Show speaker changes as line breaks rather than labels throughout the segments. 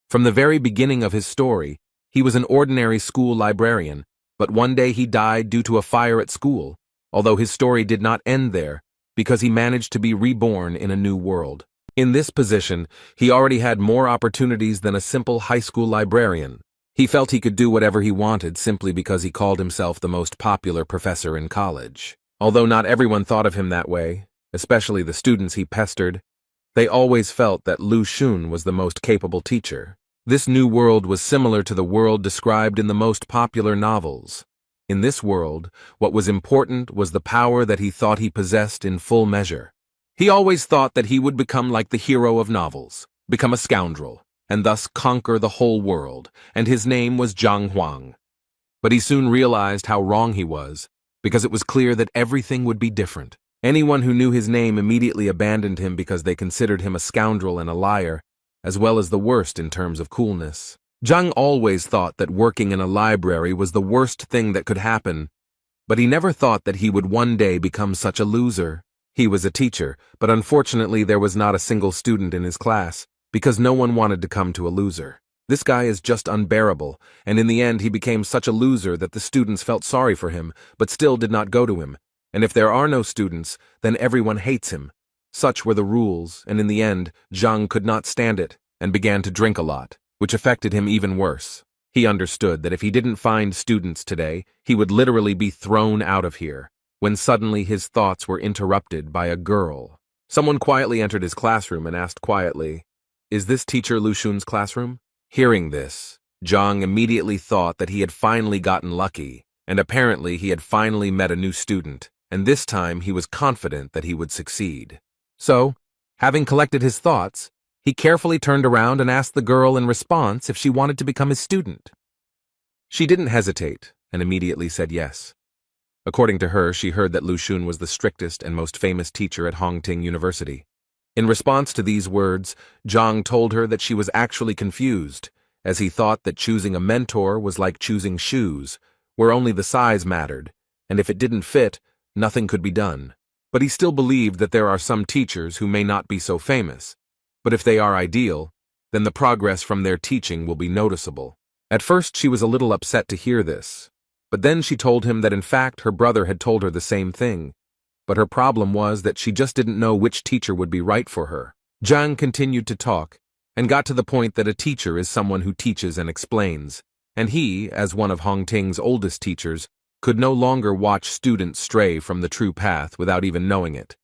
From the very beginning of his story, he was an ordinary school librarian, but one day he died due to a fire at school, although his story did not end there, because he managed to be reborn in a new world. In this position, he already had more opportunities than a simple high school librarian. He felt he could do whatever he wanted simply because he called himself the most popular professor in college. Although not everyone thought of him that way, especially the students he pestered, they always felt that Lu Xun was the most capable teacher. This new world was similar to the world described in the most popular novels. In this world, what was important was the power that he thought he possessed in full measure. He always thought that he would become like the hero of novels, become a scoundrel, and thus conquer the whole world, and his name was Zhang Huang. But he soon realized how wrong he was, because it was clear that everything would be different. Anyone who knew his name immediately abandoned him because they considered him a scoundrel and a liar, as well as the worst in terms of coolness. Zhang always thought that working in a library was the worst thing that could happen, but he never thought that he would one day become such a loser. He was a teacher, but unfortunately there was not a single student in his class, because no one wanted to come to a loser. This guy is just unbearable, and in the end he became such a loser that the students felt sorry for him, but still did not go to him. And if there are no students, then everyone hates him. Such were the rules, and in the end, Zhang could not stand it, and began to drink a lot, which affected him even worse. He understood that if he didn't find students today, he would literally be thrown out of here, when suddenly his thoughts were interrupted by a girl. Someone quietly entered his classroom and asked quietly, "Is this teacher Lu Xun's classroom?" Hearing this, Zhang immediately thought that he had finally gotten lucky, and apparently he had finally met a new student, and this time he was confident that he would succeed. So, having collected his thoughts, he carefully turned around and asked the girl in response if she wanted to become his student. She didn't hesitate, and immediately said yes. According to her, she heard that Lu Xun was the strictest and most famous teacher at Hongting University. In response to these words, Zhang told her that she was actually confused, as he thought that choosing a mentor was like choosing shoes, where only the size mattered, and if it didn't fit, nothing could be done. But he still believed that there are some teachers who may not be so famous, but if they are ideal, then the progress from their teaching will be noticeable. At first she was a little upset to hear this, but then she told him that in fact her brother had told her the same thing, but her problem was that she just didn't know which teacher would be right for her. Zhang continued to talk, and got to the point that a teacher is someone who teaches and explains, and he, as one of Hongting's oldest teachers, could no longer watch students stray from the true path without even knowing it.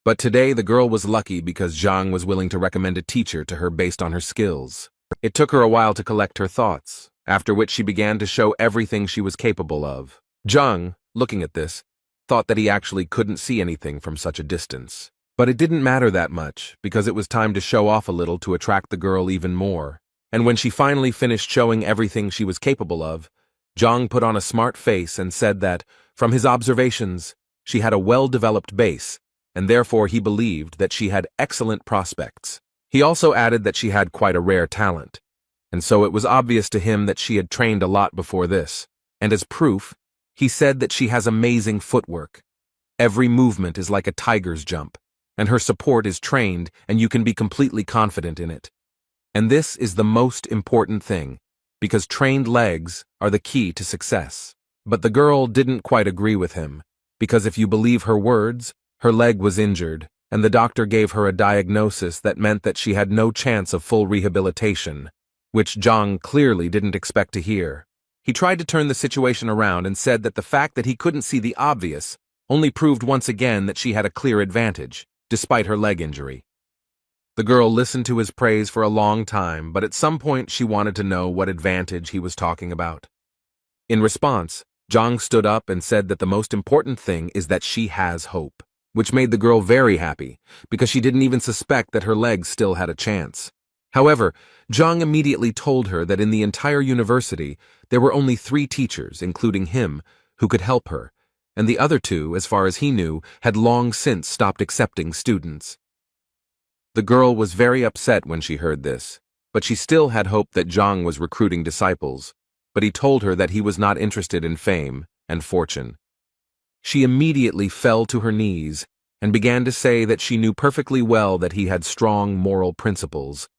But today the girl was lucky because Zhang was willing to recommend a teacher to her based on her skills. It took her a while to collect her thoughts, after which she began to show everything she was capable of. Zhang, looking at this, thought that he actually couldn't see anything from such a distance. But it didn't matter that much, because it was time to show off a little to attract the girl even more. And when she finally finished showing everything she was capable of, Zhang put on a smart face and said that, from his observations, she had a well-developed base, and therefore he believed that she had excellent prospects. He also added that she had quite a rare talent, and so it was obvious to him that she had trained a lot before this. And as proof, he said that she has amazing footwork. Every movement is like a tiger's jump, and her support is trained, and you can be completely confident in it. And this is the most important thing, because trained legs are the key to success. But the girl didn't quite agree with him, because if you believe her words, her leg was injured, and the doctor gave her a diagnosis that meant that she had no chance of full rehabilitation, which Zhang clearly didn't expect to hear. He tried to turn the situation around and said that the fact that he couldn't see the obvious only proved once again that she had a clear advantage, despite her leg injury. The girl listened to his praise for a long time, but at some point she wanted to know what advantage he was talking about. In response, Zhang stood up and said that the most important thing is that she has hope, which made the girl very happy, because she didn't even suspect that her legs still had a chance. However, Zhang immediately told her that in the entire university, there were only 3 teachers, including him, who could help her, and the other 2, as far as he knew, had long since stopped accepting students. The girl was very upset when she heard this, but she still had hope that Zhang was recruiting disciples, but he told her that he was not interested in fame and fortune. She immediately fell to her knees and began to say that she knew perfectly well that he had strong moral principles,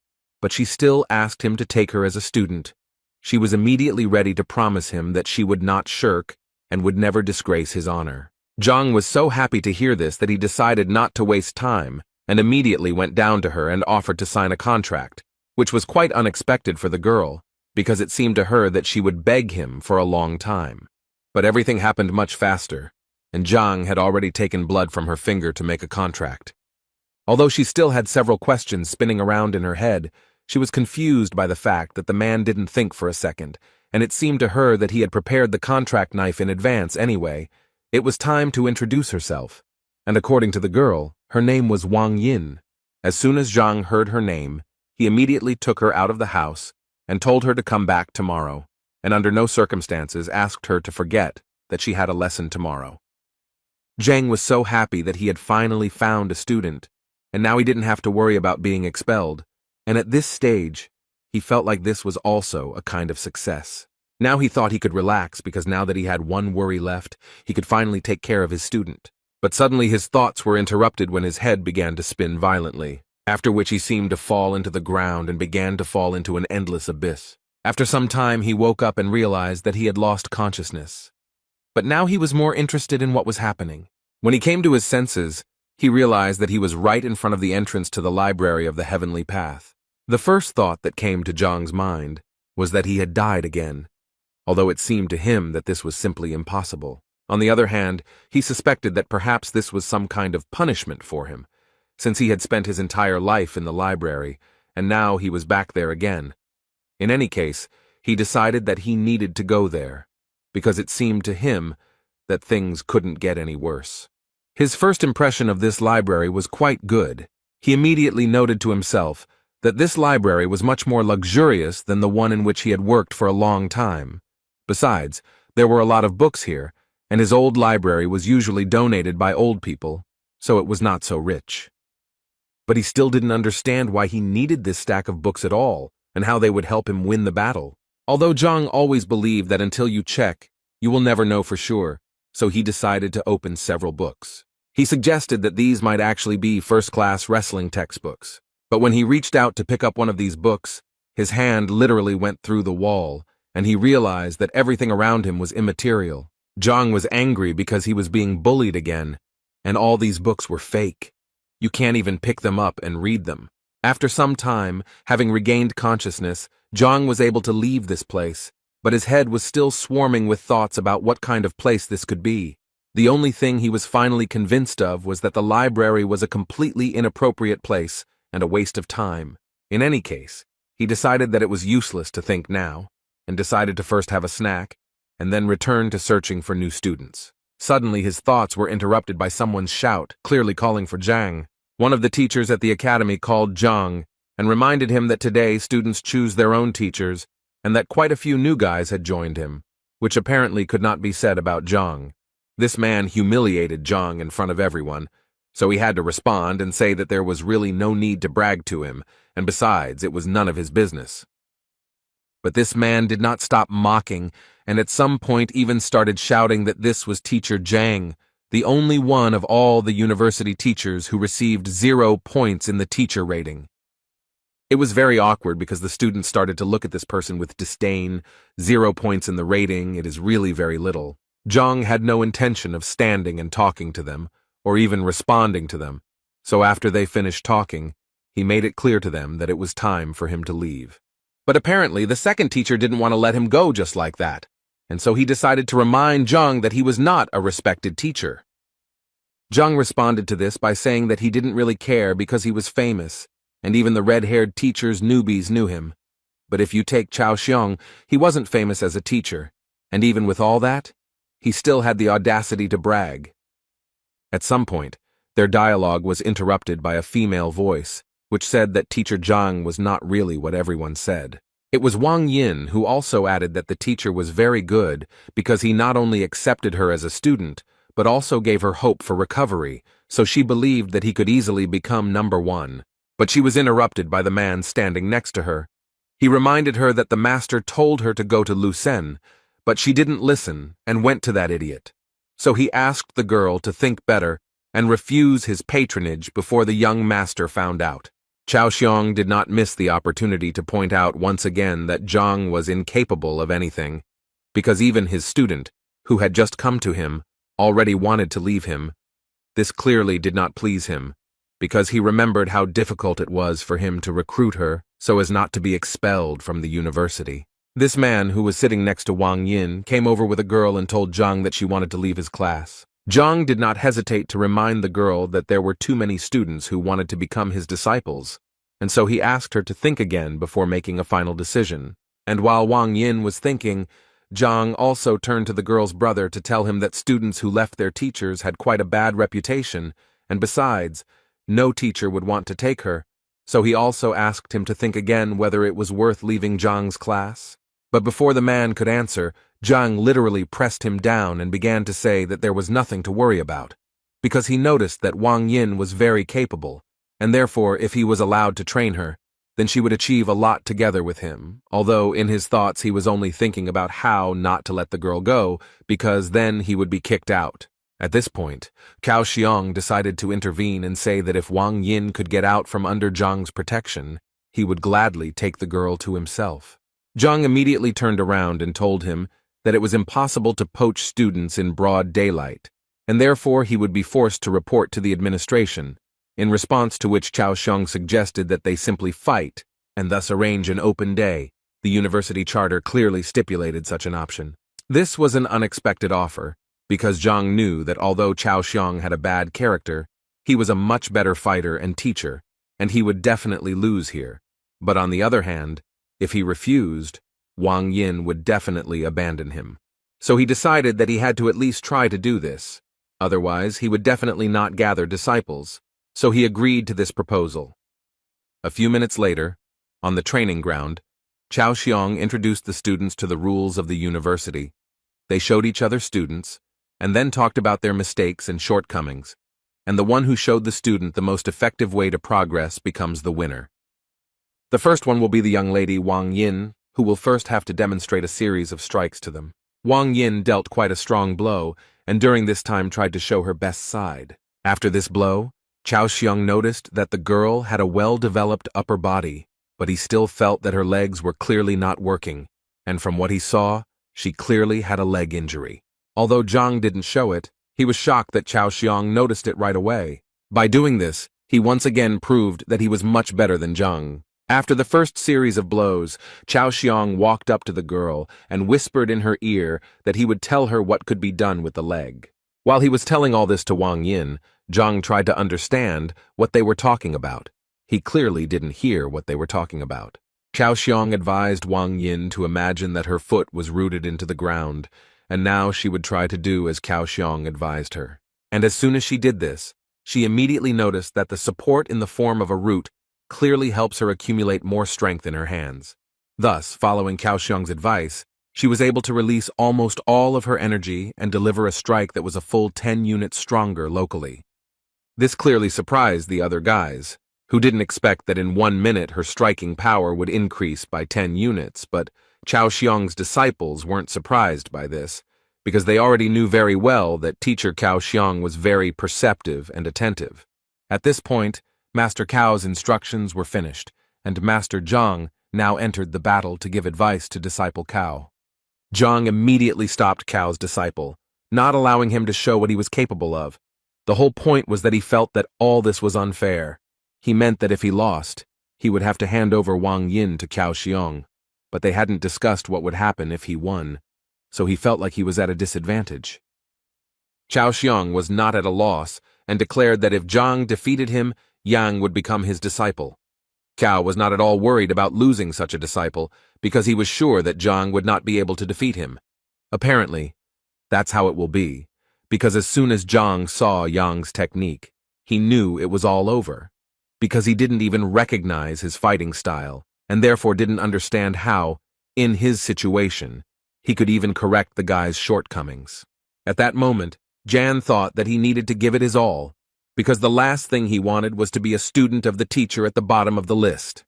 but she still asked him to take her as a student. She was immediately ready to promise him that she would not shirk and would never disgrace his honor. Zhang was so happy to hear this that he decided not to waste time and immediately went down to her and offered to sign a contract, which was quite unexpected for the girl, because it seemed to her that she would beg him for a long time. But everything happened much faster, and Zhang had already taken blood from her finger to make a contract. Although she still had several questions spinning around in her head, she was confused by the fact that the man didn't think for a second, and it seemed to her that he had prepared the contract knife in advance anyway. It was time to introduce herself, and according to the girl, her name was Wang Yin. As soon as Zhang heard her name, he immediately took her out of the house and told her to come back tomorrow, and under no circumstances asked her to forget that she had a lesson tomorrow. Zhang was so happy that he had finally found a student, and now he didn't have to worry about being expelled, and at this stage, he felt like this was also a kind of success. Now he thought he could relax because now that he had one worry left, he could finally take care of his student. But suddenly his thoughts were interrupted when his head began to spin violently, after which he seemed to fall into the ground and began to fall into an endless abyss. After some time, he woke up and realized that he had lost consciousness. But now he was more interested in what was happening. When he came to his senses, he realized that he was right in front of the entrance to the library of the Heavenly Path. The first thought that came to Zhang's mind was that he had died again, although it seemed to him that this was simply impossible. On the other hand, he suspected that perhaps this was some kind of punishment for him, since he had spent his entire life in the library, and now he was back there again. In any case, he decided that he needed to go there, because it seemed to him that things couldn't get any worse. His first impression of this library was quite good. He immediately noted to himself that this library was much more luxurious than the one in which he had worked for a long time. Besides, there were a lot of books here, and his old library was usually donated by old people, so it was not so rich. But he still didn't understand why he needed this stack of books at all, and how they would help him win the battle. Although Zhang always believed that until you check, you will never know for sure, so he decided to open several books. He suggested that these might actually be first-class wrestling textbooks. But when he reached out to pick up one of these books, his hand literally went through the wall, and he realized that everything around him was immaterial. Zhang was angry because he was being bullied again, and all these books were fake. You can't even pick them up and read them. After some time, having regained consciousness, Zhang was able to leave this place, but his head was still swarming with thoughts about what kind of place this could be. The only thing he was finally convinced of was that the library was a completely inappropriate place and a waste of time. In any case, he decided that it was useless to think now, and decided to first have a snack, and then return to searching for new students. Suddenly his thoughts were interrupted by someone's shout, clearly calling for Zhang. One of the teachers at the academy called Zhang and reminded him that today students choose their own teachers and that quite a few new guys had joined him, which apparently could not be said about Zhang. This man humiliated Zhang in front of everyone, so he had to respond and say that there was really no need to brag to him, and besides, it was none of his business. But this man did not stop mocking, and at some point even started shouting that this was teacher Zhang, the only one of all the university teachers who received 0 points in the teacher rating. It was very awkward because the students started to look at this person with disdain. 0 points in the rating, it is really very little. Zhang had no intention of standing and talking to them, or even responding to them, so after they finished talking, he made it clear to them that it was time for him to leave. But apparently the second teacher didn't want to let him go just like that, and so he decided to remind Zhang that he was not a respected teacher. Zhang responded to this by saying that he didn't really care because he was famous, and even the red-haired teacher's newbies knew him. But if you take Chao Xiong, he wasn't famous as a teacher, and even with all that, he still had the audacity to brag. At some point, their dialogue was interrupted by a female voice, which said that teacher Zhang was not really what everyone said. It was Wang Yin who also added that the teacher was very good because he not only accepted her as a student, but also gave her hope for recovery, so she believed that he could easily become number 1. But she was interrupted by the man standing next to her. He reminded her that the master told her to go to Lucen, but she didn't listen and went to that idiot. So he asked the girl to think better and refuse his patronage before the young master found out. Chao Xiong did not miss the opportunity to point out once again that Zhang was incapable of anything, because even his student, who had just come to him, already wanted to leave him. This clearly did not please him, because he remembered how difficult it was for him to recruit her so as not to be expelled from the university. This man, who was sitting next to Wang Yin, came over with a girl and told Zhang that she wanted to leave his class. Zhang did not hesitate to remind the girl that there were too many students who wanted to become his disciples, and so he asked her to think again before making a final decision. And while Wang Yin was thinking, Zhang also turned to the girl's brother to tell him that students who left their teachers had quite a bad reputation, and besides, no teacher would want to take her, so he also asked him to think again whether it was worth leaving Zhang's class. But before the man could answer, Zhang literally pressed him down and began to say that there was nothing to worry about, because he noticed that Wang Yin was very capable, and therefore if he was allowed to train her, then she would achieve a lot together with him, although in his thoughts he was only thinking about how not to let the girl go, because then he would be kicked out. At this point, Cao Xiong decided to intervene and say that if Wang Yin could get out from under Zhang's protection, he would gladly take the girl to himself. Zhang immediately turned around and told him that it was impossible to poach students in broad daylight, and therefore he would be forced to report to the administration, in response to which Cao Xiong suggested that they simply fight and thus arrange an open day. The university charter clearly stipulated such an option. This was an unexpected offer, because Zhang knew that although Cao Xiong had a bad character, he was a much better fighter and teacher, and he would definitely lose here. But on the other hand, if he refused, Wang Yin would definitely abandon him. So he decided that he had to at least try to do this. Otherwise, he would definitely not gather disciples. So he agreed to this proposal. A few minutes later, on the training ground, Cao Xiong introduced the students to the rules of the university. They showed each other students, and then talked about their mistakes and shortcomings, and the one who showed the student the most effective way to progress becomes the winner. The first one will be the young lady Wang Yin, who will first have to demonstrate a series of strikes to them. Wang Yin dealt quite a strong blow, and during this time tried to show her best side. After this blow, Cao Xiong noticed that the girl had a well-developed upper body, but he still felt that her legs were clearly not working, and from what he saw, she clearly had a leg injury. Although Zhang didn't show it, he was shocked that Cao Xiong noticed it right away. By doing this, he once again proved that he was much better than Zhang. After the first series of blows, Cao Xiong walked up to the girl and whispered in her ear that he would tell her what could be done with the leg. While he was telling all this to Wang Yin, Zhang tried to understand what they were talking about. He clearly didn't hear what they were talking about. Cao Xiong advised Wang Yin to imagine that her foot was rooted into the ground, and now she would try to do as Cao Xiong advised her. And as soon as she did this, she immediately noticed that the support in the form of a root clearly helps her accumulate more strength in her hands. Thus, following Cao Xiong's advice, she was able to release almost all of her energy and deliver a strike that was a full 10 units stronger locally. This clearly surprised the other guys, who didn't expect that in 1 minute her striking power would increase by 10 units, but Cao Xiong's disciples weren't surprised by this, because they already knew very well that teacher Cao Xiong was very perceptive and attentive. At this point, Master Cao's instructions were finished, and Master Zhang now entered the battle to give advice to disciple Cao. Zhang immediately stopped Cao's disciple, not allowing him to show what he was capable of. The whole point was that he felt that all this was unfair. He meant that if he lost, he would have to hand over Wang Yin to Cao Xiong, but they hadn't discussed what would happen if he won, so he felt like he was at a disadvantage. Cao Xiong was not at a loss and declared that if Zhang defeated him, Yang would become his disciple. Cao was not at all worried about losing such a disciple because he was sure that Zhang would not be able to defeat him. Apparently, that's how it will be, because as soon as Zhang saw Yang's technique, he knew it was all over, because he didn't even recognize his fighting style, and therefore didn't understand how, in his situation, he could even correct the guy's shortcomings. At that moment, Jan thought that he needed to give it his all, because the last thing he wanted was to be a student of the teacher at the bottom of the list.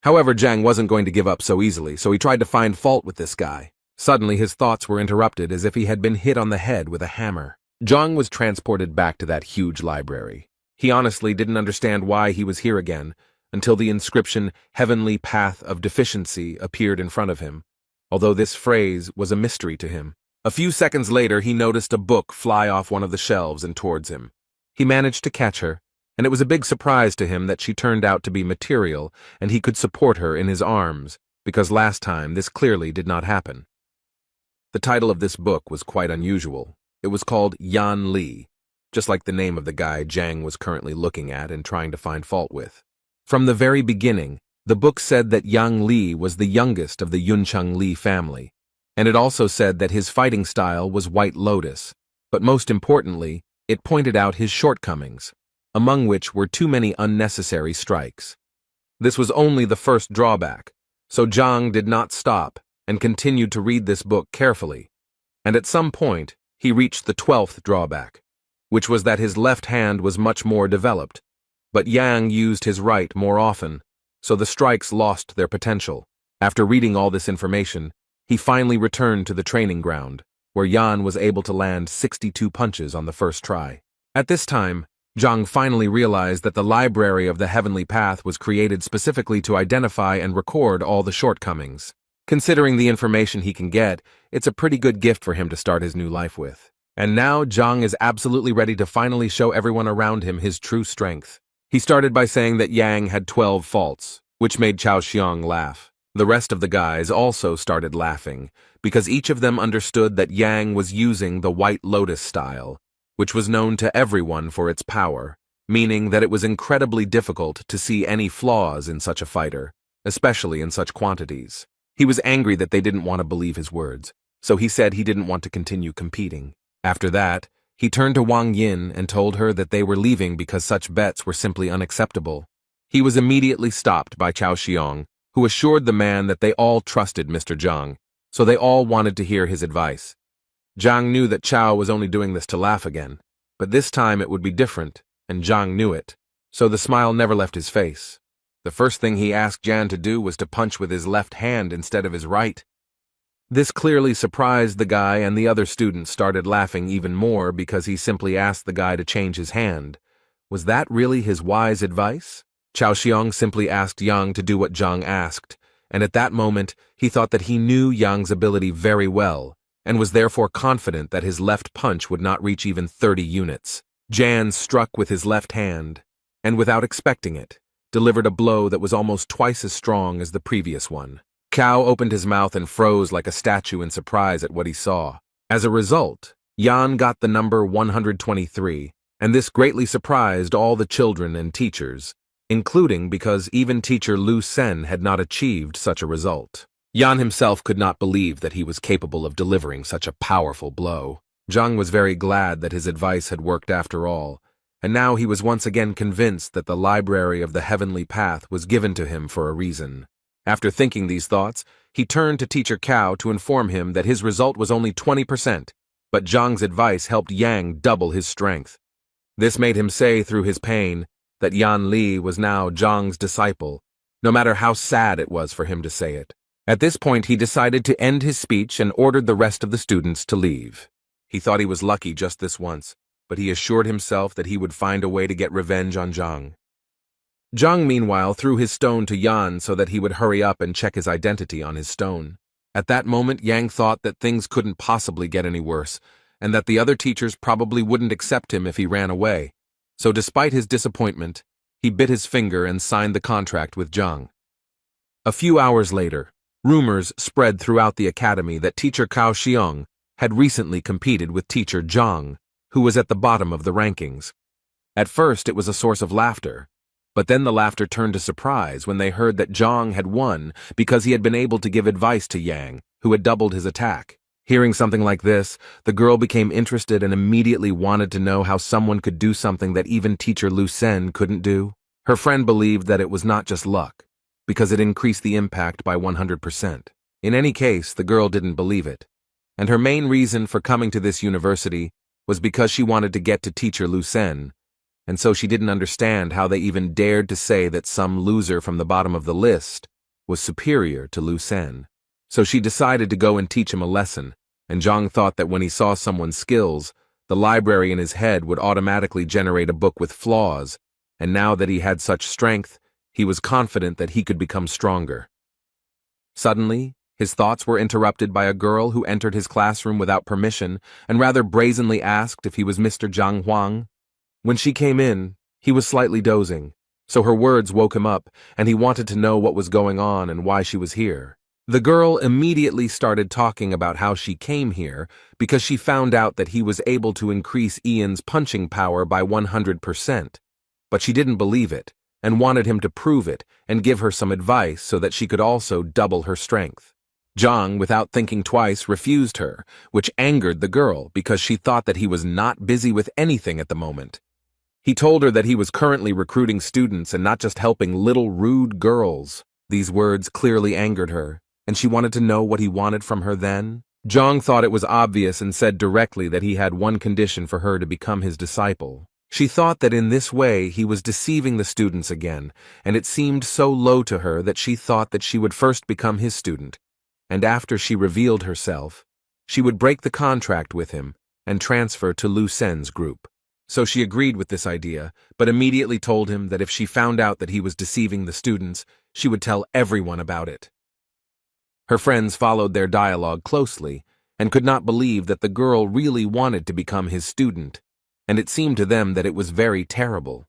However, Zhang wasn't going to give up so easily, so he tried to find fault with this guy. Suddenly, his thoughts were interrupted as if he had been hit on the head with a hammer. Zhang was transported back to that huge library. He honestly didn't understand why he was here again, until the inscription "Heavenly Path of Deficiency" appeared in front of him, although this phrase was a mystery to him. A few seconds later, he noticed a book fly off one of the shelves and towards him. He managed to catch her, and it was a big surprise to him that she turned out to be material and he could support her in his arms, because last time this clearly did not happen. The title of this book was quite unusual. It was called Yan Li, just like the name of the guy Jang was currently looking at and trying to find fault with. From the very beginning, the book said that Yang Li was the youngest of the Yuncheng Li family, and it also said that his fighting style was White Lotus, but most importantly, it pointed out his shortcomings, among which were too many unnecessary strikes. This was only the first drawback, so Zhang did not stop and continued to read this book carefully, and at some point, he reached the 12th drawback, which was that his left hand was much more developed, but Yang used his right more often, so the strikes lost their potential. After reading all this information, he finally returned to the training ground, where Yan was able to land 62 punches on the first try. At this time, Zhang finally realized that the library of the Heavenly Path was created specifically to identify and record all the shortcomings. Considering the information he can get, it's a pretty good gift for him to start his new life with. And now Zhang is absolutely ready to finally show everyone around him his true strength. He started by saying that Yang had 12 faults, which made Chao Xiong laugh. The rest of the guys also started laughing, because each of them understood that Yang was using the White Lotus style, which was known to everyone for its power, meaning that it was incredibly difficult to see any flaws in such a fighter, especially in such quantities. He was angry that they didn't want to believe his words, so he said he didn't want to continue competing. After that, he turned to Wang Yin and told her that they were leaving because such bets were simply unacceptable. He was immediately stopped by Chao Xiong, who assured the man that they all trusted Mr. Zhang, so they all wanted to hear his advice. Zhang knew that Chao was only doing this to laugh again, but this time it would be different, and Zhang knew it, so the smile never left his face. The first thing he asked Jan to do was to punch with his left hand instead of his right. This clearly surprised the guy, and the other students started laughing even more because he simply asked the guy to change his hand. Was that really his wise advice? Chao Xiong simply asked Yang to do what Zhang asked, and at that moment he thought that he knew Yang's ability very well, and was therefore confident that his left punch would not reach even 30 units. Jan struck with his left hand, and without expecting it, delivered a blow that was almost twice as strong as the previous one. Cao opened his mouth and froze like a statue in surprise at what he saw. As a result, Yan got the number 123, and this greatly surprised all the children and teachers, including because even teacher Lu Sen had not achieved such a result. Yan himself could not believe that he was capable of delivering such a powerful blow. Zhang was very glad that his advice had worked after all, and now he was once again convinced that the library of the Heavenly Path was given to him for a reason. After thinking these thoughts, he turned to Teacher Cao to inform him that his result was only 20%, but Zhang's advice helped Yang double his strength. This made him say through his pain that Yan Li was now Zhang's disciple, no matter how sad it was for him to say it. At this point, he decided to end his speech and ordered the rest of the students to leave. He thought he was lucky just this once, but he assured himself that he would find a way to get revenge on Zhang. Zhang, meanwhile, threw his stone to Yan so that he would hurry up and check his identity on his stone. At that moment, Yang thought that things couldn't possibly get any worse, and that the other teachers probably wouldn't accept him if he ran away. So despite his disappointment, he bit his finger and signed the contract with Zhang. A few hours later, rumors spread throughout the academy that teacher Cao Xiong had recently competed with teacher Zhang, who was at the bottom of the rankings. At first, it was a source of laughter, but then the laughter turned to surprise when they heard that Zhang had won because he had been able to give advice to Yang, who had doubled his attack. Hearing something like this, the girl became interested and immediately wanted to know how someone could do something that even teacher Lu Sen couldn't do. Her friend believed that it was not just luck, because it increased the impact by 100%. In any case, the girl didn't believe it, and her main reason for coming to this university was because she wanted to get to teacher Lu Sen, and so she didn't understand how they even dared to say that some loser from the bottom of the list was superior to Lu Sen. So she decided to go and teach him a lesson, and Zhang thought that when he saw someone's skills, The library in his head would automatically generate a book with flaws, and now that he had such strength, he was confident that he could become stronger. Suddenly, his thoughts were interrupted by a girl who entered his classroom without permission and rather brazenly asked if he was Mr. Zhang Huang. When she came in, he was slightly dozing, so her words woke him up, and he wanted to know what was going on and why she was here. The girl immediately started talking about how she came here because she found out that he was able to increase Ian's punching power by 100%. But she didn't believe it, and wanted him to prove it and give her some advice so that she could also double her strength. Zhang, without thinking twice, refused her, which angered the girl because she thought that he was not busy with anything at the moment. He told her that he was currently recruiting students and not just helping little rude girls. These words clearly angered her, and she wanted to know what he wanted from her then. Zhang thought it was obvious and said directly that he had one condition for her to become his disciple. She thought that in this way he was deceiving the students again, and it seemed so low to her that she thought that she would first become his student, and after she revealed herself, she would break the contract with him and transfer to Lu Sen's group. So she agreed with this idea, but immediately told him that if she found out that he was deceiving the students, she would tell everyone about it. Her friends followed their dialogue closely and could not believe that the girl really wanted to become his student, and it seemed to them that it was very terrible.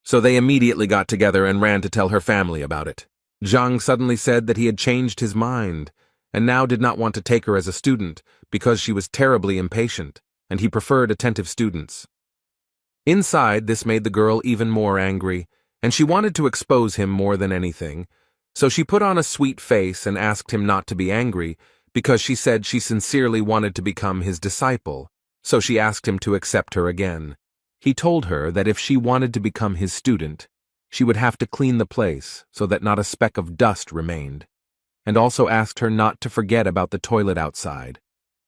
So they immediately got together and ran to tell her family about it. Zhang suddenly said that he had changed his mind and now did not want to take her as a student because she was terribly impatient, and he preferred attentive students. Inside, this made the girl even more angry, and she wanted to expose him more than anything, so she put on a sweet face and asked him not to be angry because she said she sincerely wanted to become his disciple. So she asked him to accept her again. He told her that if she wanted to become his student, she would have to clean the place so that not a speck of dust remained, and also asked her not to forget about the toilet outside,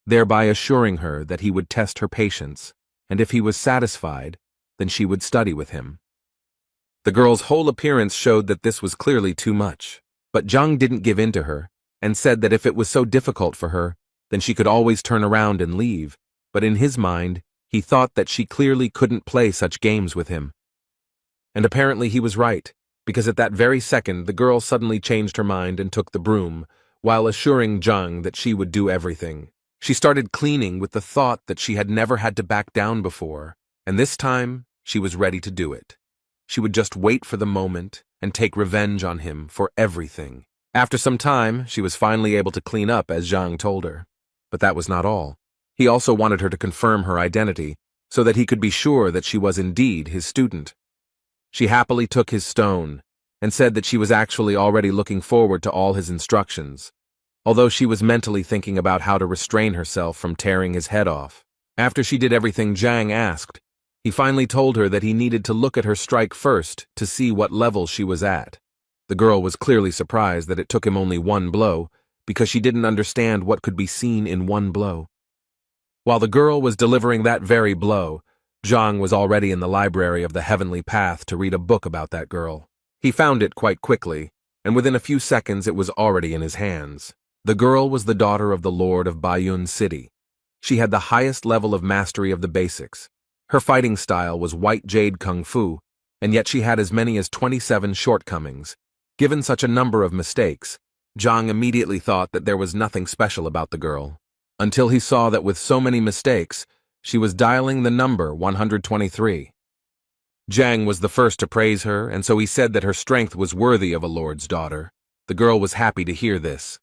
thereby assuring her that he would test her patience, and if he was satisfied, then she would study with him. The girl's whole appearance showed that this was clearly too much, but Zhang didn't give in to her, and said that if it was so difficult for her, then she could always turn around and leave. But in his mind, he thought that she clearly couldn't play such games with him. And apparently he was right, because at that very second the girl suddenly changed her mind and took the broom, while assuring Zhang that she would do everything. She started cleaning with the thought that she had never had to back down before, and this time she was ready to do it. She would just wait for the moment and take revenge on him for everything. After some time, she was finally able to clean up as Zhang told her. But that was not all. He also wanted her to confirm her identity, so that he could be sure that she was indeed his student. She happily took his stone, and said that she was actually already looking forward to all his instructions, although she was mentally thinking about how to restrain herself from tearing his head off. After she did everything Zhang asked, he finally told her that he needed to look at her strike first to see what level she was at. The girl was clearly surprised that it took him only one blow, because she didn't understand what could be seen in one blow. While the girl was delivering that very blow, Zhang was already in the library of the Heavenly Path to read a book about that girl. He found it quite quickly, and within a few seconds it was already in his hands. The girl was the daughter of the Lord of Bayun City. She had the highest level of mastery of the basics. Her fighting style was white jade kung fu, and yet she had as many as 27 shortcomings. Given such a number of mistakes, Zhang immediately thought that there was nothing special about the girl, until he saw that with so many mistakes, she was dialing the number 123. Zhang was the first to praise her, and so he said that her strength was worthy of a lord's daughter. The girl was happy to hear this,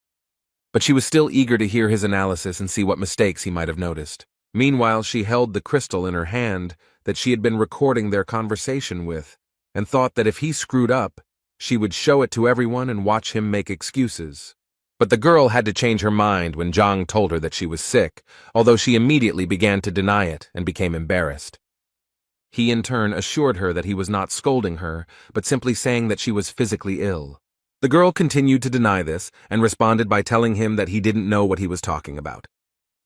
but she was still eager to hear his analysis and see what mistakes he might have noticed. Meanwhile, she held the crystal in her hand that she had been recording their conversation with, and thought that if he screwed up, she would show it to everyone and watch him make excuses. But the girl had to change her mind when Zhang told her that she was sick, although she immediately began to deny it and became embarrassed. He in turn assured her that he was not scolding her, but simply saying that she was physically ill. The girl continued to deny this and responded by telling him that he didn't know what he was talking about.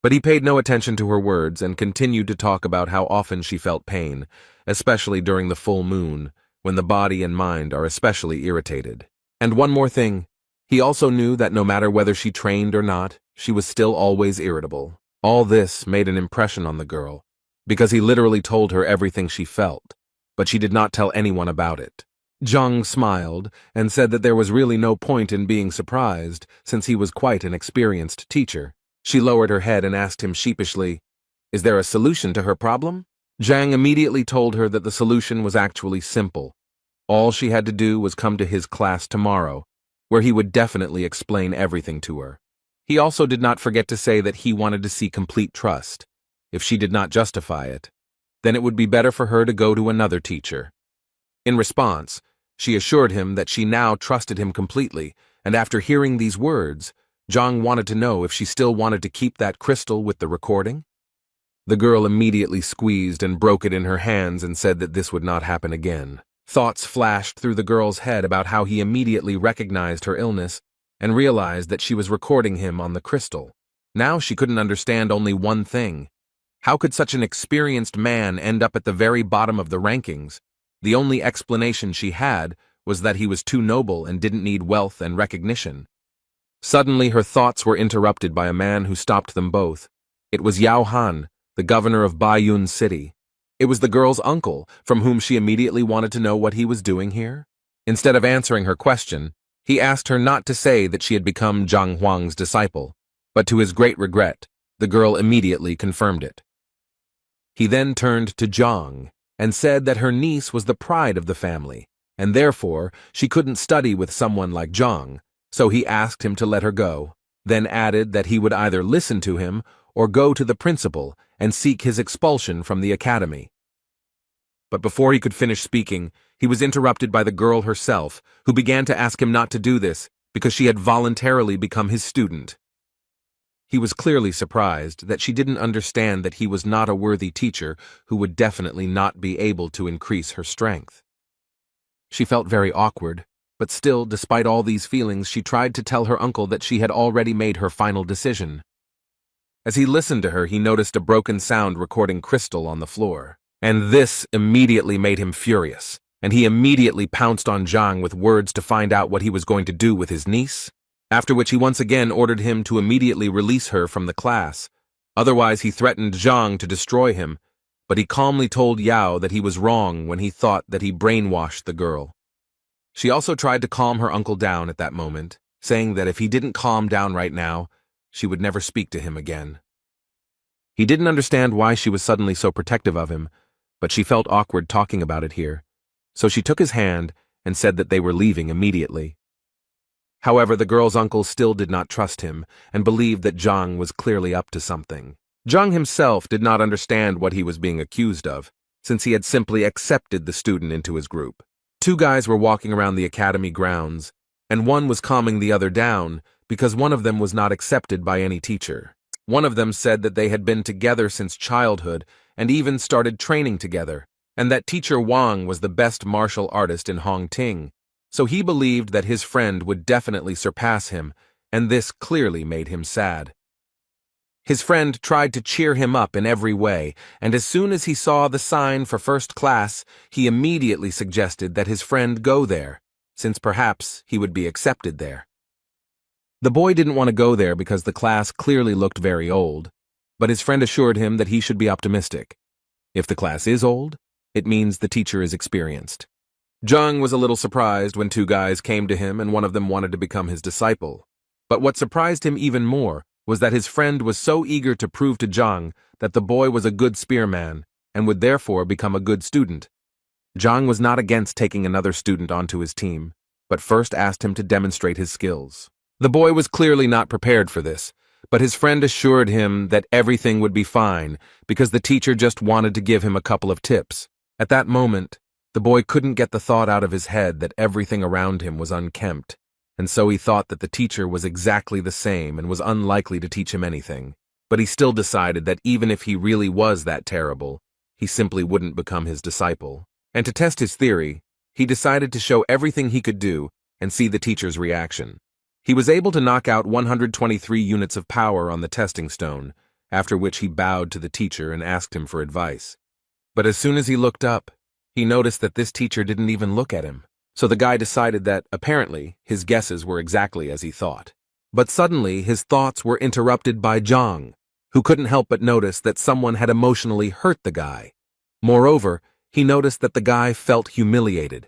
But he paid no attention to her words and continued to talk about how often she felt pain, especially during the full moon, when the body and mind are especially irritated. And one more thing. He also knew that no matter whether she trained or not, she was still always irritable. All this made an impression on the girl, because he literally told her everything she felt, but she did not tell anyone about it. Zhang smiled and said that there was really no point in being surprised, since he was quite an experienced teacher. She lowered her head and asked him sheepishly, "Is there a solution to her problem?" Zhang immediately told her that the solution was actually simple. All she had to do was come to his class tomorrow, where he would definitely explain everything to her. He also did not forget to say that he wanted to see complete trust. If she did not justify it, then it would be better for her to go to another teacher. In response, she assured him that she now trusted him completely, and after hearing these words, Zhang wanted to know if she still wanted to keep that crystal with the recording. The girl immediately squeezed and broke it in her hands and said that this would not happen again. Thoughts flashed through the girl's head about how he immediately recognized her illness and realized that she was recording him on the crystal. Now she couldn't understand only one thing. How could such an experienced man end up at the very bottom of the rankings? The only explanation she had was that he was too noble and didn't need wealth and recognition. Suddenly her thoughts were interrupted by a man who stopped them both. It was Yao Han, the governor of Baiyun City. It was the girl's uncle, from whom she immediately wanted to know what he was doing here. Instead of answering her question, he asked her not to say that she had become Zhang Huang's disciple, but to his great regret, the girl immediately confirmed it. He then turned to Zhang and said that her niece was the pride of the family, and therefore she couldn't study with someone like Zhang, so he asked him to let her go, then added that he would either listen to him or go to the principal and seek his expulsion from the academy. But before he could finish speaking, he was interrupted by the girl herself, who began to ask him not to do this because she had voluntarily become his student. He was clearly surprised that she didn't understand that he was not a worthy teacher who would definitely not be able to increase her strength. She felt very awkward, but still, despite all these feelings, she tried to tell her uncle that she had already made her final decision. As he listened to her, he noticed a broken sound recording crystal on the floor, and this immediately made him furious, and he immediately pounced on Zhang with words to find out what he was going to do with his niece, after which he once again ordered him to immediately release her from the class. Otherwise, he threatened Zhang to destroy him, but he calmly told Yao that he was wrong when he thought that he brainwashed the girl. She also tried to calm her uncle down at that moment, saying that if he didn't calm down right now, she would never speak to him again. He didn't understand why she was suddenly so protective of him, but she felt awkward talking about it here, so she took his hand and said that they were leaving immediately. However, the girl's uncle still did not trust him and believed that Zhang was clearly up to something. Zhang himself did not understand what he was being accused of, since he had simply accepted the student into his group. Two guys were walking around the academy grounds, and one was calming the other down because one of them was not accepted by any teacher. One of them said that they had been together since childhood and even started training together, and that teacher Wang was the best martial artist in Hongting, so he believed that his friend would definitely surpass him, and this clearly made him sad. His friend tried to cheer him up in every way, and as soon as he saw the sign for first class, he immediately suggested that his friend go there, since perhaps he would be accepted there. The boy didn't want to go there because the class clearly looked very old, but his friend assured him that he should be optimistic. If the class is old, it means the teacher is experienced. Zhang was a little surprised when two guys came to him and one of them wanted to become his disciple. But what surprised him even more was that his friend was so eager to prove to Zhang that the boy was a good spearman and would therefore become a good student. Zhang was not against taking another student onto his team, but first asked him to demonstrate his skills. The boy was clearly not prepared for this, but his friend assured him that everything would be fine because the teacher just wanted to give him a couple of tips. At that moment, the boy couldn't get the thought out of his head that everything around him was unkempt, and so he thought that the teacher was exactly the same and was unlikely to teach him anything. But he still decided that even if he really was that terrible, he simply wouldn't become his disciple. And to test his theory, he decided to show everything he could do and see the teacher's reaction. He was able to knock out 123 units of power on the testing stone, after which he bowed to the teacher and asked him for advice. But as soon as he looked up, he noticed that this teacher didn't even look at him. So the guy decided that, apparently, his guesses were exactly as he thought. But suddenly, his thoughts were interrupted by Zhang, who couldn't help but notice that someone had emotionally hurt the guy. Moreover, he noticed that the guy felt humiliated.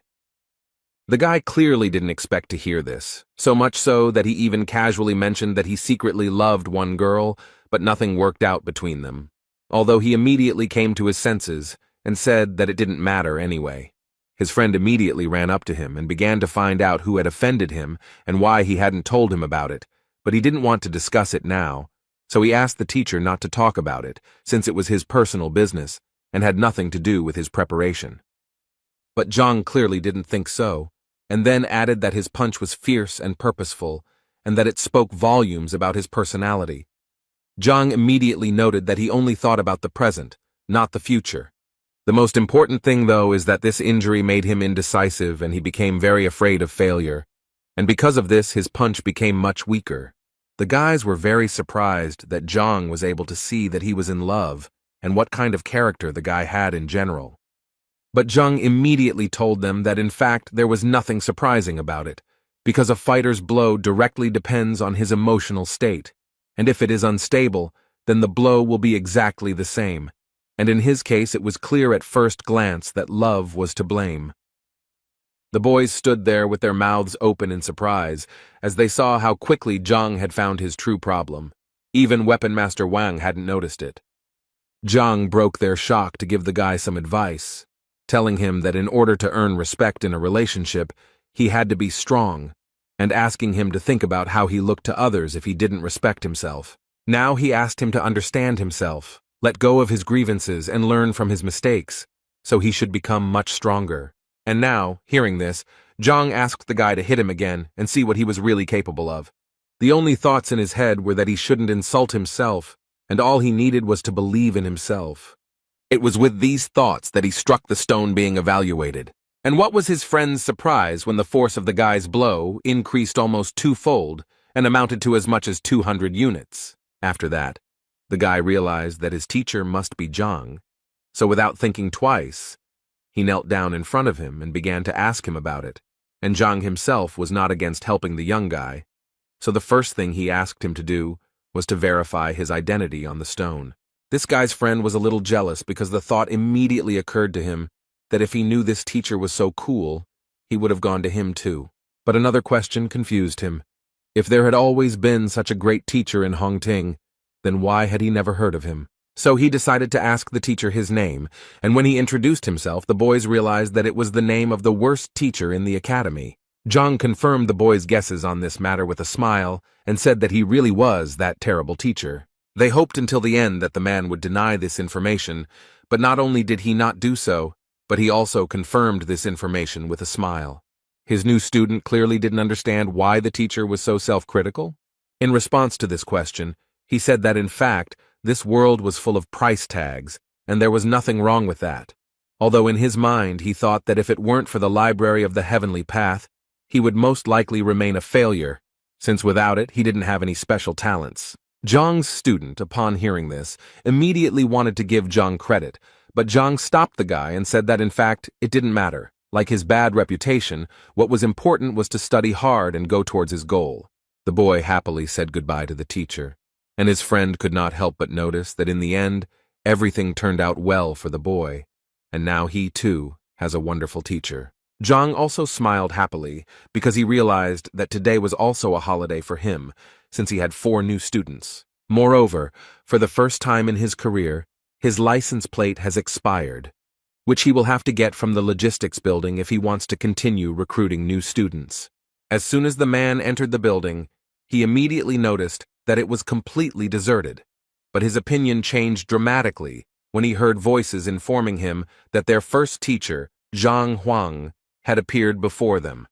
The guy clearly didn't expect to hear this, so much so that he even casually mentioned that he secretly loved one girl, but nothing worked out between them, although he immediately came to his senses and said that it didn't matter anyway. His friend immediately ran up to him and began to find out who had offended him and why he hadn't told him about it, but he didn't want to discuss it now, so he asked the teacher not to talk about it, since it was his personal business and had nothing to do with his preparation. But Zhang clearly didn't think so, and then added that his punch was fierce and purposeful, and that it spoke volumes about his personality. Zhang immediately noted that he only thought about the present, not the future. The most important thing, though, is that this injury made him indecisive and he became very afraid of failure, and because of this his punch became much weaker. The guys were very surprised that Zhang was able to see that he was in love and what kind of character the guy had in general. But Zhang immediately told them that in fact there was nothing surprising about it, because a fighter's blow directly depends on his emotional state, and if it is unstable, then the blow will be exactly the same. And in his case it was clear at first glance that love was to blame. The boys stood there with their mouths open in surprise, as they saw how quickly Zhang had found his true problem. Even Weapon Master Wang hadn't noticed it. Zhang broke their shock to give the guy some advice, telling him that in order to earn respect in a relationship, he had to be strong, and asking him to think about how he looked to others if he didn't respect himself. Now he asked him to understand himself, let go of his grievances and learn from his mistakes, so he should become much stronger. And now, hearing this, Zhang asked the guy to hit him again and see what he was really capable of. The only thoughts in his head were that he shouldn't insult himself, and all he needed was to believe in himself. It was with these thoughts that he struck the stone being evaluated. And what was his friend's surprise when the force of the guy's blow increased almost twofold and amounted to as much as 200 units. After that, the guy realized that his teacher must be Zhang, so without thinking twice, he knelt down in front of him and began to ask him about it, and Zhang himself was not against helping the young guy, so the first thing he asked him to do was to verify his identity on the stone. This guy's friend was a little jealous because the thought immediately occurred to him that if he knew this teacher was so cool, he would have gone to him too. But another question confused him. If there had always been such a great teacher in Hongting, then why had he never heard of him? So he decided to ask the teacher his name, and when he introduced himself, the boys realized that it was the name of the worst teacher in the academy. Zhang confirmed the boys' guesses on this matter with a smile and said that he really was that terrible teacher. They hoped until the end that the man would deny this information, but not only did he not do so, but he also confirmed this information with a smile. His new student clearly didn't understand why the teacher was so self-critical. In response to this question, he said that in fact, this world was full of price tags, and there was nothing wrong with that. Although in his mind he thought that if it weren't for the Library of the Heavenly Path, he would most likely remain a failure, since without it he didn't have any special talents. Zhang's student, upon hearing this, immediately wanted to give Zhang credit, but Zhang stopped the guy and said that in fact it didn't matter. Like his bad reputation, what was important was to study hard and go towards his goal. The boy happily said goodbye to the teacher, and his friend could not help but notice that in the end, everything turned out well for the boy, and now he too has a wonderful teacher. Zhang also smiled happily because he realized that today was also a holiday for him, since he had 4 new students. Moreover, for the first time in his career, his license plate has expired, which he will have to get from the logistics building if he wants to continue recruiting new students. As soon as the man entered the building, he immediately noticed that it was completely deserted, but his opinion changed dramatically when he heard voices informing him that their first teacher, Zhang Huang, had appeared before them.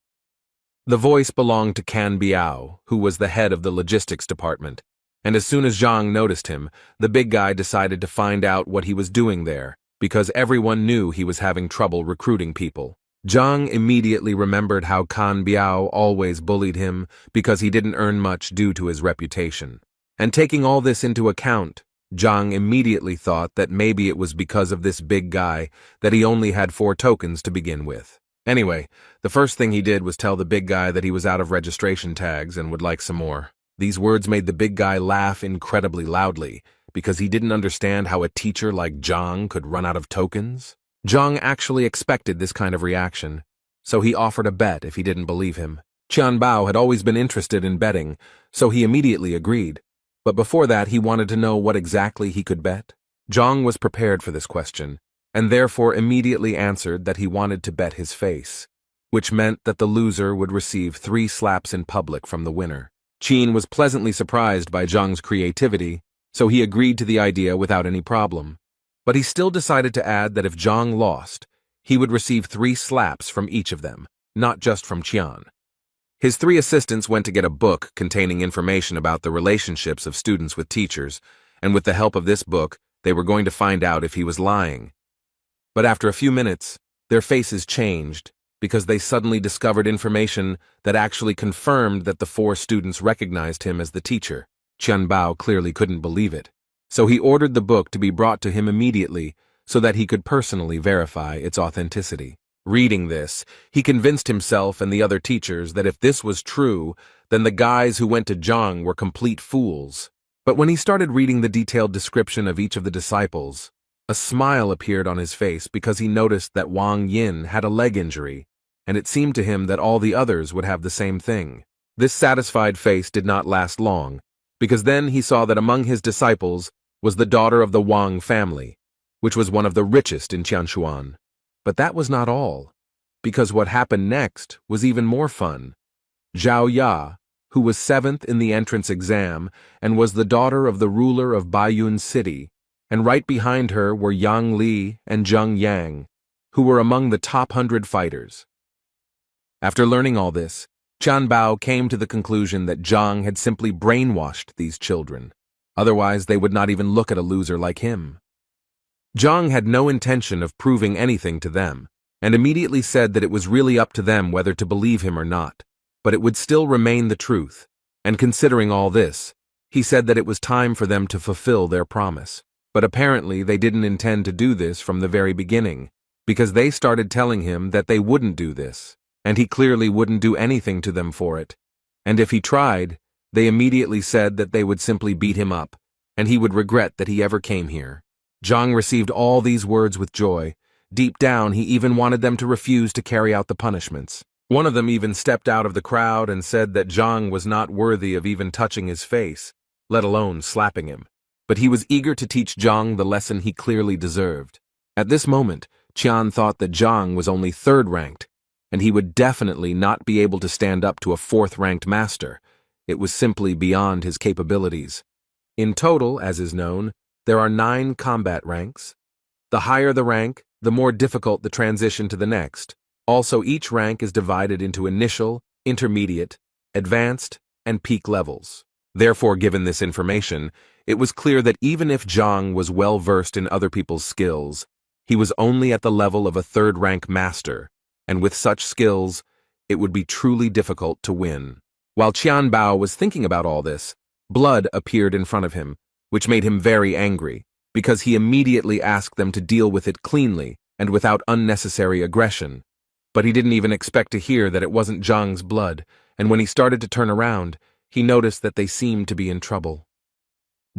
The voice belonged to Can Biao, who was the head of the logistics department, and as soon as Zhang noticed him, the big guy decided to find out what he was doing there, because everyone knew he was having trouble recruiting people. Zhang immediately remembered how Can Biao always bullied him because he didn't earn much due to his reputation. And taking all this into account, Zhang immediately thought that maybe it was because of this big guy that he only had 4 tokens to begin with. Anyway, the first thing he did was tell the big guy that he was out of registration tags and would like some more. These words made the big guy laugh incredibly loudly, because he didn't understand how a teacher like Zhang could run out of tokens? Zhang actually expected this kind of reaction, so he offered a bet if he didn't believe him. Qianbao had always been interested in betting, so he immediately agreed. But before that, he wanted to know what exactly he could bet. Zhang was prepared for this question, and therefore immediately answered that he wanted to bet his face, which meant that the loser would receive 3 slaps in public from the winner. Qin was pleasantly surprised by Zhang's creativity, so he agreed to the idea without any problem. But he still decided to add that if Zhang lost, he would receive 3 slaps from each of them, not just from Qian. His 3 assistants went to get a book containing information about the relationships of students with teachers, and with the help of this book, they were going to find out if he was lying. But after a few minutes, their faces changed because they suddenly discovered information that actually confirmed that the 4 students recognized him as the teacher. Qianbao clearly couldn't believe it, so he ordered the book to be brought to him immediately so that he could personally verify its authenticity. Reading this, he convinced himself and the other teachers that if this was true, then the guys who went to Zhang were complete fools. But when he started reading the detailed description of each of the disciples, a smile appeared on his face because he noticed that Wang Yin had a leg injury, and it seemed to him that all the others would have the same thing. This satisfied face did not last long, because then he saw that among his disciples was the daughter of the Wang family, which was one of the richest in Qianshuan. But that was not all, because what happened next was even more fun. Zhao Ya, who was 7th in the entrance exam and was the daughter of the ruler of Baiyun City, and right behind her were Yang Li and Zheng Yang, who were among the top 100 fighters. After learning all this, Qianbao came to the conclusion that Zhang had simply brainwashed these children. Otherwise, they would not even look at a loser like him. Zhang had no intention of proving anything to them, and immediately said that it was really up to them whether to believe him or not, but it would still remain the truth, and considering all this, he said that it was time for them to fulfill their promise. But apparently they didn't intend to do this from the very beginning, because they started telling him that they wouldn't do this, and he clearly wouldn't do anything to them for it. And if he tried, they immediately said that they would simply beat him up, and he would regret that he ever came here. Zhang received all these words with joy. Deep down, he even wanted them to refuse to carry out the punishments. One of them even stepped out of the crowd and said that Zhang was not worthy of even touching his face, let alone slapping him. But he was eager to teach Zhang the lesson he clearly deserved. At this moment, Qian thought that Zhang was only 3rd ranked, and he would definitely not be able to stand up to a 4th-ranked master. It was simply beyond his capabilities. In total, as is known, there are 9 combat ranks. The higher the rank, the more difficult the transition to the next. Also, each rank is divided into initial, intermediate, advanced, and peak levels. Therefore, given this information, it was clear that even if Zhang was well versed in other people's skills, he was only at the level of a 3rd-rank master, and with such skills, it would be truly difficult to win. While Qianbao was thinking about all this, blood appeared in front of him, which made him very angry, because he immediately asked them to deal with it cleanly and without unnecessary aggression. But he didn't even expect to hear that it wasn't Zhang's blood, and when he started to turn around, he noticed that they seemed to be in trouble.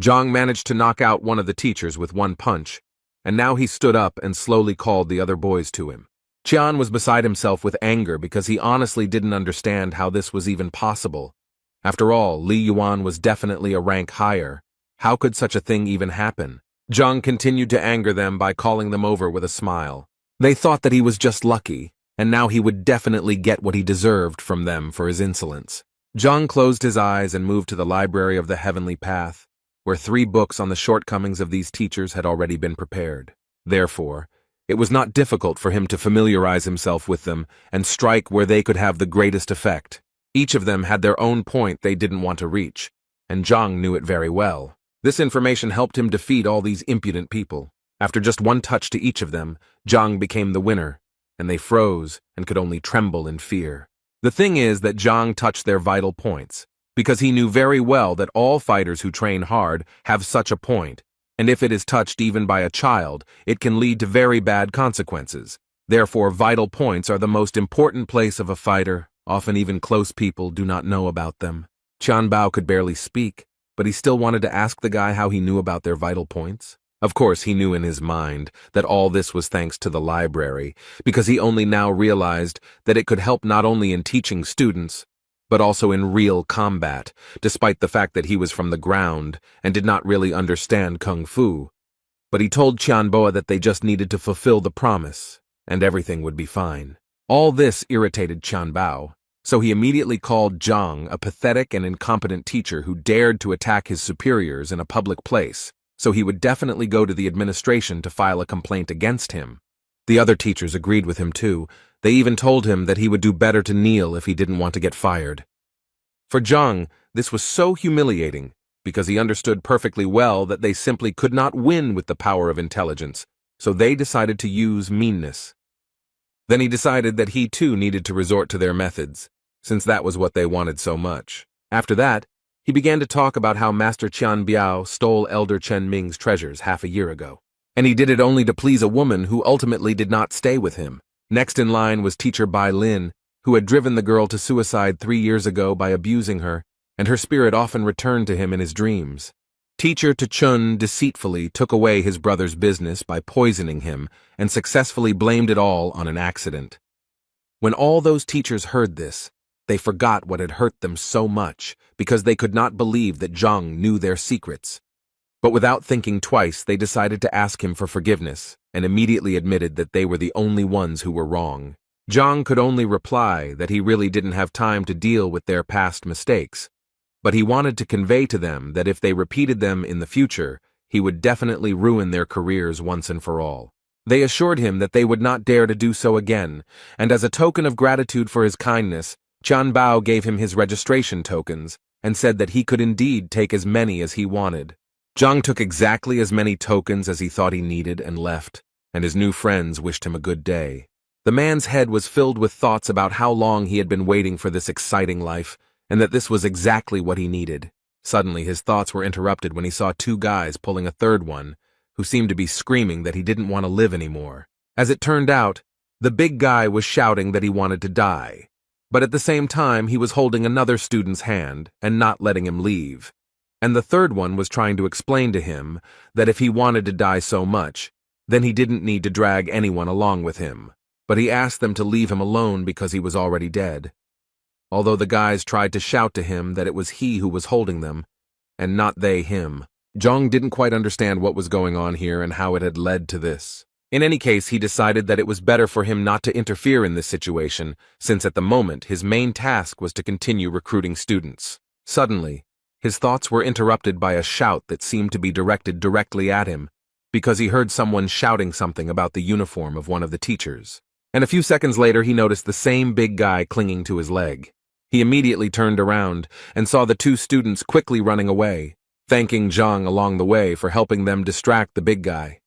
Zhang managed to knock out one of the teachers with one punch, and now he stood up and slowly called the other boys to him. Qian was beside himself with anger because he honestly didn't understand how this was even possible. After all, Li Yuan was definitely a rank higher. How could such a thing even happen? Zhang continued to anger them by calling them over with a smile. They thought that he was just lucky, and now he would definitely get what he deserved from them for his insolence. Zhang closed his eyes and moved to the library of the Heavenly Path, where 3 books on the shortcomings of these teachers had already been prepared. Therefore, it was not difficult for him to familiarize himself with them and strike where they could have the greatest effect. Each of them had their own point they didn't want to reach, and Zhang knew it very well. This information helped him defeat all these impudent people. After just one touch to each of them, Zhang became the winner, and they froze and could only tremble in fear. The thing is that Zhang touched their vital points, because he knew very well that all fighters who train hard have such a point, and if it is touched even by a child, it can lead to very bad consequences. Therefore, vital points are the most important place of a fighter. Often even close people do not know about them. Qianbao could barely speak, but he still wanted to ask the guy how he knew about their vital points. Of course, he knew in his mind that all this was thanks to the library, because he only now realized that it could help not only in teaching students, but also in real combat, despite the fact that he was from the ground and did not really understand kung fu. But he told Tianboa that they just needed to fulfill the promise, and everything would be fine. All this irritated Tianbao, so he immediately called Zhang a pathetic and incompetent teacher who dared to attack his superiors in a public place, so he would definitely go to the administration to file a complaint against him. The other teachers agreed with him too. They even told him that he would do better to kneel if he didn't want to get fired. For Zhang, this was so humiliating, because he understood perfectly well that they simply could not win with the power of intelligence, so they decided to use meanness. Then he decided that he too needed to resort to their methods, since that was what they wanted so much. After that, he began to talk about how Master Qian Biao stole Elder Chen Ming's treasures half a year ago. And he did it only to please a woman who ultimately did not stay with him. Next in line was teacher Bai Lin, who had driven the girl to suicide 3 years ago by abusing her, and her spirit often returned to him in his dreams. Teacher Chun deceitfully took away his brother's business by poisoning him and successfully blamed it all on an accident. When all those teachers heard this, they forgot what had hurt them so much because they could not believe that Zhang knew their secrets. But without thinking twice, they decided to ask him for forgiveness and immediately admitted that they were the only ones who were wrong. Zhang could only reply that he really didn't have time to deal with their past mistakes, but he wanted to convey to them that if they repeated them in the future, he would definitely ruin their careers once and for all. They assured him that they would not dare to do so again, and as a token of gratitude for his kindness, Tian Bao gave him his registration tokens and said that he could indeed take as many as he wanted. Zhang took exactly as many tokens as he thought he needed and left, and his new friends wished him a good day. The man's head was filled with thoughts about how long he had been waiting for this exciting life, and that this was exactly what he needed. Suddenly, his thoughts were interrupted when he saw 2 guys pulling a third one, who seemed to be screaming that he didn't want to live anymore. As it turned out, the big guy was shouting that he wanted to die, but at the same time he was holding another student's hand and not letting him leave. And the third one was trying to explain to him that if he wanted to die so much, then he didn't need to drag anyone along with him. But he asked them to leave him alone because he was already dead. Although the guys tried to shout to him that it was he who was holding them, and not they him. Zhang didn't quite understand what was going on here and how it had led to this. In any case, he decided that it was better for him not to interfere in this situation, since at the moment his main task was to continue recruiting students. Suddenly, his thoughts were interrupted by a shout that seemed to be directed directly at him, because he heard someone shouting something about the uniform of one of the teachers. And a few seconds later he noticed the same big guy clinging to his leg. He immediately turned around and saw the 2 students quickly running away, thanking Zhang along the way for helping them distract the big guy.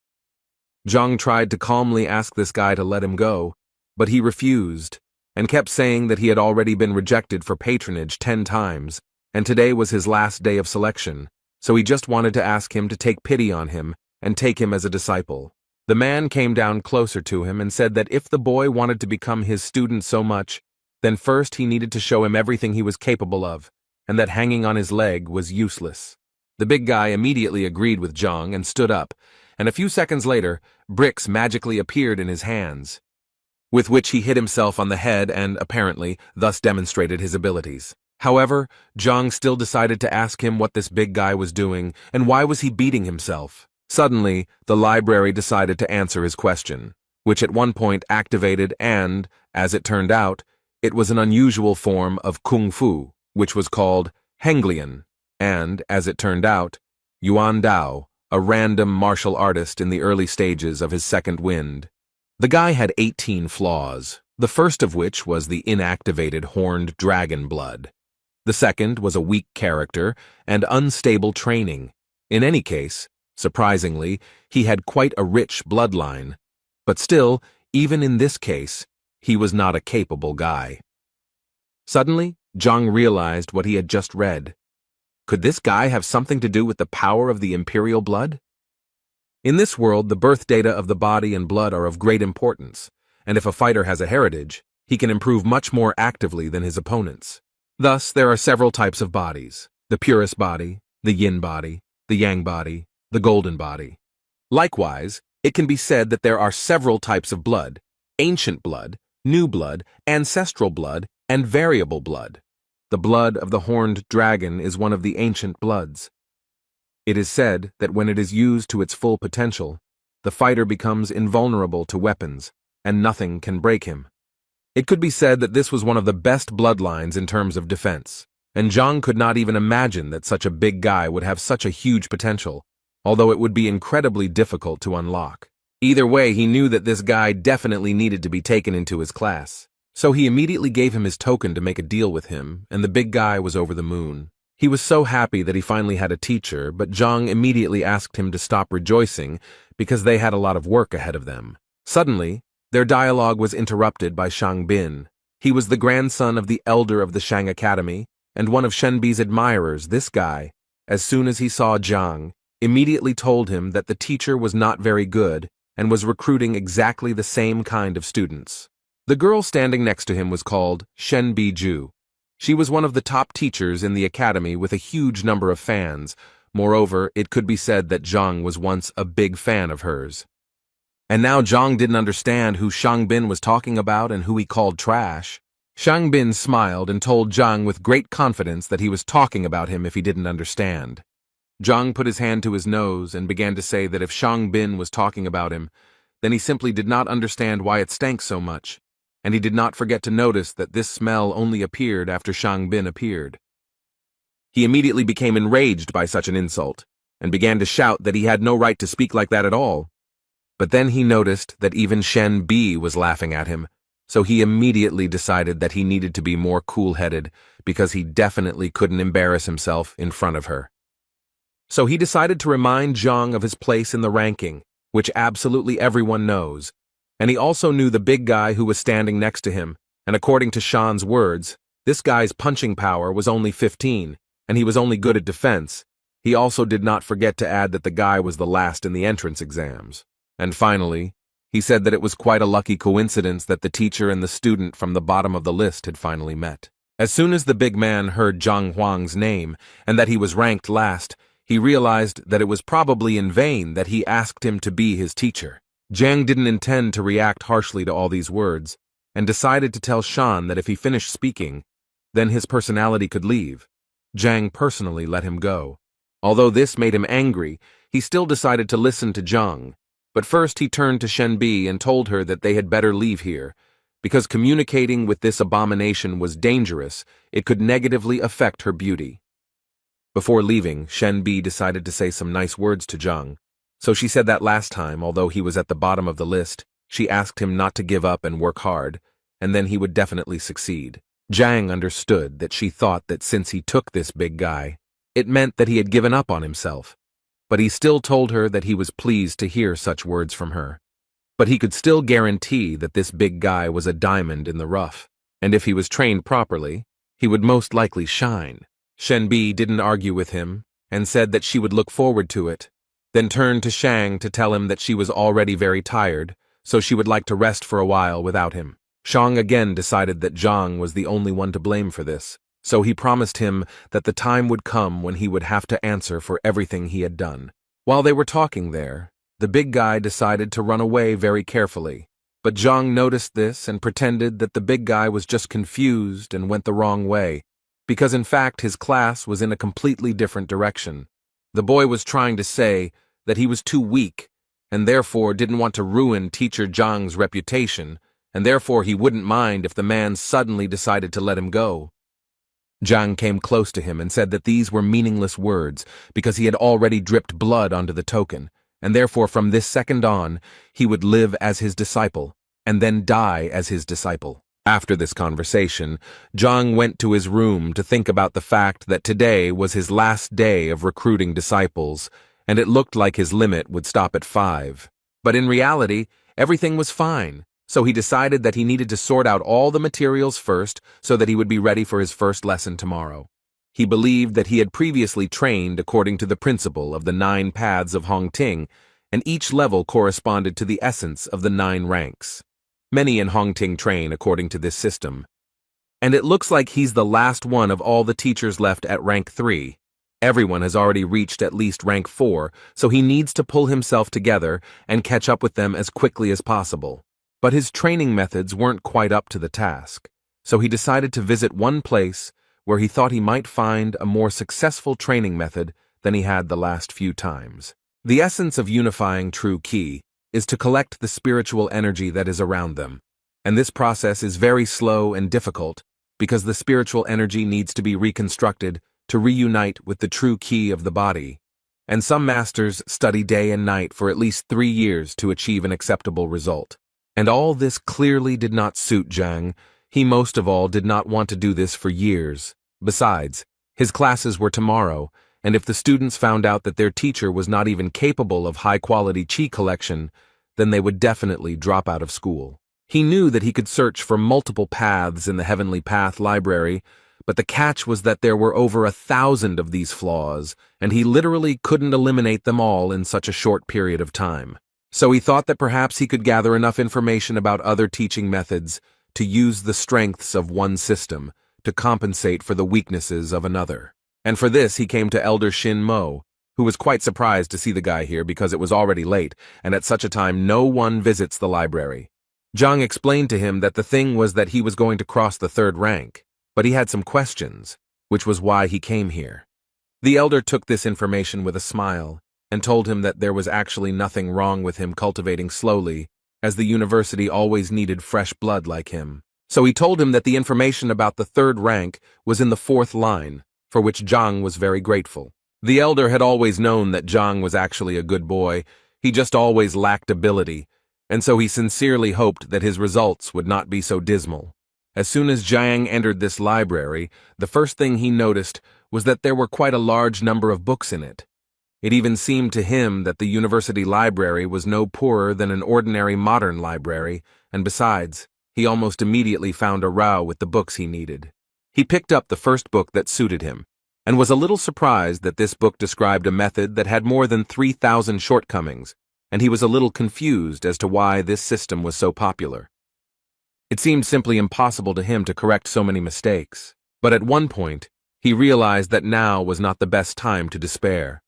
Zhang tried to calmly ask this guy to let him go, but he refused, and kept saying that he had already been rejected for patronage 10 times, and today was his last day of selection, so he just wanted to ask him to take pity on him and take him as a disciple. The man came down closer to him and said that if the boy wanted to become his student so much, then first he needed to show him everything he was capable of, and that hanging on his leg was useless. The big guy immediately agreed with Zhang and stood up, and a few seconds later, bricks magically appeared in his hands, with which he hit himself on the head and, apparently, thus demonstrated his abilities. However, Zhang still decided to ask him what this big guy was doing and why was he beating himself. Suddenly, the library decided to answer his question, which at one point activated and, as it turned out, it was an unusual form of kung fu, which was called Henglian, and, as it turned out, Yuan Dao, a random martial artist in the early stages of his second wind. The guy had 18 flaws, the first of which was the inactivated horned dragon blood. The second was a weak character and unstable training. In any case, surprisingly, he had quite a rich bloodline. But still, even in this case, he was not a capable guy. Suddenly, Zhang realized what he had just read. Could this guy have something to do with the power of the imperial blood? In this world, the birth data of the body and blood are of great importance, and if a fighter has a heritage, he can improve much more actively than his opponents. Thus, there are several types of bodies: the purest body, the yin body, the yang body, the golden body. Likewise, it can be said that there are several types of blood: ancient blood, new blood, ancestral blood, and variable blood. The blood of the horned dragon is one of the ancient bloods. It is said that when it is used to its full potential, the fighter becomes invulnerable to weapons, and nothing can break him. It could be said that this was one of the best bloodlines in terms of defense, and Zhang could not even imagine that such a big guy would have such a huge potential, although it would be incredibly difficult to unlock. Either way, he knew that this guy definitely needed to be taken into his class. So he immediately gave him his token to make a deal with him, and the big guy was over the moon. He was so happy that he finally had a teacher, but Zhang immediately asked him to stop rejoicing because they had a lot of work ahead of them. Suddenly, their dialogue was interrupted by Shang Bin. He was the grandson of the elder of the Shang Academy, and one of Shenbi's admirers. This guy, as soon as he saw Zhang, immediately told him that the teacher was not very good and was recruiting exactly the same kind of students. The girl standing next to him was called Shenbi Ju. She was one of the top teachers in the academy with a huge number of fans. Moreover, it could be said that Zhang was once a big fan of hers. And now Zhang didn't understand who Shang Bin was talking about and who he called trash. Shang Bin smiled and told Zhang with great confidence that he was talking about him if he didn't understand. Zhang put his hand to his nose and began to say that if Shang Bin was talking about him, then he simply did not understand why it stank so much, and he did not forget to notice that this smell only appeared after Shang Bin appeared. He immediately became enraged by such an insult, and began to shout that he had no right to speak like that at all. But then he noticed that even Shen Bi was laughing at him, so he immediately decided that he needed to be more cool-headed because he definitely couldn't embarrass himself in front of her. So he decided to remind Zhang of his place in the ranking, which absolutely everyone knows, and he also knew the big guy who was standing next to him, and according to Shan's words, this guy's punching power was only 15, and he was only good at defense. He also did not forget to add that the guy was the last in the entrance exams. And finally, he said that it was quite a lucky coincidence that the teacher and the student from the bottom of the list had finally met. As soon as the big man heard Zhang Huang's name, and that he was ranked last, he realized that it was probably in vain that he asked him to be his teacher. Zhang didn't intend to react harshly to all these words, and decided to tell Shan that if he finished speaking, then his personality could leave. Zhang personally let him go. Although this made him angry, he still decided to listen to Zhang. But first he turned to Shenbi and told her that they had better leave here, because communicating with this abomination was dangerous. It could negatively affect her beauty. Before leaving, Shenbi decided to say some nice words to Zhang. So she said that last time, although he was at the bottom of the list, she asked him not to give up and work hard, and then he would definitely succeed. Zhang understood that she thought that since he took this big guy, it meant that he had given up on himself. But he still told her that he was pleased to hear such words from her. But he could still guarantee that this big guy was a diamond in the rough, and if he was trained properly, he would most likely shine. Shenbi didn't argue with him, and said that she would look forward to it, then turned to Shang to tell him that she was already very tired, so she would like to rest for a while without him. Shang again decided that Zhang was the only one to blame for this, so he promised him that the time would come when he would have to answer for everything he had done. While they were talking there, the big guy decided to run away very carefully, but Zhang noticed this and pretended that the big guy was just confused and went the wrong way, because in fact his class was in a completely different direction. The boy was trying to say that he was too weak, and therefore didn't want to ruin teacher Zhang's reputation, and therefore he wouldn't mind if the man suddenly decided to let him go. Zhang came close to him and said that these were meaningless words because he had already dripped blood onto the token, and therefore from this second on, he would live as his disciple, and then die as his disciple. After this conversation, Zhang went to his room to think about the fact that today was his last day of recruiting disciples, and it looked like his limit would stop at 5. But in reality, everything was fine, so he decided that he needed to sort out all the materials first so that he would be ready for his first lesson tomorrow. He believed that he had previously trained according to the principle of the 9 paths of Hongting, and each level corresponded to the essence of the 9 ranks. Many in Hongting train according to this system. And it looks like he's the last one of all the teachers left at rank 3. Everyone has already reached at least rank 4, so he needs to pull himself together and catch up with them as quickly as possible. But his training methods weren't quite up to the task, so he decided to visit one place where he thought he might find a more successful training method than he had the last few times. The essence of unifying true ki is to collect the spiritual energy that is around them, and this process is very slow and difficult because the spiritual energy needs to be reconstructed to reunite with the true ki of the body, and some masters study day and night for at least 3 years to achieve an acceptable result. And all this clearly did not suit Zhang. He most of all did not want to do this for years. Besides, his classes were tomorrow, and if the students found out that their teacher was not even capable of high-quality qi collection, then they would definitely drop out of school. He knew that he could search for multiple paths in the Heavenly Path library, but the catch was that there were over 1,000 of these flaws, and he literally couldn't eliminate them all in such a short period of time. So he thought that perhaps he could gather enough information about other teaching methods to use the strengths of one system to compensate for the weaknesses of another. And for this he came to Elder Shin Mo, who was quite surprised to see the guy here because it was already late, and at such a time no one visits the library. Zhang explained to him that the thing was that he was going to cross the 3rd rank, but he had some questions, which was why he came here. The elder took this information with a smile and told him that there was actually nothing wrong with him cultivating slowly, as the university always needed fresh blood like him. So he told him that the information about the 3rd rank was in the 4th line, for which Zhang was very grateful. The elder had always known that Zhang was actually a good boy, he just always lacked ability, and so he sincerely hoped that his results would not be so dismal. As soon as Zhang entered this library, the first thing he noticed was that there were quite a large number of books in it. It even seemed to him that the university library was no poorer than an ordinary modern library, and besides, he almost immediately found a row with the books he needed. He picked up the first book that suited him, and was a little surprised that this book described a method that had more than 3,000 shortcomings, and he was a little confused as to why this system was so popular. It seemed simply impossible to him to correct so many mistakes, but at one point, he realized that now was not the best time to despair.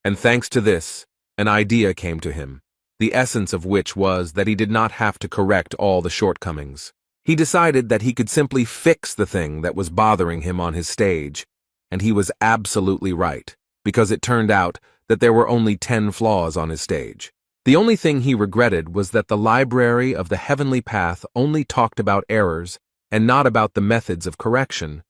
And thanks to this, an idea came to him, the essence of which was that he did not have to correct all the shortcomings. He decided that he could simply fix the thing that was bothering him on his stage, and he was absolutely right, because it turned out that there were only 10 flaws on his stage. The only thing he regretted was that the library of the Heavenly Path only talked about errors and not about the methods of correction.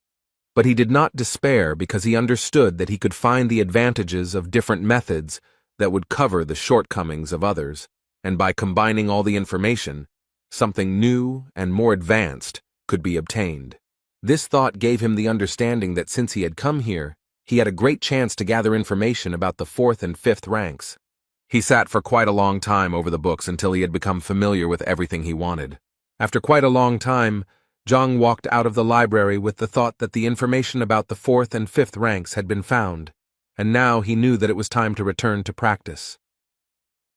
But he did not despair because he understood that he could find the advantages of different methods that would cover the shortcomings of others, and by combining all the information, something new and more advanced could be obtained. This thought gave him the understanding that since he had come here, he had a great chance to gather information about the 4th and 5th ranks. He sat for quite a long time over the books until he had become familiar with everything he wanted. After quite a long time, Zhang walked out of the library with the thought that the information about the 4th and 5th ranks had been found, and now he knew that it was time to return to practice.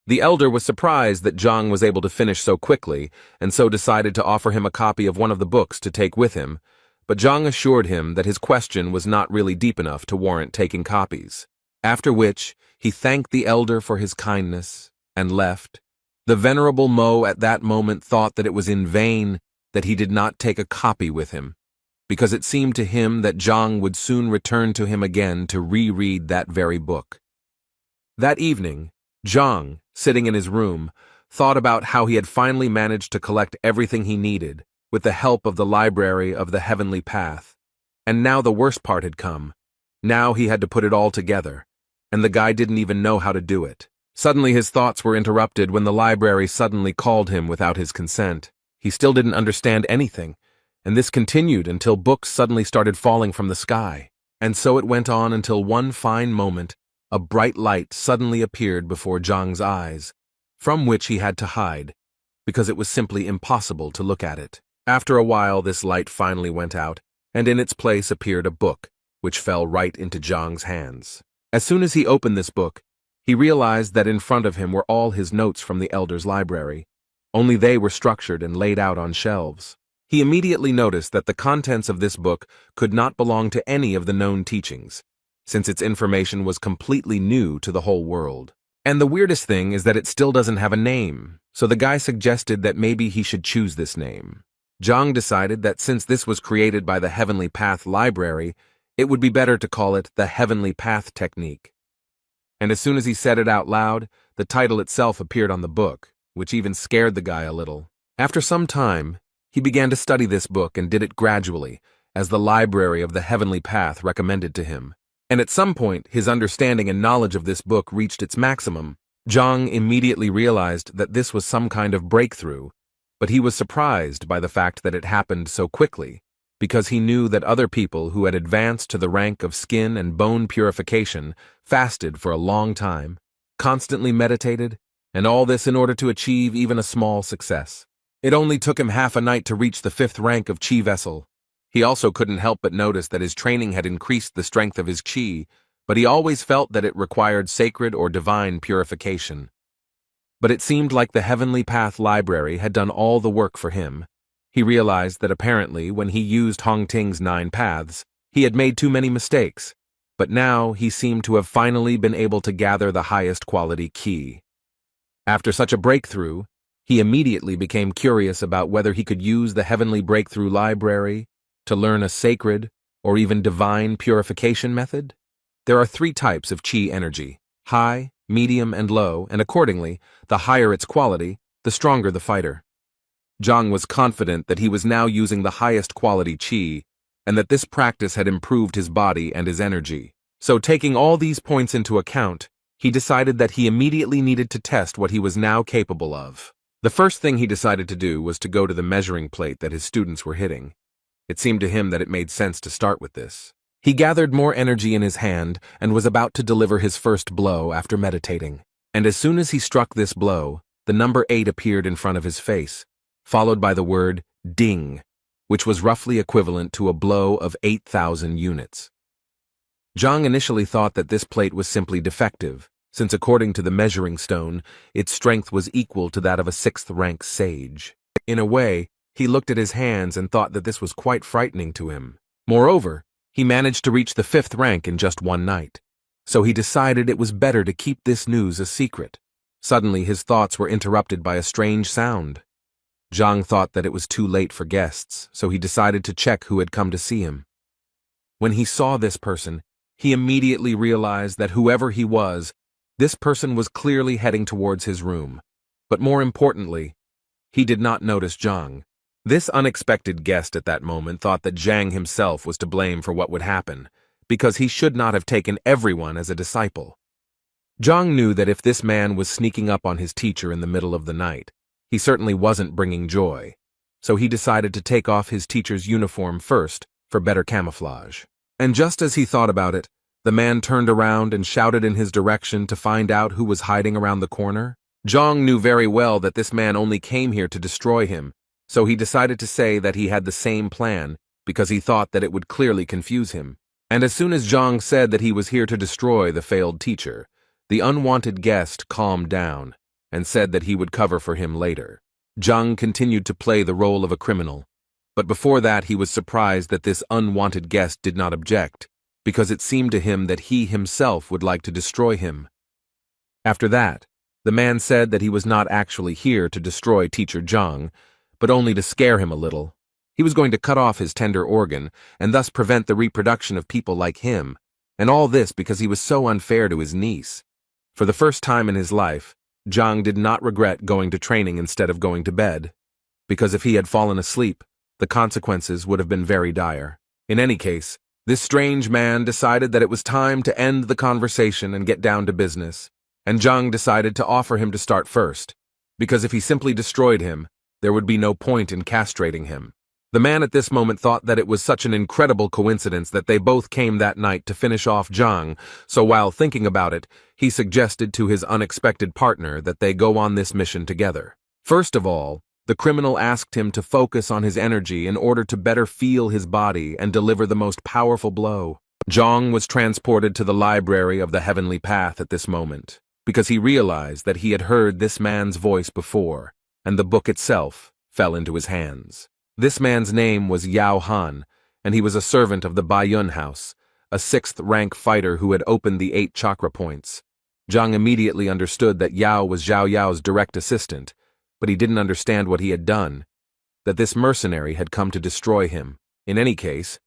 The elder was surprised that Zhang was able to finish so quickly, and so decided to offer him a copy of one of the books to take with him, but Zhang assured him that his question was not really deep enough to warrant taking copies. After which, he thanked the elder for his kindness and left. The venerable Mo at that moment thought that it was in vain that he did not take a copy with him, because it seemed to him that Zhang would soon return to him again to reread that very book. That evening, Zhang, sitting in his room, thought about how he had finally managed to collect everything he needed with the help of the library of the Heavenly Path. And now the worst part had come. Now he had to put it all together, and the guy didn't even know how to do it. Suddenly his thoughts were interrupted when the library suddenly called him without his consent. He still didn't understand anything, and this continued until books suddenly started falling from the sky. And so it went on until one fine moment, a bright light suddenly appeared before Zhang's eyes, from which he had to hide, because it was simply impossible to look at it. After a while this light finally went out, and in its place appeared a book, which fell right into Zhang's hands. As soon as he opened this book, he realized that in front of him were all his notes from the elder's library, only they were structured and laid out on shelves. He immediately noticed that the contents of this book could not belong to any of the known teachings, since its information was completely new to the whole world. And the weirdest thing is that it still doesn't have a name, so the guy suggested that maybe he should choose this name. Zhang decided that since this was created by the Heavenly Path Library, it would be better to call it the Heavenly Path Technique. And as soon as he said it out loud, the title itself appeared on the book, which even scared the guy a little. After some time, he began to study this book and did it gradually, as the library of the Heavenly Path recommended to him. And at some point, his understanding and knowledge of this book reached its maximum. Zhang immediately realized that this was some kind of breakthrough, but he was surprised by the fact that it happened so quickly, because he knew that other people who had advanced to the rank of skin and bone purification fasted for a long time, constantly meditated, and all this in order to achieve even a small success. It only took him half a night to reach the 5th rank of Qi vessel. He also couldn't help but notice that his training had increased the strength of his Qi, but he always felt that it required sacred or divine purification. But it seemed like the Heavenly Path Library had done all the work for him. He realized that apparently when he used Hongting's 9 paths, he had made too many mistakes, but now he seemed to have finally been able to gather the highest quality Qi. After such a breakthrough, he immediately became curious about whether he could use the Heavenly Breakthrough Library to learn a sacred or even divine purification method. There are 3 types of Qi energy: high, medium, and low, and accordingly, the higher its quality, the stronger the fighter. Zhang was confident that he was now using the highest quality Qi, and that this practice had improved his body and his energy. So taking all these points into account, he decided that he immediately needed to test what he was now capable of. The first thing he decided to do was to go to the measuring plate that his students were hitting. It seemed to him that it made sense to start with this. He gathered more energy in his hand and was about to deliver his first blow after meditating. And as soon as he struck this blow, the number 8 appeared in front of his face, followed by the word ding, which was roughly equivalent to a blow of 8,000 units. Zhang initially thought that this plate was simply defective, since according to the measuring stone, its strength was equal to that of a 6th-rank sage. In a way, he looked at his hands and thought that this was quite frightening to him. Moreover, he managed to reach the 5th rank in just one night, so he decided it was better to keep this news a secret. Suddenly, his thoughts were interrupted by a strange sound. Zhang thought that it was too late for guests, so he decided to check who had come to see him. When he saw this person, he immediately realized that whoever he was, this person was clearly heading towards his room. But more importantly, he did not notice Zhang. This unexpected guest at that moment thought that Zhang himself was to blame for what would happen, because he should not have taken everyone as a disciple. Zhang knew that if this man was sneaking up on his teacher in the middle of the night, he certainly wasn't bringing joy, so he decided to take off his teacher's uniform first for better camouflage. And just as he thought about it, the man turned around and shouted in his direction to find out who was hiding around the corner. Zhang knew very well that this man only came here to destroy him, so he decided to say that he had the same plan because he thought that it would clearly confuse him. And as soon as Zhang said that he was here to destroy the failed teacher, the unwanted guest calmed down and said that he would cover for him later. Zhang continued to play the role of a criminal, but before that he was surprised that this unwanted guest did not object, because it seemed to him that he himself would like to destroy him. After that, the man said that he was not actually here to destroy Teacher Zhang, but only to scare him a little. He was going to cut off his tender organ and thus prevent the reproduction of people like him, and all this because he was so unfair to his niece. For the first time in his life, Zhang did not regret going to training instead of going to bed, because if he had fallen asleep, the consequences would have been very dire. In any case, this strange man decided that it was time to end the conversation and get down to business, and Zhang decided to offer him to start first, because if he simply destroyed him, there would be no point in castrating him. The man at this moment thought that it was such an incredible coincidence that they both came that night to finish off Zhang, so while thinking about it, he suggested to his unexpected partner that they go on this mission together. First of all, the criminal asked him to focus on his energy in order to better feel his body and deliver the most powerful blow. Zhang was transported to the library of the Heavenly Path at this moment, because he realized that he had heard this man's voice before, and the book itself fell into his hands. This man's name was Yao Han, and he was a servant of the Baiyun house, a 6th-rank fighter who had opened the 8 chakra points. Zhang immediately understood that Yao was Zhao Yao's direct assistant, but he didn't understand what he had done, that this mercenary had come to destroy him. In any case,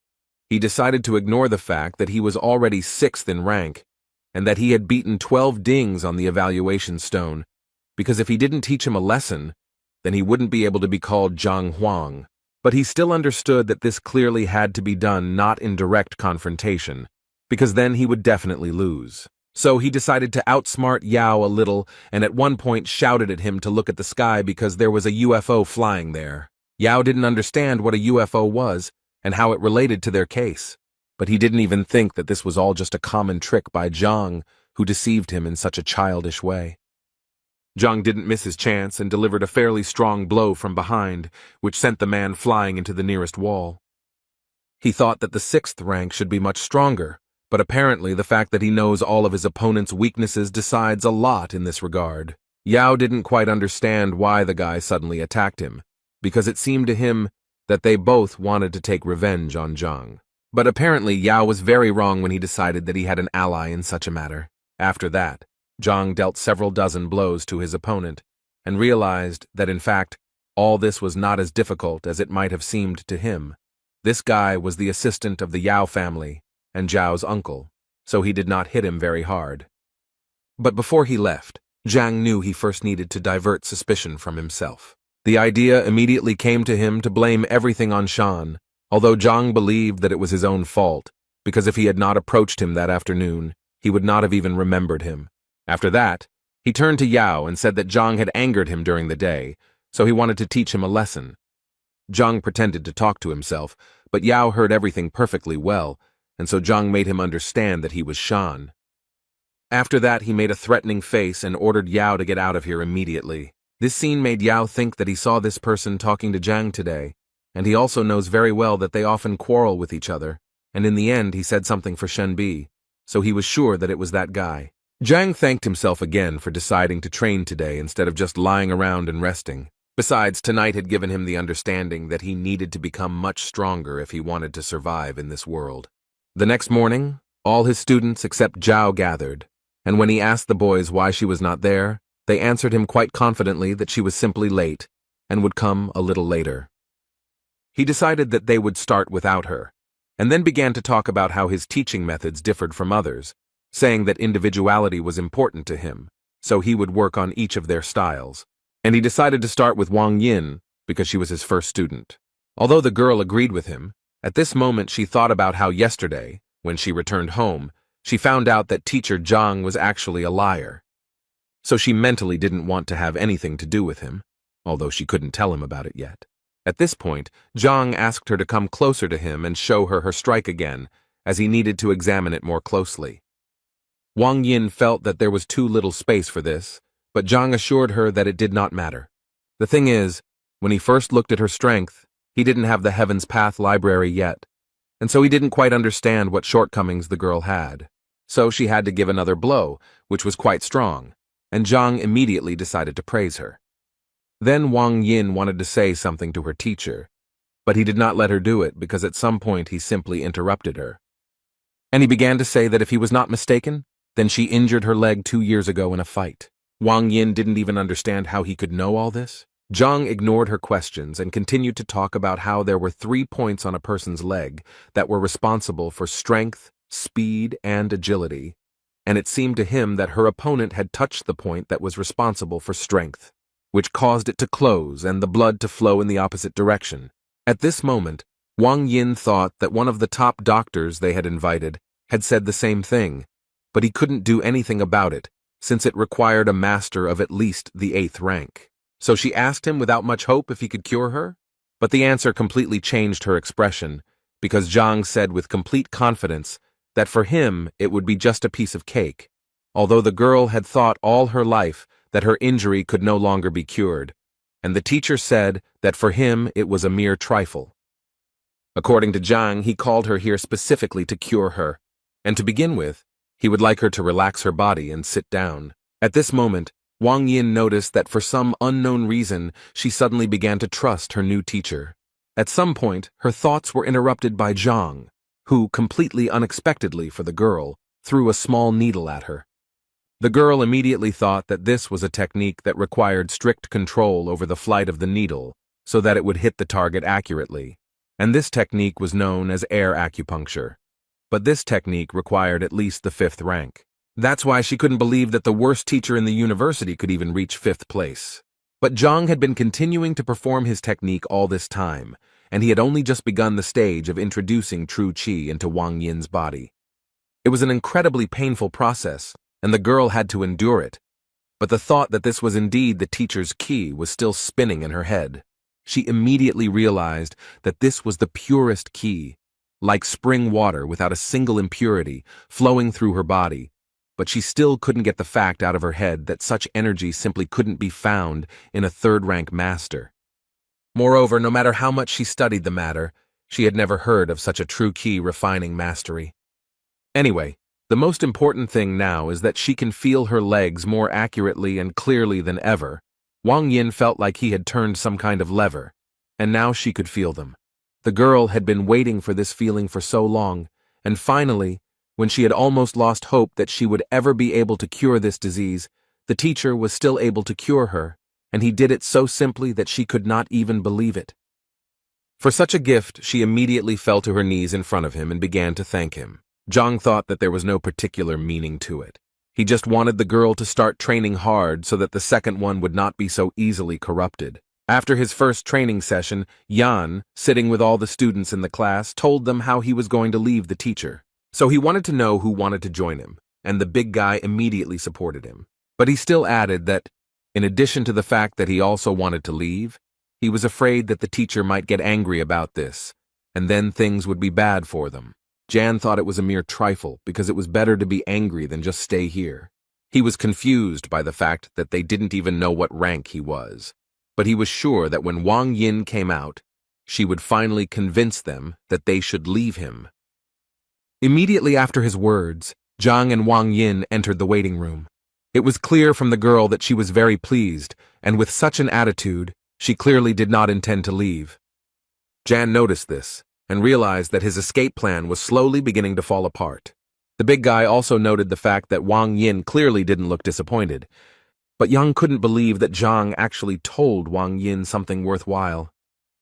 he decided to ignore the fact that he was already 6th in rank, and that he had beaten 12 dings on the evaluation stone, because if he didn't teach him a lesson, then he wouldn't be able to be called Zhang Huang. But he still understood that this clearly had to be done not in direct confrontation, because then he would definitely lose. So he decided to outsmart Yao a little and at one point shouted at him to look at the sky because there was a UFO flying there. Yao didn't understand what a UFO was and how it related to their case, but he didn't even think that this was all just a common trick by Zhang, who deceived him in such a childish way. Zhang didn't miss his chance and delivered a fairly strong blow from behind, which sent the man flying into the nearest wall. He thought that the 6th rank should be much stronger, but apparently the fact that he knows all of his opponent's weaknesses decides a lot in this regard. Yao didn't quite understand why the guy suddenly attacked him, because it seemed to him that they both wanted to take revenge on Zhang. But apparently Yao was very wrong when he decided that he had an ally in such a matter. After that, Zhang dealt several dozen blows to his opponent, and realized that in fact, all this was not as difficult as it might have seemed to him. This guy was the assistant of the Yao family, and Zhao's uncle, so he did not hit him very hard. But before he left, Zhang knew he first needed to divert suspicion from himself. The idea immediately came to him to blame everything on Shan, although Zhang believed that it was his own fault, because if he had not approached him that afternoon, he would not have even remembered him. After that, he turned to Yao and said that Zhang had angered him during the day, so he wanted to teach him a lesson. Zhang pretended to talk to himself, but Yao heard everything perfectly well, and so Zhang made him understand that he was Shan. After that, he made a threatening face and ordered Yao to get out of here immediately. This scene made Yao think that he saw this person talking to Zhang today, and he also knows very well that they often quarrel with each other, and in the end he said something for Shenbi, so he was sure that it was that guy. Zhang thanked himself again for deciding to train today instead of just lying around and resting. Besides, tonight had given him the understanding that he needed to become much stronger if he wanted to survive in this world. The next morning, all his students except Zhao gathered, and when he asked the boys why she was not there, they answered him quite confidently that she was simply late and would come a little later. He decided that they would start without her, and then began to talk about how his teaching methods differed from others, saying that individuality was important to him, so he would work on each of their styles. And he decided to start with Wang Yin because she was his first student. Although the girl agreed with him, at this moment she thought about how yesterday, when she returned home, she found out that teacher Zhang was actually a liar. So she mentally didn't want to have anything to do with him, although she couldn't tell him about it yet. At this point, Zhang asked her to come closer to him and show her strike again, as he needed to examine it more closely. Wang Yin felt that there was too little space for this, but Zhang assured her that it did not matter. The thing is, when he first looked at her strength, he didn't have the Heaven's Path library yet, and so he didn't quite understand what shortcomings the girl had. So she had to give another blow, which was quite strong, and Zhang immediately decided to praise her. Then Wang Yin wanted to say something to her teacher, but he did not let her do it because at some point he simply interrupted her. And he began to say that if he was not mistaken, then she injured her leg 2 years ago in a fight. Wang Yin didn't even understand how he could know all this. Zhang ignored her questions and continued to talk about how there were 3 points on a person's leg that were responsible for strength, speed, and agility, and it seemed to him that her opponent had touched the point that was responsible for strength, which caused it to close and the blood to flow in the opposite direction. At this moment, Wang Yin thought that one of the top doctors they had invited had said the same thing, but he couldn't do anything about it, since it required a master of at least the 8th rank. So she asked him without much hope if he could cure her, but the answer completely changed her expression, because Zhang said with complete confidence that for him it would be just a piece of cake, although the girl had thought all her life that her injury could no longer be cured, and the teacher said that for him it was a mere trifle. According to Zhang, he called her here specifically to cure her, and to begin with, he would like her to relax her body and sit down. At this moment, Wang Yin noticed that for some unknown reason, she suddenly began to trust her new teacher. At some point, her thoughts were interrupted by Zhang, who, completely unexpectedly for the girl, threw a small needle at her. The girl immediately thought that this was a technique that required strict control over the flight of the needle so that it would hit the target accurately, and this technique was known as air acupuncture. But this technique required at least the 5th rank. That's why she couldn't believe that the worst teacher in the university could even reach 5th place. But Zhang had been continuing to perform his technique all this time, and he had only just begun the stage of introducing true qi into Wang Yin's body. It was an incredibly painful process, and the girl had to endure it. But the thought that this was indeed the teacher's qi was still spinning in her head. She immediately realized that this was the purest qi, like spring water without a single impurity, flowing through her body. But she still couldn't get the fact out of her head that such energy simply couldn't be found in a 3rd-rank master. Moreover, no matter how much she studied the matter, she had never heard of such a true qi refining mastery. Anyway, the most important thing now is that she can feel her legs more accurately and clearly than ever. Wang Yin felt like he had turned some kind of lever, and now she could feel them. The girl had been waiting for this feeling for so long, and finally, when she had almost lost hope that she would ever be able to cure this disease, the teacher was still able to cure her, and he did it so simply that she could not even believe it. For such a gift, she immediately fell to her knees in front of him and began to thank him. Zhang thought that there was no particular meaning to it. He just wanted the girl to start training hard so that the second one would not be so easily corrupted. After his first training session, Yan, sitting with all the students in the class, told them how he was going to leave the teacher. So he wanted to know who wanted to join him, and the big guy immediately supported him. But he still added that, in addition to the fact that he also wanted to leave, he was afraid that the teacher might get angry about this, and then things would be bad for them. Jan thought it was a mere trifle because it was better to be angry than just stay here. He was confused by the fact that they didn't even know what rank he was, but he was sure that when Wang Yin came out, she would finally convince them that they should leave him. Immediately after his words, Zhang and Wang Yin entered the waiting room. It was clear from the girl that she was very pleased, and with such an attitude, she clearly did not intend to leave. Jan noticed this, and realized that his escape plan was slowly beginning to fall apart. The big guy also noted the fact that Wang Yin clearly didn't look disappointed, but Yang couldn't believe that Zhang actually told Wang Yin something worthwhile.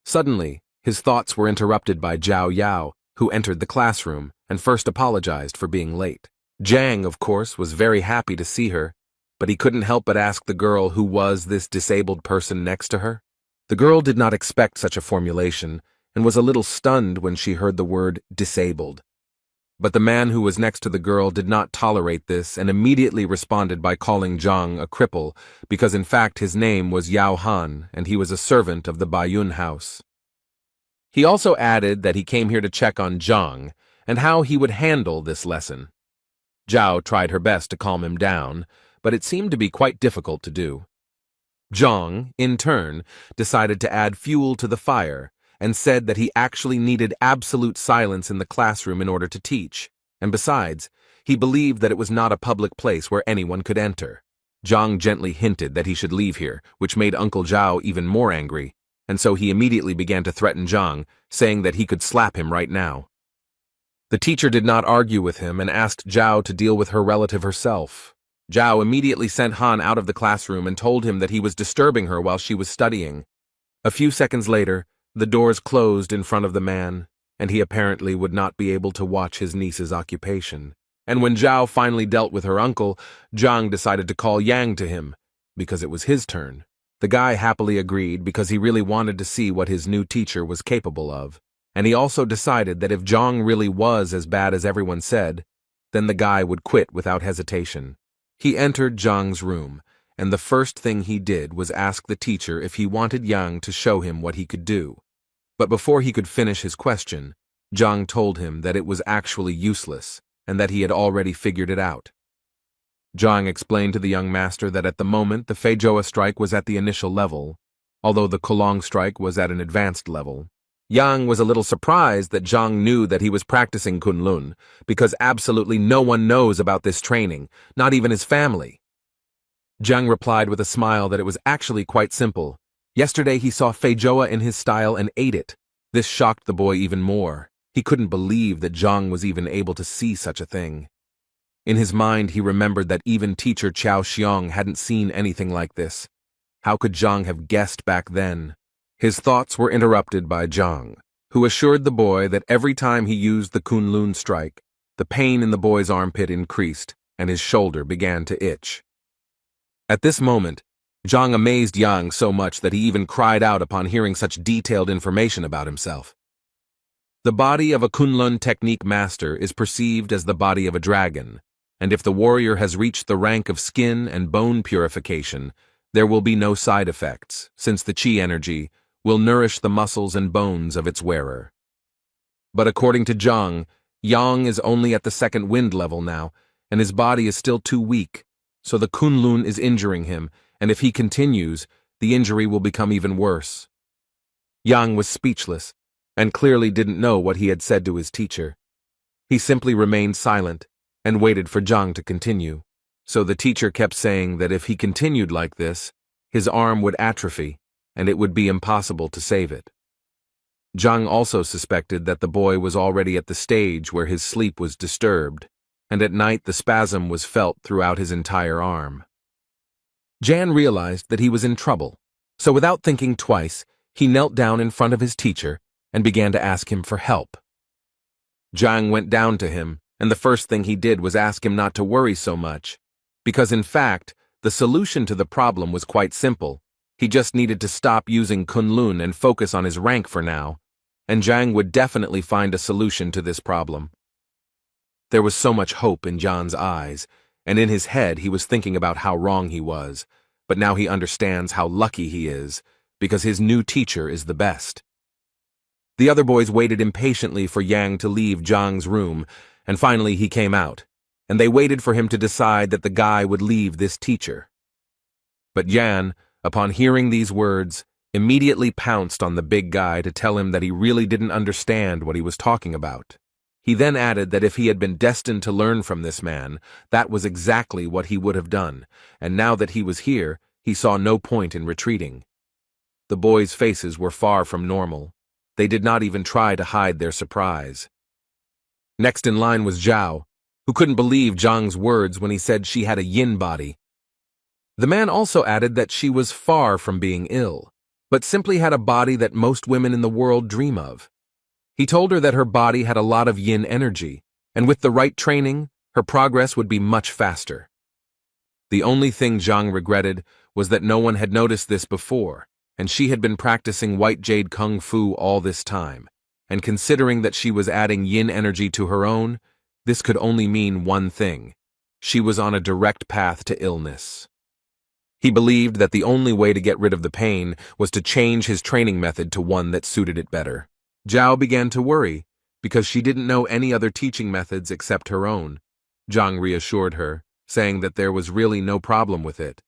Suddenly, his thoughts were interrupted by Zhao Yao, who entered the classroom and first apologized for being late. Zhang, of course, was very happy to see her, but he couldn't help but ask the girl who was this disabled person next to her. The girl did not expect such a formulation and was a little stunned when she heard the word disabled. But the man who was next to the girl did not tolerate this and immediately responded by calling Zhang a cripple because in fact his name was Yao Han and he was a servant of the Baiyun house. He also added that he came here to check on Zhang and how he would handle this lesson. Zhao tried her best to calm him down, but it seemed to be quite difficult to do. Zhang, in turn, decided to add fuel to the fire and said that he actually needed absolute silence in the classroom in order to teach, and besides, he believed that it was not a public place where anyone could enter. Zhang gently hinted that he should leave here, which made Uncle Zhao even more angry, and so he immediately began to threaten Zhang, saying that he could slap him right now. The teacher did not argue with him and asked Zhao to deal with her relative herself. Zhao immediately sent Han out of the classroom and told him that he was disturbing her while she was studying. A few seconds later, the doors closed in front of the man, and he apparently would not be able to watch his niece's occupation. And when Zhao finally dealt with her uncle, Zhang decided to call Yang to him, because it was his turn. The guy happily agreed because he really wanted to see what his new teacher was capable of, and he also decided that if Zhang really was as bad as everyone said, then the guy would quit without hesitation. He entered Zhang's room, and the first thing he did was ask the teacher if he wanted Yang to show him what he could do. But before he could finish his question, Zhang told him that it was actually useless, and that he had already figured it out. Zhang explained to the young master that at the moment the Feijoa strike was at the initial level, although the Kolong strike was at an advanced level. Yang was a little surprised that Zhang knew that he was practicing Kunlun, because absolutely no one knows about this training, not even his family. Zhang replied with a smile that it was actually quite simple. Yesterday he saw Feijoa in his style and ate it. This shocked the boy even more. He couldn't believe that Zhang was even able to see such a thing. In his mind, he remembered that even teacher Qiao Xiong hadn't seen anything like this. How could Zhang have guessed back then? His thoughts were interrupted by Zhang, who assured the boy that every time he used the Kunlun strike, the pain in the boy's armpit increased and his shoulder began to itch. At this moment, Zhang amazed Yang so much that he even cried out upon hearing such detailed information about himself. The body of a Kunlun technique master is perceived as the body of a dragon, and if the warrior has reached the rank of skin and bone purification, there will be no side effects, since the qi energy will nourish the muscles and bones of its wearer. But according to Zhang, Yang is only at the second wind level now, and his body is still too weak, so the Kunlun is injuring him, and if he continues, the injury will become even worse. Yang was speechless, and clearly didn't know what he had said to his teacher. He simply remained silent, and waited for Zhang to continue. So the teacher kept saying that if he continued like this, his arm would atrophy, and it would be impossible to save it. Zhang also suspected that the boy was already at the stage where his sleep was disturbed, and at night the spasm was felt throughout his entire arm. Jan realized that he was in trouble, so without thinking twice, he knelt down in front of his teacher and began to ask him for help. Zhang went down to him, and the first thing he did was ask him not to worry so much, because in fact, the solution to the problem was quite simple. He just needed to stop using Kunlun and focus on his rank for now, and Zhang would definitely find a solution to this problem. There was so much hope in Jan's eyes, and in his head he was thinking about how wrong he was, but now he understands how lucky he is, because his new teacher is the best. The other boys waited impatiently for Yang to leave Zhang's room, and finally he came out, and they waited for him to decide that the guy would leave this teacher. But Yan, upon hearing these words, immediately pounced on the big guy to tell him that he really didn't understand what he was talking about. He then added that if he had been destined to learn from this man, that was exactly what he would have done, and now that he was here, he saw no point in retreating. The boys' faces were far from normal. They did not even try to hide their surprise. Next in line was Zhao, who couldn't believe Zhang's words when he said she had a yin body. The man also added that she was far from being ill, but simply had a body that most women in the world dream of. He told her that her body had a lot of yin energy, and with the right training, her progress would be much faster. The only thing Zhang regretted was that no one had noticed this before, and she had been practicing white jade kung fu all this time, and considering that she was adding yin energy to her own, this could only mean one thing. She was on a direct path to illness. He believed that the only way to get rid of the pain was to change his training method to one that suited it better. Zhao began to worry, because she didn't know any other teaching methods except her own. Zhang reassured her, saying that there was really no problem with it.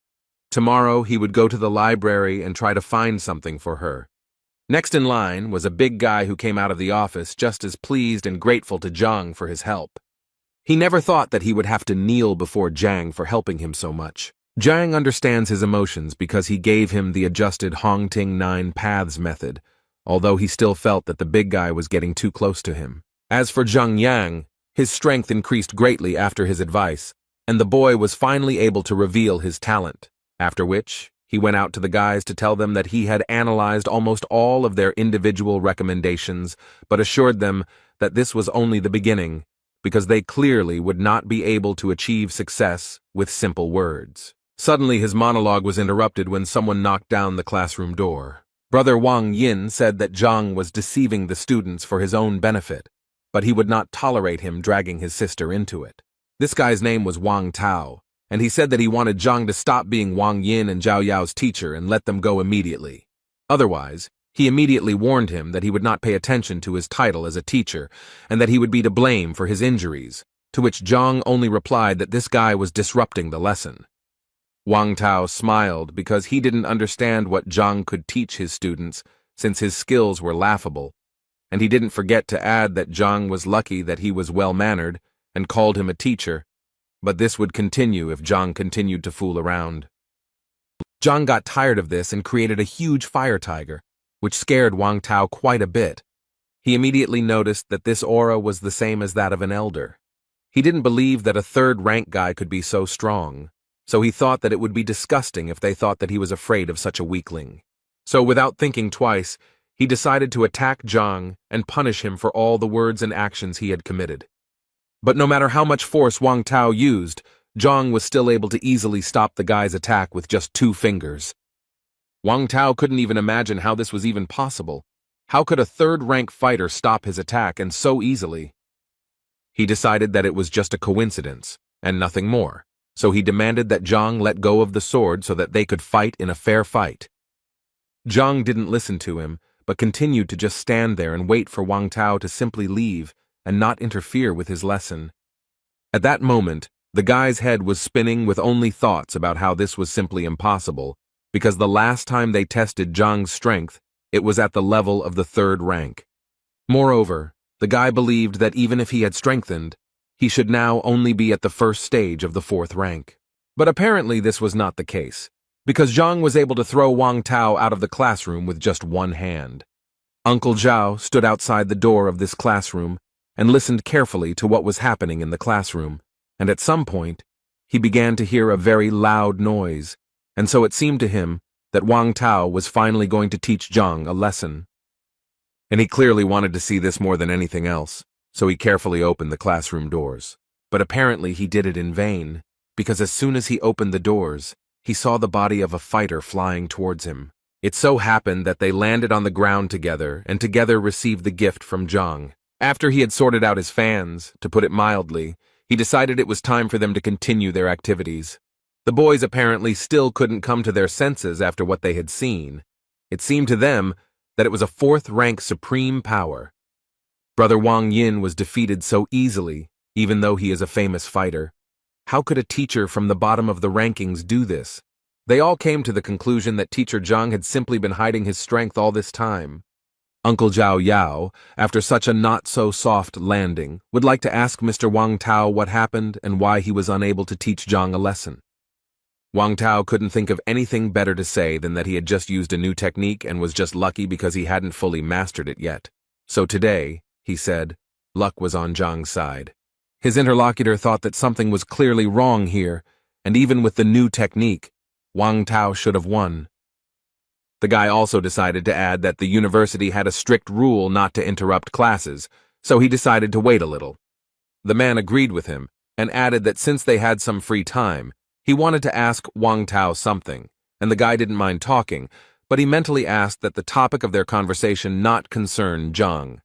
Tomorrow he would go to the library and try to find something for her. Next in line was a big guy who came out of the office just as pleased and grateful to Zhang for his help. He never thought that he would have to kneel before Zhang for helping him so much. Zhang understands his emotions because he gave him the adjusted Hongting 9 Paths method, although he still felt that the big guy was getting too close to him. As for Zhang Yang, his strength increased greatly after his advice, and the boy was finally able to reveal his talent, after which he went out to the guys to tell them that he had analyzed almost all of their individual recommendations, but assured them that this was only the beginning, because they clearly would not be able to achieve success with simple words. Suddenly his monologue was interrupted when someone knocked down the classroom door. Brother Wang Yin said that Zhang was deceiving the students for his own benefit, but he would not tolerate him dragging his sister into it. This guy's name was Wang Tao, and he said that he wanted Zhang to stop being Wang Yin and Zhao Yao's teacher and let them go immediately. Otherwise, he immediately warned him that he would not pay attention to his title as a teacher and that he would be to blame for his injuries, to which Zhang only replied that this guy was disrupting the lesson. Wang Tao smiled because he didn't understand what Zhang could teach his students since his skills were laughable, and he didn't forget to add that Zhang was lucky that he was well-mannered and called him a teacher, but this would continue if Zhang continued to fool around. Zhang got tired of this and created a huge fire tiger, which scared Wang Tao quite a bit. He immediately noticed that this aura was the same as that of an elder. He didn't believe that a third-rank guy could be so strong, so he thought that it would be disgusting if they thought that he was afraid of such a weakling. So without thinking twice, he decided to attack Zhang and punish him for all the words and actions he had committed. But no matter how much force Wang Tao used, Zhang was still able to easily stop the guy's attack with just 2 fingers. Wang Tao couldn't even imagine how this was even possible. How could a third-rank fighter stop his attack and so easily? He decided that it was just a coincidence, and nothing more, so he demanded that Zhang let go of the sword so that they could fight in a fair fight. Zhang didn't listen to him, but continued to just stand there and wait for Wang Tao to simply leave and not interfere with his lesson. At that moment, the guy's head was spinning with only thoughts about how this was simply impossible, because the last time they tested Zhang's strength, it was at the level of the 3rd rank. Moreover, the guy believed that even if he had strengthened, he should now only be at the 1st stage of the 4th rank. But apparently this was not the case, because Zhang was able to throw Wang Tao out of the classroom with just 1 hand. Uncle Zhao stood outside the door of this classroom and listened carefully to what was happening in the classroom, and at some point, he began to hear a very loud noise, and so it seemed to him that Wang Tao was finally going to teach Zhang a lesson. And he clearly wanted to see this more than anything else, so he carefully opened the classroom doors. But apparently he did it in vain, because as soon as he opened the doors, he saw the body of a fighter flying towards him. It so happened that they landed on the ground together and together received the gift from Zhang. After he had sorted out his fans, to put it mildly, he decided it was time for them to continue their activities. The boys apparently still couldn't come to their senses after what they had seen. It seemed to them that it was a 4th-rank supreme power. Brother Wang Yin was defeated so easily, even though he is a famous fighter. How could a teacher from the bottom of the rankings do this? They all came to the conclusion that teacher Zhang had simply been hiding his strength all this time. Uncle Zhao Yao, after such a not-so-soft landing, would like to ask Mr. Wang Tao what happened and why he was unable to teach Zhang a lesson. Wang Tao couldn't think of anything better to say than that he had just used a new technique and was just lucky because he hadn't fully mastered it yet. So today, he said, luck was on Zhang's side. His interlocutor thought that something was clearly wrong here, and even with the new technique, Wang Tao should have won. The guy also decided to add that the university had a strict rule not to interrupt classes, so he decided to wait a little. The man agreed with him, and added that since they had some free time, he wanted to ask Wang Tao something, and the guy didn't mind talking, but he mentally asked that the topic of their conversation not concern Zhang.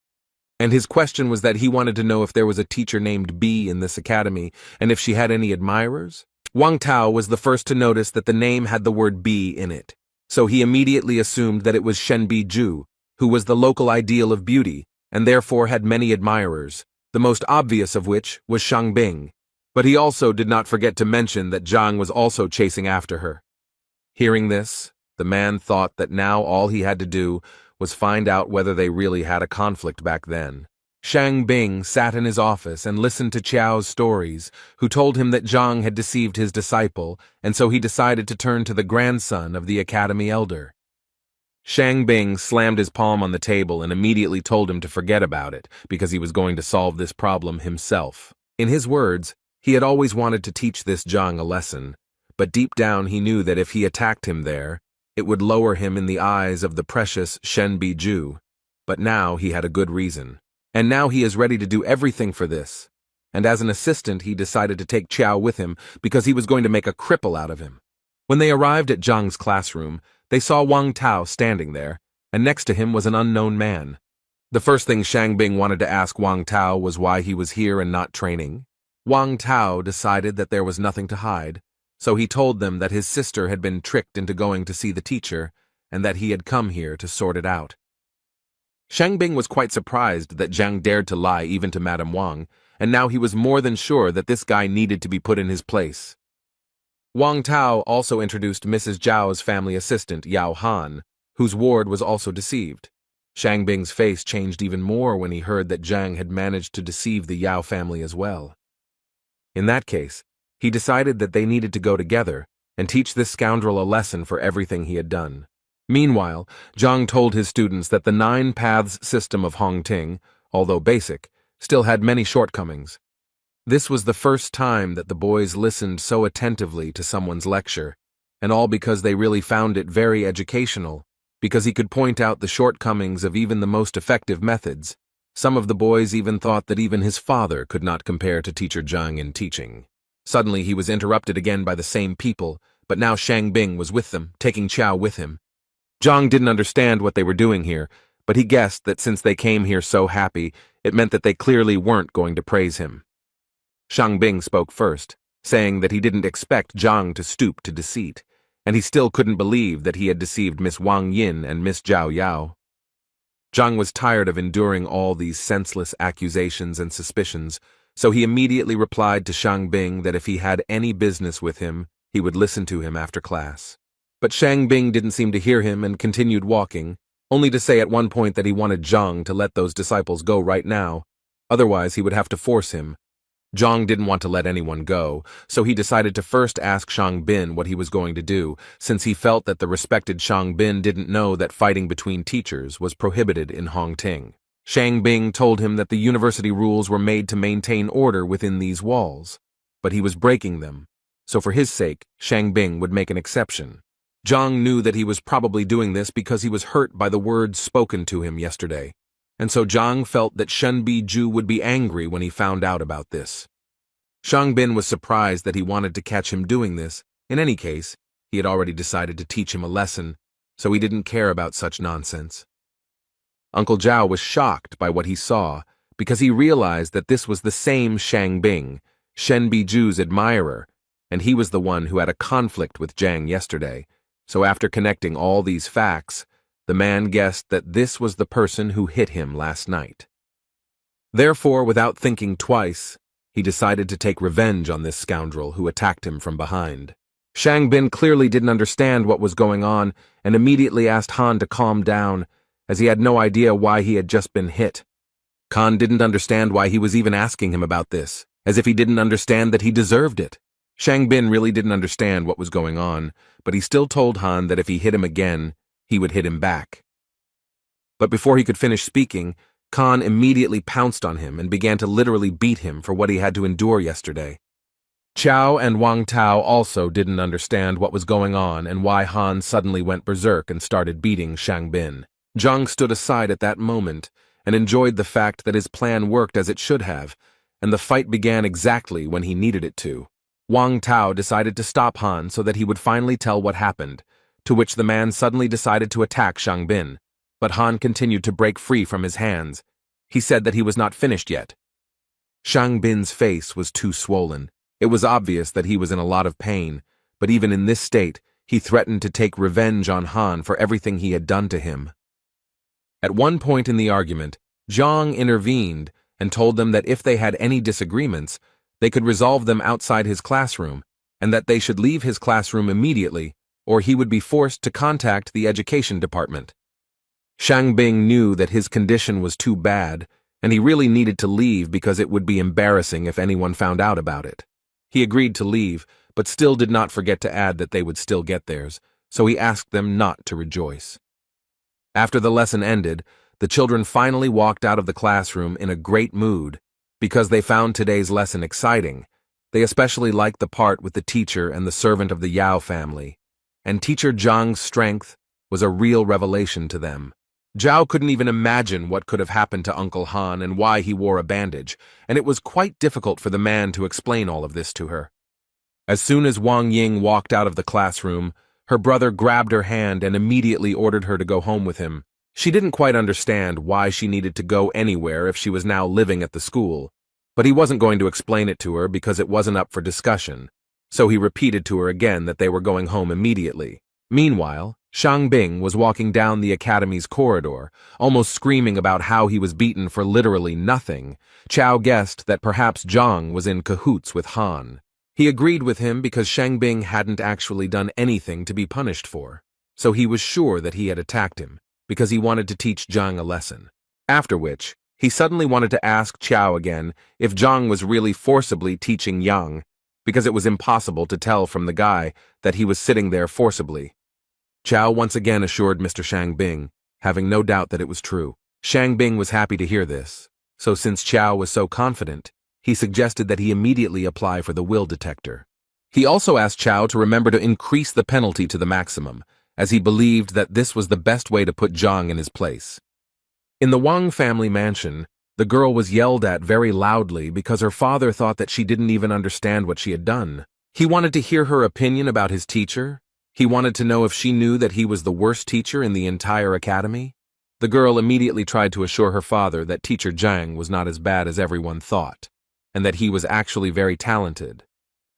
And his question was that he wanted to know if there was a teacher named B in this academy, and if she had any admirers. Wang Tao was the first to notice that the name had the word B in it, so he immediately assumed that it was Shenbi Zhu, who was the local ideal of beauty, and therefore had many admirers, the most obvious of which was Shang Bing. But he also did not forget to mention that Zhang was also chasing after her. Hearing this, the man thought that now all he had to do was find out whether they really had a conflict back then. Shang Bing sat in his office and listened to Qiao's stories, who told him that Zhang had deceived his disciple, and so he decided to turn to the grandson of the academy elder. Shang Bing slammed his palm on the table and immediately told him to forget about it, because he was going to solve this problem himself. In his words, he had always wanted to teach this Zhang a lesson, but deep down he knew that if he attacked him there, it would lower him in the eyes of the precious Shenbi Zhu. But now he had a good reason. And now he is ready to do everything for this. And as an assistant, he decided to take Qiao with him because he was going to make a cripple out of him. When they arrived at Zhang's classroom, they saw Wang Tao standing there, and next to him was an unknown man. The first thing Shang Bing wanted to ask Wang Tao was why he was here and not training. Wang Tao decided that there was nothing to hide, so he told them that his sister had been tricked into going to see the teacher, and that he had come here to sort it out. Shang Bing was quite surprised that Zhang dared to lie even to Madame Wang, and now he was more than sure that this guy needed to be put in his place. Wang Tao also introduced Mrs. Zhao's family assistant, Yao Han, whose ward was also deceived. Shang Bing's face changed even more when he heard that Zhang had managed to deceive the Yao family as well. In that case, he decided that they needed to go together and teach this scoundrel a lesson for everything he had done. Meanwhile, Zhang told his students that the nine paths system of Hongting, although basic, still had many shortcomings. This was the first time that the boys listened so attentively to someone's lecture, and all because they really found it very educational, because he could point out the shortcomings of even the most effective methods. Some of the boys even thought that even his father could not compare to Teacher Zhang in teaching. Suddenly he was interrupted again by the same people, but now Shang Bing was with them, taking Chao with him. Zhang didn't understand what they were doing here, but he guessed that since they came here so happy, it meant that they clearly weren't going to praise him. Shang Bing spoke first, saying that he didn't expect Zhang to stoop to deceit, and he still couldn't believe that he had deceived Miss Wang Yin and Miss Zhao Yao. Zhang was tired of enduring all these senseless accusations and suspicions, so he immediately replied to Shang Bing that if he had any business with him, he would listen to him after class. But Shang Bing didn't seem to hear him and continued walking, only to say at one point that he wanted Zhang to let those disciples go right now, otherwise he would have to force him. Zhang didn't want to let anyone go, so he decided to first ask Shang Bin what he was going to do, since he felt that the respected Shang Bin didn't know that fighting between teachers was prohibited in Hongting. Shang Bing told him that the university rules were made to maintain order within these walls, but he was breaking them, so for his sake, Shang Bing would make an exception. Zhang knew that he was probably doing this because he was hurt by the words spoken to him yesterday, and so Zhang felt that Shen Biju would be angry when he found out about this. Shang Bin was surprised that he wanted to catch him doing this. In any case, he had already decided to teach him a lesson, so he didn't care about such nonsense. Uncle Zhao was shocked by what he saw, because he realized that this was the same Shang Bing, Shen Biju's admirer, and he was the one who had a conflict with Zhang yesterday. So after connecting all these facts, the man guessed that this was the person who hit him last night. Therefore, without thinking twice, he decided to take revenge on this scoundrel who attacked him from behind. Shang Bin clearly didn't understand what was going on and immediately asked Han to calm down, as he had no idea why he had just been hit. Han didn't understand why he was even asking him about this, as if he didn't understand that he deserved it. Shang Bin really didn't understand what was going on, but he still told Han that if he hit him again, he would hit him back. But before he could finish speaking, Khan immediately pounced on him and began to literally beat him for what he had to endure yesterday. Chao and Wang Tao also didn't understand what was going on and why Han suddenly went berserk and started beating Shang Bin. Zhang stood aside at that moment and enjoyed the fact that his plan worked as it should have, and the fight began exactly when he needed it to. Wang Tao decided to stop Han so that he would finally tell what happened, to which the man suddenly decided to attack Shang Bin, but Han continued to break free from his hands. He said that he was not finished yet. Shang Bin's face was too swollen. It was obvious that he was in a lot of pain, but even in this state, he threatened to take revenge on Han for everything he had done to him. At one point in the argument, Zhang intervened and told them that if they had any disagreements, they could resolve them outside his classroom, and that they should leave his classroom immediately, or he would be forced to contact the education department. Shang Bing knew that his condition was too bad, and he really needed to leave because it would be embarrassing if anyone found out about it. He agreed to leave, but still did not forget to add that they would still get theirs, so he asked them not to rejoice. After the lesson ended, the children finally walked out of the classroom in a great mood, because they found today's lesson exciting. They especially liked the part with the teacher and the servant of the Yao family, and Teacher Zhang's strength was a real revelation to them. Zhao couldn't even imagine what could have happened to Uncle Han and why he wore a bandage, and it was quite difficult for the man to explain all of this to her. As soon as Wang Ying walked out of the classroom, her brother grabbed her hand and immediately ordered her to go home with him. She didn't quite understand why she needed to go anywhere if she was now living at the school, but he wasn't going to explain it to her because it wasn't up for discussion, so he repeated to her again that they were going home immediately. Meanwhile, Shang Bing was walking down the academy's corridor, almost screaming about how he was beaten for literally nothing. Chao guessed that perhaps Zhang was in cahoots with Han. He agreed with him because Shang Bing hadn't actually done anything to be punished for, so he was sure that he had attacked him, because he wanted to teach Zhang a lesson. After which, he suddenly wanted to ask Chao again if Zhang was really forcibly teaching Yang, because it was impossible to tell from the guy that he was sitting there forcibly. Chow once again assured Mr. Shangbing, having no doubt that it was true. Shangbing was happy to hear this, so since Chow was so confident, he suggested that he immediately apply for the will detector. He also asked Chow to remember to increase the penalty to the maximum, as he believed that this was the best way to put Zhang in his place. In the Wang family mansion, the girl was yelled at very loudly because her father thought that she didn't even understand what she had done. He wanted to hear her opinion about his teacher. He wanted to know if she knew that he was the worst teacher in the entire academy. The girl immediately tried to assure her father that teacher Zhang was not as bad as everyone thought, and that he was actually very talented.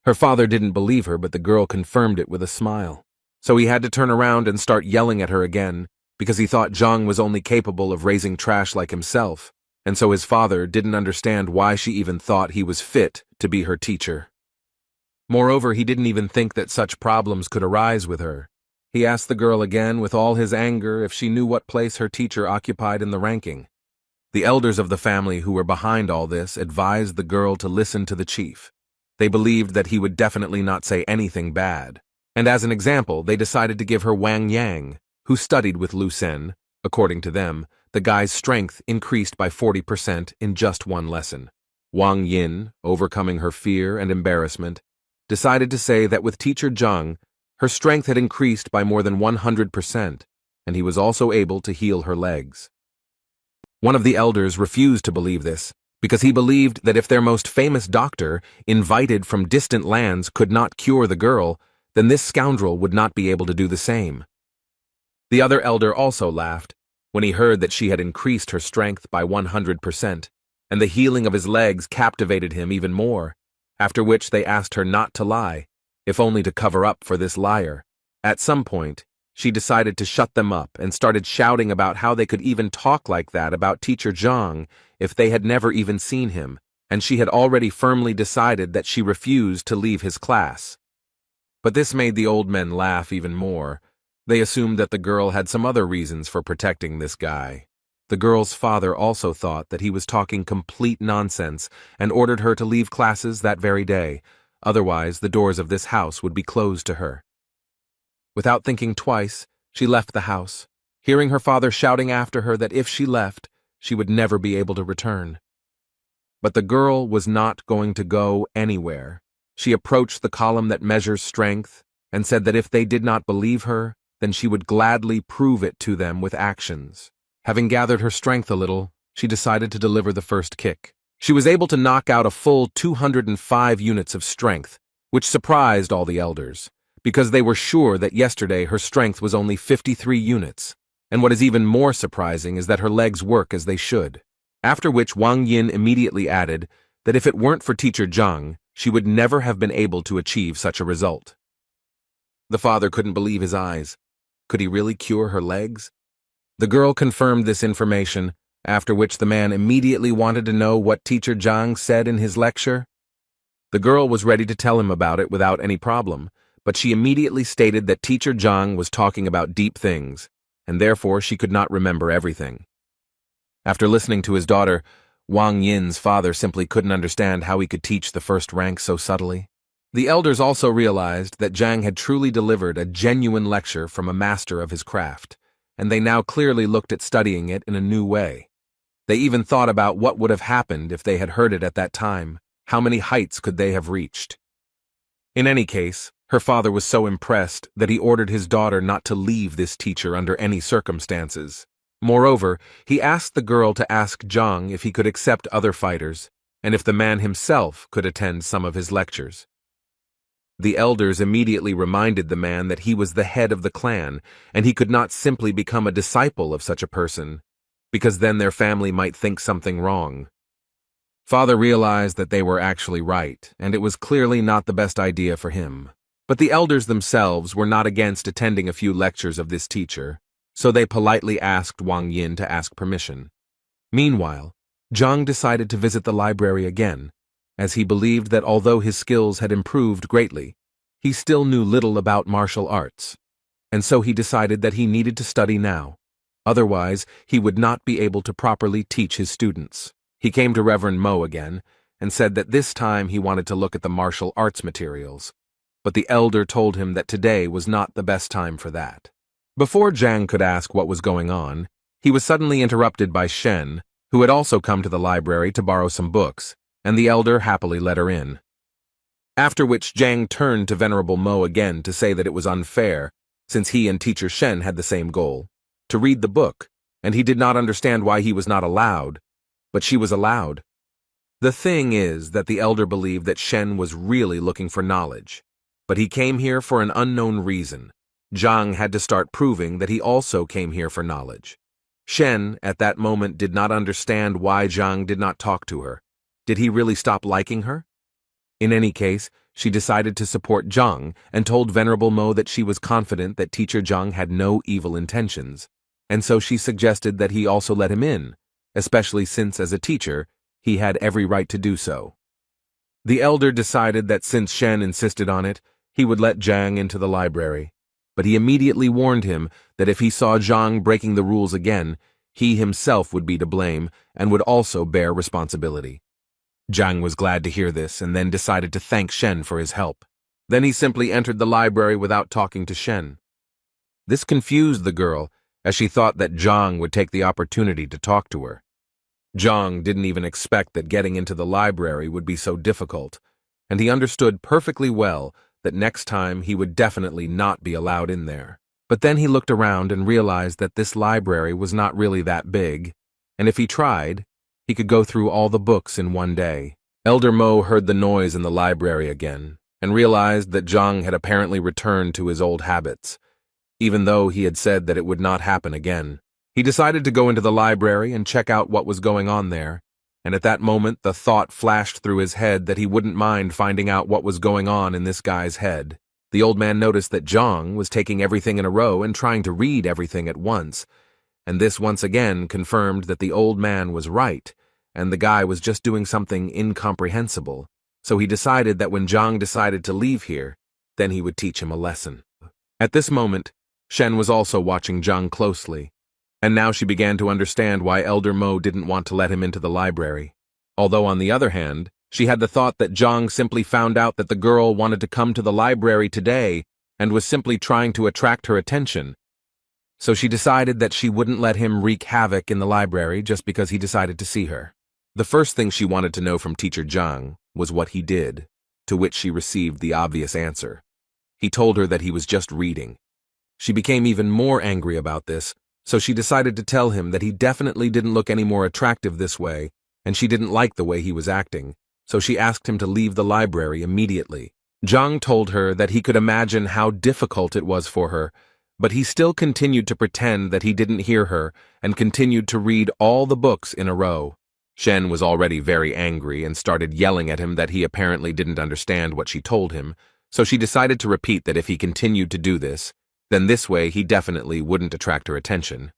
Her father didn't believe her, but the girl confirmed it with a smile. So he had to turn around and start yelling at her again, because he thought Zhang was only capable of raising trash like himself, and so his father didn't understand why she even thought he was fit to be her teacher. Moreover, he didn't even think that such problems could arise with her. He asked the girl again with all his anger if she knew what place her teacher occupied in the ranking. The elders of the family who were behind all this advised the girl to listen to the chief. They believed that he would definitely not say anything bad, and as an example, they decided to give her Wang Yang, who studied with Lu Sen. According to them, the guy's strength increased by 40% in just one lesson. Wang Yin, overcoming her fear and embarrassment, decided to say that with teacher Zhang, her strength had increased by more than 100%, and he was also able to heal her legs. One of the elders refused to believe this, because he believed that if their most famous doctor, invited from distant lands, could not cure the girl, then this scoundrel would not be able to do the same. The other elder also laughed when he heard that she had increased her strength by 100%, and the healing of his legs captivated him even more, after which they asked her not to lie, if only to cover up for this liar. At some point, she decided to shut them up and started shouting about how they could even talk like that about teacher Zhang if they had never even seen him, and she had already firmly decided that she refused to leave his class. But this made the old men laugh even more. They assumed that the girl had some other reasons for protecting this guy. The girl's father also thought that he was talking complete nonsense and ordered her to leave classes that very day. Otherwise, the doors of this house would be closed to her. Without thinking twice, she left the house, hearing her father shouting after her that if she left, she would never be able to return. But the girl was not going to go anywhere. She approached the column that measures strength and said that if they did not believe her, then she would gladly prove it to them with actions. Having gathered her strength a little, she decided to deliver the first kick. She was able to knock out a full 205 units of strength, which surprised all the elders, because they were sure that yesterday her strength was only 53 units, and what is even more surprising is that her legs work as they should. After which Wang Yin immediately added that if it weren't for teacher Zhang, she would never have been able to achieve such a result. The father couldn't believe his eyes. Could he really cure her legs? The girl confirmed this information, after which the man immediately wanted to know what teacher Zhang said in his lecture. The girl was ready to tell him about it without any problem, but she immediately stated that teacher Zhang was talking about deep things, and therefore she could not remember everything. After listening to his daughter, Wang Yin's father simply couldn't understand how he could teach the first rank so subtly. The elders also realized that Zhang had truly delivered a genuine lecture from a master of his craft, and they now clearly looked at studying it in a new way. They even thought about what would have happened if they had heard it at that time. How many heights could they have reached? In any case, her father was so impressed that he ordered his daughter not to leave this teacher under any circumstances. Moreover, he asked the girl to ask Zhang if he could accept other fighters, and if the man himself could attend some of his lectures. The elders immediately reminded the man that he was the head of the clan, and he could not simply become a disciple of such a person, because then their family might think something wrong. Father realized that they were actually right, and it was clearly not the best idea for him. But the elders themselves were not against attending a few lectures of this teacher, so they politely asked Wang Yin to ask permission. Meanwhile, Zhang decided to visit the library again, as he believed that although his skills had improved greatly, he still knew little about martial arts, and so he decided that he needed to study now. Otherwise, he would not be able to properly teach his students. He came to Reverend Mo again, and said that this time he wanted to look at the martial arts materials, but the elder told him that today was not the best time for that. Before Zhang could ask what was going on, he was suddenly interrupted by Shen, who had also come to the library to borrow some books, and the elder happily let her in. After which Zhang turned to Venerable Mo again to say that it was unfair, since he and Teacher Shen had the same goal, to read the book, and he did not understand why he was not allowed, but she was allowed. The thing is that the elder believed that Shen was really looking for knowledge, but he came here for an unknown reason. Zhang had to start proving that he also came here for knowledge. Shen, at that moment, did not understand why Zhang did not talk to her. Did he really stop liking her? In any case, she decided to support Zhang and told Venerable Mo that she was confident that Teacher Zhang had no evil intentions, and so she suggested that he also let him in, especially since, as a teacher, he had every right to do so. The elder decided that since Shen insisted on it, he would let Zhang into the library, but he immediately warned him that if he saw Zhang breaking the rules again, he himself would be to blame and would also bear responsibility. Zhang was glad to hear this and then decided to thank Shen for his help. Then he simply entered the library without talking to Shen. This confused the girl, as she thought that Zhang would take the opportunity to talk to her. Zhang didn't even expect that getting into the library would be so difficult, and he understood perfectly well that next time he would definitely not be allowed in there. But then he looked around and realized that this library was not really that big, and if he tried, he could go through all the books in one day. Elder Mo heard the noise in the library again, and realized that Zhang had apparently returned to his old habits, even though he had said that it would not happen again. He decided to go into the library and check out what was going on there, and at that moment the thought flashed through his head that he wouldn't mind finding out what was going on in this guy's head. The old man noticed that Zhang was taking everything in a row and trying to read everything at once, and this once again confirmed that the old man was right, and the guy was just doing something incomprehensible, so he decided that when Zhang decided to leave here, then he would teach him a lesson. At this moment, Shen was also watching Zhang closely, and now she began to understand why Elder Mo didn't want to let him into the library. Although on the other hand, she had the thought that Zhang simply found out that the girl wanted to come to the library today and was simply trying to attract her attention. So she decided that she wouldn't let him wreak havoc in the library just because he decided to see her. The first thing she wanted to know from Teacher Zhang was what he did, to which she received the obvious answer. He told her that he was just reading. She became even more angry about this, so she decided to tell him that he definitely didn't look any more attractive this way, and she didn't like the way he was acting, so she asked him to leave the library immediately. Zhang told her that he could imagine how difficult it was for her, but he still continued to pretend that he didn't hear her and continued to read all the books in a row. Shen was already very angry and started yelling at him that he apparently didn't understand what she told him, so she decided to repeat that if he continued to do this, then this way he definitely wouldn't attract her attention.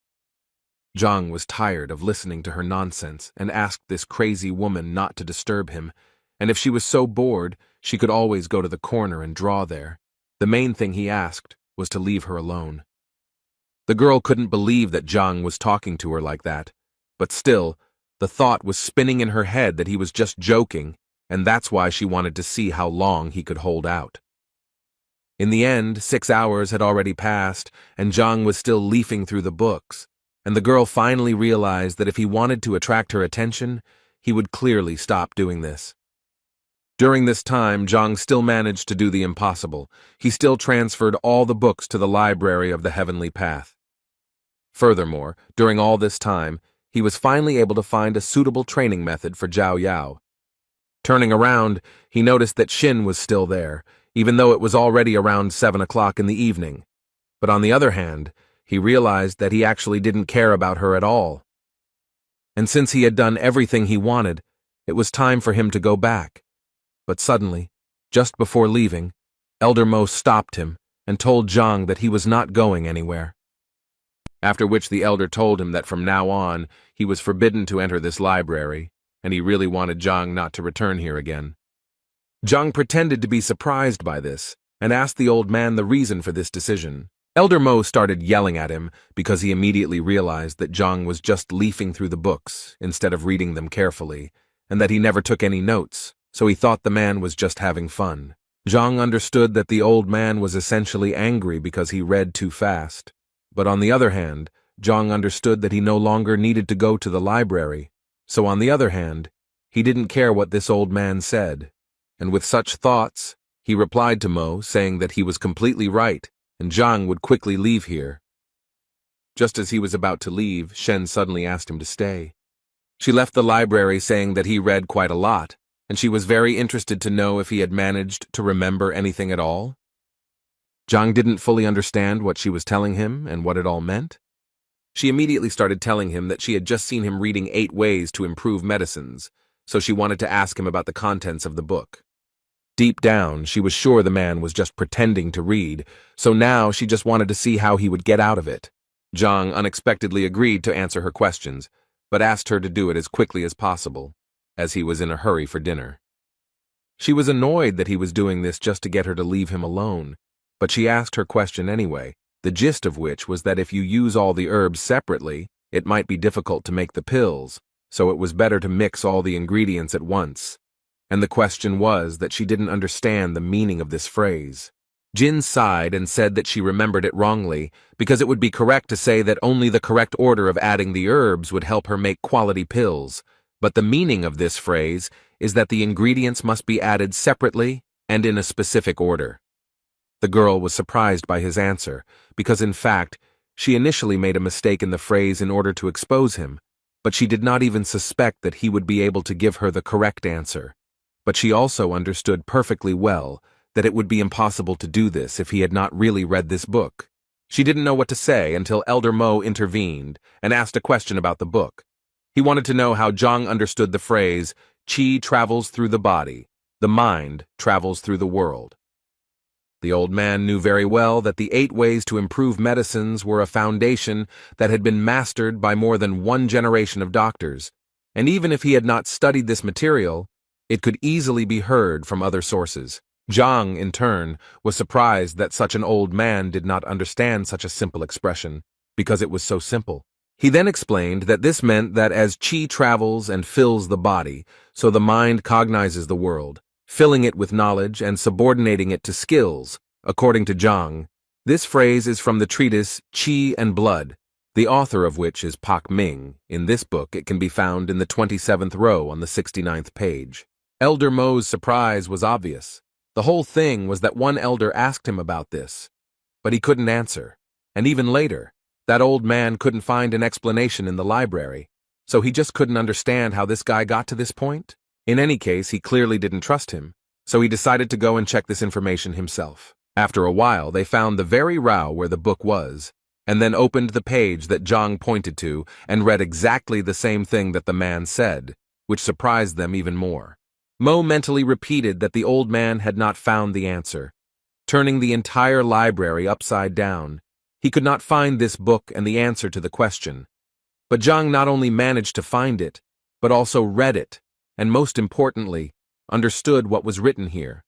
Zhang was tired of listening to her nonsense and asked this crazy woman not to disturb him, and if she was so bored, she could always go to the corner and draw there. The main thing he asked was to leave her alone. The girl couldn't believe that Zhang was talking to her like that, but still, the thought was spinning in her head that he was just joking, and that's why she wanted to see how long he could hold out. In the end, 6 hours had already passed, and Zhang was still leafing through the books, and the girl finally realized that if he wanted to attract her attention, he would clearly stop doing this. During this time, Zhang still managed to do the impossible. He still transferred all the books to the library of the Heavenly Path. Furthermore, during all this time, he was finally able to find a suitable training method for Zhao Yao. Turning around, he noticed that Xin was still there, even though it was already around 7 o'clock in the evening. But on the other hand, he realized that he actually didn't care about her at all. And since he had done everything he wanted, it was time for him to go back. But suddenly, just before leaving, Elder Mo stopped him and told Zhang that he was not going anywhere. After which the elder told him that from now on, he was forbidden to enter this library, and he really wanted Zhang not to return here again. Zhang pretended to be surprised by this, and asked the old man the reason for this decision. Elder Mo started yelling at him because he immediately realized that Zhang was just leafing through the books instead of reading them carefully, and that he never took any notes, so he thought the man was just having fun. Zhang understood that the old man was essentially angry because he read too fast, But on the other hand, Zhang understood that he no longer needed to go to the library. So on the other hand, he didn't care what this old man said. And with such thoughts, he replied to Mo, saying that he was completely right, and Zhang would quickly leave here. Just as he was about to leave, Shen suddenly asked him to stay. She left the library saying that he read quite a lot, and she was very interested to know if he had managed to remember anything at all. Zhang didn't fully understand what she was telling him and what it all meant. She immediately started telling him that she had just seen him reading 8 ways to improve medicines, so she wanted to ask him about the contents of the book. Deep down, she was sure the man was just pretending to read, so now she just wanted to see how he would get out of it. Zhang unexpectedly agreed to answer her questions, but asked her to do it as quickly as possible, as he was in a hurry for dinner. She was annoyed that he was doing this just to get her to leave him alone, but she asked her question anyway, the gist of which was that if you use all the herbs separately, it might be difficult to make the pills, so it was better to mix all the ingredients at once. And the question was that she didn't understand the meaning of this phrase. Jin sighed and said that she remembered it wrongly, because it would be correct to say that only the correct order of adding the herbs would help her make quality pills, but the meaning of this phrase is that the ingredients must be added separately and in a specific order. The girl was surprised by his answer, because in fact, she initially made a mistake in the phrase in order to expose him, but she did not even suspect that he would be able to give her the correct answer. But she also understood perfectly well that it would be impossible to do this if he had not really read this book. She didn't know what to say until Elder Mo intervened and asked a question about the book. He wanted to know how Zhang understood the phrase, "Qi travels through the body, the mind travels through the world." The old man knew very well that the 8 ways to improve medicines were a foundation that had been mastered by more than one generation of doctors, and even if he had not studied this material, it could easily be heard from other sources. Zhang, in turn, was surprised that such an old man did not understand such a simple expression, because it was so simple. He then explained that this meant that as qi travels and fills the body, so the mind cognizes the world, filling it with knowledge and subordinating it to skills. According to Zhang, this phrase is from the treatise Qi and Blood, the author of which is Pak Ming. In this book, it can be found in the 27th row on the 69th page. Elder Mo's surprise was obvious. The whole thing was that one elder asked him about this, but he couldn't answer. And even later, that old man couldn't find an explanation in the library, so he just couldn't understand how this guy got to this point. In any case, he clearly didn't trust him, so he decided to go and check this information himself. After a while, they found the very row where the book was, and then opened the page that Zhang pointed to and read exactly the same thing that the man said, which surprised them even more. Mo mentally repeated that the old man had not found the answer, turning the entire library upside down. He could not find this book and the answer to the question. But Zhang not only managed to find it, but also read it, and most importantly, understood what was written here.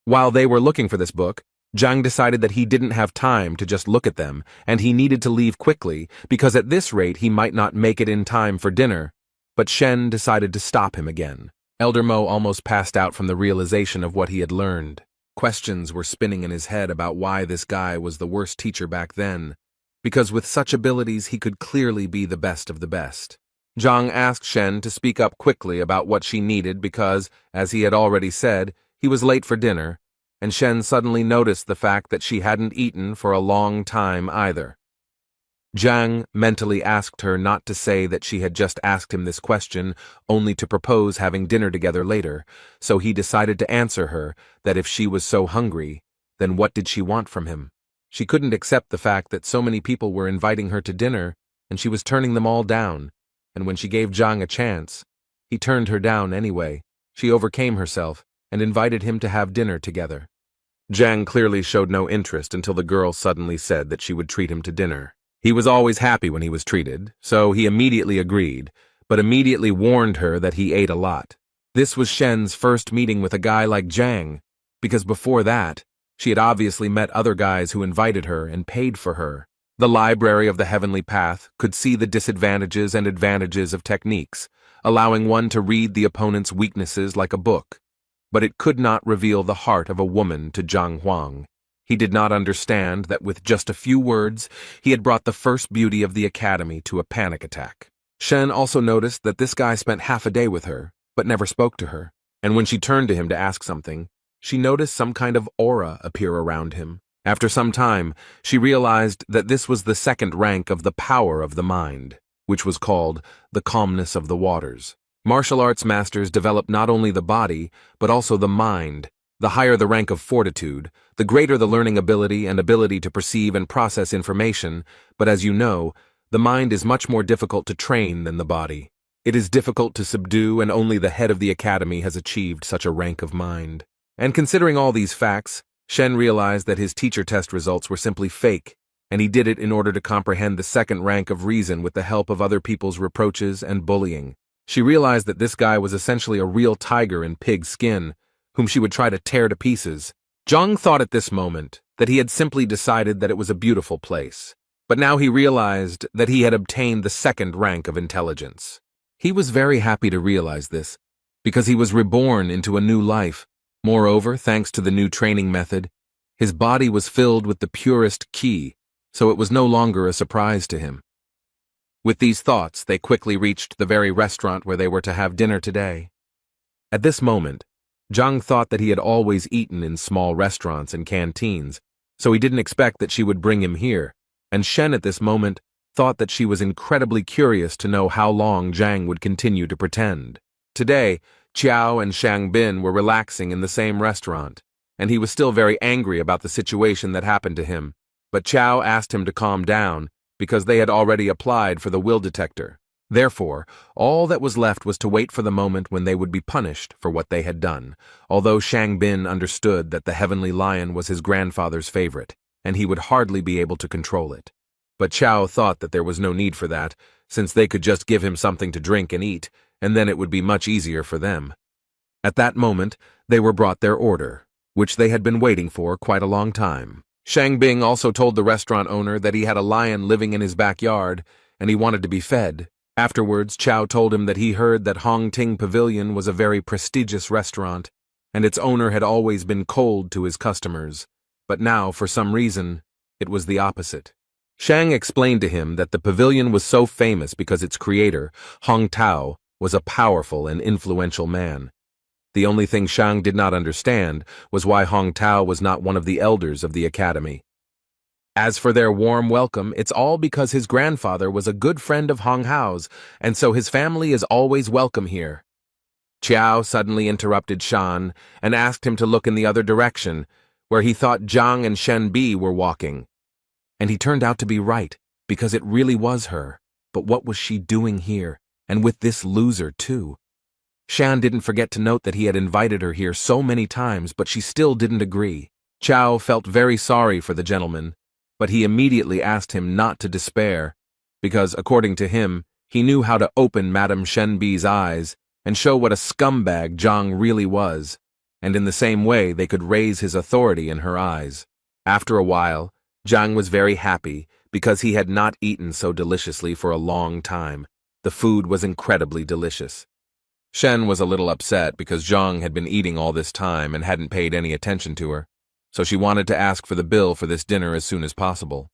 While they were looking for this book, Zhang decided that he didn't have time to just look at them, and he needed to leave quickly, because at this rate he might not make it in time for dinner. But Shen decided to stop him again. Elder Mo almost passed out from the realization of what he had learned. Questions were spinning in his head about why this guy was the worst teacher back then, because with such abilities he could clearly be the best of the best. Zhang asked Shen to speak up quickly about what she needed because, as he had already said, he was late for dinner, and Shen suddenly noticed the fact that she hadn't eaten for a long time either. Zhang mentally asked her not to say that she had just asked him this question only to propose having dinner together later, so he decided to answer her that if she was so hungry, then what did she want from him? She couldn't accept the fact that so many people were inviting her to dinner, and she was turning them all down, and when she gave Zhang a chance, he turned her down anyway. She overcame herself and invited him to have dinner together. Zhang clearly showed no interest until the girl suddenly said that she would treat him to dinner. He was always happy when he was treated, so he immediately agreed, but immediately warned her that he ate a lot. This was Shen's first meeting with a guy like Zhang, because before that, she had obviously met other guys who invited her and paid for her. The Library of the Heavenly Path could see the disadvantages and advantages of techniques, allowing one to read the opponent's weaknesses like a book, but it could not reveal the heart of a woman to Zhang Huang. He did not understand that with just a few words, he had brought the first beauty of the academy to a panic attack. Shen also noticed that this guy spent half a day with her, but never spoke to her. And when she turned to him to ask something, she noticed some kind of aura appear around him. After some time, she realized that this was the second rank of the power of the mind, which was called the calmness of the waters. Martial arts masters develop not only the body, but also the mind. The higher the rank of fortitude, the greater the learning ability and ability to perceive and process information, but as you know, the mind is much more difficult to train than the body. It is difficult to subdue, and only the head of the academy has achieved such a rank of mind. And considering all these facts, Shen realized that his teacher test results were simply fake, and he did it in order to comprehend the second rank of reason with the help of other people's reproaches and bullying. She realized that this guy was essentially a real tiger in pig skin, whom she would try to tear to pieces. Zhang thought at this moment that he had simply decided that it was a beautiful place, but now he realized that he had obtained the second rank of intelligence. He was very happy to realize this, because he was reborn into a new life. Moreover, thanks to the new training method, his body was filled with the purest qi, so it was no longer a surprise to him. With these thoughts, they quickly reached the very restaurant where they were to have dinner today. At this moment, Zhang thought that he had always eaten in small restaurants and canteens, so he didn't expect that she would bring him here, and Shen at this moment thought that she was incredibly curious to know how long Zhang would continue to pretend. Today, Qiao and Shang Bin were relaxing in the same restaurant, and he was still very angry about the situation that happened to him, but Qiao asked him to calm down because they had already applied for the will detector. Therefore, all that was left was to wait for the moment when they would be punished for what they had done, although Shang Bin understood that the heavenly lion was his grandfather's favorite, and he would hardly be able to control it. But Qiao thought that there was no need for that, since they could just give him something to drink and eat, and then it would be much easier for them. At that moment, they were brought their order, which they had been waiting for quite a long time. Shang Bing also told the restaurant owner that he had a lion living in his backyard, and he wanted to be fed. Afterwards, Qiao told him that he heard that Hong Ting Pavilion was a very prestigious restaurant, and its owner had always been cold to his customers, but now, for some reason, it was the opposite. Shang explained to him that the pavilion was so famous because its creator, Hong Tao, was a powerful and influential man. The only thing Shang did not understand was why Hong Tao was not one of the elders of the academy. As for their warm welcome, it's all because his grandfather was a good friend of Hong Hao's, and so his family is always welcome here. Qiao suddenly interrupted Shan and asked him to look in the other direction, where he thought Zhang and Shen Bi were walking. And he turned out to be right, because it really was her. But what was she doing here, and with this loser too? Shan didn't forget to note that he had invited her here so many times, but she still didn't agree. Qiao felt very sorry for the gentleman, but he immediately asked him not to despair, because, according to him, he knew how to open Madame Shenbi's eyes and show what a scumbag Zhang really was, and in the same way they could raise his authority in her eyes. After a while, Zhang was very happy because he had not eaten so deliciously for a long time. The food was incredibly delicious. Shen was a little upset because Zhang had been eating all this time and hadn't paid any attention to her, so she wanted to ask for the bill for this dinner as soon as possible.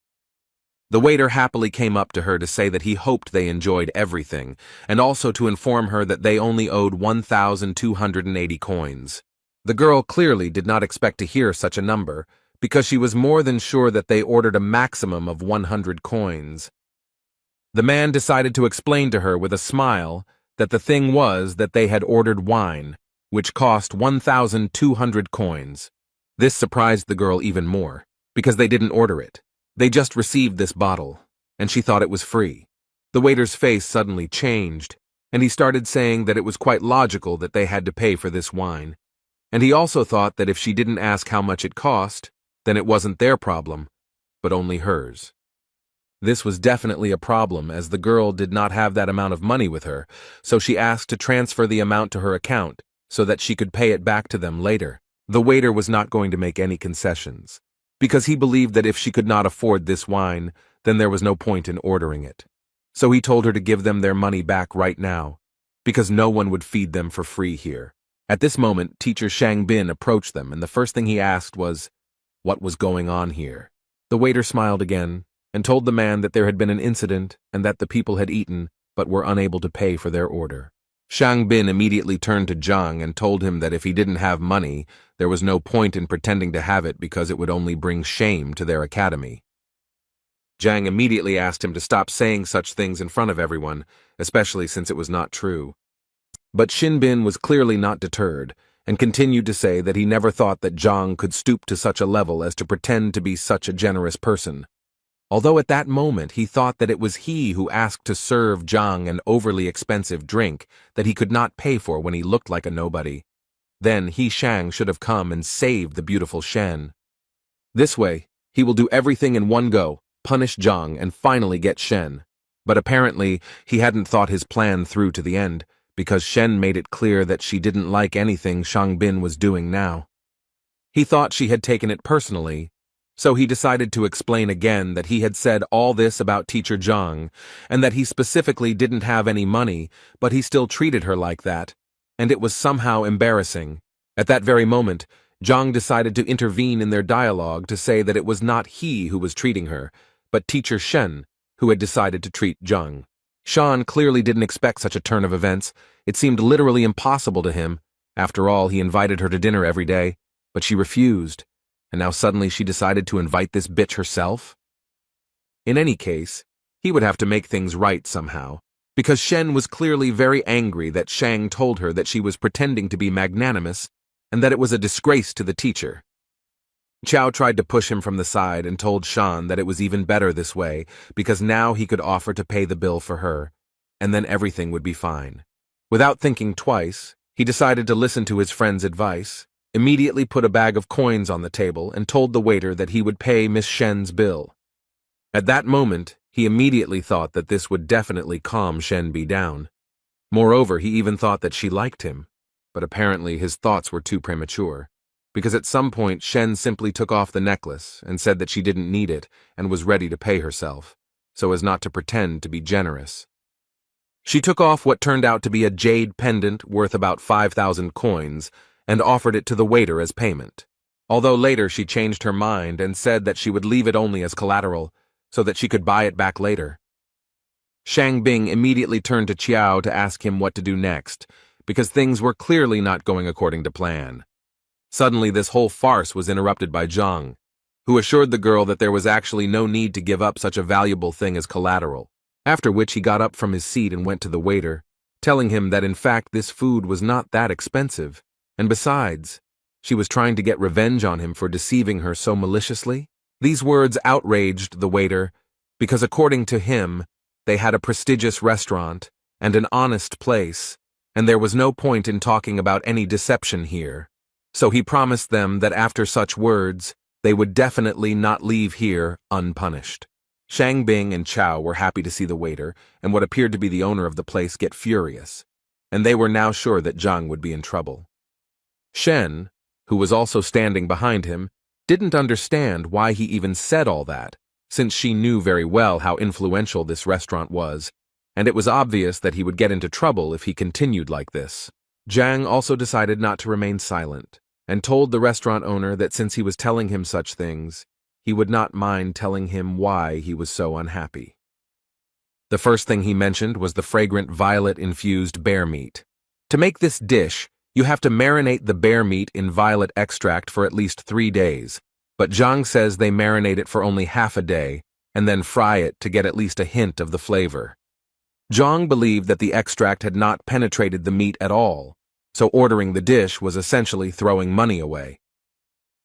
The waiter happily came up to her to say that he hoped they enjoyed everything, and also to inform her that they only owed 1,280 coins. The girl clearly did not expect to hear such a number, because she was more than sure that they ordered a maximum of 100 coins. The man decided to explain to her with a smile that the thing was that they had ordered wine, which cost 1,200 coins. This surprised the girl even more, because they didn't order it. They just received this bottle, and she thought it was free. The waiter's face suddenly changed, and he started saying that it was quite logical that they had to pay for this wine. And he also thought that if she didn't ask how much it cost, then it wasn't their problem, but only hers. This was definitely a problem, as the girl did not have that amount of money with her, so she asked to transfer the amount to her account so that she could pay it back to them later. The waiter was not going to make any concessions, because he believed that if she could not afford this wine, then there was no point in ordering it. So he told her to give them their money back right now, because no one would feed them for free here. At this moment, teacher Shang Bin approached them, and the first thing he asked was, what was going on here. The waiter smiled again and told the man that there had been an incident and that the people had eaten but were unable to pay for their order. Shang Bin immediately turned to Zhang and told him that if he didn't have money, there was no point in pretending to have it because it would only bring shame to their academy. Zhang immediately asked him to stop saying such things in front of everyone, especially since it was not true. But Xin Bin was clearly not deterred, and continued to say that he never thought that Zhang could stoop to such a level as to pretend to be such a generous person. Although at that moment he thought that it was he who asked to serve Zhang an overly expensive drink that he could not pay for when he looked like a nobody. Then he, Shang, should have come and saved the beautiful Shen. This way, he will do everything in one go, punish Zhang, and finally get Shen. But apparently, he hadn't thought his plan through to the end, because Shen made it clear that she didn't like anything Shang Bin was doing now. He thought she had taken it personally, so he decided to explain again that he had said all this about teacher Zhang, and that he specifically didn't have any money, but he still treated her like that, and it was somehow embarrassing. At that very moment, Zhang decided to intervene in their dialogue to say that it was not he who was treating her, but teacher Shen, who had decided to treat Zhang. Shan clearly didn't expect such a turn of events. It seemed literally impossible to him. After all, he invited her to dinner every day, but she refused. And now suddenly she decided to invite this bitch herself? In any case, he would have to make things right somehow, because Shen was clearly very angry that Shang told her that she was pretending to be magnanimous and that it was a disgrace to the teacher. Chao tried to push him from the side and told Shan that it was even better this way because now he could offer to pay the bill for her, and then everything would be fine. Without thinking twice, he decided to listen to his friend's advice, immediately put a bag of coins on the table and told the waiter that he would pay Miss Shen's bill. At that moment, he immediately thought that this would definitely calm Shen Bi down. Moreover, he even thought that she liked him, but apparently his thoughts were too premature, because at some point Shen simply took off the necklace and said that she didn't need it and was ready to pay herself, so as not to pretend to be generous. She took off what turned out to be a jade pendant worth about 5,000 coins, and offered it to the waiter as payment. Although later she changed her mind and said that she would leave it only as collateral, so that she could buy it back later. Shang Bing immediately turned to Qiao to ask him what to do next, because things were clearly not going according to plan. Suddenly this whole farce was interrupted by Zhang, who assured the girl that there was actually no need to give up such a valuable thing as collateral, after which he got up from his seat and went to the waiter, telling him that in fact this food was not that expensive. And besides, she was trying to get revenge on him for deceiving her so maliciously. These words outraged the waiter, because according to him, they had a prestigious restaurant and an honest place, and there was no point in talking about any deception here. So he promised them that after such words, they would definitely not leave here unpunished. Shang Bing and Chao were happy to see the waiter and what appeared to be the owner of the place get furious, and they were now sure that Zhang would be in trouble. Shen, who was also standing behind him, didn't understand why he even said all that, since she knew very well how influential this restaurant was, and it was obvious that he would get into trouble if he continued like this. Zhang also decided not to remain silent, and told the restaurant owner that since he was telling him such things, he would not mind telling him why he was so unhappy. The first thing he mentioned was the fragrant violet-infused bear meat. To make this dish, you have to marinate the bear meat in violet extract for at least 3 days, but Zhang says they marinate it for only half a day and then fry it to get at least a hint of the flavor. Zhang believed that the extract had not penetrated the meat at all, so ordering the dish was essentially throwing money away.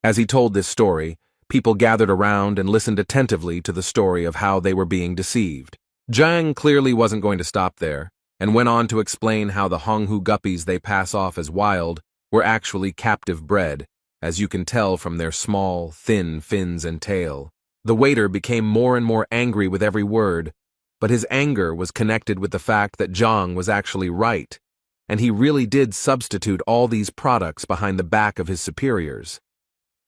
As he told this story, people gathered around and listened attentively to the story of how they were being deceived. Zhang clearly wasn't going to stop there, and went on to explain how the Honghu guppies they pass off as wild were actually captive bred, as you can tell from their small, thin fins and tail. The waiter became more and more angry with every word, but his anger was connected with the fact that Zhang was actually right, and he really did substitute all these products behind the back of his superiors.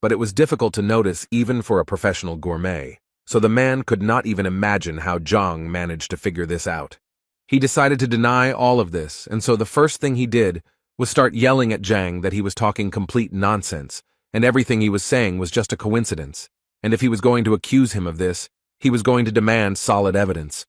But it was difficult to notice even for a professional gourmet, so the man could not even imagine how Zhang managed to figure this out. He decided to deny all of this, and so the first thing he did was start yelling at Zhang that he was talking complete nonsense, and everything he was saying was just a coincidence, and if he was going to accuse him of this, he was going to demand solid evidence.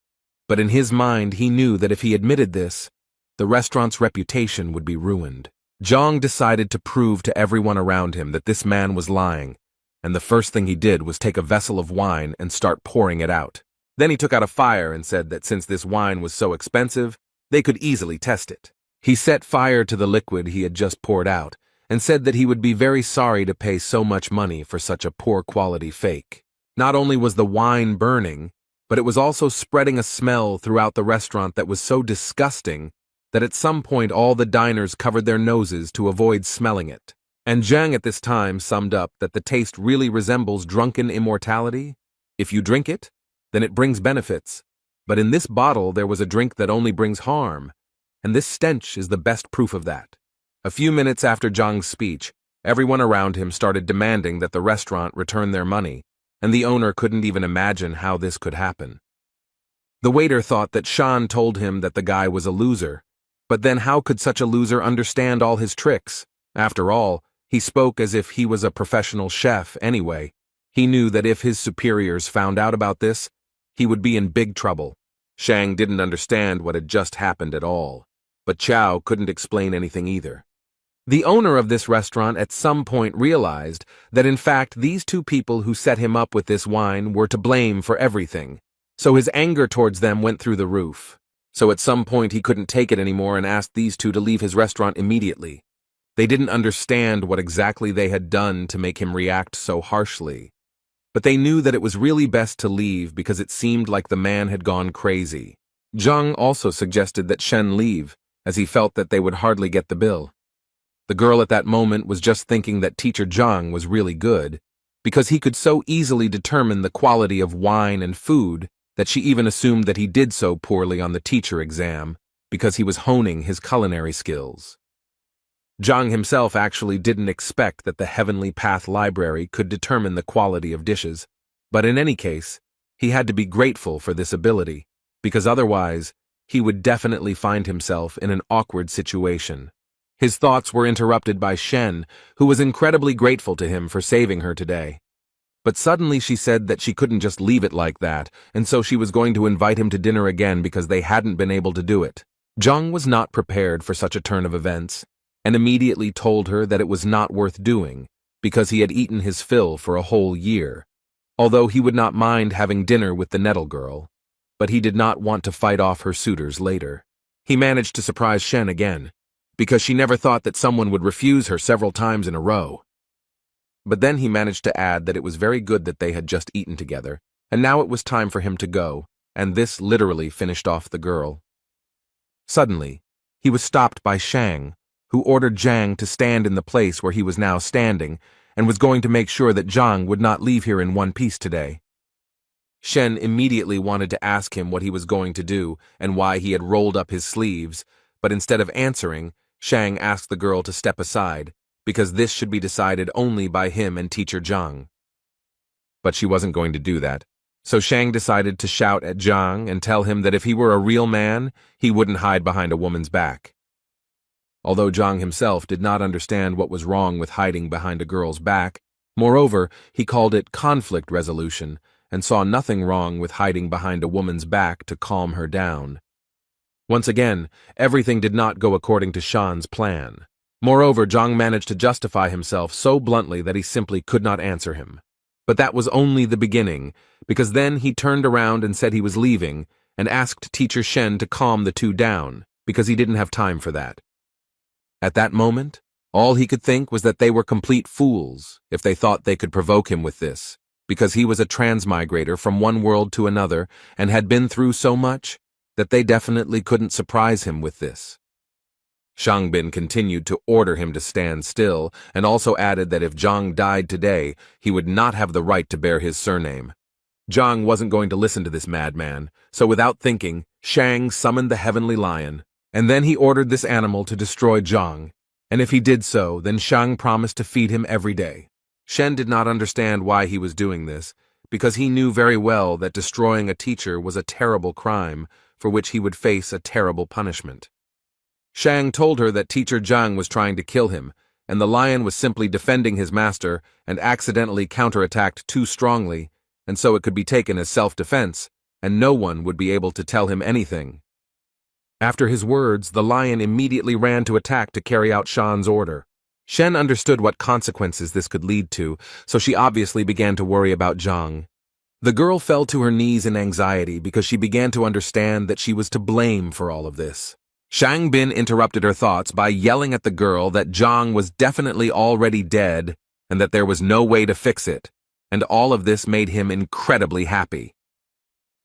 But in his mind, he knew that if he admitted this, the restaurant's reputation would be ruined. Zhang decided to prove to everyone around him that this man was lying, and the first thing he did was take a vessel of wine and start pouring it out. Then he took out a fire and said that since this wine was so expensive, they could easily test it. He set fire to the liquid he had just poured out, and said that he would be very sorry to pay so much money for such a poor quality fake. Not only was the wine burning, but it was also spreading a smell throughout the restaurant that was so disgusting that at some point all the diners covered their noses to avoid smelling it. And Zhang at this time summed up that the taste really resembles drunken immortality. If you drink it, then it brings benefits. But in this bottle there was a drink that only brings harm, and this stench is the best proof of that. A few minutes after Zhang's speech, everyone around him started demanding that the restaurant return their money, and the owner couldn't even imagine how this could happen. The waiter thought that Shan told him that the guy was a loser, but then how could such a loser understand all his tricks? After all, he spoke as if he was a professional chef anyway. He knew that if his superiors found out about this, he would be in big trouble. Shang didn't understand what had just happened at all, but Chow couldn't explain anything either. The owner of this restaurant at some point realized that in fact these two people who set him up with this wine were to blame for everything, so his anger towards them went through the roof. So at some point he couldn't take it anymore and asked these two to leave his restaurant immediately. They didn't understand what exactly they had done to make him react so harshly, but they knew that it was really best to leave because it seemed like the man had gone crazy. Zhang also suggested that Shen leave, as he felt that they would hardly get the bill. The girl at that moment was just thinking that Teacher Zhang was really good, because he could so easily determine the quality of wine and food that she even assumed that he did so poorly on the teacher exam, because he was honing his culinary skills. Zhang himself actually didn't expect that the Heavenly Path Library could determine the quality of dishes, but in any case, he had to be grateful for this ability, because otherwise, he would definitely find himself in an awkward situation. His thoughts were interrupted by Shen, who was incredibly grateful to him for saving her today. But suddenly she said that she couldn't just leave it like that, and so she was going to invite him to dinner again because they hadn't been able to do it. Zhang was not prepared for such a turn of events, and immediately told her that it was not worth doing, because he had eaten his fill for a whole year, although he would not mind having dinner with the Nettle girl, but he did not want to fight off her suitors later. He managed to surprise Shen again, because she never thought that someone would refuse her several times in a row. But then he managed to add that it was very good that they had just eaten together, and now it was time for him to go, and this literally finished off the girl. Suddenly, he was stopped by Shang, who ordered Zhang to stand in the place where he was now standing, and was going to make sure that Zhang would not leave here in one piece today. Shen immediately wanted to ask him what he was going to do and why he had rolled up his sleeves, but instead of answering, Shang asked the girl to step aside, because this should be decided only by him and Teacher Zhang. But she wasn't going to do that, so Shang decided to shout at Zhang and tell him that if he were a real man, he wouldn't hide behind a woman's back. Although Zhang himself did not understand what was wrong with hiding behind a girl's back, moreover, he called it conflict resolution and saw nothing wrong with hiding behind a woman's back to calm her down. Once again, everything did not go according to Shan's plan. Moreover, Zhang managed to justify himself so bluntly that he simply could not answer him. But that was only the beginning, because then he turned around and said he was leaving, and asked Teacher Shen to calm the two down, because he didn't have time for that. At that moment, all he could think was that they were complete fools if they thought they could provoke him with this, because he was a transmigrator from one world to another and had been through so much that they definitely couldn't surprise him with this. Shangbin continued to order him to stand still, and also added that if Zhang died today, he would not have the right to bear his surname. Zhang wasn't going to listen to this madman, so without thinking, Shang summoned the heavenly lion, and then he ordered this animal to destroy Zhang, and if he did so, then Shang promised to feed him every day. Shen did not understand why he was doing this, because he knew very well that destroying a teacher was a terrible crime, for which he would face a terrible punishment. Shang told her that Teacher Zhang was trying to kill him, and the lion was simply defending his master and accidentally counterattacked too strongly, and so it could be taken as self-defense, and no one would be able to tell him anything. After his words, the lion immediately ran to attack to carry out Shan's order. Shen understood what consequences this could lead to, so she obviously began to worry about Zhang. The girl fell to her knees in anxiety because she began to understand that she was to blame for all of this. Shang Bin interrupted her thoughts by yelling at the girl that Zhang was definitely already dead and that there was no way to fix it, and all of this made him incredibly happy.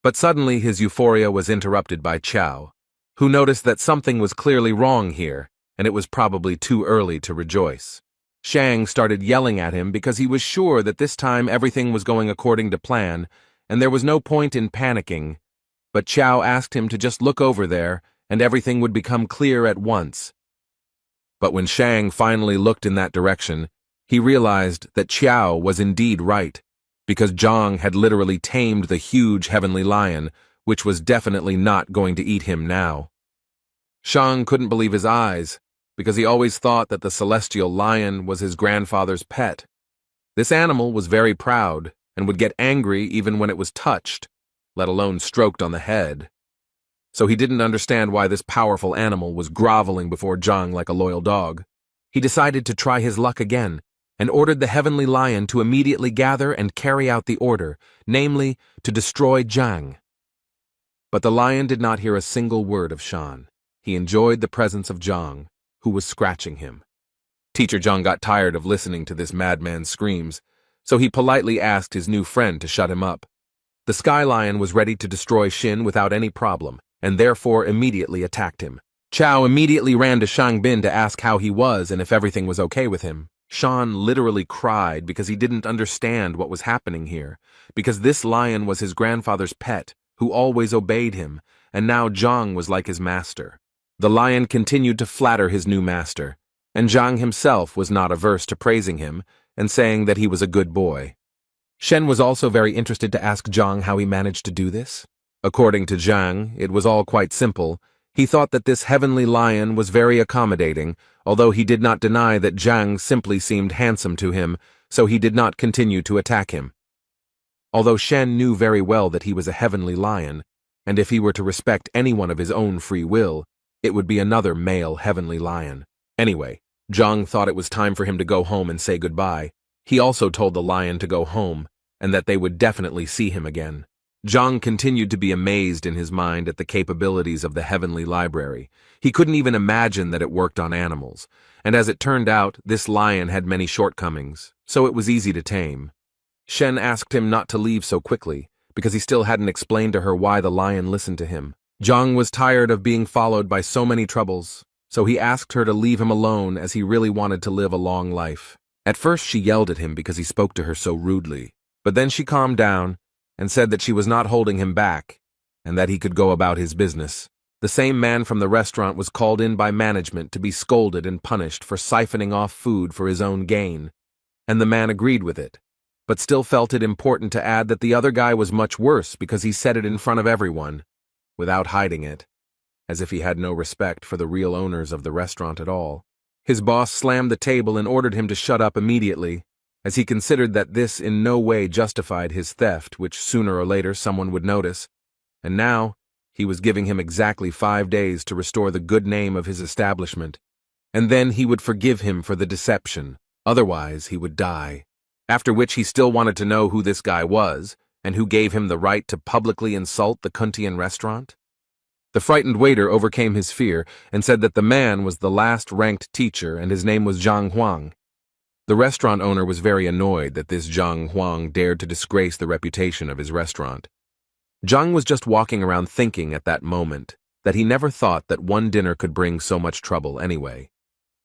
But suddenly his euphoria was interrupted by Qiao, who noticed that something was clearly wrong here, and it was probably too early to rejoice. Shang started yelling at him because he was sure that this time everything was going according to plan, and there was no point in panicking, but Qiao asked him to just look over there, and everything would become clear at once. But when Shang finally looked in that direction, he realized that Qiao was indeed right, because Zhang had literally tamed the huge heavenly lion, which was definitely not going to eat him now. Shang couldn't believe his eyes, because he always thought that the celestial lion was his grandfather's pet. This animal was very proud and would get angry even when it was touched, let alone stroked on the head. So he didn't understand why this powerful animal was groveling before Zhang like a loyal dog. He decided to try his luck again, and ordered the heavenly lion to immediately gather and carry out the order, namely, to destroy Zhang. But the lion did not hear a single word of Shan. He enjoyed the presence of Zhang, who was scratching him. Teacher Zhang got tired of listening to this madman's screams, so he politely asked his new friend to shut him up. The Sky Lion was ready to destroy Xin without any problem, and therefore immediately attacked him. Qiao immediately ran to Shang Bin to ask how he was and if everything was okay with him. Shan literally cried because he didn't understand what was happening here, because this lion was his grandfather's pet, who always obeyed him, and now Zhang was like his master. The lion continued to flatter his new master, and Zhang himself was not averse to praising him and saying that he was a good boy. Shen was also very interested to ask Zhang how he managed to do this. According to Zhang, it was all quite simple. He thought that this heavenly lion was very accommodating, although he did not deny that Zhang simply seemed handsome to him, so he did not continue to attack him. Although Shen knew very well that he was a heavenly lion, and if he were to respect anyone of his own free will, it would be another male heavenly lion. Anyway, Zhang thought it was time for him to go home and say goodbye. He also told the lion to go home, and that they would definitely see him again. Zhang continued to be amazed in his mind at the capabilities of the heavenly library. He couldn't even imagine that it worked on animals, and as it turned out, this lion had many shortcomings, so it was easy to tame. Shen asked him not to leave so quickly, because he still hadn't explained to her why the lion listened to him. Zhang was tired of being followed by so many troubles, so he asked her to leave him alone as he really wanted to live a long life. At first she yelled at him because he spoke to her so rudely, but then she calmed down and said that she was not holding him back, and that he could go about his business. The same man from the restaurant was called in by management to be scolded and punished for siphoning off food for his own gain, and the man agreed with it, but still felt it important to add that the other guy was much worse because he said it in front of everyone, without hiding it, as if he had no respect for the real owners of the restaurant at all. His boss slammed the table and ordered him to shut up immediately, as he considered that this in no way justified his theft, which sooner or later someone would notice, and now he was giving him exactly 5 days to restore the good name of his establishment, and then he would forgive him for the deception, otherwise he would die. After which he still wanted to know who this guy was, and who gave him the right to publicly insult the Kuntian restaurant? The frightened waiter overcame his fear and said that the man was the last-ranked teacher and his name was Zhang Huang. The restaurant owner was very annoyed that this Zhang Huang dared to disgrace the reputation of his restaurant. Zhang was just walking around thinking at that moment that he never thought that one dinner could bring so much trouble anyway.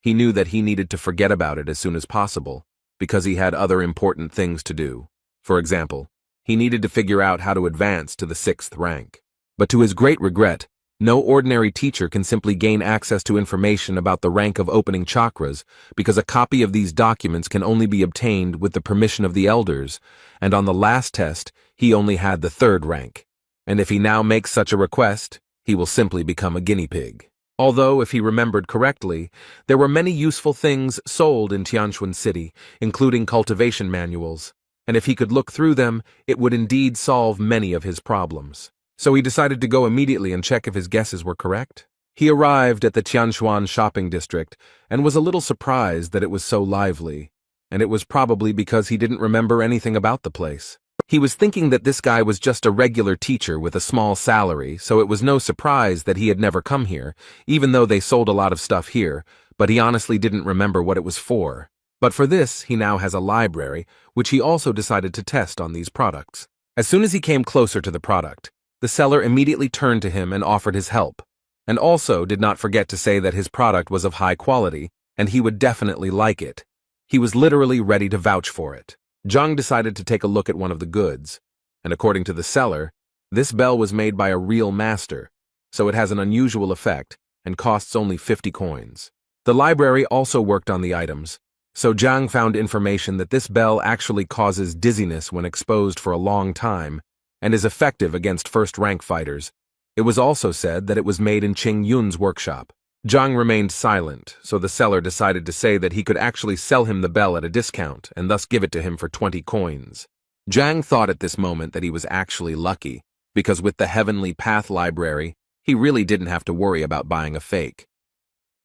He knew that he needed to forget about it as soon as possible, because he had other important things to do. For example, he needed to figure out how to advance to the 6th rank. But to his great regret, no ordinary teacher can simply gain access to information about the rank of opening chakras, because a copy of these documents can only be obtained with the permission of the elders, and on the last test, he only had the 3rd rank. And if he now makes such a request, he will simply become a guinea pig. Although, if he remembered correctly, there were many useful things sold in Tianquan City, including cultivation manuals, and if he could look through them, it would indeed solve many of his problems. So he decided to go immediately and check if his guesses were correct. He arrived at the Tianquan shopping district and was a little surprised that it was so lively, and it was probably because he didn't remember anything about the place. He was thinking that this guy was just a regular teacher with a small salary, so it was no surprise that he had never come here, even though they sold a lot of stuff here, but he honestly didn't remember what it was for. But for this, he now has a library, which he also decided to test on these products. As soon as he came closer to the product, the seller immediately turned to him and offered his help, and also did not forget to say that his product was of high quality, and he would definitely like it. He was literally ready to vouch for it. Zhang decided to take a look at one of the goods, and according to the seller, this bell was made by a real master, so it has an unusual effect and costs only 50 coins. The library also worked on the items, so Zhang found information that this bell actually causes dizziness when exposed for a long time and is effective against first-rank fighters. It was also said that it was made in Qing Yun's workshop. Zhang remained silent, so the seller decided to say that he could actually sell him the bell at a discount and thus give it to him for 20 coins. Zhang thought at this moment that he was actually lucky, because with the Heavenly Path library, he really didn't have to worry about buying a fake.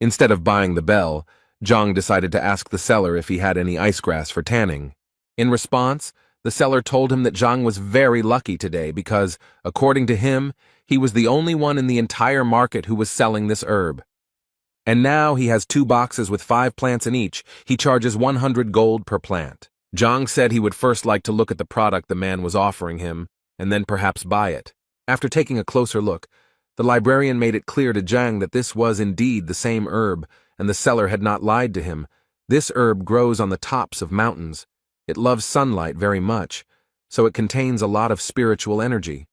Instead of buying the bell, Zhang decided to ask the seller if he had any ice grass for tanning. In response, the seller told him that Zhang was very lucky today because, according to him, he was the only one in the entire market who was selling this herb. And now he has 2 boxes with 5 plants in each. He charges 100 gold per plant. Zhang said he would first like to look at the product the man was offering him, and then perhaps buy it. After taking a closer look, the librarian made it clear to Zhang that this was indeed the same herb, and the seller had not lied to him. This herb grows on the tops of mountains. It loves sunlight very much, so it contains a lot of spiritual energy.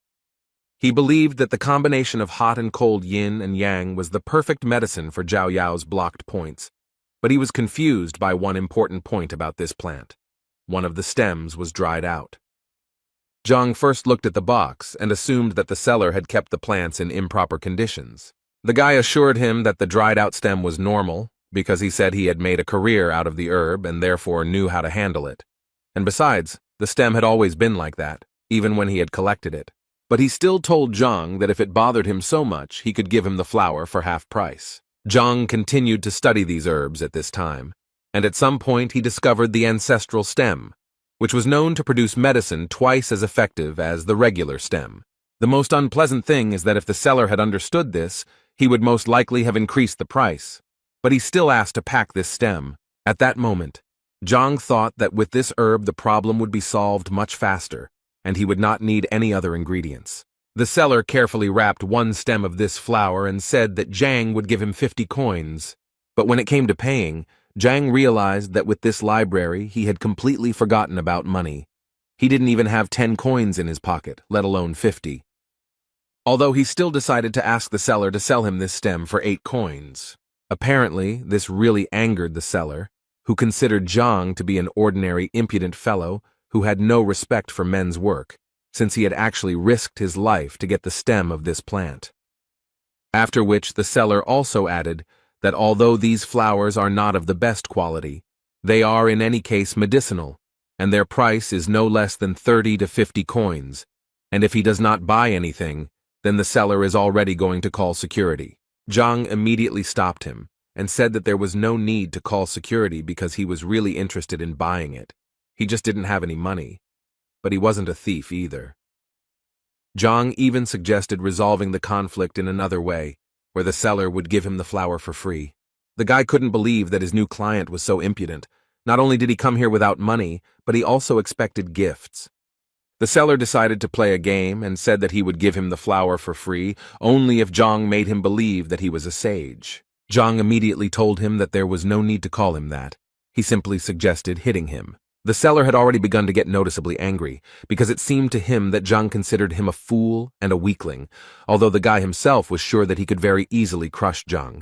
He believed that the combination of hot and cold yin and yang was the perfect medicine for Zhao Yao's blocked points, but he was confused by one important point about this plant. One of the stems was dried out. Zhang first looked at the box and assumed that the seller had kept the plants in improper conditions. The guy assured him that the dried-out stem was normal, because he said he had made a career out of the herb and therefore knew how to handle it. And besides, the stem had always been like that, even when he had collected it. But he still told Zhang that if it bothered him so much, he could give him the flower for half price. Zhang continued to study these herbs at this time, and at some point he discovered the ancestral stem, which was known to produce medicine twice as effective as the regular stem. The most unpleasant thing is that if the seller had understood this, he would most likely have increased the price. But he still asked to pack this stem. At that moment, Zhang thought that with this herb the problem would be solved much faster, and he would not need any other ingredients. The seller carefully wrapped 1 stem of this flower and said that Zhang would give him 50 coins. But when it came to paying, Zhang realized that with this library he had completely forgotten about money. He didn't even have 10 coins in his pocket, let alone 50. Although he still decided to ask the seller to sell him this stem for 8 coins. Apparently, this really angered the seller, who considered Zhang to be an ordinary impudent fellow who had no respect for men's work, since he had actually risked his life to get the stem of this plant. After which the seller also added that although these flowers are not of the best quality, they are in any case medicinal, and their price is no less than 30 to 50 coins, and if he does not buy anything, then the seller is already going to call security. Zhang immediately stopped him and said that there was no need to call security because he was really interested in buying it. He just didn't have any money, but he wasn't a thief either. Zhang even suggested resolving the conflict in another way, where the seller would give him the flower for free. The guy couldn't believe that his new client was so impudent. Not only did he come here without money, but he also expected gifts. The seller decided to play a game and said that he would give him the flower for free only if Zhang made him believe that he was a sage. Zhang immediately told him that there was no need to call him that. He simply suggested hitting him. The seller had already begun to get noticeably angry, because it seemed to him that Zhang considered him a fool and a weakling, although the guy himself was sure that he could very easily crush Zhang.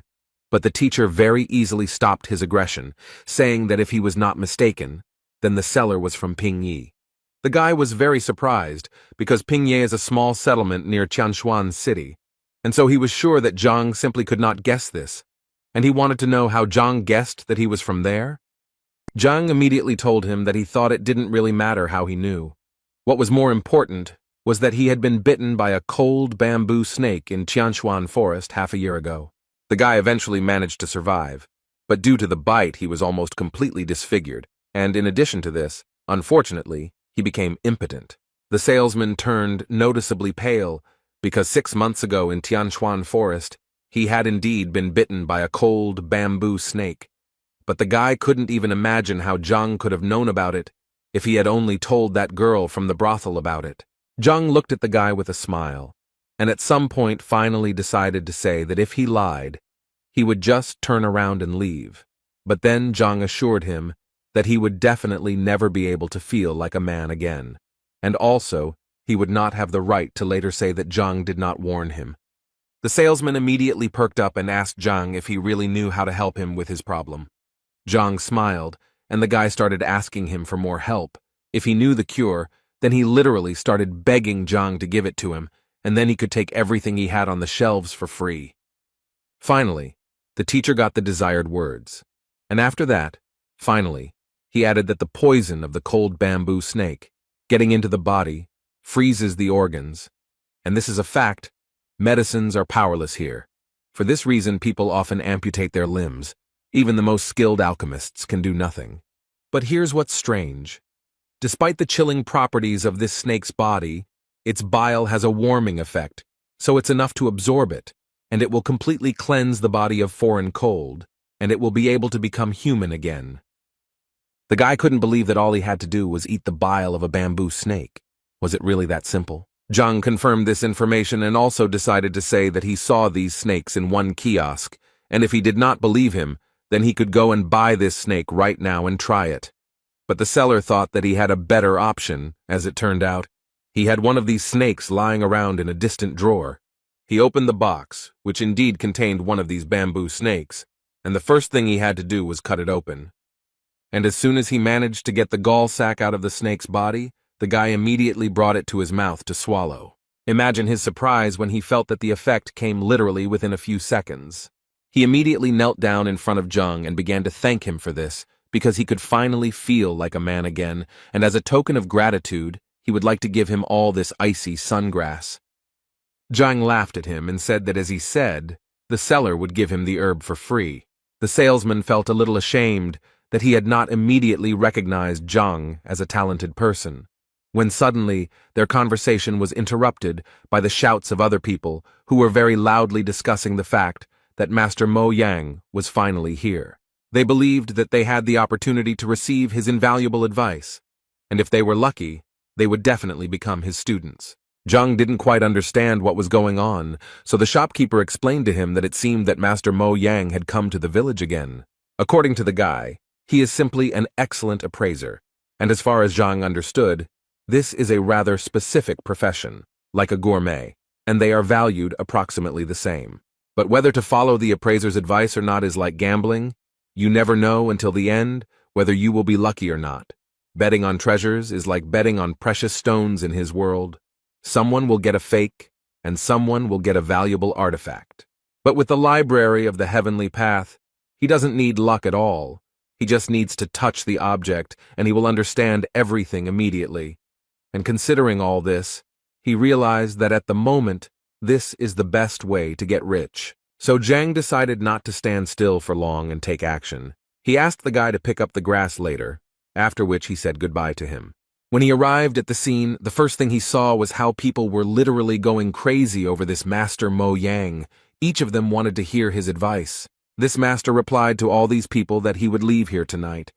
But the teacher very easily stopped his aggression, saying that if he was not mistaken, then the seller was from Pingyi. The guy was very surprised, because Pingyi is a small settlement near Tianquan City. And so he was sure that Zhang simply could not guess this, and he wanted to know how Zhang guessed that he was from there. Zhang immediately told him that he thought it didn't really matter how he knew. What was more important was that he had been bitten by a cold bamboo snake in Tianshuan forest half a year ago. The guy eventually managed to survive, but due to the bite he was almost completely disfigured, and in addition to this, unfortunately, he became impotent. The salesman turned noticeably pale because 6 months ago in Tianshuan forest, he had indeed been bitten by a cold bamboo snake. But the guy couldn't even imagine how Zhang could have known about it if he had only told that girl from the brothel about it. Zhang looked at the guy with a smile, and at some point finally decided to say that if he lied, he would just turn around and leave. But then Zhang assured him that he would definitely never be able to feel like a man again, and also he would not have the right to later say that Zhang did not warn him. The salesman immediately perked up and asked Zhang if he really knew how to help him with his problem. Zhang smiled, and the guy started asking him for more help. If he knew the cure, then he literally started begging Zhang to give it to him, and then he could take everything he had on the shelves for free. Finally, the teacher got the desired words, and after that, finally, he added that the poison of the cold bamboo snake, getting into the body, freezes the organs. And this is a fact. Medicines are powerless here. For this reason, people often amputate their limbs. Even the most skilled alchemists can do nothing. But here's what's strange. Despite the chilling properties of this snake's body, its bile has a warming effect, so it's enough to absorb it, and it will completely cleanse the body of foreign cold, and it will be able to become human again. The guy couldn't believe that all he had to do was eat the bile of a bamboo snake. Was it really that simple? Zhang confirmed this information and also decided to say that he saw these snakes in one kiosk, and if he did not believe him, then he could go and buy this snake right now and try it. But the seller thought that he had a better option, as it turned out. He had one of these snakes lying around in a distant drawer. He opened the box, which indeed contained one of these bamboo snakes, and the first thing he had to do was cut it open. And as soon as he managed to get the gall sac out of the snake's body, the guy immediately brought it to his mouth to swallow. Imagine his surprise when he felt that the effect came literally within a few seconds. He immediately knelt down in front of Zhang and began to thank him for this, because he could finally feel like a man again, and as a token of gratitude, he would like to give him all this icy sungrass. Zhang laughed at him and said that as he said, the seller would give him the herb for free. The salesman felt a little ashamed that he had not immediately recognized Zhang as a talented person, when suddenly their conversation was interrupted by the shouts of other people who were very loudly discussing the fact that Master Mo Yang was finally here. They believed that they had the opportunity to receive his invaluable advice, and if they were lucky, they would definitely become his students. Zhang didn't quite understand what was going on, so the shopkeeper explained to him that it seemed that Master Mo Yang had come to the village again. According to the guy, he is simply an excellent appraiser, and as far as Zhang understood, this is a rather specific profession, like a gourmet, and they are valued approximately the same. But whether to follow the appraiser's advice or not is like gambling. You never know until the end whether you will be lucky or not. Betting on treasures is like betting on precious stones in his world. Someone will get a fake, and someone will get a valuable artifact. But with the library of the heavenly path, he doesn't need luck at all. He just needs to touch the object, and he will understand everything immediately. And considering all this, he realized that at the moment, this is the best way to get rich. So Zhang decided not to stand still for long and take action. He asked the guy to pick up the grass later, after which he said goodbye to him. When he arrived at the scene, the first thing he saw was how people were literally going crazy over this Master Mo Yang. Each of them wanted to hear his advice. This master replied to all these people that he would leave here tonight,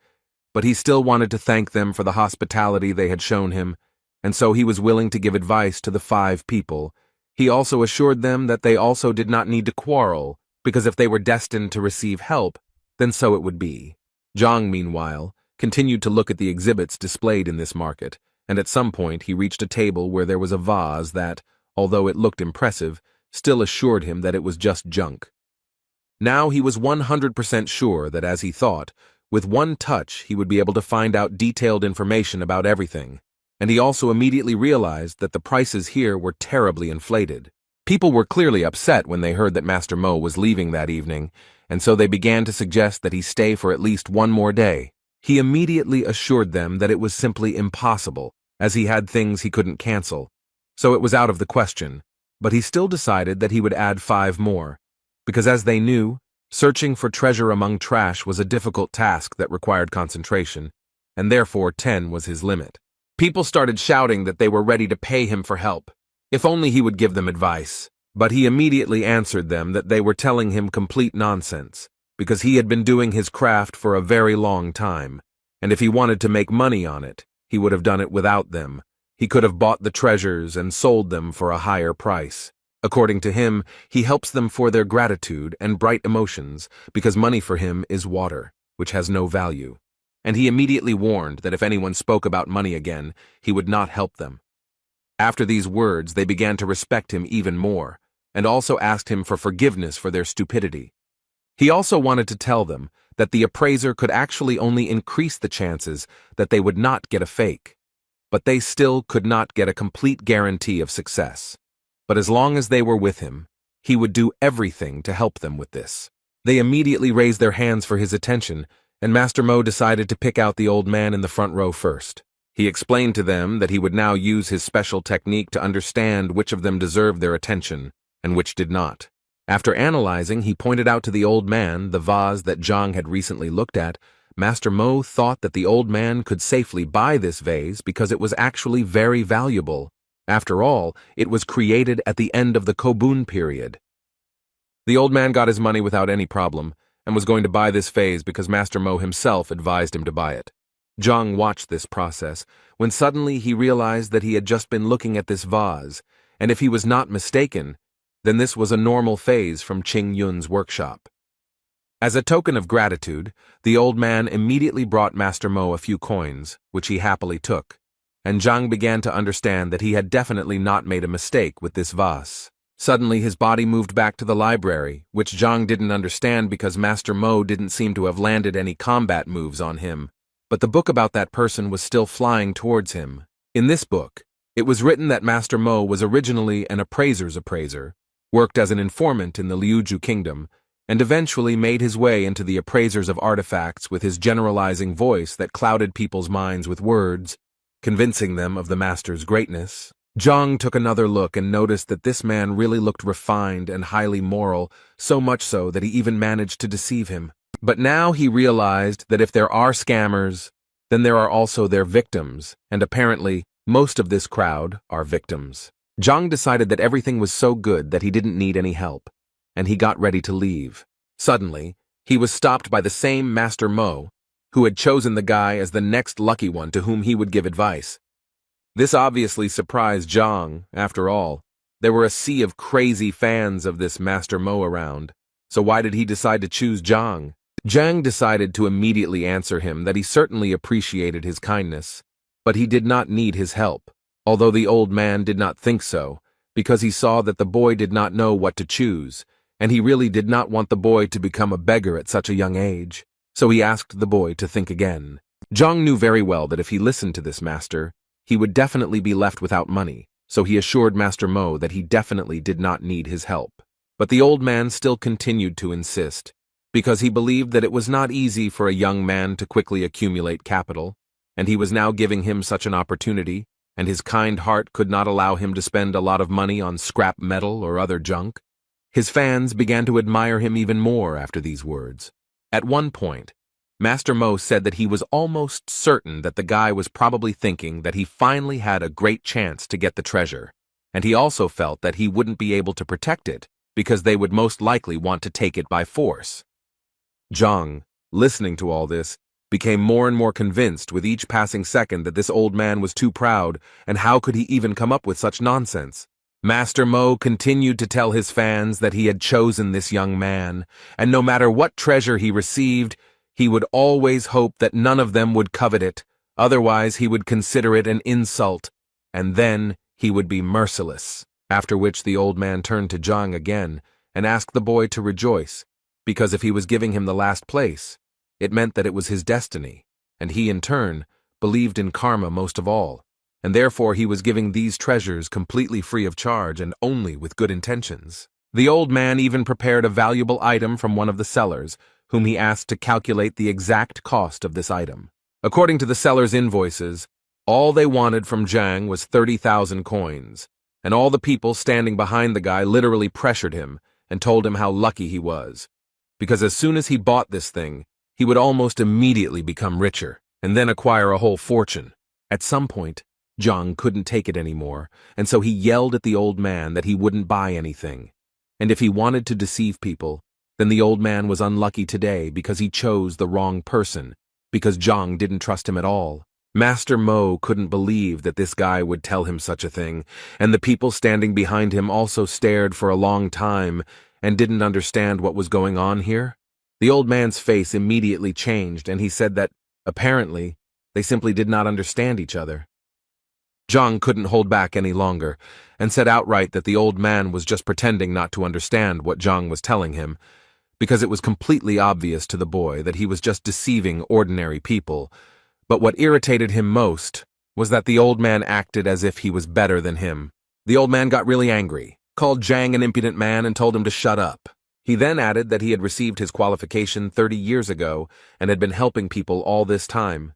but he still wanted to thank them for the hospitality they had shown him, and so he was willing to give advice to the 5 people. He also assured them that they also did not need to quarrel, because if they were destined to receive help, then so it would be. Zhang, meanwhile, continued to look at the exhibits displayed in this market, and at some point he reached a table where there was a vase that, although it looked impressive, still assured him that it was just junk. Now he was 100% sure that, as he thought, with one touch he would be able to find out detailed information about everything, and he also immediately realized that the prices here were terribly inflated. People were clearly upset when they heard that Master Mo was leaving that evening, and so they began to suggest that he stay for at least one more day. He immediately assured them that it was simply impossible, as he had things he couldn't cancel, so it was out of the question, but he still decided that he would add 5 more, because as they knew, searching for treasure among trash was a difficult task that required concentration, and therefore 10 was his limit. People started shouting that they were ready to pay him for help, if only he would give them advice, but he immediately answered them that they were telling him complete nonsense, because he had been doing his craft for a very long time, and if he wanted to make money on it, he would have done it without them. He could have bought the treasures and sold them for a higher price. According to him, he helps them for their gratitude and bright emotions, because money for him is water, which has no value. And he immediately warned that if anyone spoke about money again, he would not help them. After these words, they began to respect him even more, and also asked him for forgiveness for their stupidity. He also wanted to tell them that the appraiser could actually only increase the chances that they would not get a fake, but they still could not get a complete guarantee of success. But as long as they were with him, he would do everything to help them with this. They immediately raised their hands for his attention, and Master Mo decided to pick out the old man in the front row first. He explained to them that he would now use his special technique to understand which of them deserved their attention and which did not. After analyzing, he pointed out to the old man the vase that Zhang had recently looked at. Master Mo thought that the old man could safely buy this vase because it was actually very valuable. After all, it was created at the end of the Kobun period. The old man got his money without any problem and was going to buy this vase because Master Mo himself advised him to buy it. Zhang watched this process, when suddenly he realized that he had just been looking at this vase, and if he was not mistaken, then this was a normal phase from Qing Yun's workshop. As a token of gratitude, the old man immediately brought Master Mo a few coins, which he happily took, and Zhang began to understand that he had definitely not made a mistake with this vase. Suddenly his body moved back to the library, which Zhang didn't understand because Master Mo didn't seem to have landed any combat moves on him. But the book about that person was still flying towards him. In this book, it was written that Master Mo was originally an appraiser's appraiser, worked as an informant in the Liuju kingdom, and eventually made his way into the appraisers of artifacts with his generalizing voice that clouded people's minds with words, convincing them of the master's greatness. Zhang took another look and noticed that this man really looked refined and highly moral, so much so that he even managed to deceive him. But now he realized that if there are scammers, then there are also their victims, and apparently, most of this crowd are victims. Zhang decided that everything was so good that he didn't need any help, and he got ready to leave. Suddenly, he was stopped by the same Master Mo, who had chosen the guy as the next lucky one to whom he would give advice. This obviously surprised Zhang. After all, there were a sea of crazy fans of this Master Mo around, so why did he decide to choose Zhang? Zhang decided to immediately answer him that he certainly appreciated his kindness, but he did not need his help, although the old man did not think so, because he saw that the boy did not know what to choose, and he really did not want the boy to become a beggar at such a young age, so he asked the boy to think again. Zhang knew very well that if he listened to this master, he would definitely be left without money, so he assured Master Mo that he definitely did not need his help. But the old man still continued to insist, because he believed that it was not easy for a young man to quickly accumulate capital, and he was now giving him such an opportunity, and his kind heart could not allow him to spend a lot of money on scrap metal or other junk. His fans began to admire him even more after these words. At one point, Master Mo said that he was almost certain that the guy was probably thinking that he finally had a great chance to get the treasure, and he also felt that he wouldn't be able to protect it because they would most likely want to take it by force. Zhang, listening to all this, became more and more convinced with each passing second that this old man was too proud, and how could he even come up with such nonsense? Master Mo continued to tell his fans that he had chosen this young man, and no matter what treasure he received, he would always hope that none of them would covet it, otherwise he would consider it an insult, and then he would be merciless. After which the old man turned to Zhang again and asked the boy to rejoice, because if he was giving him the last place, it meant that it was his destiny, and he in turn believed in karma most of all, and therefore he was giving these treasures completely free of charge and only with good intentions. The old man even prepared a valuable item from one of the sellers, whom he asked to calculate the exact cost of this item. According to the seller's invoices, all they wanted from Zhang was 30,000 coins, and all the people standing behind the guy literally pressured him and told him how lucky he was, because as soon as he bought this thing, he would almost immediately become richer and then acquire a whole fortune. At some point, Zhang couldn't take it anymore, and so he yelled at the old man that he wouldn't buy anything. And if he wanted to deceive people, then the old man was unlucky today because he chose the wrong person, because Zhang didn't trust him at all. Master Mo couldn't believe that this guy would tell him such a thing, and the people standing behind him also stared for a long time and didn't understand what was going on here. The old man's face immediately changed, and he said that, apparently, they simply did not understand each other. Zhang couldn't hold back any longer, and said outright that the old man was just pretending not to understand what Zhang was telling him, because it was completely obvious to the boy that he was just deceiving ordinary people. But what irritated him most was that the old man acted as if he was better than him. The old man got really angry, called Zhang an impudent man, and told him to shut up. He then added that he had received his qualification 30 years ago and had been helping people all this time.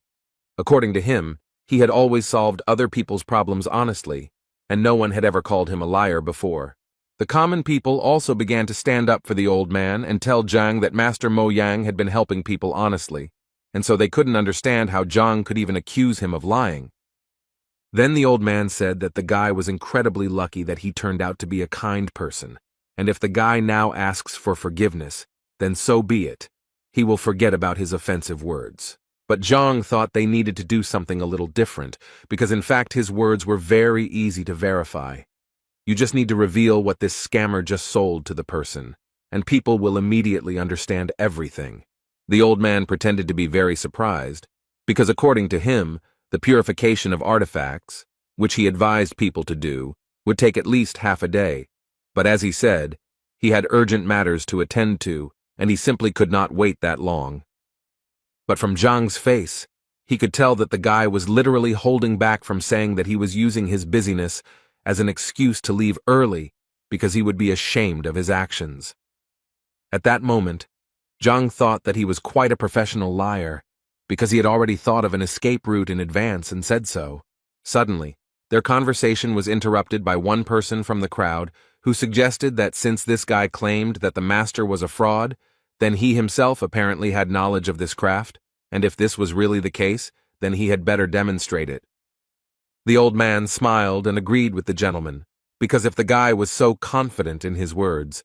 According to him, he had always solved other people's problems honestly, and no one had ever called him a liar before. The common people also began to stand up for the old man and tell Zhang that Master Mo Yang had been helping people honestly, and so they couldn't understand how Zhang could even accuse him of lying. Then the old man said that the guy was incredibly lucky that he turned out to be a kind person, and if the guy now asks for forgiveness, then so be it. He will forget about his offensive words. But Zhang thought they needed to do something a little different, because in fact his words were very easy to verify. You just need to reveal what this scammer just sold to the person, and people will immediately understand everything. The old man pretended to be very surprised, because according to him, the purification of artifacts, which he advised people to do, would take at least half a day. But as he said, he had urgent matters to attend to, and he simply could not wait that long. But from Zhang's face, he could tell that the guy was literally holding back from saying that he was using his busyness as an excuse to leave early because he would be ashamed of his actions. At that moment, Zhang thought that he was quite a professional liar because he had already thought of an escape route in advance and said so. Suddenly, their conversation was interrupted by one person from the crowd who suggested that since this guy claimed that the master was a fraud, then he himself apparently had knowledge of this craft, and if this was really the case, then he had better demonstrate it. The old man smiled and agreed with the gentleman, because if the guy was so confident in his words,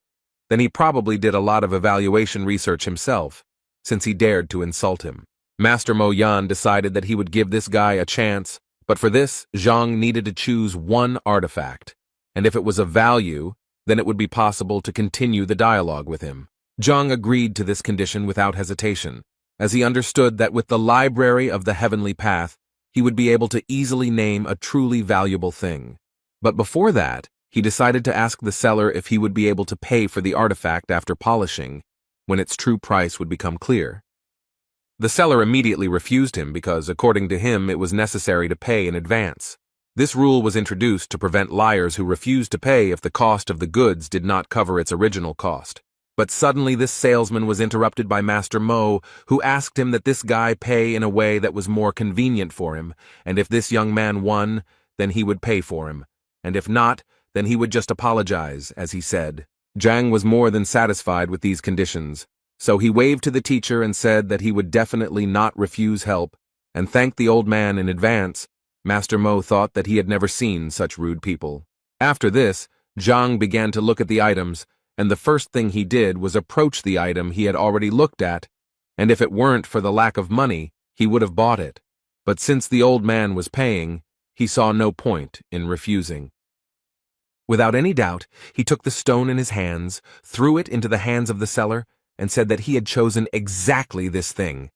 then he probably did a lot of evaluation research himself, since he dared to insult him. Master Mo Yan decided that he would give this guy a chance, but for this, Zhang needed to choose one artifact, and if it was of value, then it would be possible to continue the dialogue with him. Zhang agreed to this condition without hesitation, as he understood that with the library of the heavenly path, he would be able to easily name a truly valuable thing. But before that, he decided to ask the seller if he would be able to pay for the artifact after polishing, when its true price would become clear. The seller immediately refused him because, according to him, it was necessary to pay in advance. This rule was introduced to prevent liars who refused to pay if the cost of the goods did not cover its original cost. But suddenly this salesman was interrupted by Master Mo, who asked him that this guy pay in a way that was more convenient for him, and if this young man won, then he would pay for him, and if not, then he would just apologize, as he said. Zhang was more than satisfied with these conditions, so he waved to the teacher and said that he would definitely not refuse help, and thanked the old man in advance. Master Mo thought that he had never seen such rude people. After this, Zhang began to look at the items, and the first thing he did was approach the item he had already looked at, and if it weren't for the lack of money, he would have bought it. But since the old man was paying, he saw no point in refusing. Without any doubt, he took the stone in his hands, threw it into the hands of the seller, and said that he had chosen exactly this thing.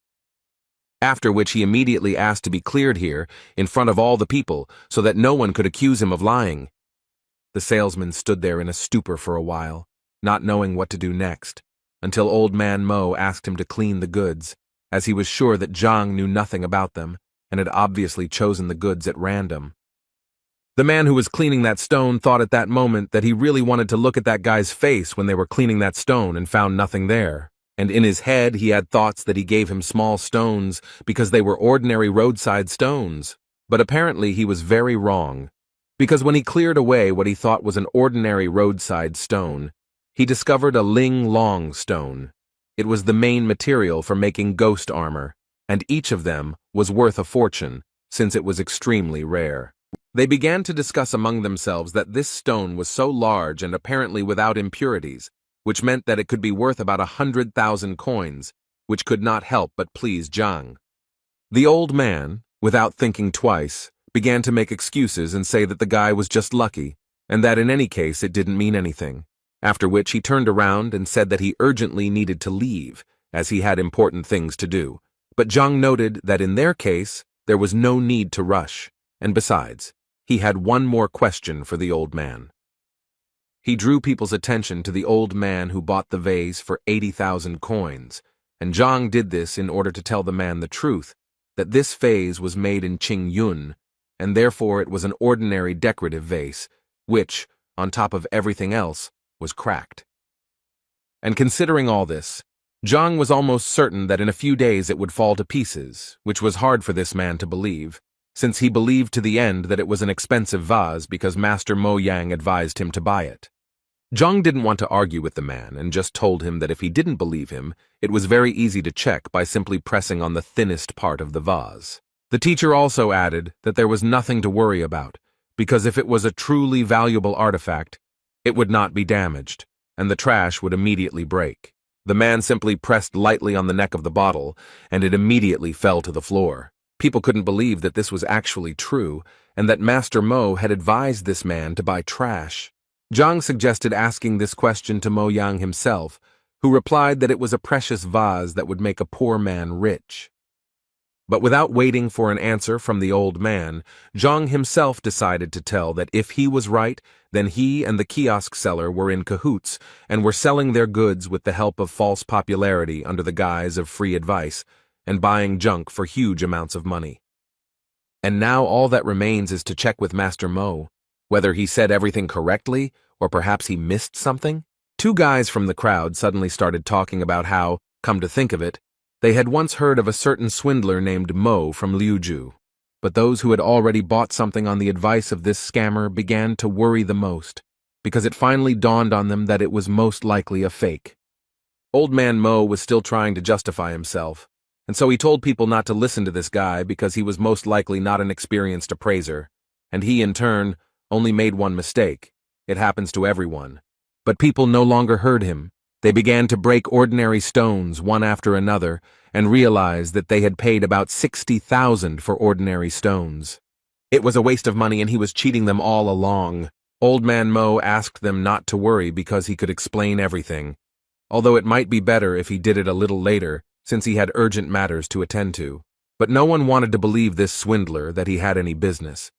After which he immediately asked to be cleared here, in front of all the people, so that no one could accuse him of lying. The salesman stood there in a stupor for a while, not knowing what to do next, until old man Mo asked him to clean the goods, as he was sure that Zhang knew nothing about them, and had obviously chosen the goods at random. The man who was cleaning that stone thought at that moment that he really wanted to look at that guy's face when they were cleaning that stone and found nothing there. And in his head he had thoughts that he gave him small stones because they were ordinary roadside stones. But apparently he was very wrong, because when he cleared away what he thought was an ordinary roadside stone, he discovered a ling long stone. It was the main material for making ghost armor, and each of them was worth a fortune, since it was extremely rare. They began to discuss among themselves that this stone was so large and apparently without impurities, which meant that it could be worth about 100,000 coins, which could not help but please Zhang. The old man, without thinking twice, began to make excuses and say that the guy was just lucky, and that in any case it didn't mean anything, after which he turned around and said that he urgently needed to leave, as he had important things to do. But Zhang noted that in their case, there was no need to rush, and besides, he had one more question for the old man. He drew people's attention to the old man who bought the vase for 80,000 coins, and Zhang did this in order to tell the man the truth, that this vase was made in Qingyun, and therefore it was an ordinary decorative vase, which, on top of everything else, was cracked. And considering all this, Zhang was almost certain that in a few days it would fall to pieces, which was hard for this man to believe, since he believed to the end that it was an expensive vase because Master Mo Yang advised him to buy it. Zhang didn't want to argue with the man and just told him that if he didn't believe him, it was very easy to check by simply pressing on the thinnest part of the vase. The teacher also added that there was nothing to worry about, because if it was a truly valuable artifact, it would not be damaged, and the trash would immediately break. The man simply pressed lightly on the neck of the bottle, and it immediately fell to the floor. People couldn't believe that this was actually true, and that Master Mo had advised this man to buy trash. Zhang suggested asking this question to Mo Yang himself, who replied that it was a precious vase that would make a poor man rich. But without waiting for an answer from the old man, Zhang himself decided to tell that if he was right, then he and the kiosk seller were in cahoots and were selling their goods with the help of false popularity under the guise of free advice, and buying junk for huge amounts of money. And now all that remains is to check with Master Mo, whether he said everything correctly, or perhaps he missed something. Two guys from the crowd suddenly started talking about how, come to think of it, they had once heard of a certain swindler named Mo from Liuju. But those who had already bought something on the advice of this scammer began to worry the most, because it finally dawned on them that it was most likely a fake. Old man Mo was still trying to justify himself, and so he told people not to listen to this guy because he was most likely not an experienced appraiser, and he, in turn, only made one mistake. It happens to everyone. But people no longer heard him. They began to break ordinary stones one after another and realized that they had paid about 60,000 for ordinary stones. It was a waste of money and he was cheating them all along. Old man Mo asked them not to worry because he could explain everything, although it might be better if he did it a little later, since he had urgent matters to attend to. But no one wanted to believe this swindler that he had any business,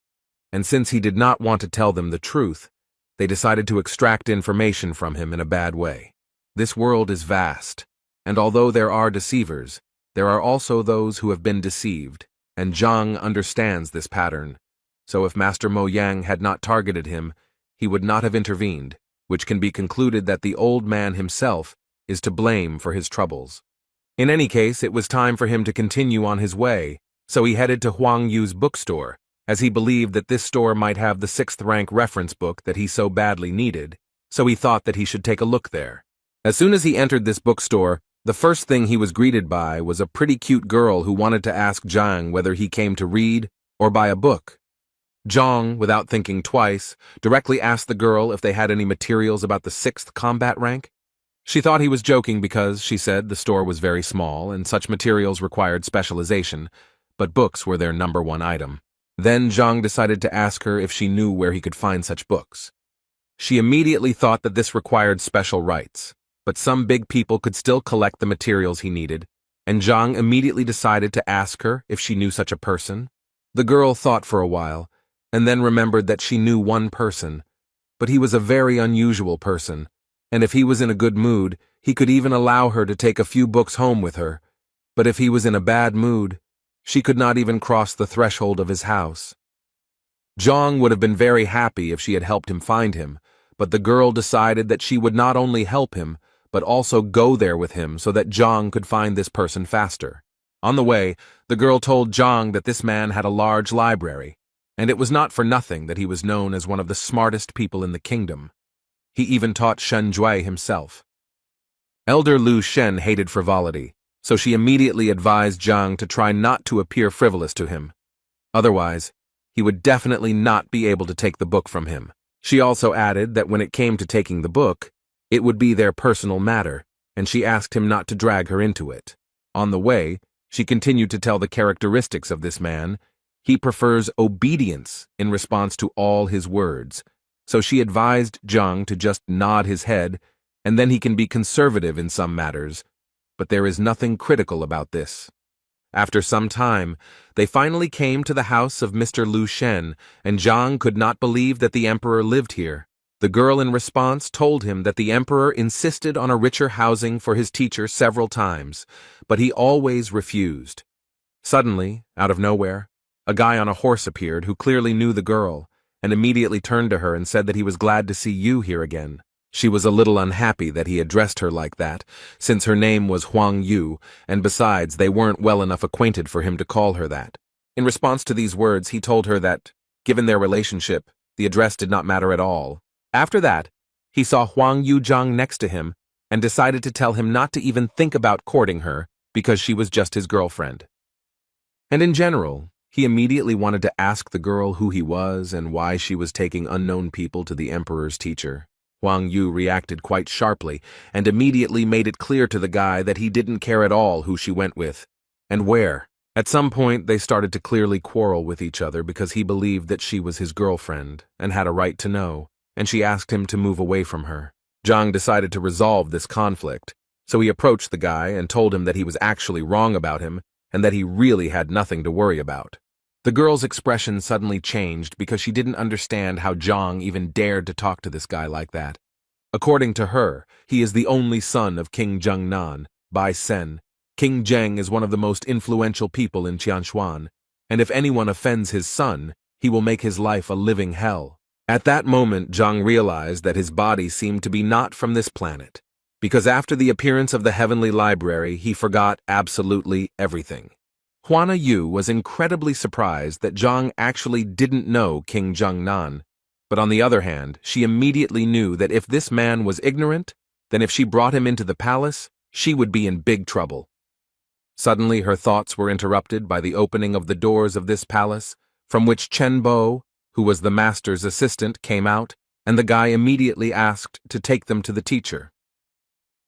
and since he did not want to tell them the truth, they decided to extract information from him in a bad way. This world is vast, and although there are deceivers, there are also those who have been deceived, and Zhang understands this pattern. So if Master Mo Yang had not targeted him, he would not have intervened, which can be concluded that the old man himself is to blame for his troubles. In any case, it was time for him to continue on his way, so he headed to Huang Yu's bookstore, as he believed that this store might have the 6th-rank reference book that he so badly needed, so he thought that he should take a look there. As soon as he entered this bookstore, the first thing he was greeted by was a pretty cute girl who wanted to ask Zhang whether he came to read or buy a book. Zhang, without thinking twice, directly asked the girl if they had any materials about the 6th combat rank. She thought he was joking because, she said, the store was very small and such materials required specialization, but books were their #1 item. Then Zhang decided to ask her if she knew where he could find such books. She immediately thought that this required special rights, but some big people could still collect the materials he needed, and Zhang immediately decided to ask her if she knew such a person. The girl thought for a while, and then remembered that she knew one person, but he was a very unusual person, and if he was in a good mood, he could even allow her to take a few books home with her, but if he was in a bad mood, she could not even cross the threshold of his house. Zhang would have been very happy if she had helped him find him, but the girl decided that she would not only help him, but also go there with him so that Zhang could find this person faster. On the way, the girl told Zhang that this man had a large library, and it was not for nothing that he was known as one of the smartest people in the kingdom. He even taught Shen Jue himself. Elder Lu Shen hated frivolity, so she immediately advised Zhang to try not to appear frivolous to him. Otherwise, he would definitely not be able to take the book from him. She also added that when it came to taking the book, it would be their personal matter, and she asked him not to drag her into it. On the way, she continued to tell the characteristics of this man. He prefers obedience in response to all his words, so she advised Zhang to just nod his head, and then he can be conservative in some matters, but there is nothing critical about this. After some time, they finally came to the house of Mr. Lu Shen, and Zhang could not believe that the emperor lived here. The girl in response told him that the emperor insisted on a richer housing for his teacher several times, but he always refused. Suddenly, out of nowhere, a guy on a horse appeared who clearly knew the girl, and immediately turned to her and said that he was glad to see you here again. She was a little unhappy that he addressed her like that, since her name was Huang Yu, and besides, they weren't well enough acquainted for him to call her that. In response to these words, he told her that, given their relationship, the address did not matter at all. After that, he saw Huang Yu Zhang next to him, and decided to tell him not to even think about courting her, because she was just his girlfriend. And in general, he immediately wanted to ask the girl who he was and why she was taking unknown people to the emperor's teacher. Huang Yu reacted quite sharply and immediately made it clear to the guy that he didn't care at all who she went with, and where. At some point, they started to clearly quarrel with each other because he believed that she was his girlfriend and had a right to know, and she asked him to move away from her. Zhang decided to resolve this conflict, so he approached the guy and told him that he was actually wrong about him and that he really had nothing to worry about. The girl's expression suddenly changed because she didn't understand how Zhang even dared to talk to this guy like that. According to her, he is the only son of King Zhengnan, Bai Sen. King Zheng is one of the most influential people in Qianshuan, and if anyone offends his son, he will make his life a living hell. At that moment, Zhang realized that his body seemed to be not from this planet, because after the appearance of the heavenly library, he forgot absolutely everything. Huana Yu was incredibly surprised that Zhang actually didn't know King Zhengnan, but on the other hand, she immediately knew that if this man was ignorant, then if she brought him into the palace, she would be in big trouble. Suddenly her thoughts were interrupted by the opening of the doors of this palace, from which Chen Bo, who was the master's assistant, came out, and the guy immediately asked to take them to the teacher.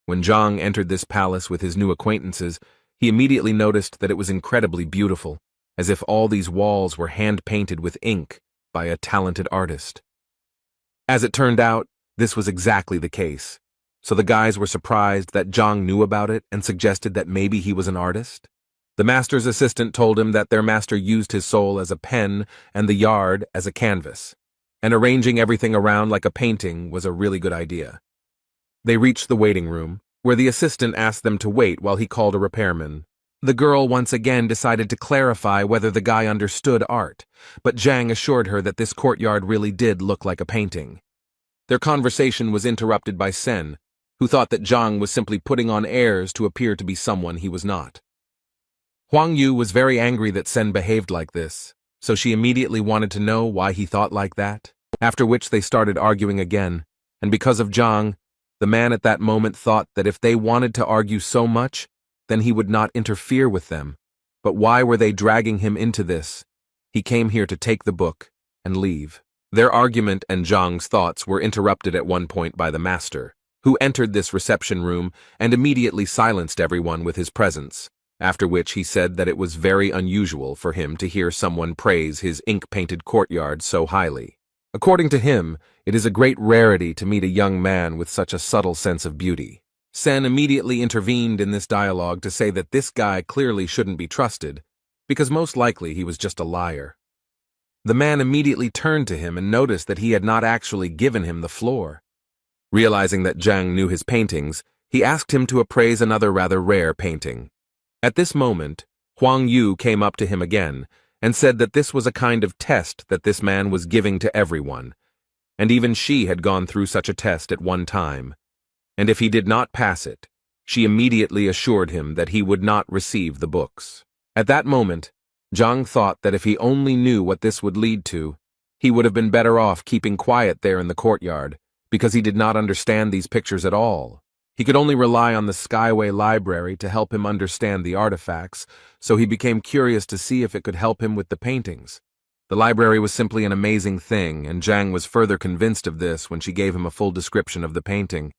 When Zhang entered this palace with his new acquaintances, he immediately noticed that it was incredibly beautiful, as if all these walls were hand-painted with ink by a talented artist. As it turned out, this was exactly the case, so the guys were surprised that Zhang knew about it and suggested that maybe he was an artist. The master's assistant told him that their master used his soul as a pen and the yard as a canvas, and arranging everything around like a painting was a really good idea. They reached the waiting room, where the assistant asked them to wait while he called a repairman. The girl once again decided to clarify whether the guy understood art, but Zhang assured her that this courtyard really did look like a painting. Their conversation was interrupted by Sen, who thought that Zhang was simply putting on airs to appear to be someone he was not. Huang Yu was very angry that Sen behaved like this, so she immediately wanted to know why he thought like that, after which they started arguing again, and because of Zhang, the man at that moment thought that if they wanted to argue so much, then he would not interfere with them. But why were they dragging him into this? He came here to take the book and leave. Their argument and Zhang's thoughts were interrupted at one point by the master, who entered this reception room and immediately silenced everyone with his presence, after which he said that it was very unusual for him to hear someone praise his ink-painted courtyard so highly. According to him, it is a great rarity to meet a young man with such a subtle sense of beauty. Sen immediately intervened in this dialogue to say that this guy clearly shouldn't be trusted, because most likely he was just a liar. The man immediately turned to him and noticed that he had not actually given him the floor. Realizing that Zhang knew his paintings, he asked him to appraise another rather rare painting. At this moment, Huang Yu came up to him again, and said that this was a kind of test that this man was giving to everyone, and even she had gone through such a test at one time, and if he did not pass it, she immediately assured him that he would not receive the books. At that moment, Zhang thought that if he only knew what this would lead to, he would have been better off keeping quiet there in the courtyard, because he did not understand these pictures at all. He could only rely on the Skyway Library to help him understand the artifacts, so he became curious to see if it could help him with the paintings. The library was simply an amazing thing, and Zhang was further convinced of this when she gave him a full description of the painting.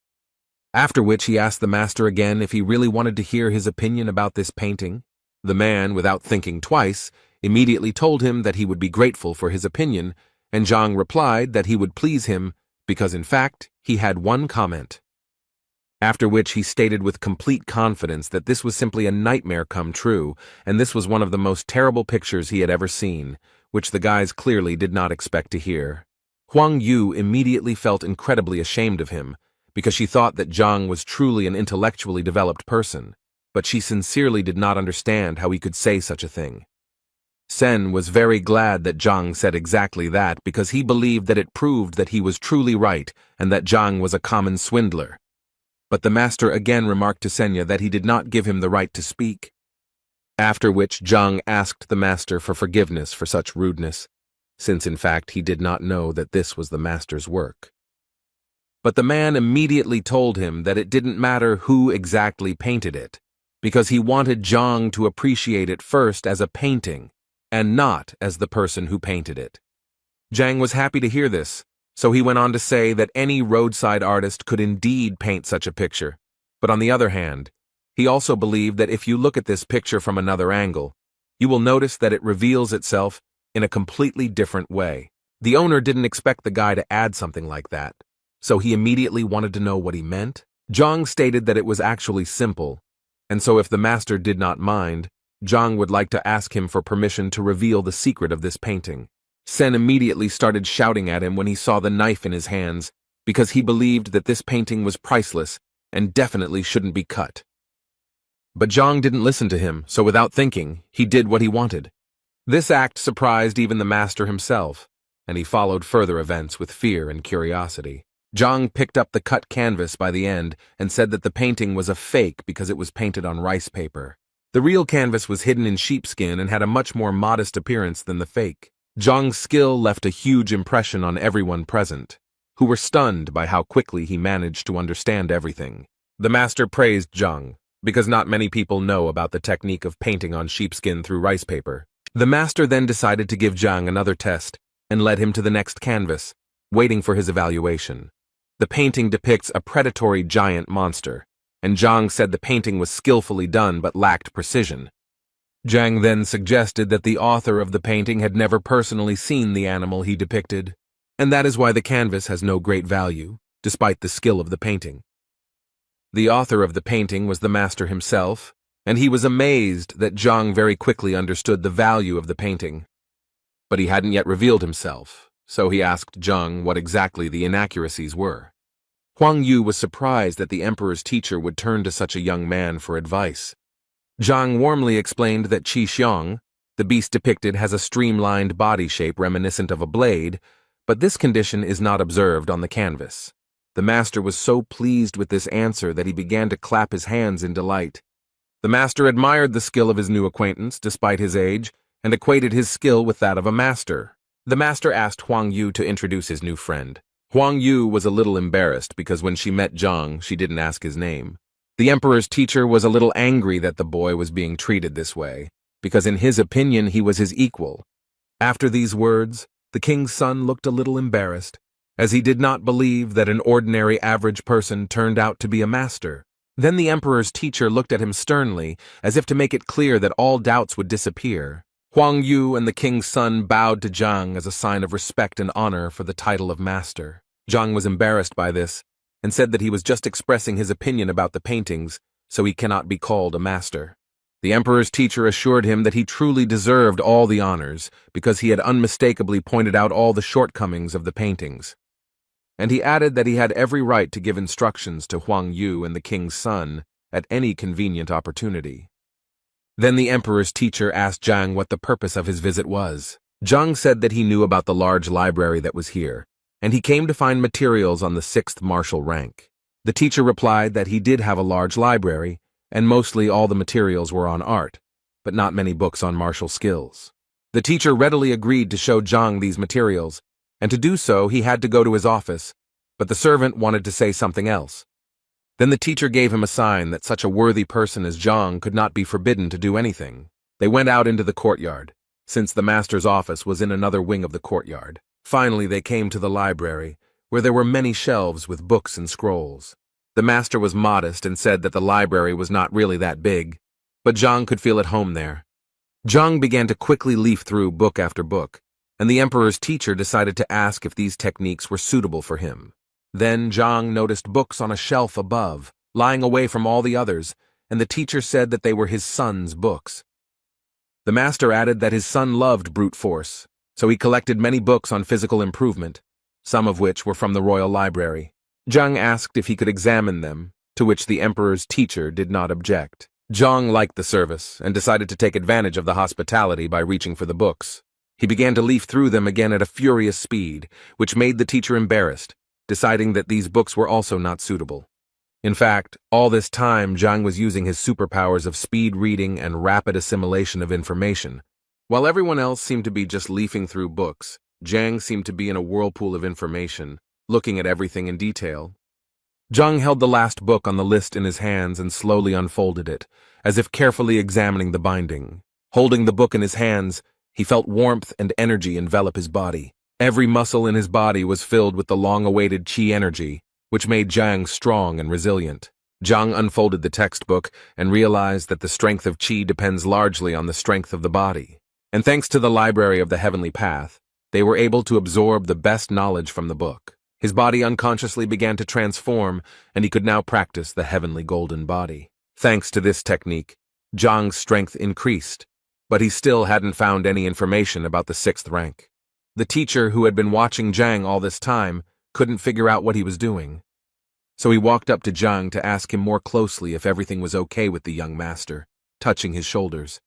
After which he asked the master again if he really wanted to hear his opinion about this painting. The man, without thinking twice, immediately told him that he would be grateful for his opinion, and Zhang replied that he would please him because, in fact, he had one comment. After which he stated with complete confidence that this was simply a nightmare come true, and this was one of the most terrible pictures he had ever seen, which the guys clearly did not expect to hear. Huang Yu immediately felt incredibly ashamed of him, because she thought that Zhang was truly an intellectually developed person, but she sincerely did not understand how he could say such a thing. Sen was very glad that Zhang said exactly that because he believed that it proved that he was truly right and that Zhang was a common swindler. But the master again remarked to Senya that he did not give him the right to speak. After which Zhang asked the master for forgiveness for such rudeness, since in fact he did not know that this was the master's work. But the man immediately told him that it didn't matter who exactly painted it, because he wanted Zhang to appreciate it first as a painting, and not as the person who painted it. Zhang was happy to hear this, so he went on to say that any roadside artist could indeed paint such a picture, but on the other hand, he also believed that if you look at this picture from another angle, you will notice that it reveals itself in a completely different way. The owner didn't expect the guy to add something like that, so he immediately wanted to know what he meant. Zhang stated that it was actually simple, and so if the master did not mind, Zhang would like to ask him for permission to reveal the secret of this painting. Sen immediately started shouting at him when he saw the knife in his hands, because he believed that this painting was priceless and definitely shouldn't be cut. But Zhang didn't listen to him, so without thinking, he did what he wanted. This act surprised even the master himself, and he followed further events with fear and curiosity. Zhang picked up the cut canvas by the end and said that the painting was a fake because it was painted on rice paper. The real canvas was hidden in sheepskin and had a much more modest appearance than the fake. Zhang's skill left a huge impression on everyone present, who were stunned by how quickly he managed to understand everything. The master praised Zhang, because not many people know about the technique of painting on sheepskin through rice paper. The master then decided to give Zhang another test and led him to the next canvas, waiting for his evaluation. The painting depicts a predatory giant monster, and Zhang said the painting was skillfully done but lacked precision. Zhang then suggested that the author of the painting had never personally seen the animal he depicted, and that is why the canvas has no great value, despite the skill of the painting. The author of the painting was the master himself, and he was amazed that Zhang very quickly understood the value of the painting. But he hadn't yet revealed himself, so he asked Zhang what exactly the inaccuracies were. Huang Yu was surprised that the emperor's teacher would turn to such a young man for advice. Zhang warmly explained that Qi Xiong, the beast depicted, has a streamlined body shape reminiscent of a blade, but this condition is not observed on the canvas. The master was so pleased with this answer that he began to clap his hands in delight. The master admired the skill of his new acquaintance, despite his age, and equated his skill with that of a master. The master asked Huang Yu to introduce his new friend. Huang Yu was a little embarrassed because when she met Zhang, she didn't ask his name. The emperor's teacher was a little angry that the boy was being treated this way, because in his opinion he was his equal. After these words, the king's son looked a little embarrassed, as he did not believe that an ordinary average person turned out to be a master. Then the emperor's teacher looked at him sternly, as if to make it clear that all doubts would disappear. Huang Yu and the king's son bowed to Zhang as a sign of respect and honor for the title of master. Zhang was embarrassed by this, and said that he was just expressing his opinion about the paintings, so he cannot be called a master. The emperor's teacher assured him that he truly deserved all the honors, because he had unmistakably pointed out all the shortcomings of the paintings. And he added that he had every right to give instructions to Huang Yu and the king's son at any convenient opportunity. Then the emperor's teacher asked Zhang what the purpose of his visit was. Zhang said that he knew about the large library that was here, and he came to find materials on the 6th martial rank. The teacher replied that he did have a large library, and mostly all the materials were on art, but not many books on martial skills. The teacher readily agreed to show Zhang these materials, and to do so he had to go to his office, but the servant wanted to say something else. Then the teacher gave him a sign that such a worthy person as Zhang could not be forbidden to do anything. They went out into the courtyard, since the master's office was in another wing of the courtyard. Finally they came to the library, where there were many shelves with books and scrolls. The master was modest and said that the library was not really that big, but Zhang could feel at home there. Zhang began to quickly leaf through book after book, and the emperor's teacher decided to ask if these techniques were suitable for him. Then Zhang noticed books on a shelf above, lying away from all the others, and the teacher said that they were his son's books. The master added that his son loved brute force, so he collected many books on physical improvement, some of which were from the royal library. Zhang asked if he could examine them, to which the emperor's teacher did not object. Zhang liked the service and decided to take advantage of the hospitality by reaching for the books. He began to leaf through them again at a furious speed, which made the teacher embarrassed, deciding that these books were also not suitable. In fact, all this time Zhang was using his superpowers of speed reading and rapid assimilation of information. While everyone else seemed to be just leafing through books, Zhang seemed to be in a whirlpool of information, looking at everything in detail. Zhang held the last book on the list in his hands and slowly unfolded it, as if carefully examining the binding. Holding the book in his hands, he felt warmth and energy envelop his body. Every muscle in his body was filled with the long-awaited qi energy, which made Zhang strong and resilient. Zhang unfolded the textbook and realized that the strength of qi depends largely on the strength of the body. And thanks to the library of the heavenly path, they were able to absorb the best knowledge from the book. His body unconsciously began to transform, and he could now practice the heavenly golden body. Thanks to this technique, Zhang's strength increased, but he still hadn't found any information about the 6th rank. The teacher, who had been watching Zhang all this time, couldn't figure out what he was doing. So he walked up to Zhang to ask him more closely if everything was okay with the young master, touching his shoulders.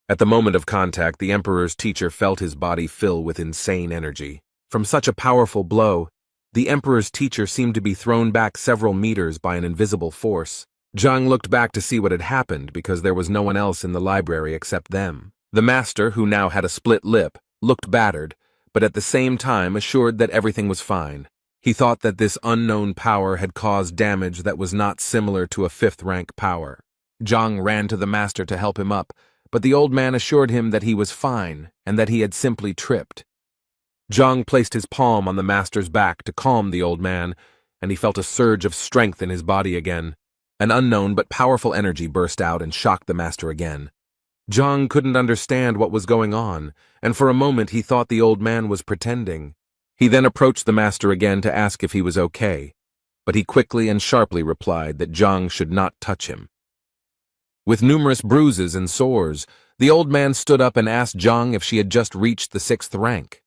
At the moment of contact, the emperor's teacher felt his body fill with insane energy. From such a powerful blow, the emperor's teacher seemed to be thrown back several meters by an invisible force. Zhang looked back to see what had happened because there was no one else in the library except them. The master, who now had a split lip, looked battered, but at the same time assured that everything was fine. He thought that this unknown power had caused damage that was not similar to a 5th rank power. Zhang ran to the master to help him up, but the old man assured him that he was fine and that he had simply tripped. Zhang placed his palm on the master's back to calm the old man, and he felt a surge of strength in his body again. An unknown but powerful energy burst out and shocked the master again. Zhang couldn't understand what was going on, and for a moment he thought the old man was pretending. He then approached the master again to ask if he was okay, but he quickly and sharply replied that Zhang should not touch him. With numerous bruises and sores, the old man stood up and asked Zhang if she had just reached the 6th rank.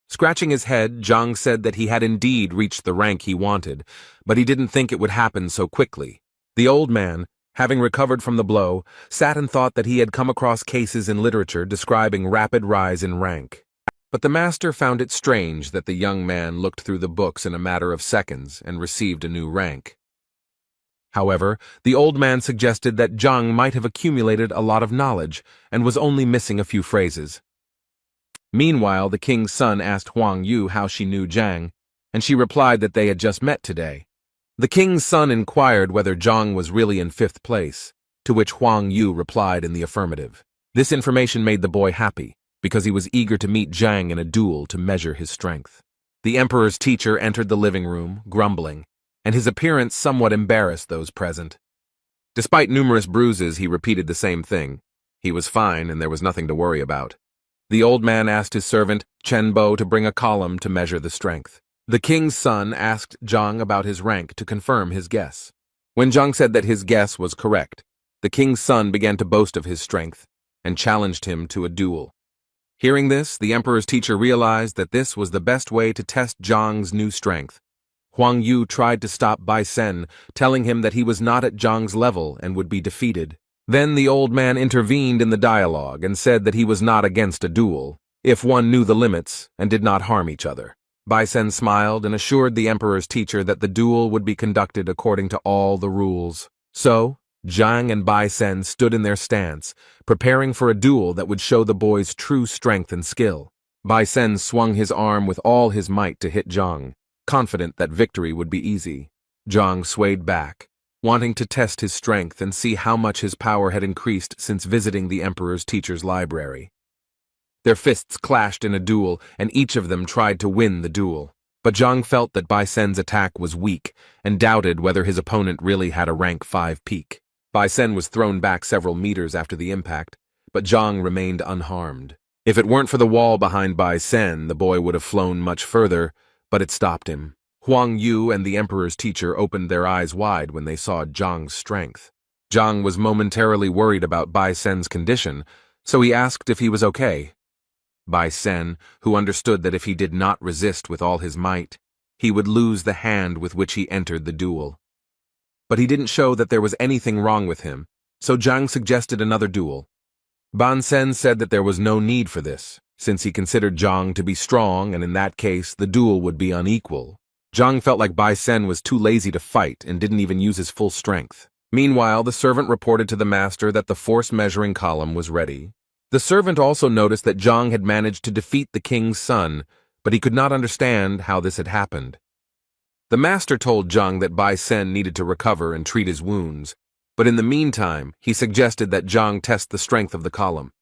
Scratching his head, Zhang said that he had indeed reached the rank he wanted, but he didn't think it would happen so quickly. The old man, having recovered from the blow, sat and thought that he had come across cases in literature describing rapid rise in rank. But the master found it strange that the young man looked through the books in a matter of seconds and received a new rank. However, the old man suggested that Zhang might have accumulated a lot of knowledge and was only missing a few phrases. Meanwhile, the king's son asked Huang Yu how she knew Zhang, and she replied that they had just met today. The king's son inquired whether Zhang was really in 5th place, to which Huang Yu replied in the affirmative. This information made the boy happy, because he was eager to meet Zhang in a duel to measure his strength. The emperor's teacher entered the living room, grumbling, and his appearance somewhat embarrassed those present. Despite numerous bruises, he repeated the same thing. He was fine, and there was nothing to worry about. The old man asked his servant, Chen Bo, to bring a column to measure the strength. The king's son asked Zhang about his rank to confirm his guess. When Zhang said that his guess was correct, the king's son began to boast of his strength and challenged him to a duel. Hearing this, the emperor's teacher realized that this was the best way to test Zhang's new strength. Huang Yu tried to stop Bai Sen, telling him that he was not at Zhang's level and would be defeated. Then the old man intervened in the dialogue and said that he was not against a duel, if one knew the limits and did not harm each other. Bai Sen smiled and assured the emperor's teacher that the duel would be conducted according to all the rules. So, Zhang and Bai Sen stood in their stance, preparing for a duel that would show the boy's true strength and skill. Bai Sen swung his arm with all his might to hit Zhang, confident that victory would be easy. Zhang swayed back, wanting to test his strength and see how much his power had increased since visiting the emperor's teacher's library. Their fists clashed in a duel, and each of them tried to win the duel. But Zhang felt that Bai Sen's attack was weak and doubted whether his opponent really had a rank 5 peak. Bai Sen was thrown back several meters after the impact, but Zhang remained unharmed. If it weren't for the wall behind Bai Sen, the boy would have flown much further, but it stopped him. Huang Yu and the emperor's teacher opened their eyes wide when they saw Zhang's strength. Zhang was momentarily worried about Bai Sen's condition, so he asked if he was okay. Bai Sen, who understood that if he did not resist with all his might, he would lose the hand with which he entered the duel. But he didn't show that there was anything wrong with him, so Zhang suggested another duel. Ban Sen said that there was no need for this, since he considered Zhang to be strong, and in that case the duel would be unequal. Zhang felt like Bai Sen was too lazy to fight and didn't even use his full strength. Meanwhile, the servant reported to the master that the force measuring column was ready. The servant also noticed that Zhang had managed to defeat the king's son, but he could not understand how this had happened. The master told Zhang that Bai Sen needed to recover and treat his wounds, but in the meantime, he suggested that Zhang test the strength of the column.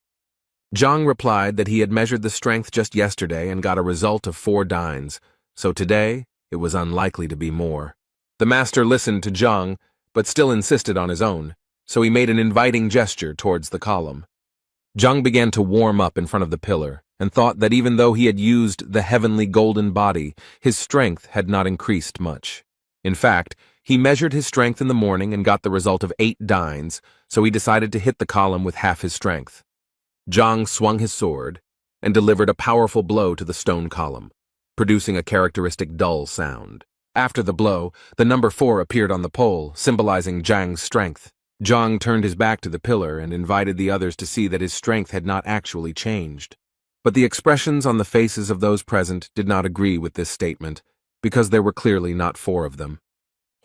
Zhang replied that he had measured the strength just yesterday and got a result of 4 dynes, so today it was unlikely to be more. The master listened to Zhang, but still insisted on his own, so he made an inviting gesture towards the column. Zhang began to warm up in front of the pillar, and thought that even though he had used the heavenly golden body, his strength had not increased much. In fact, he measured his strength in the morning and got the result of 8 dynes, so he decided to hit the column with half his strength. Zhang swung his sword and delivered a powerful blow to the stone column, producing a characteristic dull sound. After the blow, the number 4 appeared on the pole, symbolizing Zhang's strength. Zhang turned his back to the pillar and invited the others to see that his strength had not actually changed. But the expressions on the faces of those present did not agree with this statement, because there were clearly not 4 of them.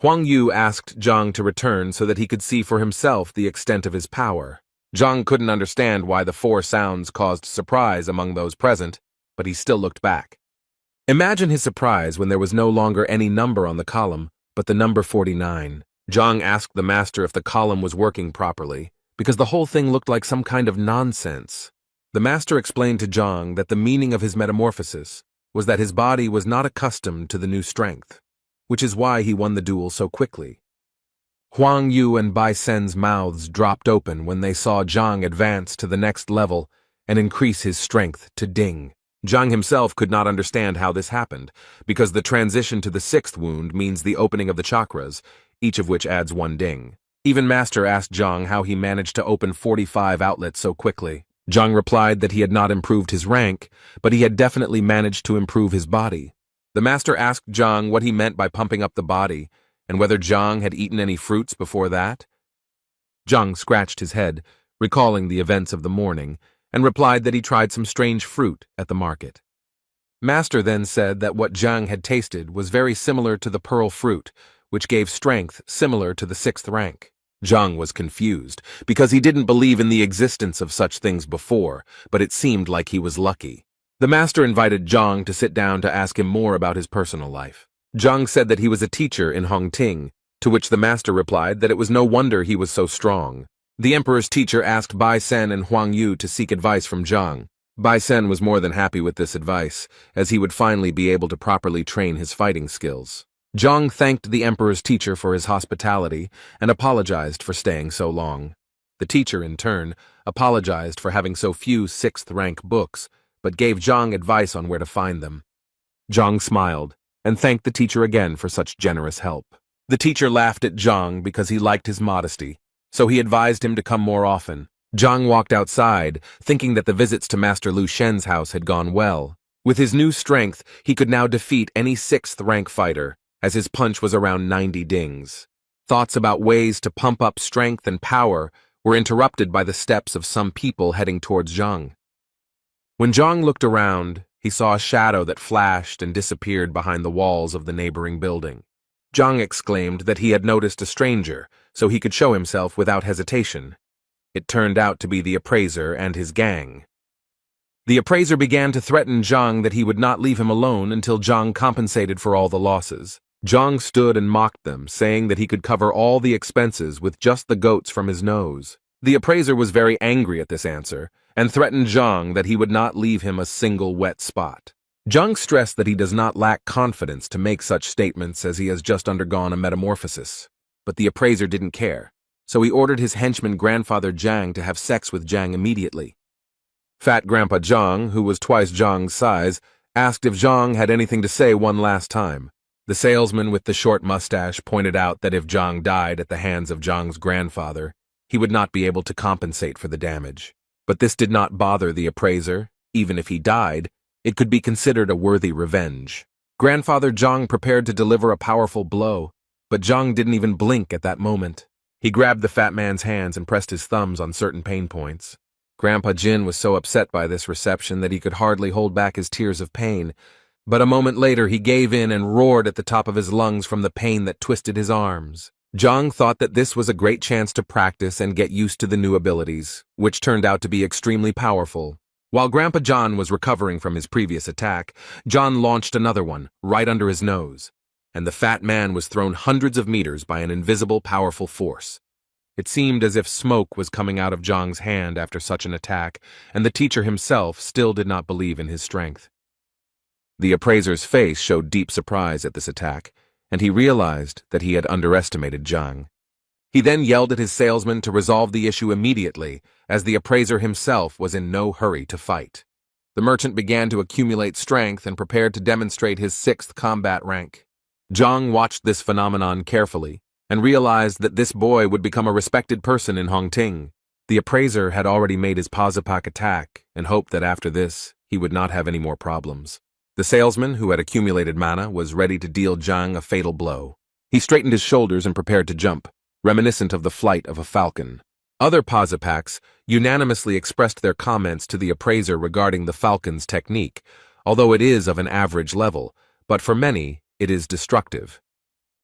Huang Yu asked Zhang to return so that he could see for himself the extent of his power. Zhang couldn't understand why the 4 sounds caused surprise among those present, but he still looked back. Imagine his surprise when there was no longer any number on the column, but the number 49. Zhang asked the master if the column was working properly, because the whole thing looked like some kind of nonsense. The master explained to Zhang that the meaning of his metamorphosis was that his body was not accustomed to the new strength, which is why he won the duel so quickly. Huang Yu and Bai Sen's mouths dropped open when they saw Zhang advance to the next level and increase his strength to ding. Zhang himself could not understand how this happened, because the transition to the 6th wound means the opening of the chakras, each of which adds 1 ding. Even Master asked Zhang how he managed to open 45 outlets so quickly. Zhang replied that he had not improved his rank, but he had definitely managed to improve his body. The Master asked Zhang what he meant by pumping up the body, and whether Zhang had eaten any fruits before that. Zhang scratched his head, recalling the events of the morning, and replied that he tried some strange fruit at the market. Master then said that what Zhang had tasted was very similar to the pearl fruit, which gave strength similar to the 6th rank. Zhang was confused, because he didn't believe in the existence of such things before, but it seemed like he was lucky. The master invited Zhang to sit down to ask him more about his personal life. Zhang said that he was a teacher in Hongting, to which the master replied that it was no wonder he was so strong. The emperor's teacher asked Bai Sen and Huang Yu to seek advice from Zhang. Bai Sen was more than happy with this advice, as he would finally be able to properly train his fighting skills. Zhang thanked the emperor's teacher for his hospitality and apologized for staying so long. The teacher, in turn, apologized for having so few 6th-rank books, but gave Zhang advice on where to find them. Zhang smiled and thanked the teacher again for such generous help. The teacher laughed at Zhang because he liked his modesty, so he advised him to come more often. Zhang walked outside, thinking that the visits to Master Lu Shen's house had gone well. With his new strength, he could now defeat any 6th-rank fighter, as his punch was around 90 dings. Thoughts about ways to pump up strength and power were interrupted by the steps of some people heading towards Zhang. When Zhang looked around, he saw a shadow that flashed and disappeared behind the walls of the neighboring building. Zhang exclaimed that he had noticed a stranger, so he could show himself without hesitation. It turned out to be the appraiser and his gang. The appraiser began to threaten Zhang that he would not leave him alone until Zhang compensated for all the losses. Zhang stood and mocked them, saying that he could cover all the expenses with just the goats from his nose. The appraiser was very angry at this answer, and threatened Zhang that he would not leave him a single wet spot. Zhang stressed that he does not lack confidence to make such statements as he has just undergone a metamorphosis. But the appraiser didn't care, so he ordered his henchman grandfather Zhang to have sex with Zhang immediately. Fat Grandpa Zhang, who was twice Zhang's size, asked if Zhang had anything to say one last time. The salesman with the short mustache pointed out that if Zhang died at the hands of Zhang's grandfather, he would not be able to compensate for the damage. But this did not bother the appraiser. Even if he died, it could be considered a worthy revenge. Grandfather Zhang prepared to deliver a powerful blow, but Zhang didn't even blink at that moment. He grabbed the fat man's hands and pressed his thumbs on certain pain points. Grandpa Jin was so upset by this reception that he could hardly hold back his tears of pain, but a moment later he gave in and roared at the top of his lungs from the pain that twisted his arms. Zhang thought that this was a great chance to practice and get used to the new abilities, which turned out to be extremely powerful. While Grandpa John was recovering from his previous attack, John launched another one, right under his nose, and the fat man was thrown hundreds of meters by an invisible, powerful force. It seemed as if smoke was coming out of Zhang's hand after such an attack, and the teacher himself still did not believe in his strength. The appraiser's face showed deep surprise at this attack, and he realized that he had underestimated Zhang. He then yelled at his salesman to resolve the issue immediately, as the appraiser himself was in no hurry to fight. The merchant began to accumulate strength and prepared to demonstrate his 6th combat rank. Zhang watched this phenomenon carefully, and realized that this boy would become a respected person in Hongting. The appraiser had already made his Pazapak attack, and hoped that after this, he would not have any more problems. The salesman, who had accumulated mana, was ready to deal Zhang a fatal blow. He straightened his shoulders and prepared to jump, reminiscent of the flight of a falcon. Other Pazapaks unanimously expressed their comments to the appraiser regarding the falcon's technique, although it is of an average level, but for many, it is destructive.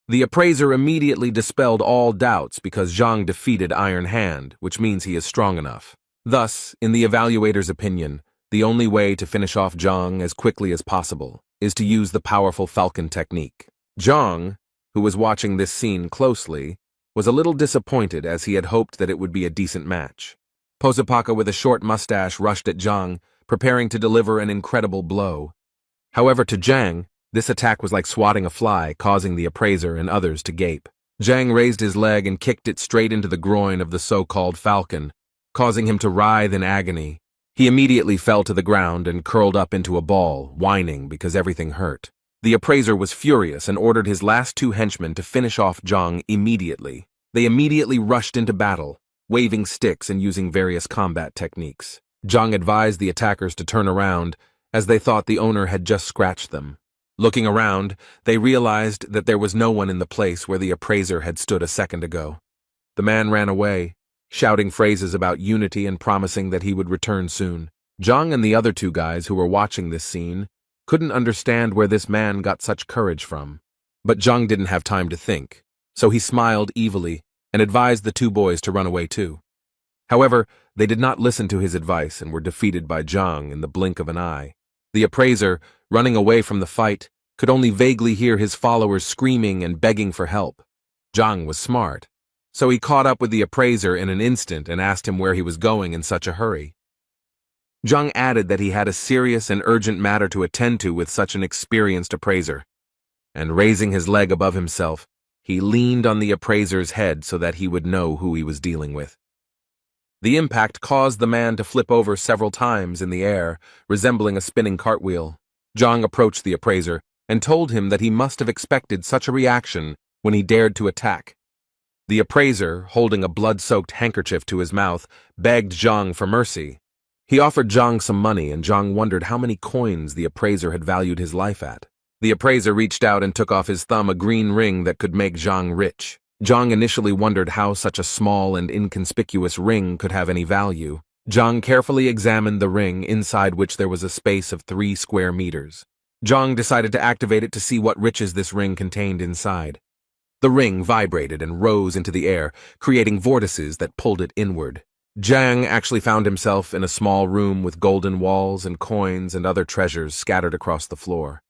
The appraiser immediately dispelled all doubts because Zhang defeated Iron Hand, which means he is strong enough. Thus, in the evaluator's opinion, the only way to finish off Zhang as quickly as possible is to use the powerful falcon technique. Zhang, who was watching this scene closely, was a little disappointed as he had hoped that it would be a decent match. Posapaka with a short mustache rushed at Zhang, preparing to deliver an incredible blow. However, to Zhang, this attack was like swatting a fly, causing the appraiser and others to gape. Zhang raised his leg and kicked it straight into the groin of the so-called falcon, causing him to writhe in agony. He immediately fell to the ground and curled up into a ball, whining because everything hurt. The appraiser was furious and ordered his last 2 henchmen to finish off Zhang immediately. They immediately rushed into battle, waving sticks and using various combat techniques. Zhang advised the attackers to turn around, as they thought the owner had just scratched them. Looking around, they realized that there was no one in the place where the appraiser had stood a second ago. The man ran away, shouting phrases about unity and promising that he would return soon. Zhang and the other 2 guys who were watching this scene couldn't understand where this man got such courage from. But Zhang didn't have time to think, so he smiled evilly and advised the 2 boys to run away too. However, they did not listen to his advice and were defeated by Zhang in the blink of an eye. The appraiser, running away from the fight, could only vaguely hear his followers screaming and begging for help. Zhang was smart, so he caught up with the appraiser in an instant and asked him where he was going in such a hurry. Zhang added that he had a serious and urgent matter to attend to with such an experienced appraiser, and raising his leg above himself, he leaned on the appraiser's head so that he would know who he was dealing with. The impact caused the man to flip over several times in the air, resembling a spinning cartwheel. Zhang approached the appraiser and told him that he must have expected such a reaction when he dared to attack. The appraiser, holding a blood-soaked handkerchief to his mouth, begged Zhang for mercy. He offered Zhang some money, and Zhang wondered how many coins the appraiser had valued his life at. The appraiser reached out and took off his thumb a green ring that could make Zhang rich. Zhang initially wondered how such a small and inconspicuous ring could have any value. Zhang carefully examined the ring, inside which there was a space of 3 square meters. Zhang decided to activate it to see what riches this ring contained inside. The ring vibrated and rose into the air, creating vortices that pulled it inward. Zhang actually found himself in a small room with golden walls and coins and other treasures scattered across the floor.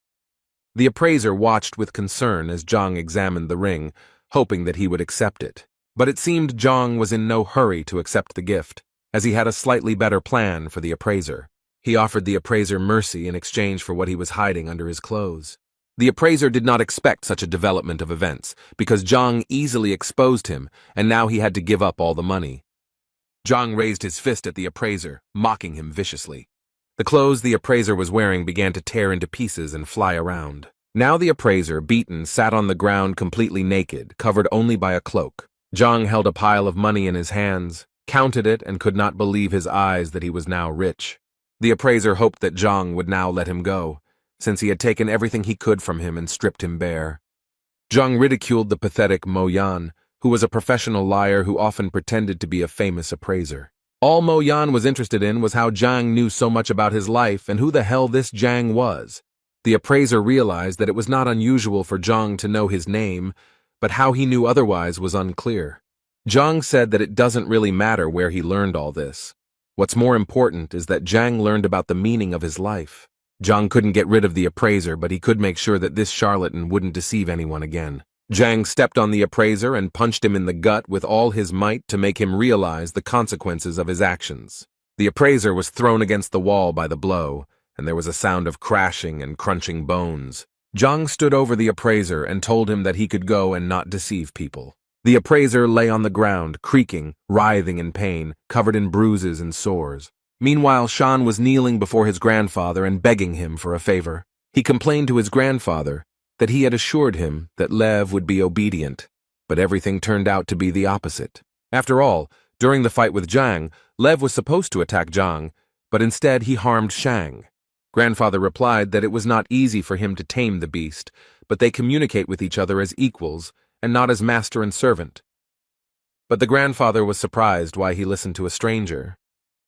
The appraiser watched with concern as Zhang examined the ring, hoping that he would accept it. But it seemed Zhang was in no hurry to accept the gift, as he had a slightly better plan for the appraiser. He offered the appraiser mercy in exchange for what he was hiding under his clothes. The appraiser did not expect such a development of events, because Zhang easily exposed him, and now he had to give up all the money. Zhang raised his fist at the appraiser, mocking him viciously. The clothes the appraiser was wearing began to tear into pieces and fly around. Now the appraiser, beaten, sat on the ground completely naked, covered only by a cloak. Zhang held a pile of money in his hands, counted it, and could not believe his eyes that he was now rich. The appraiser hoped that Zhang would now let him go, since he had taken everything he could from him and stripped him bare. Zhang ridiculed the pathetic Mo Yan, who was a professional liar who often pretended to be a famous appraiser. All Mo Yan was interested in was how Zhang knew so much about his life and who the hell this Zhang was. The appraiser realized that it was not unusual for Zhang to know his name, but how he knew otherwise was unclear. Zhang said that it doesn't really matter where he learned all this. What's more important is that Zhang learned about the meaning of his life. Zhang couldn't get rid of the appraiser, but he could make sure that this charlatan wouldn't deceive anyone again. Zhang stepped on the appraiser and punched him in the gut with all his might to make him realize the consequences of his actions. The appraiser was thrown against the wall by the blow, and there was a sound of crashing and crunching bones. Zhang stood over the appraiser and told him that he could go and not deceive people. The appraiser lay on the ground, creaking, writhing in pain, covered in bruises and sores. Meanwhile, Shan was kneeling before his grandfather and begging him for a favor. He complained to his grandfather that he had assured him that Lev would be obedient, but everything turned out to be the opposite. After all, during the fight with Zhang, Lev was supposed to attack Zhang, but instead he harmed Shang. Grandfather replied that it was not easy for him to tame the beast, but they communicate with each other as equals and not as master and servant. But the grandfather was surprised why he listened to a stranger,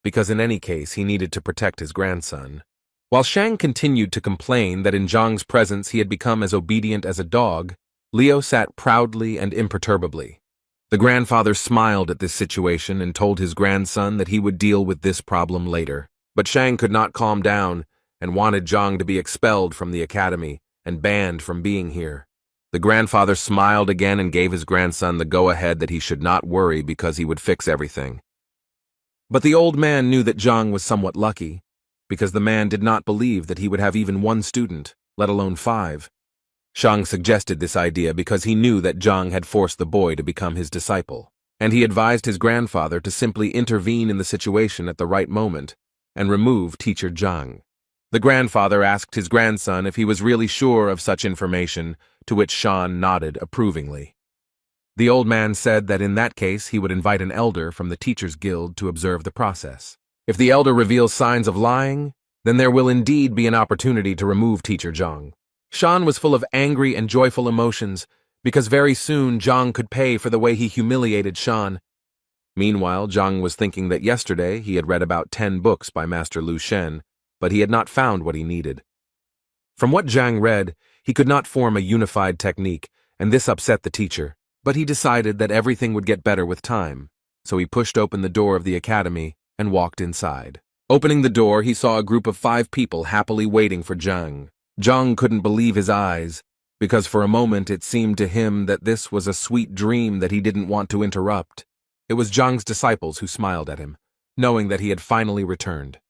because in any case he needed to protect his grandson. While Shang continued to complain that in Zhang's presence he had become as obedient as a dog, Liu sat proudly and imperturbably. The grandfather smiled at this situation and told his grandson that he would deal with this problem later. But Shang could not calm down and wanted Zhang to be expelled from the academy and banned from being here. The grandfather smiled again and gave his grandson the go-ahead that he should not worry because he would fix everything. But the old man knew that Zhang was somewhat lucky, because the man did not believe that he would have even 1 student, let alone 5. Shang suggested this idea because he knew that Zhang had forced the boy to become his disciple, and he advised his grandfather to simply intervene in the situation at the right moment and remove teacher Zhang. The grandfather asked his grandson if he was really sure of such information, to which Shan nodded approvingly. The old man said that in that case he would invite an elder from the Teachers Guild to observe the process. If the elder reveals signs of lying, then there will indeed be an opportunity to remove teacher Zhang. Shan was full of angry and joyful emotions, because very soon Zhang could pay for the way he humiliated Shan. Meanwhile, Zhang was thinking that yesterday he had read about 10 books by Master Lu Shen, but he had not found what he needed. From what Zhang read, he could not form a unified technique, and this upset the teacher. But he decided that everything would get better with time, so he pushed open the door of the academy and walked inside. Opening the door, he saw a group of 5 people happily waiting for Zhang. Zhang couldn't believe his eyes, because for a moment it seemed to him that this was a sweet dream that he didn't want to interrupt. It was Zhang's disciples who smiled at him, knowing that he had finally returned.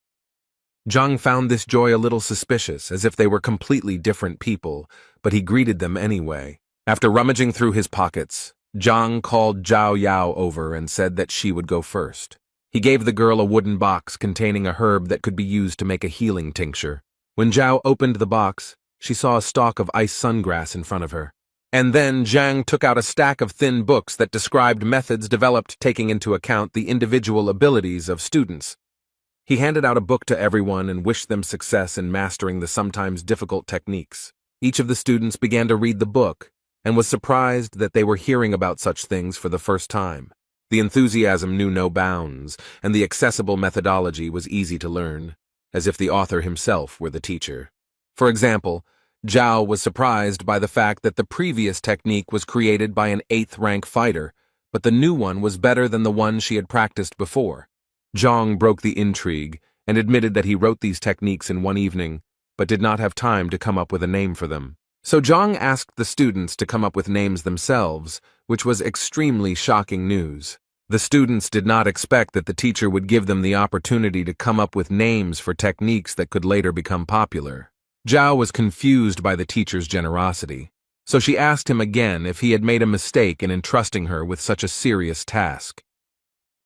Zhang found this joy a little suspicious, as if they were completely different people, but he greeted them anyway. After rummaging through his pockets, Zhang called Zhao Yao over and said that she would go first. He gave the girl a wooden box containing a herb that could be used to make a healing tincture. When Zhao opened the box, she saw a stalk of ice sungrass in front of her. And then Zhang took out a stack of thin books that described methods developed taking into account the individual abilities of students. He handed out a book to everyone and wished them success in mastering the sometimes difficult techniques. Each of the students began to read the book, and was surprised that they were hearing about such things for the first time. The enthusiasm knew no bounds, and the accessible methodology was easy to learn, as if the author himself were the teacher. For example, Zhao was surprised by the fact that the previous technique was created by an 8th-rank fighter, but the new one was better than the one she had practiced before. Zhang broke the intrigue and admitted that he wrote these techniques in one evening, but did not have time to come up with a name for them. So Zhang asked the students to come up with names themselves, which was extremely shocking news. The students did not expect that the teacher would give them the opportunity to come up with names for techniques that could later become popular. Zhao was confused by the teacher's generosity, so she asked him again if he had made a mistake in entrusting her with such a serious task.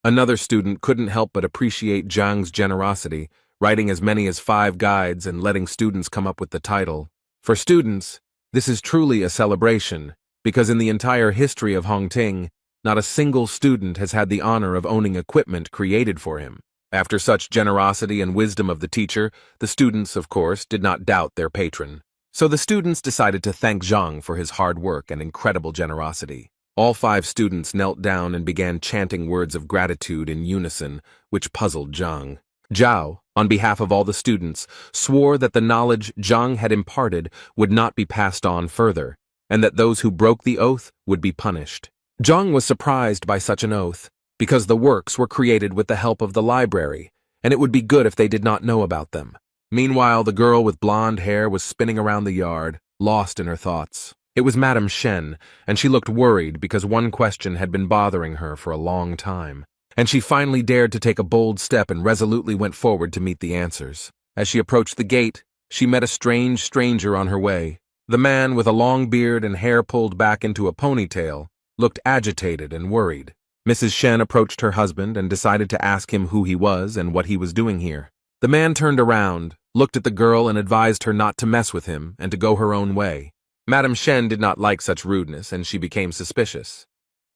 Another student couldn't help but appreciate Zhang's generosity, writing as many as 5 guides and letting students come up with the title. For students, this is truly a celebration, because in the entire history of Hongting, not a single student has had the honor of owning equipment created for him. After such generosity and wisdom of the teacher, the students, of course, did not doubt their patron. So the students decided to thank Zhang for his hard work and incredible generosity. All 5 students knelt down and began chanting words of gratitude in unison, which puzzled Zhang. Zhao, on behalf of all the students, swore that the knowledge Zhang had imparted would not be passed on further, and that those who broke the oath would be punished. Zhang was surprised by such an oath, because the works were created with the help of the library, and it would be good if they did not know about them. Meanwhile, the girl with blonde hair was spinning around the yard, lost in her thoughts. It was Madame Shen, and she looked worried because one question had been bothering her for a long time. And she finally dared to take a bold step and resolutely went forward to meet the answers. As she approached the gate, she met a strange stranger on her way. The man, with a long beard and hair pulled back into a ponytail, looked agitated and worried. Mrs. Shen approached her husband and decided to ask him who he was and what he was doing here. The man turned around, looked at the girl and advised her not to mess with him and to go her own way. Madame Shen did not like such rudeness, and she became suspicious.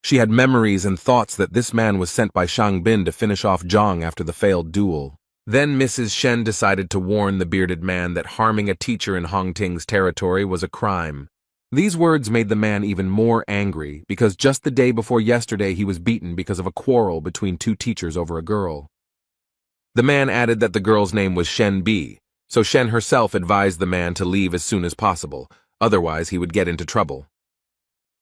She had memories and thoughts that this man was sent by Shang Bin to finish off Zhang after the failed duel. Then Mrs. Shen decided to warn the bearded man that harming a teacher in Hongting's territory was a crime. These words made the man even more angry, because just the day before yesterday he was beaten because of a quarrel between 2 teachers over a girl. The man added that the girl's name was Shen Bi, so Shen herself advised the man to leave as soon as possible, otherwise he would get into trouble.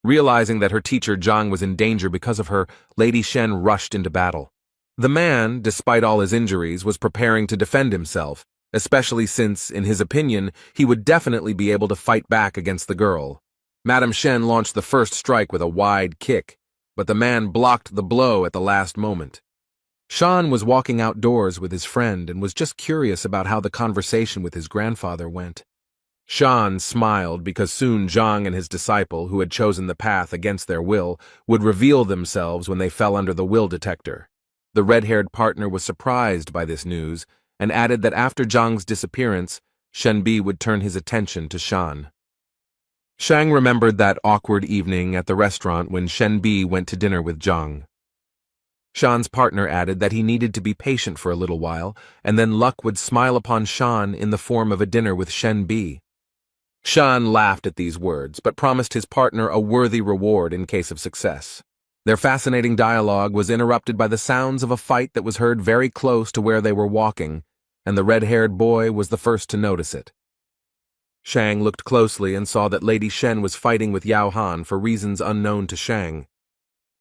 Realizing that her teacher Zhang was in danger because of her, Lady Shen rushed into battle. The man, despite all his injuries, was preparing to defend himself, especially since, in his opinion, he would definitely be able to fight back against the girl. Madame Shen launched the first strike with a wide kick, but the man blocked the blow at the last moment. Shan was walking outdoors with his friend and was just curious about how the conversation with his grandfather went. Shan smiled because soon Zhang and his disciple, who had chosen the path against their will, would reveal themselves when they fell under the will detector. The red-haired partner was surprised by this news and added that after Zhang's disappearance, Shenbi would turn his attention to Shan. Shang remembered that awkward evening at the restaurant when Shenbi went to dinner with Zhang. Shan's partner added that he needed to be patient for a little while, and then luck would smile upon Shan in the form of a dinner with Shenbi. Shan laughed at these words, but promised his partner a worthy reward in case of success. Their fascinating dialogue was interrupted by the sounds of a fight that was heard very close to where they were walking, and the red-haired boy was the first to notice it. Shang looked closely and saw that Lady Shen was fighting with Yao Han for reasons unknown to Shang.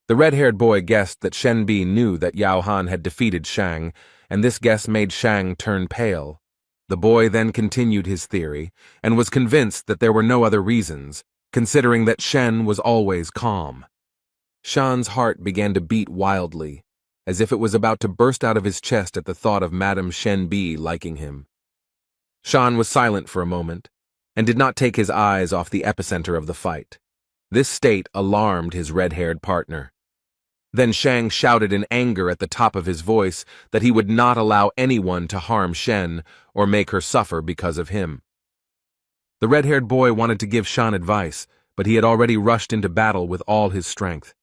The red-haired boy guessed that Shenbi knew that Yao Han had defeated Shang, and this guess made Shang turn pale. The boy then continued his theory, and was convinced that there were no other reasons, considering that Shen was always calm. Shan's heart began to beat wildly, as if it was about to burst out of his chest at the thought of Madame Shenbi liking him. Shan was silent for a moment, and did not take his eyes off the epicenter of the fight. This state alarmed his red-haired partner. Then Shang shouted in anger at the top of his voice that he would not allow anyone to harm Shen or make her suffer because of him. The red-haired boy wanted to give Shan advice, but he had already rushed into battle with all his strength.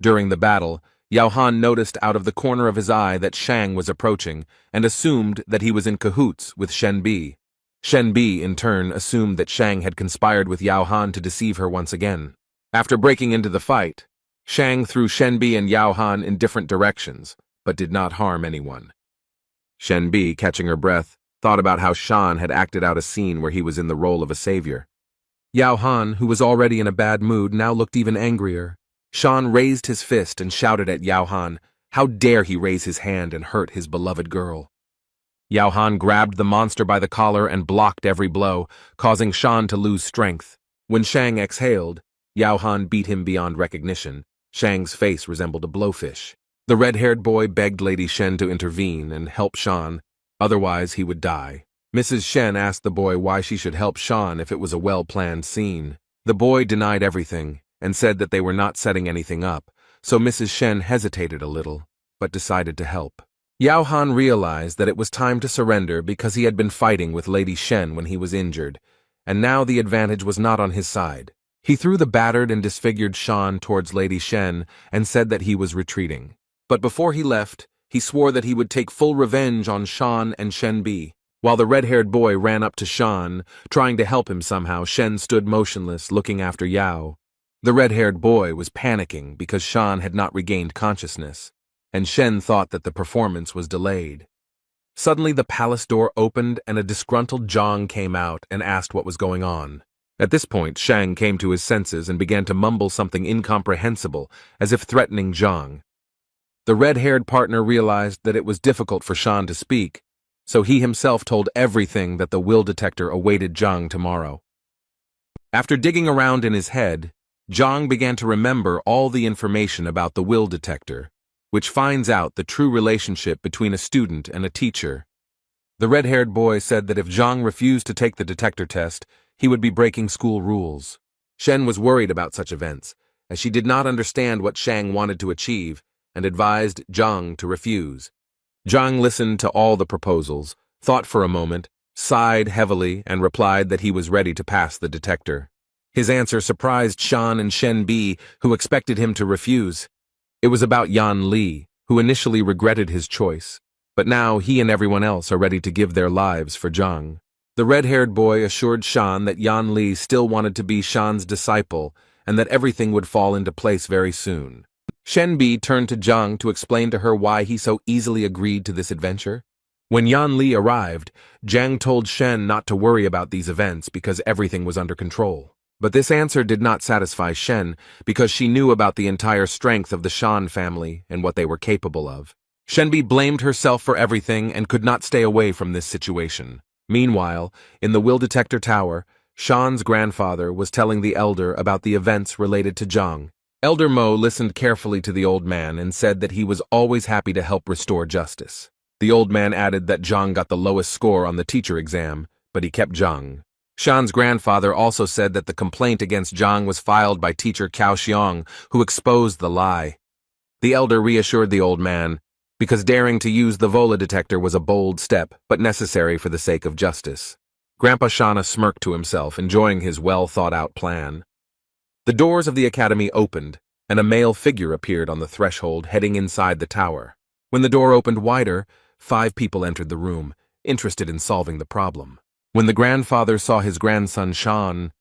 During the battle, Yao Han noticed out of the corner of his eye that Shang was approaching and assumed that he was in cahoots with Shenbi. Shenbi, in turn, assumed that Shang had conspired with Yao Han to deceive her once again. After breaking into the fight, Shang threw Shenbi and Yao Han in different directions, but did not harm anyone. Shenbi, catching her breath, thought about how Shan had acted out a scene where he was in the role of a savior. Yao Han, who was already in a bad mood, now looked even angrier. Shan raised his fist and shouted at Yao Han, how dare he raise his hand and hurt his beloved girl. Yao Han grabbed the monster by the collar and blocked every blow, causing Shan to lose strength. When Shang exhaled, Yao Han beat him beyond recognition. Shang's face resembled a blowfish. The red-haired boy begged Lady Shen to intervene and help Shan, otherwise he would die. Mrs. Shen asked the boy why she should help Shan if it was a well-planned scene. The boy denied everything and said that they were not setting anything up, so Mrs. Shen hesitated a little, but decided to help. Yao Han realized that it was time to surrender because he had been fighting with Lady Shen when he was injured, and now the advantage was not on his side. He threw the battered and disfigured Shan towards Lady Shen and said that he was retreating. But before he left, he swore that he would take full revenge on Shan and Shenbi. While the red-haired boy ran up to Shan, trying to help him somehow, Shen stood motionless, looking after Yao. The red-haired boy was panicking because Shan had not regained consciousness, and Shen thought that the performance was delayed. Suddenly the palace door opened and a disgruntled Zhang came out and asked what was going on. At this point, Shang came to his senses and began to mumble something incomprehensible, as if threatening Zhang. The red-haired partner realized that it was difficult for Shan to speak, so he himself told everything that the will detector awaited Zhang tomorrow. After digging around in his head, Zhang began to remember all the information about the will detector, which finds out the true relationship between a student and a teacher. The red-haired boy said that if Zhang refused to take the detector test, he would be breaking school rules. Shen was worried about such events, as she did not understand what Shang wanted to achieve, and advised Zhang to refuse. Zhang listened to all the proposals, thought for a moment, sighed heavily, and replied that he was ready to pass the detector. His answer surprised Shan and Shenbi, who expected him to refuse. It was about Yan Li, who initially regretted his choice, but now he and everyone else are ready to give their lives for Zhang. The red-haired boy assured Shan that Yan Li still wanted to be Shan's disciple and that everything would fall into place very soon. Shenbi turned to Zhang to explain to her why he so easily agreed to this adventure. When Yan Li arrived, Zhang told Shen not to worry about these events because everything was under control. But this answer did not satisfy Shen because she knew about the entire strength of the Shan family and what they were capable of. Shenbi blamed herself for everything and could not stay away from this situation. Meanwhile, in the will detector tower, Shan's grandfather was telling the elder about the events related to Zhang. Elder Mo listened carefully to the old man and said that he was always happy to help restore justice. The old man added that Zhang got the lowest score on the teacher exam, but he kept Zhang. Shan's grandfather also said that the complaint against Zhang was filed by teacher Cao Xiong, who exposed the lie. The elder reassured the old man, because daring to use the Vola detector was a bold step, but necessary for the sake of justice. Grandpa Shana smirked to himself, enjoying his well-thought-out plan. The doors of the academy opened, and a male figure appeared on the threshold heading inside the tower. When the door opened wider, 5 people entered the room, interested in solving the problem. When the grandfather saw his grandson Shan,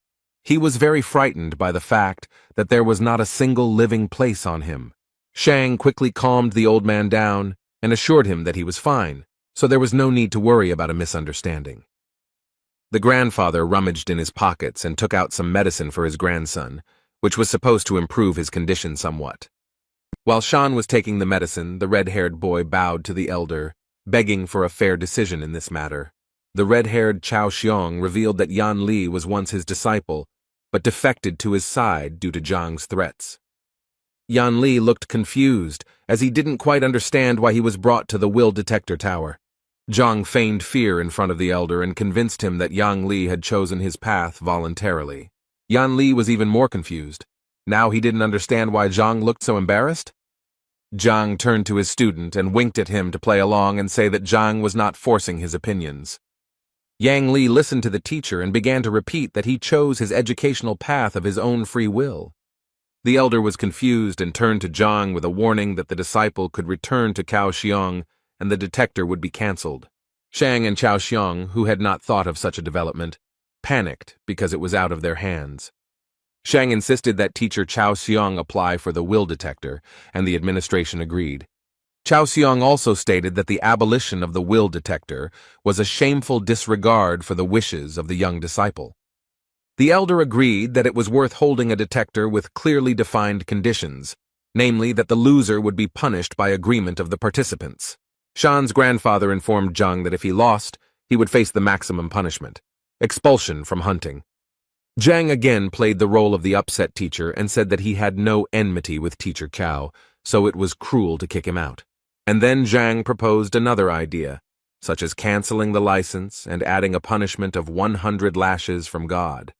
he was very frightened by the fact that there was not a single living place on him. Shang quickly calmed the old man down and assured him that he was fine, so there was no need to worry about a misunderstanding. The grandfather rummaged in his pockets and took out some medicine for his grandson, which was supposed to improve his condition somewhat. While Shan was taking the medicine, the red-haired boy bowed to the elder, begging for a fair decision in this matter. The red-haired Cao Xiong revealed that Yan Li was once his disciple, but defected to his side due to Zhang's threats. Yan Li looked confused, as he didn't quite understand why he was brought to the will detector tower. Zhang feigned fear in front of the elder and convinced him that Yan Li had chosen his path voluntarily. Yan Li was even more confused. Now he didn't understand why Zhang looked so embarrassed. Zhang turned to his student and winked at him to play along and say that Zhang was not forcing his opinions. Yang Li listened to the teacher and began to repeat that he chose his educational path of his own free will. The elder was confused and turned to Zhang with a warning that the disciple could return to Cao Xiong and the detector would be cancelled. Shang and Cao Xiong, who had not thought of such a development, panicked because it was out of their hands. Shang insisted that teacher Chao Xiong apply for the will detector, and the administration agreed. Chao Xiong also stated that the abolition of the will detector was a shameful disregard for the wishes of the young disciple. The elder agreed that it was worth holding a detector with clearly defined conditions, namely that the loser would be punished by agreement of the participants. Shan's grandfather informed Zhang that if he lost, he would face the maximum punishment, expulsion from hunting. Zhang again played the role of the upset teacher and said that he had no enmity with teacher Cao, so it was cruel to kick him out. And then Zhang proposed another idea, such as canceling the license and adding a punishment of 100 lashes from God.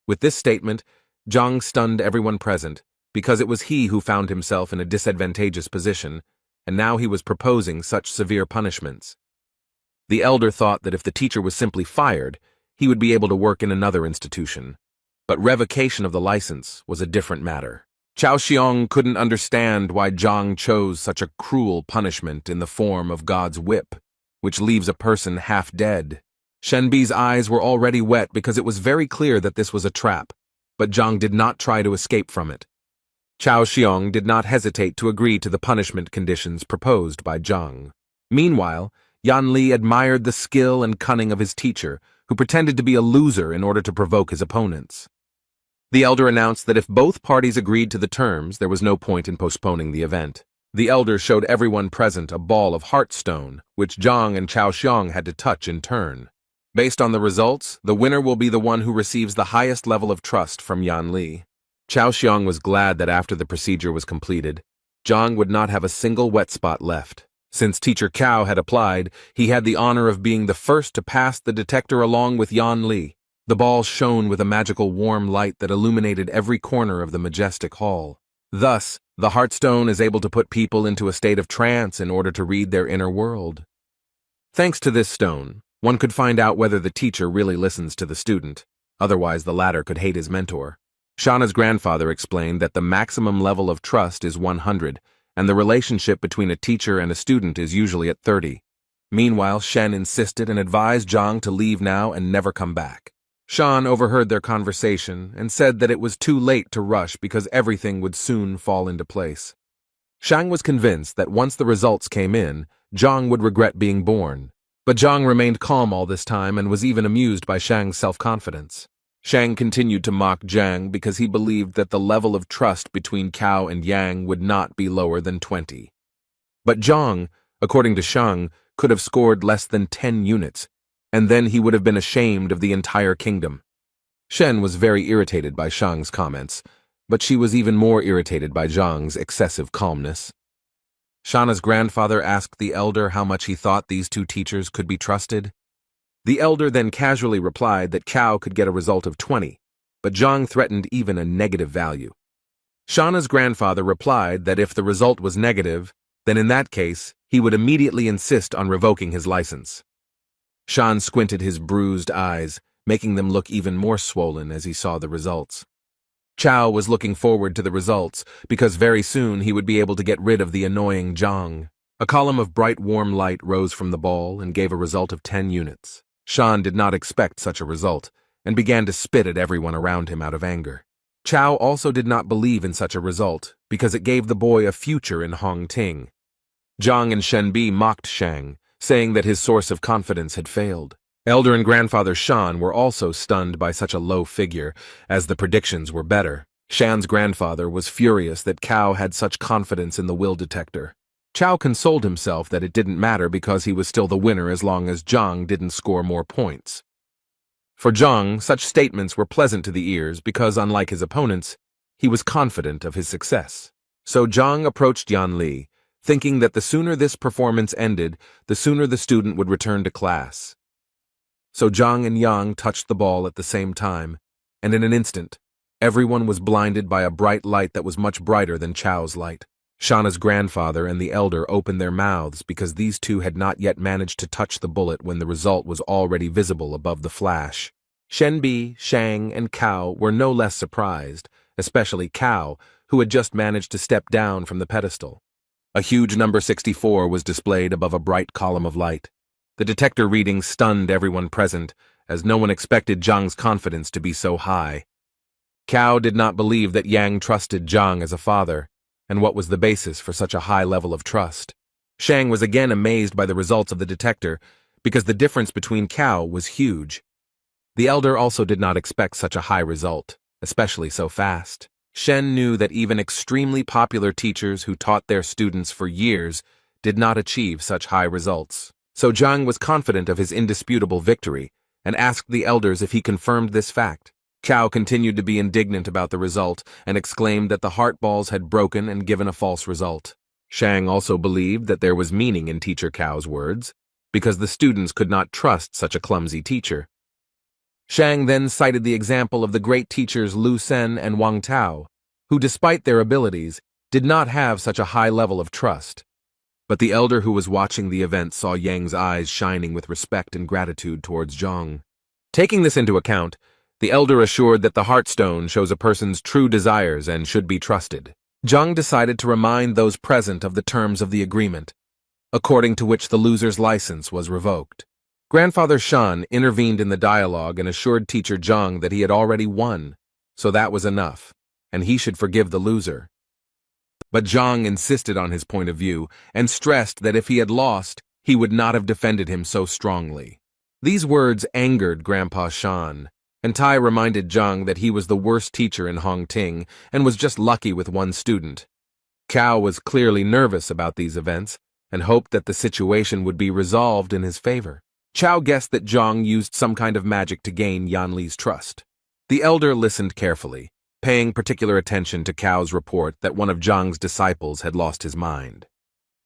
With this statement, Zhang stunned everyone present, because it was he who found himself in a disadvantageous position, and now he was proposing such severe punishments. The elder thought that if the teacher was simply fired, he would be able to work in another institution. But revocation of the license was a different matter. Chao Xiong couldn't understand why Zhang chose such a cruel punishment in the form of God's whip, which leaves a person half dead. Shenbi's eyes were already wet because it was very clear that this was a trap, but Zhang did not try to escape from it. Chao Xiong did not hesitate to agree to the punishment conditions proposed by Zhang. Meanwhile, Yan Li admired the skill and cunning of his teacher, who pretended to be a loser in order to provoke his opponents. The elder announced that if both parties agreed to the terms, there was no point in postponing the event. The elder showed everyone present a ball of heartstone, which Zhang and Chao Xiong had to touch in turn. Based on the results, the winner will be the one who receives the highest level of trust from Yan Li. Chao Xiong was glad that after the procedure was completed, Zhang would not have a single wet spot left. Since teacher Cao had applied, he had the honor of being the first to pass the detector along with Yan Li. The ball shone with a magical warm light that illuminated every corner of the majestic hall. Thus, the Heartstone is able to put people into a state of trance in order to read their inner world. Thanks to this stone, one could find out whether the teacher really listens to the student, otherwise the latter could hate his mentor. Shauna's grandfather explained that the maximum level of trust is 100, and the relationship between a teacher and a student is usually at 30. Meanwhile, Shen insisted and advised Zhang to leave now and never come back. Shan overheard their conversation and said that it was too late to rush because everything would soon fall into place. Shang was convinced that once the results came in, Zhang would regret being born. But Zhang remained calm all this time and was even amused by Shang's self-confidence. Shang continued to mock Zhang because he believed that the level of trust between Cao and Yang would not be lower than 20. But Zhang, according to Shang, could have scored less than 10 units, and then he would have been ashamed of the entire kingdom. Shen was very irritated by Shang's comments, but she was even more irritated by Zhang's excessive calmness. Shauna's grandfather asked the elder how much he thought these two teachers could be trusted. The elder then casually replied that Cao could get a result of 20, but Zhang threatened even a negative value. Shauna's grandfather replied that if the result was negative, then in that case, he would immediately insist on revoking his license. Shan squinted his bruised eyes, making them look even more swollen as he saw the results. Chao was looking forward to the results because very soon he would be able to get rid of the annoying Zhang. A column of bright warm light rose from the ball and gave a result of 10 units. Shan did not expect such a result, and began to spit at everyone around him out of anger. Chao also did not believe in such a result, because it gave the boy a future in Hongting. Zhang and Shenbi mocked Shang, saying that his source of confidence had failed. Elder and grandfather Shan were also stunned by such a low figure, as the predictions were better. Shan's grandfather was furious that Cao had such confidence in the will detector. Chao consoled himself that it didn't matter because he was still the winner as long as Zhang didn't score more points. For Zhang, such statements were pleasant to the ears because, unlike his opponents, he was confident of his success. So Zhang approached Yan Li, thinking that the sooner this performance ended, the sooner the student would return to class. So Zhang and Yang touched the ball at the same time, and in an instant, everyone was blinded by a bright light that was much brighter than Chao's light. Shauna's grandfather and the elder opened their mouths because these two had not yet managed to touch the bullet when the result was already visible above the flash. Shenbi, Shang, and Cao were no less surprised, especially Cao, who had just managed to step down from the pedestal. A huge number 64 was displayed above a bright column of light. The detector reading stunned everyone present, as no one expected Zhang's confidence to be so high. Cao did not believe that Yang trusted Zhang as a father, and what was the basis for such a high level of trust. Shang was again amazed by the results of the detector, because the difference between Cao was huge. The elder also did not expect such a high result, especially so fast. Shen knew that even extremely popular teachers who taught their students for years did not achieve such high results. So Zhang was confident of his indisputable victory, and asked the elders if he confirmed this fact. Cao continued to be indignant about the result, and exclaimed that the heart balls had broken and given a false result. Shang also believed that there was meaning in Teacher Cao's words, because the students could not trust such a clumsy teacher. Shang then cited the example of the great teachers Lu Sen and Wang Tao, who despite their abilities, did not have such a high level of trust. But the elder who was watching the event saw Yang's eyes shining with respect and gratitude towards Zhang. Taking this into account, the elder assured that the Heartstone shows a person's true desires and should be trusted. Zhang decided to remind those present of the terms of the agreement, according to which the loser's license was revoked. Grandfather Shan intervened in the dialogue and assured teacher Zhang that he had already won, so that was enough, and he should forgive the loser. But Zhang insisted on his point of view and stressed that if he had lost, he would not have defended him so strongly. These words angered Grandpa Shan, and Tai reminded Zhang that he was the worst teacher in Hongting and was just lucky with one student. Cao was clearly nervous about these events and hoped that the situation would be resolved in his favor. Chao guessed that Zhang used some kind of magic to gain Yan Li's trust. The elder listened carefully, paying particular attention to Cao's report that one of Zhang's disciples had lost his mind.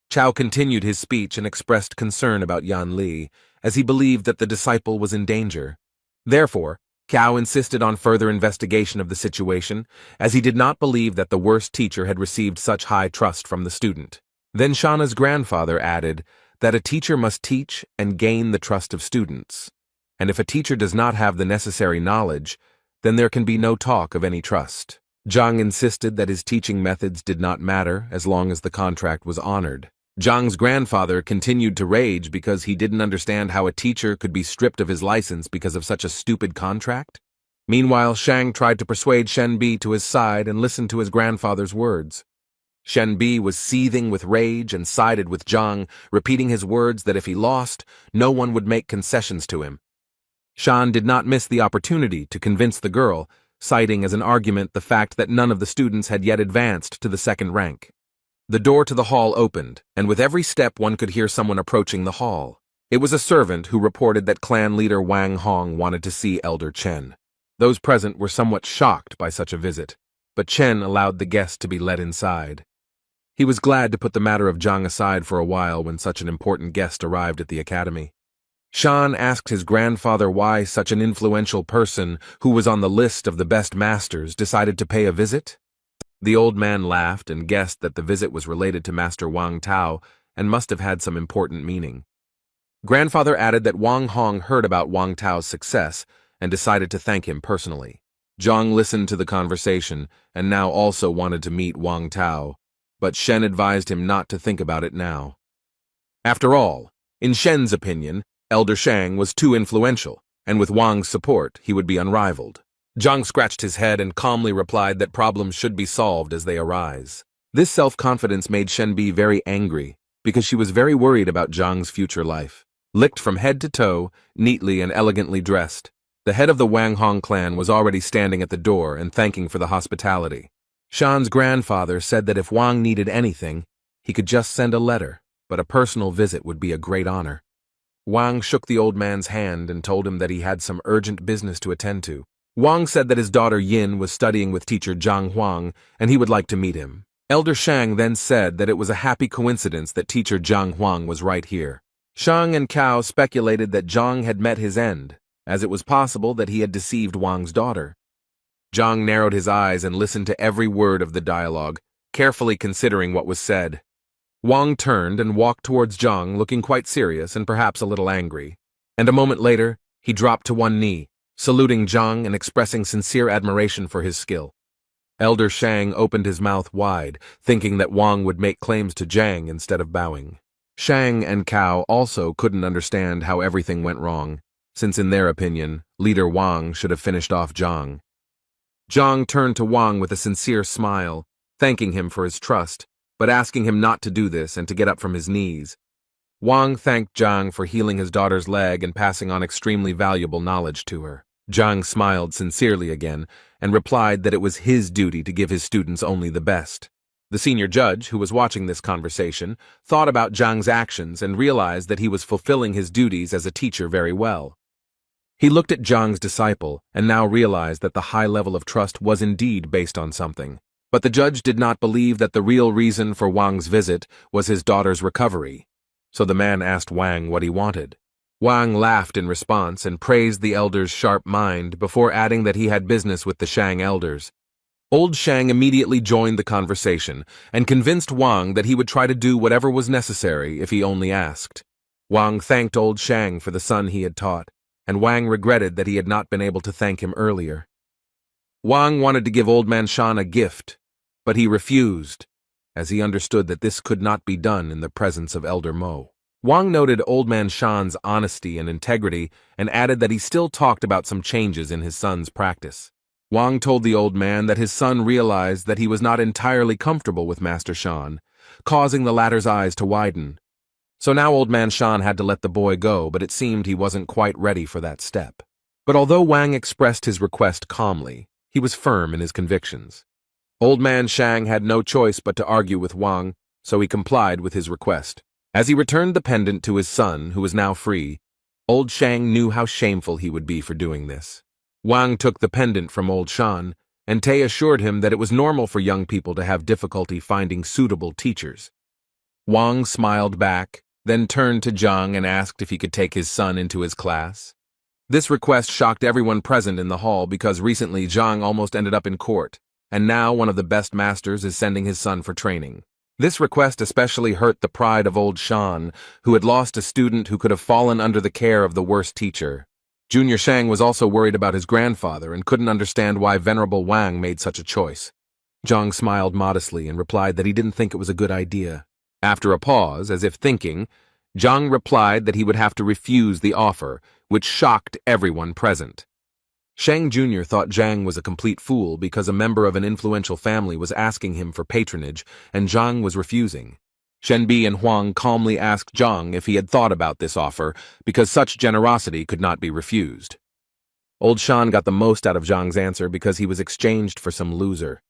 Chao continued his speech and expressed concern about Yan Li, as he believed that the disciple was in danger. Therefore, Cao insisted on further investigation of the situation, as he did not believe that the worst teacher had received such high trust from the student. Then Shana's grandfather added that a teacher must teach and gain the trust of students, and if a teacher does not have the necessary knowledge, then there can be no talk of any trust. Zhang insisted that his teaching methods did not matter as long as the contract was honored. Zhang's grandfather continued to rage because he didn't understand how a teacher could be stripped of his license because of such a stupid contract. Meanwhile, Shang tried to persuade Shen Bi to his side and listened to his grandfather's words. Shen Bi was seething with rage and sided with Zhang, repeating his words that if he lost, no one would make concessions to him. Shan did not miss the opportunity to convince the girl, citing as an argument the fact that none of the students had yet advanced to the second rank. The door to the hall opened, and with every step one could hear someone approaching the hall. It was a servant who reported that clan leader Wang Hong wanted to see Elder Chen. Those present were somewhat shocked by such a visit, but Chen allowed the guest to be led inside. He was glad to put the matter of Zhang aside for a while when such an important guest arrived at the academy. Shan asked his grandfather why such an influential person, who was on the list of the best masters, decided to pay a visit. The old man laughed and guessed that the visit was related to Master Wang Tao and must have had some important meaning. Grandfather added that Wang Hong heard about Wang Tao's success and decided to thank him personally. Zhang listened to the conversation and now also wanted to meet Wang Tao, but Shen advised him not to think about it now. After all, in Shen's opinion, Elder Shang was too influential, and with Wang's support, he would be unrivaled. Zhang scratched his head and calmly replied that problems should be solved as they arise. This self-confidence made Shen Bi very angry, because she was very worried about Zhang's future life. Licked from head to toe, neatly and elegantly dressed, the head of the Wang Hong clan was already standing at the door and thanking for the hospitality. Shan's grandfather said that if Wang needed anything, he could just send a letter, but a personal visit would be a great honor. Wang shook the old man's hand and told him that he had some urgent business to attend to. Wang said that his daughter Yin was studying with teacher Zhang Huang, and he would like to meet him. Elder Shang then said that it was a happy coincidence that teacher Zhang Huang was right here. Shang and Cao speculated that Zhang had met his end, as it was possible that he had deceived Wang's daughter. Zhang narrowed his eyes and listened to every word of the dialogue, carefully considering what was said. Wang turned and walked towards Zhang, looking quite serious and perhaps a little angry. And a moment later, he dropped to one knee, saluting Zhang and expressing sincere admiration for his skill. Elder Shang opened his mouth wide, thinking that Wang would make claims to Zhang instead of bowing. Shang and Cao also couldn't understand how everything went wrong, since in their opinion, leader Wang should have finished off Zhang. Zhang turned to Wang with a sincere smile, thanking him for his trust, but asking him not to do this and to get up from his knees. Wang thanked Zhang for healing his daughter's leg and passing on extremely valuable knowledge to her. Zhang smiled sincerely again and replied that it was his duty to give his students only the best. The senior judge, who was watching this conversation, thought about Zhang's actions and realized that he was fulfilling his duties as a teacher very well. He looked at Zhang's disciple and now realized that the high level of trust was indeed based on something. But the judge did not believe that the real reason for Wang's visit was his daughter's recovery. So the man asked Wang what he wanted. Wang laughed in response and praised the elder's sharp mind before adding that he had business with the Shang elders. Old Shang immediately joined the conversation and convinced Wang that he would try to do whatever was necessary if he only asked. Wang thanked Old Shang for the son he had taught, and Wang regretted that he had not been able to thank him earlier. Wang wanted to give Old Man Shan a gift, but he refused, as he understood that this could not be done in the presence of Elder Mo. Wang noted Old Man Shan's honesty and integrity and added that he still talked about some changes in his son's practice. Wang told the old man that his son realized that he was not entirely comfortable with Master Shan, causing the latter's eyes to widen. So now Old Man Shan had to let the boy go, but it seemed he wasn't quite ready for that step. But although Wang expressed his request calmly, he was firm in his convictions. Old Man Shang had no choice but to argue with Wang, so he complied with his request. As he returned the pendant to his son, who was now free, Old Shang knew how shameful he would be for doing this. Wang took the pendant from Old Shan, and Tay assured him that it was normal for young people to have difficulty finding suitable teachers. Wang smiled back, then turned to Zhang and asked if he could take his son into his class. This request shocked everyone present in the hall because recently Zhang almost ended up in court, and now one of the best masters is sending his son for training. This request especially hurt the pride of Old Shan, who had lost a student who could have fallen under the care of the worst teacher. Junior Shang was also worried about his grandfather and couldn't understand why Venerable Wang made such a choice. Zhang smiled modestly and replied that he didn't think it was a good idea. After a pause, as if thinking, Zhang replied that he would have to refuse the offer, which shocked everyone present. Shang Jr. thought Zhang was a complete fool because a member of an influential family was asking him for patronage, and Zhang was refusing. Shenbi and Huang calmly asked Zhang if he had thought about this offer, because such generosity could not be refused. Old Shan got the most out of Zhang's answer because he was exchanged for some loser.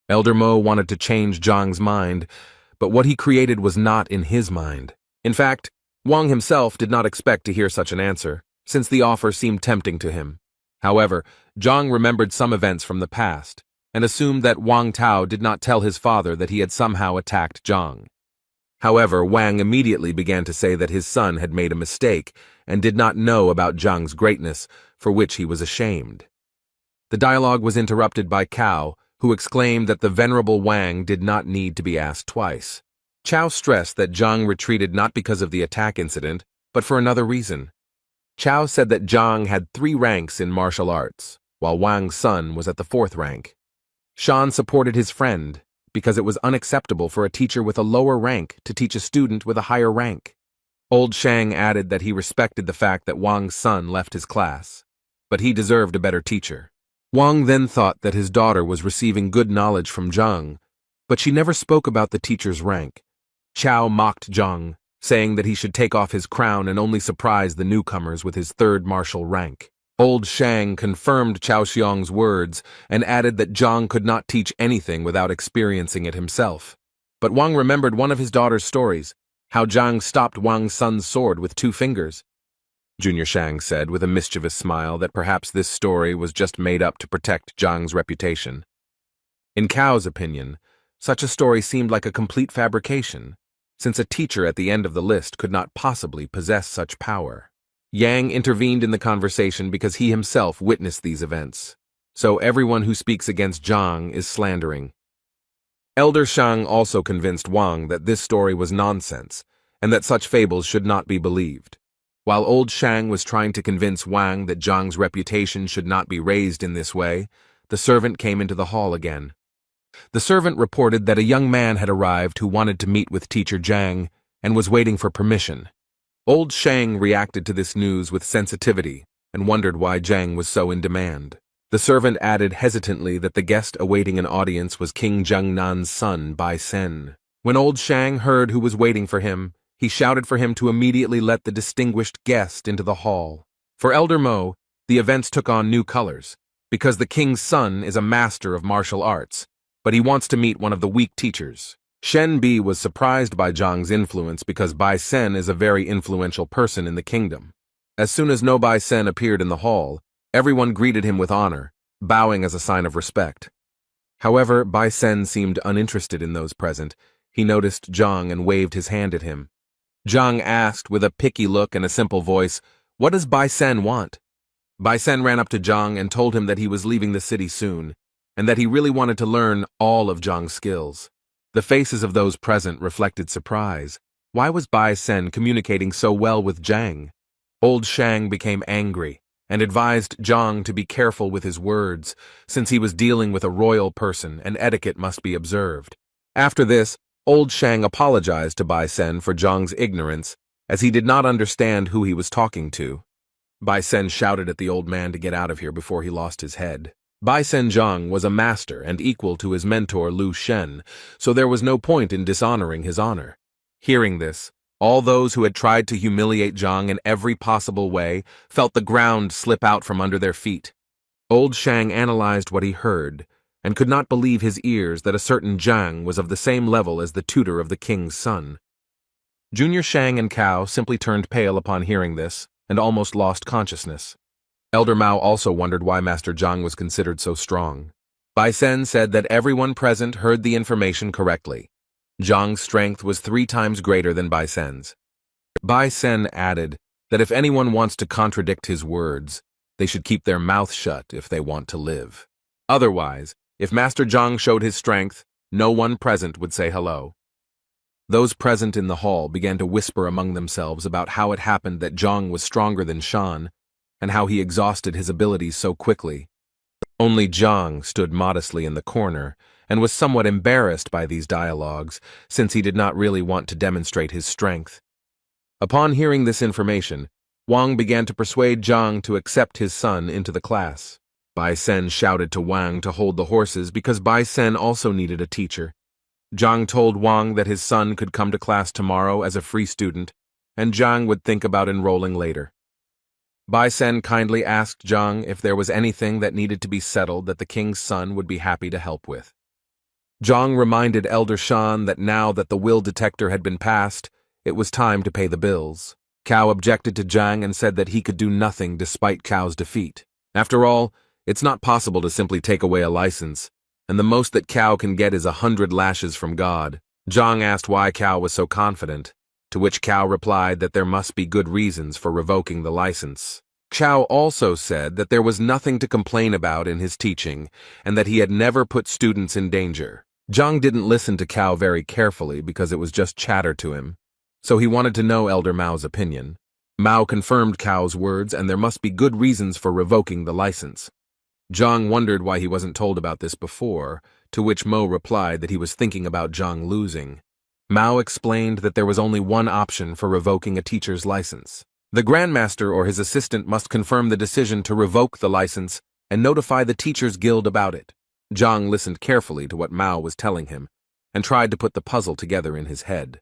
Elder Mo wanted to change Zhang's mind, but what he created was not in his mind. In fact, Wang himself did not expect to hear such an answer, since the offer seemed tempting to him. However, Zhang remembered some events from the past, and assumed that Wang Tao did not tell his father that he had somehow attacked Zhang. However, Wang immediately began to say that his son had made a mistake and did not know about Zhang's greatness, for which he was ashamed. The dialogue was interrupted by Cao, who exclaimed that the venerable Wang did not need to be asked twice. Cao stressed that Zhang retreated not because of the attack incident, but for another reason. Cao said that Zhang had 3 ranks in martial arts, while Wang's son was at the 4th rank. Shan supported his friend, because it was unacceptable for a teacher with a lower rank to teach a student with a higher rank. Old Shang added that he respected the fact that Wang's son left his class, but he deserved a better teacher. Wang then thought that his daughter was receiving good knowledge from Zhang, but she never spoke about the teacher's rank. Cao mocked Zhang, saying that he should take off his crown and only surprise the newcomers with his 3rd martial rank. Old Shang confirmed Cao Xiong's words and added that Zhang could not teach anything without experiencing it himself. But Wang remembered one of his daughter's stories, how Zhang stopped Wang's son's sword with 2 fingers. Junior Shang said with a mischievous smile that perhaps this story was just made up to protect Zhang's reputation. In Cao's opinion, such a story seemed like a complete fabrication, since a teacher at the end of the list could not possibly possess such power. Yang intervened in the conversation because he himself witnessed these events, so everyone who speaks against Zhang is slandering. Elder Shang also convinced Wang that this story was nonsense, and that such fables should not be believed. While Old Shang was trying to convince Wang that Zhang's reputation should not be raised in this way, the servant came into the hall again. The servant reported that a young man had arrived who wanted to meet with Teacher Zhang and was waiting for permission. Old Shang reacted to this news with sensitivity and wondered why Zhang was so in demand. The servant added hesitantly that the guest awaiting an audience was King Jiangnan's son, Bai Sen. When old Shang heard who was waiting for him, he shouted for him to immediately let the distinguished guest into the hall. For Elder Mo, the events took on new colors, because the king's son is a master of martial arts, but he wants to meet one of the weak teachers. Shen Bi was surprised by Zhang's influence because Bai Sen is a very influential person in the kingdom. As soon as No Bai Sen appeared in the hall, everyone greeted him with honor, bowing as a sign of respect. However, Bai Sen seemed uninterested in those present. He noticed Zhang and waved his hand at him. Zhang asked with a picky look and a simple voice, "What does Bai Sen want?" Bai Sen ran up to Zhang and told him that he was leaving the city soon, and that he really wanted to learn all of Zhang's skills. The faces of those present reflected surprise. Why was Bai Sen communicating so well with Zhang? Old Shang became angry and advised Zhang to be careful with his words, since he was dealing with a royal person and etiquette must be observed. After this, Old Shang apologized to Bai Sen for Zhang's ignorance, as he did not understand who he was talking to. Bai Sen shouted at the old man to get out of here before he lost his head. Bai Sen Zhang was a master and equal to his mentor Lu Shen, so there was no point in dishonoring his honor. Hearing this, all those who had tried to humiliate Zhang in every possible way felt the ground slip out from under their feet. Old Shang analyzed what he heard, and could not believe his ears that a certain Zhang was of the same level as the tutor of the king's son. Junior Shang and Cao simply turned pale upon hearing this, and almost lost consciousness. Elder Mao also wondered why Master Zhang was considered so strong. Bai Sen said that everyone present heard the information correctly. Zhang's strength was 3 times greater than Bai Sen's. Bai Sen added that if anyone wants to contradict his words, they should keep their mouth shut if they want to live. Otherwise, if Master Zhang showed his strength, no one present would say hello. Those present in the hall began to whisper among themselves about how it happened that Zhang was stronger than Shan, and how he exhausted his abilities so quickly. Only Zhang stood modestly in the corner, and was somewhat embarrassed by these dialogues, since he did not really want to demonstrate his strength. Upon hearing this information, Wang began to persuade Zhang to accept his son into the class. Bai Sen shouted to Wang to hold the horses because Bai Sen also needed a teacher. Zhang told Wang that his son could come to class tomorrow as a free student, and Zhang would think about enrolling later. Bai Sen kindly asked Zhang if there was anything that needed to be settled that the king's son would be happy to help with. Zhang reminded Elder Shan that now that the will detector had been passed, it was time to pay the bills. Cao objected to Zhang and said that he could do nothing despite Cao's defeat. After all, it's not possible to simply take away a license, and the most that Cao can get is 100 lashes from God. Zhang asked why Cao was so confident, to which Cao replied that there must be good reasons for revoking the license. Cao also said that there was nothing to complain about in his teaching, and that he had never put students in danger. Zhang didn't listen to Cao very carefully because it was just chatter to him, so he wanted to know Elder Mao's opinion. Mao confirmed Cao's words, and there must be good reasons for revoking the license. Zhang wondered why he wasn't told about this before, to which Mo replied that he was thinking about Zhang losing. Mao explained that there was only one option for revoking a teacher's license. The Grandmaster or his assistant must confirm the decision to revoke the license and notify the Teachers Guild about it. Zhang listened carefully to what Mao was telling him and tried to put the puzzle together in his head.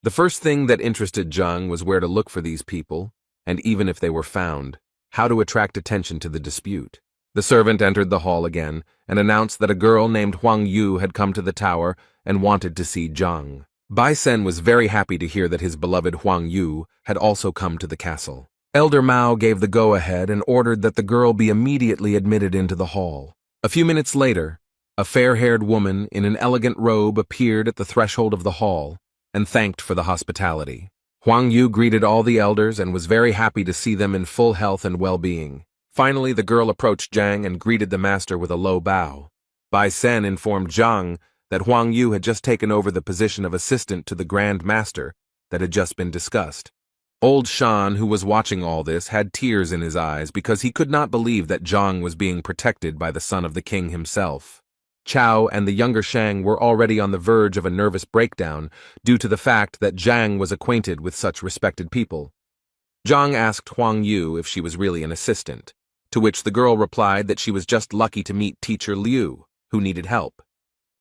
The first thing that interested Zhang was where to look for these people, and even if they were found, how to attract attention to the dispute. The servant entered the hall again and announced that a girl named Huang Yu had come to the tower and wanted to see Zhang. Bai Sen was very happy to hear that his beloved Huang Yu had also come to the castle. Elder Mao gave the go-ahead and ordered that the girl be immediately admitted into the hall. A few minutes later, a fair-haired woman in an elegant robe appeared at the threshold of the hall and thanked for the hospitality. Huang Yu greeted all the elders and was very happy to see them in full health and well-being. Finally, the girl approached Zhang and greeted the master with a low bow. Bai Sen informed Zhang that Huang Yu had just taken over the position of assistant to the Grand Master that had just been discussed. Old Shan, who was watching all this, had tears in his eyes because he could not believe that Zhang was being protected by the son of the king himself. Cao and the younger Shang were already on the verge of a nervous breakdown due to the fact that Zhang was acquainted with such respected people. Zhang asked Huang Yu if she was really an assistant, to which the girl replied that she was just lucky to meet teacher Liu, who needed help.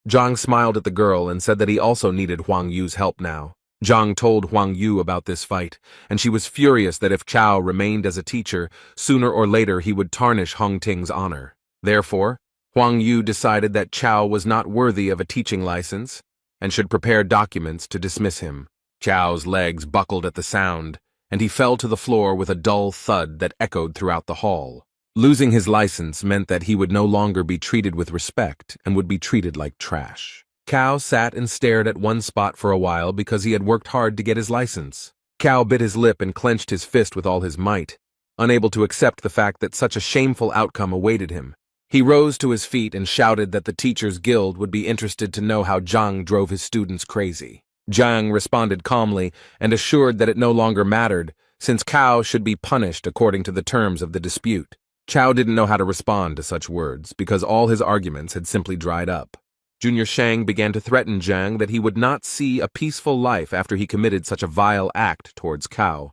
Zhang smiled at the girl and said that he also needed Huang Yu's help now. Zhang told Huang Yu about this fight, and she was furious that if Chao remained as a teacher, sooner or later he would tarnish Hong Ting's honor. Therefore, Huang Yu decided that Chao was not worthy of a teaching license and should prepare documents to dismiss him. Chao's legs buckled at the sound, and he fell to the floor with a dull thud that echoed throughout the hall. Losing his license meant that he would no longer be treated with respect and would be treated like trash. Cao sat and stared at one spot for a while because he had worked hard to get his license. Cao bit his lip and clenched his fist with all his might, unable to accept the fact that such a shameful outcome awaited him. He rose to his feet and shouted that the Teachers Guild would be interested to know how Zhang drove his students crazy. Zhang responded calmly and assured that it no longer mattered, since Cao should be punished according to the terms of the dispute. Cao didn't know how to respond to such words because all his arguments had simply dried up. Junior Shang began to threaten Zhang that he would not see a peaceful life after he committed such a vile act towards Cao.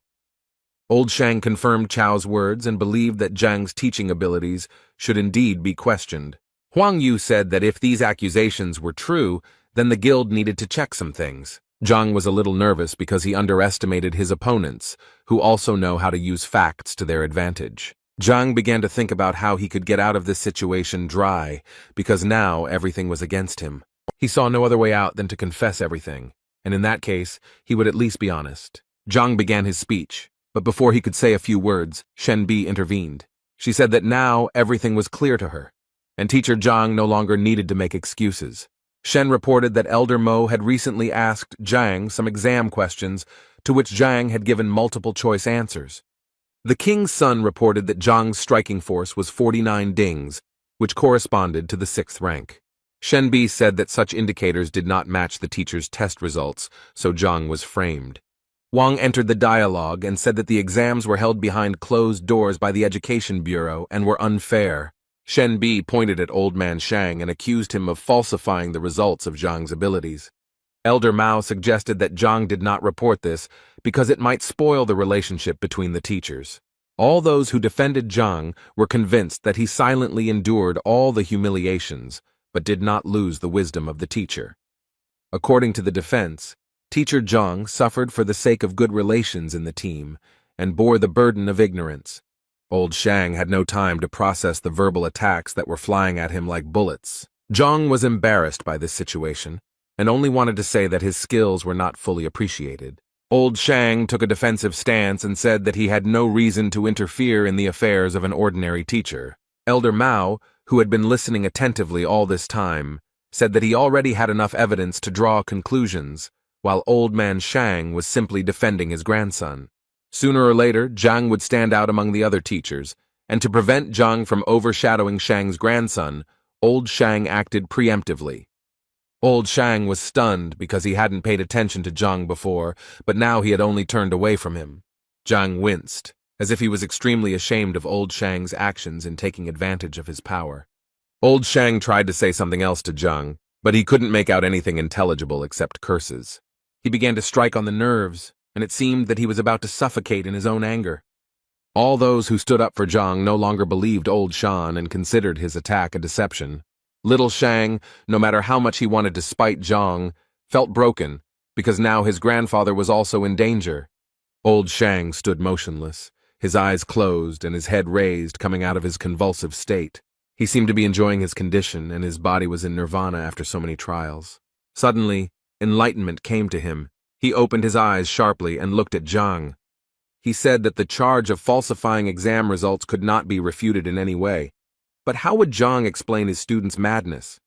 Old Shang confirmed Chao's words and believed that Zhang's teaching abilities should indeed be questioned. Huang Yu said that if these accusations were true, then the guild needed to check some things. Zhang was a little nervous because he underestimated his opponents, who also know how to use facts to their advantage. Zhang began to think about how he could get out of this situation dry, because now everything was against him. He saw no other way out than to confess everything, and in that case, he would at least be honest. Zhang began his speech, but before he could say a few words, Shen Bi intervened. She said that now everything was clear to her, and teacher Zhang no longer needed to make excuses. Shen reported that Elder Mo had recently asked Zhang some exam questions, to which Zhang had given multiple-choice answers. The king's son reported that Zhang's striking force was 49 dings, which corresponded to the 6th rank. Shen Bi said that such indicators did not match the teacher's test results, so Zhang was framed. Wang entered the dialogue and said that the exams were held behind closed doors by the Education Bureau and were unfair. Shen Bi pointed at Old Man Shang and accused him of falsifying the results of Zhang's abilities. Elder Mao suggested that Zhang did not report this because it might spoil the relationship between the teachers. All those who defended Zhang were convinced that he silently endured all the humiliations, but did not lose the wisdom of the teacher. According to the defense, Teacher Zhang suffered for the sake of good relations in the team and bore the burden of ignorance. Old Shang had no time to process the verbal attacks that were flying at him like bullets. Zhang was embarrassed by this situation and only wanted to say that his skills were not fully appreciated. Old Shang took a defensive stance and said that he had no reason to interfere in the affairs of an ordinary teacher. Elder Mao, who had been listening attentively all this time, said that he already had enough evidence to draw conclusions, while Old Man Shang was simply defending his grandson. Sooner or later, Zhang would stand out among the other teachers, and to prevent Zhang from overshadowing Shang's grandson, Old Shang acted preemptively. Old Shang was stunned because he hadn't paid attention to Zhang before, but now he had only turned away from him. Zhang winced, as if he was extremely ashamed of Old Shang's actions in taking advantage of his power. Old Shang tried to say something else to Zhang, but he couldn't make out anything intelligible except curses. He began to strike on the nerves, and it seemed that he was about to suffocate in his own anger. All those who stood up for Zhang no longer believed Old Shan and considered his attack a deception. Little Shang, no matter how much he wanted to spite Zhang, felt broken because now his grandfather was also in danger. Old Shang stood motionless, his eyes closed and his head raised, coming out of his convulsive state. He seemed to be enjoying his condition, and his body was in nirvana after so many trials. Suddenly, enlightenment came to him. He opened his eyes sharply and looked at Zhang. He said that the charge of falsifying exam results could not be refuted in any way. But how would Zhang explain his student's madness?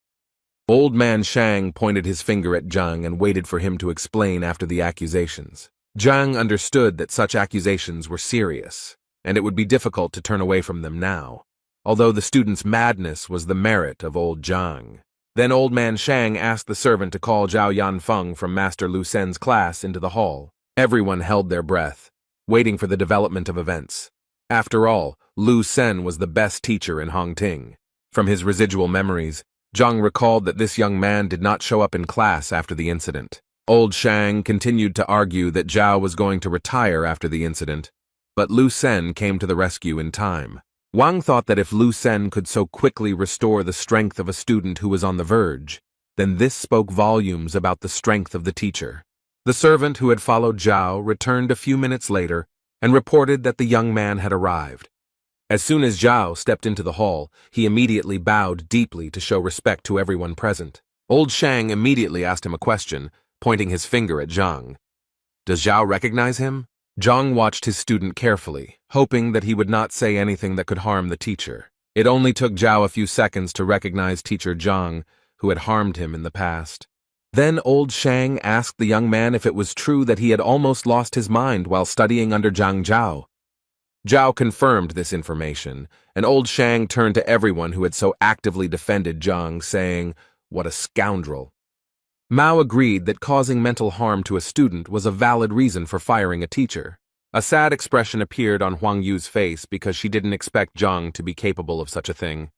Old Man Shang pointed his finger at Zhang and waited for him to explain after the accusations. Zhang understood that such accusations were serious, and it would be difficult to turn away from them now, although the student's madness was the merit of old Zhang. Then Old Man Shang asked the servant to call Zhao Yanfeng from Master Lu Sen's class into the hall. Everyone held their breath, waiting for the development of events. After all, Lu Sen was the best teacher in Hongting. From his residual memories, Zhang recalled that this young man did not show up in class after the incident. Old Shang continued to argue that Zhao was going to retire after the incident, but Lu Sen came to the rescue in time. Wang thought that if Lu Sen could so quickly restore the strength of a student who was on the verge, then this spoke volumes about the strength of the teacher. The servant who had followed Zhao returned a few minutes later and reported that the young man had arrived. As soon as Zhao stepped into the hall, he immediately bowed deeply to show respect to everyone present. Old Shang immediately asked him a question, pointing his finger at Zhang. "Does Zhao recognize him?" Zhang watched his student carefully, hoping that he would not say anything that could harm the teacher. It only took Zhao a few seconds to recognize teacher Zhang, who had harmed him in the past. Then old Shang asked the young man if it was true that he had almost lost his mind while studying under Zhang Zhao. Zhao confirmed this information, and old Shang turned to everyone who had so actively defended Zhang, saying, "What a scoundrel." Mao agreed that causing mental harm to a student was a valid reason for firing a teacher. A sad expression appeared on Huang Yu's face because she didn't expect Zhang to be capable of such a thing.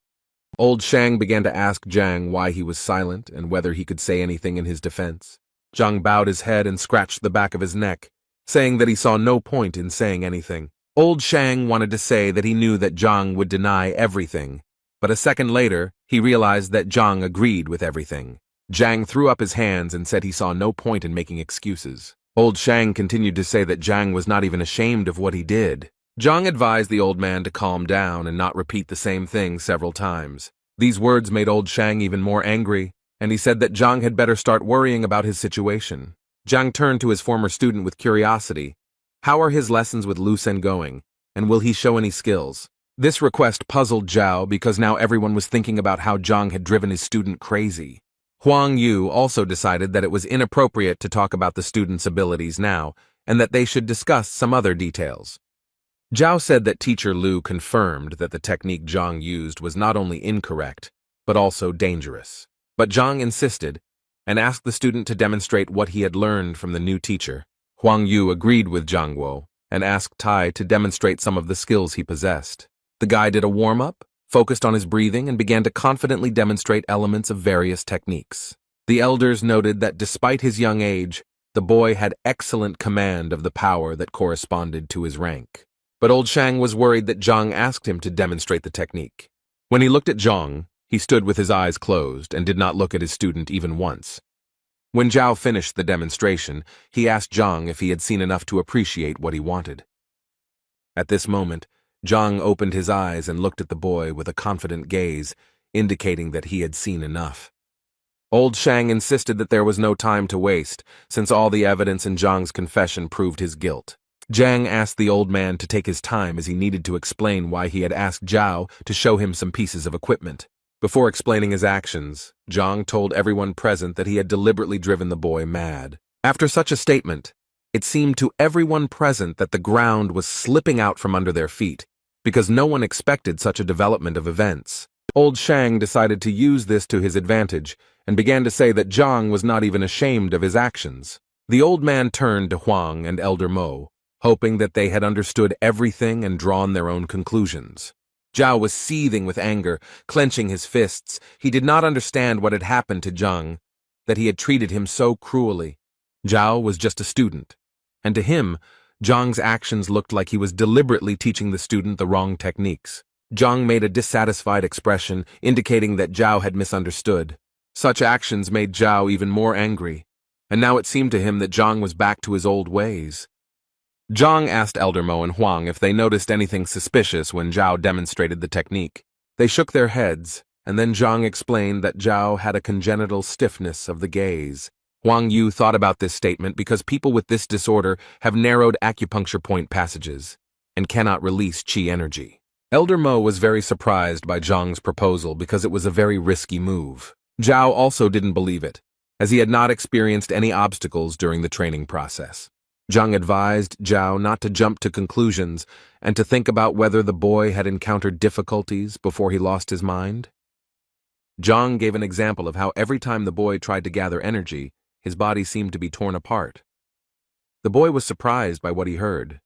Old Shang began to ask Zhang why he was silent and whether he could say anything in his defense. Zhang bowed his head and scratched the back of his neck, saying that he saw no point in saying anything. Old Shang wanted to say that he knew that Zhang would deny everything, but a second later, he realized that Zhang agreed with everything. Zhang threw up his hands and said he saw no point in making excuses. Old Shang continued to say that Zhang was not even ashamed of what he did. Zhang advised the old man to calm down and not repeat the same thing several times. These words made old Shang even more angry, and he said that Zhang had better start worrying about his situation. Zhang turned to his former student with curiosity. How are his lessons with Lu Sen going, and will he show any skills? This request puzzled Zhao because now everyone was thinking about how Zhang had driven his student crazy. Huang Yu also decided that it was inappropriate to talk about the student's abilities now, and that they should discuss some other details. Zhao said that teacher Lu confirmed that the technique Zhang used was not only incorrect, but also dangerous. But Zhang insisted, and asked the student to demonstrate what he had learned from the new teacher. Huang Yu agreed with Zhang Guo, and asked Tai to demonstrate some of the skills he possessed. The guy did a warm-up, focused on his breathing, and began to confidently demonstrate elements of various techniques. The elders noted that despite his young age, the boy had excellent command of the power that corresponded to his rank. But old Shang was worried that Zhang asked him to demonstrate the technique. When he looked at Zhang, he stood with his eyes closed and did not look at his student even once. When Zhao finished the demonstration, he asked Zhang if he had seen enough to appreciate what he wanted. At this moment, Zhang opened his eyes and looked at the boy with a confident gaze, indicating that he had seen enough. Old Shang insisted that there was no time to waste, since all the evidence in Zhang's confession proved his guilt. Zhang asked the old man to take his time as he needed to explain why he had asked Zhao to show him some pieces of equipment. Before explaining his actions, Zhang told everyone present that he had deliberately driven the boy mad. After such a statement, it seemed to everyone present that the ground was slipping out from under their feet, because no one expected such a development of events. Old Shang decided to use this to his advantage, and began to say that Zhang was not even ashamed of his actions. The old man turned to Huang and Elder Mo, hoping that they had understood everything and drawn their own conclusions. Zhao was seething with anger, clenching his fists. He did not understand what had happened to Zhang, that he had treated him so cruelly. Zhao was just a student, and to him, Zhang's actions looked like he was deliberately teaching the student the wrong techniques. Zhang made a dissatisfied expression, indicating that Zhao had misunderstood. Such actions made Zhao even more angry, and now it seemed to him that Zhang was back to his old ways. Zhang asked Elder Mo and Huang if they noticed anything suspicious when Zhao demonstrated the technique. They shook their heads, and then Zhang explained that Zhao had a congenital stiffness of the gaze. Huang Yu thought about this statement because people with this disorder have narrowed acupuncture point passages and cannot release qi energy. Elder Mo was very surprised by Zhang's proposal because it was a very risky move. Zhao also didn't believe it, as he had not experienced any obstacles during the training process. Zhang advised Zhao not to jump to conclusions and to think about whether the boy had encountered difficulties before he lost his mind. Zhang gave an example of how every time the boy tried to gather energy, his body seemed to be torn apart. The boy was surprised by what he heard.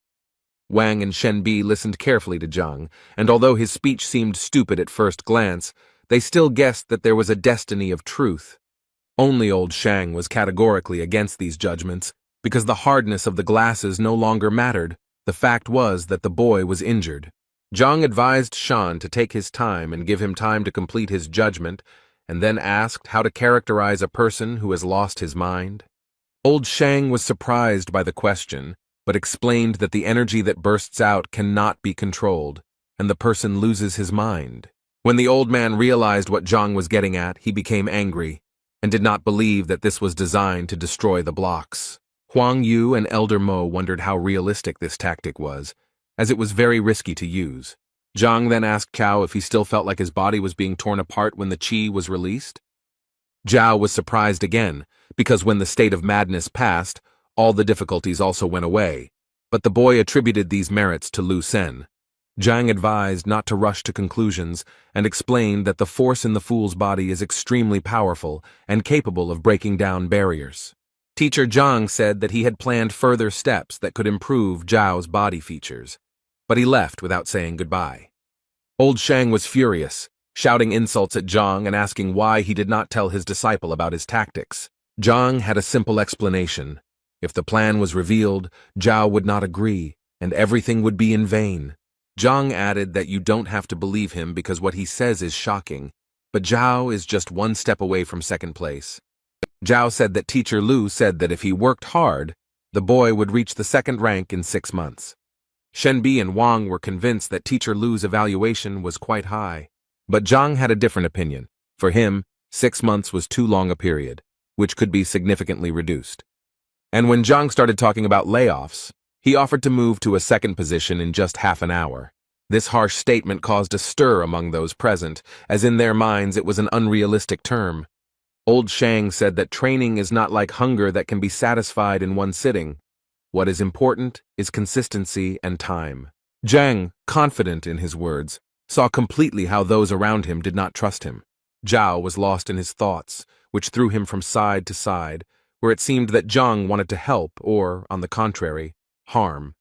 Wang and Shen Bi listened carefully to Zhang, and although his speech seemed stupid at first glance, they still guessed that there was a destiny of truth. Only old Shang was categorically against these judgments, because the hardness of the glasses no longer mattered. The fact was that the boy was injured. Zhang advised Shan to take his time and give him time to complete his judgment, and then asked how to characterize a person who has lost his mind. Old Shang was surprised by the question, but explained that the energy that bursts out cannot be controlled, and the person loses his mind. When the old man realized what Zhang was getting at, he became angry, and did not believe that this was designed to destroy the blocks. Huang Yu and Elder Mo wondered how realistic this tactic was, as it was very risky to use. Zhang then asked Cao if he still felt like his body was being torn apart when the qi was released. Zhao was surprised again, because when the state of madness passed, all the difficulties also went away, but the boy attributed these merits to Lu Sen. Zhang advised not to rush to conclusions and explained that the force in the fool's body is extremely powerful and capable of breaking down barriers. Teacher Zhang said that he had planned further steps that could improve Zhao's body features, but he left without saying goodbye. Old Shang was furious, shouting insults at Zhang and asking why he did not tell his disciple about his tactics. Zhang had a simple explanation. If the plan was revealed, Zhao would not agree, and everything would be in vain. Zhang added that you don't have to believe him because what he says is shocking, but Zhao is just one step away from second place. Zhao said that Teacher Lu said that if he worked hard, the boy would reach the second rank in 6 months. Shenbi and Wang were convinced that Teacher Lu's evaluation was quite high. But Zhang had a different opinion. For him, 6 months was too long a period, which could be significantly reduced. And when Zhang started talking about layoffs, he offered to move to a second position in just half an hour. This harsh statement caused a stir among those present, as in their minds it was an unrealistic term. Old Shang said that training is not like hunger that can be satisfied in one sitting. What is important is consistency and time. Zhang, confident in his words, saw completely how those around him did not trust him. Zhao was lost in his thoughts, which threw him from side to side, where it seemed that Zhang wanted to help or, on the contrary, harm.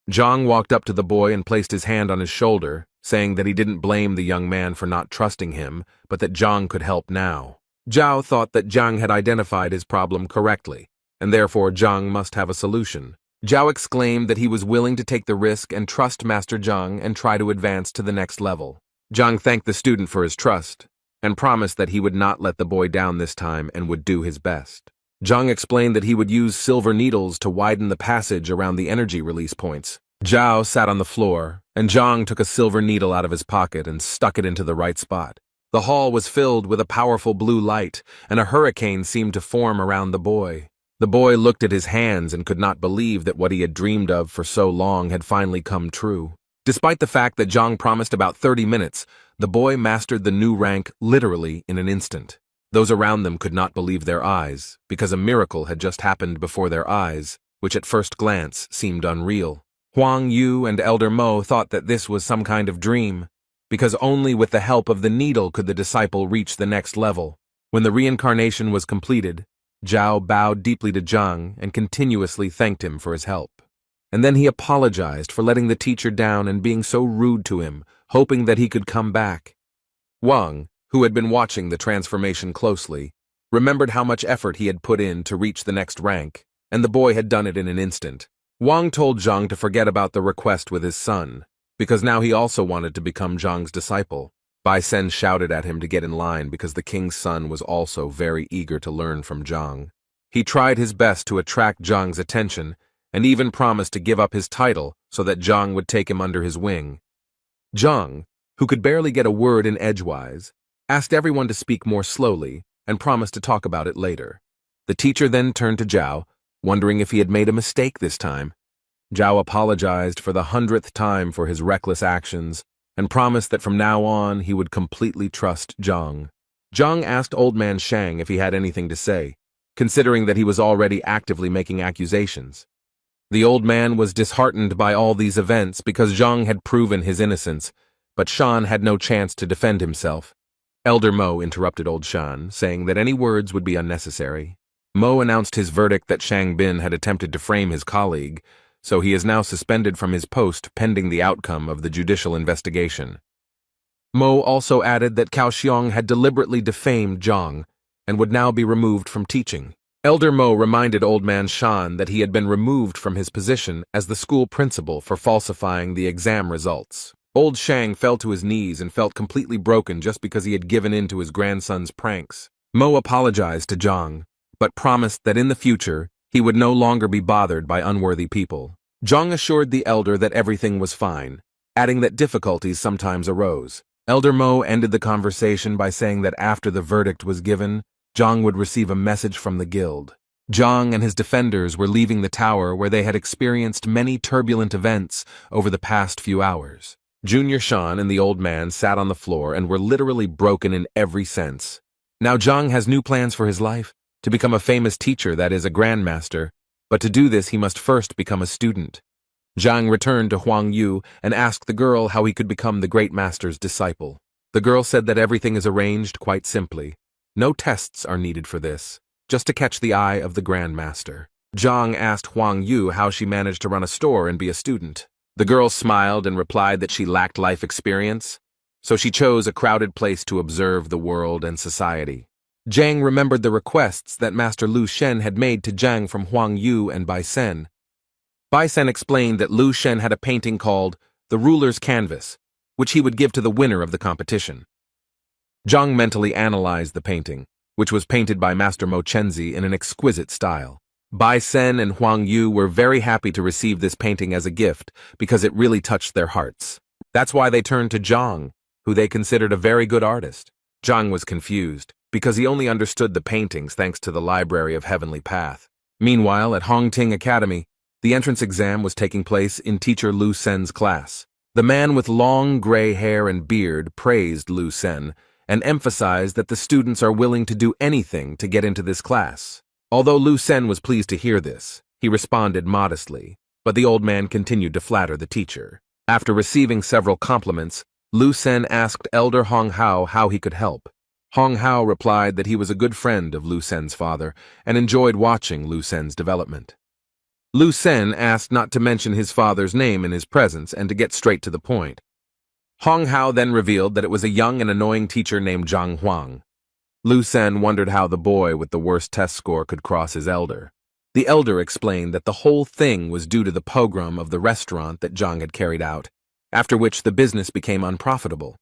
Zhang walked up to the boy and placed his hand on his shoulder, saying that he didn't blame the young man for not trusting him, but that Zhang could help now. Zhao thought that Zhang had identified his problem correctly, and therefore Zhang must have a solution. Zhao exclaimed that he was willing to take the risk and trust Master Zhang and try to advance to the next level. Zhang thanked the student for his trust, and promised that he would not let the boy down this time and would do his best. Zhang explained that he would use silver needles to widen the passage around the energy release points. Zhao sat on the floor, and Zhang took a silver needle out of his pocket and stuck it into the right spot. The hall was filled with a powerful blue light, and a hurricane seemed to form around the boy. The boy looked at his hands and could not believe that what he had dreamed of for so long had finally come true. Despite the fact that Zhang promised about 30 minutes, the boy mastered the new rank literally in an instant. Those around them could not believe their eyes, because a miracle had just happened before their eyes, which at first glance seemed unreal. Huang Yu and Elder Mo thought that this was some kind of dream, because only with the help of the needle could the disciple reach the next level. When the reincarnation was completed, Zhao bowed deeply to Zhang and continuously thanked him for his help. And then he apologized for letting the teacher down and being so rude to him, hoping that he could come back. Wang, who had been watching the transformation closely, remembered how much effort he had put in to reach the next rank, and the boy had done it in an instant. Wang told Zhang to forget about the request with his son, because now he also wanted to become Zhang's disciple. Bai Sen shouted at him to get in line because the king's son was also very eager to learn from Zhang. He tried his best to attract Zhang's attention, and even promised to give up his title so that Zhang would take him under his wing. Zhang, who could barely get a word in edgewise, asked everyone to speak more slowly and promised to talk about it later. The teacher then turned to Zhao, wondering if he had made a mistake this time. Zhao apologized for the 100th time for his reckless actions and promised that from now on he would completely trust Zhang. Zhang asked Old Man Shang if he had anything to say, considering that he was already actively making accusations. The old man was disheartened by all these events because Zhang had proven his innocence, but Shan had no chance to defend himself. Elder Mo interrupted Old Shan, saying that any words would be unnecessary. Mo announced his verdict that Shang Bin had attempted to frame his colleague, so he is now suspended from his post pending the outcome of the judicial investigation. Mo also added that Cao Xiong had deliberately defamed Zhang and would now be removed from teaching. Elder Mo reminded Old Man Shan that he had been removed from his position as the school principal for falsifying the exam results. Old Shang fell to his knees and felt completely broken just because he had given in to his grandson's pranks. Mo apologized to Zhang, but promised that in the future, he would no longer be bothered by unworthy people. Zhang assured the elder that everything was fine, adding that difficulties sometimes arose. Elder Mo ended the conversation by saying that after the verdict was given, Zhang would receive a message from the guild. Zhang and his defenders were leaving the tower where they had experienced many turbulent events over the past few hours. Junior Shan and the old man sat on the floor and were literally broken in every sense. Now Zhang has new plans for his life, to become a famous teacher, that is, a grandmaster, but to do this he must first become a student. Zhang returned to Huang Yu and asked the girl how he could become the great master's disciple. The girl said that everything is arranged quite simply. No tests are needed for this, just to catch the eye of the Grand Master. Zhang asked Huang Yu how she managed to run a store and be a student. The girl smiled and replied that she lacked life experience, so she chose a crowded place to observe the world and society. Zhang remembered the requests that Master Lu Shen had made to Zhang from Huang Yu and Bai Sen. Bai Sen explained that Lu Shen had a painting called The Ruler's Canvas, which he would give to the winner of the competition. Zhang mentally analyzed the painting, which was painted by Master Mo Chenzi in an exquisite style. Bai Sen and Huang Yu were very happy to receive this painting as a gift because it really touched their hearts. That's why they turned to Zhang, who they considered a very good artist. Zhang was confused, because he only understood the paintings thanks to the Library of Heavenly Path. Meanwhile, at Hongting Academy, the entrance exam was taking place in teacher Lu Sen's class. The man with long gray hair and beard praised Lu Sen, and emphasized that the students are willing to do anything to get into this class. Although Lu Sen was pleased to hear this, he responded modestly, but the old man continued to flatter the teacher. After receiving several compliments, Lu Sen asked Elder Hong Hao how he could help. Hong Hao replied that he was a good friend of Lu Sen's father and enjoyed watching Lu Sen's development. Lu Sen asked not to mention his father's name in his presence and to get straight to the point. Hong Hao then revealed that it was a young and annoying teacher named Zhang Huang. Lu Sen wondered how the boy with the worst test score could cross his elder. The elder explained that the whole thing was due to the pogrom of the restaurant that Zhang had carried out, after which the business became unprofitable.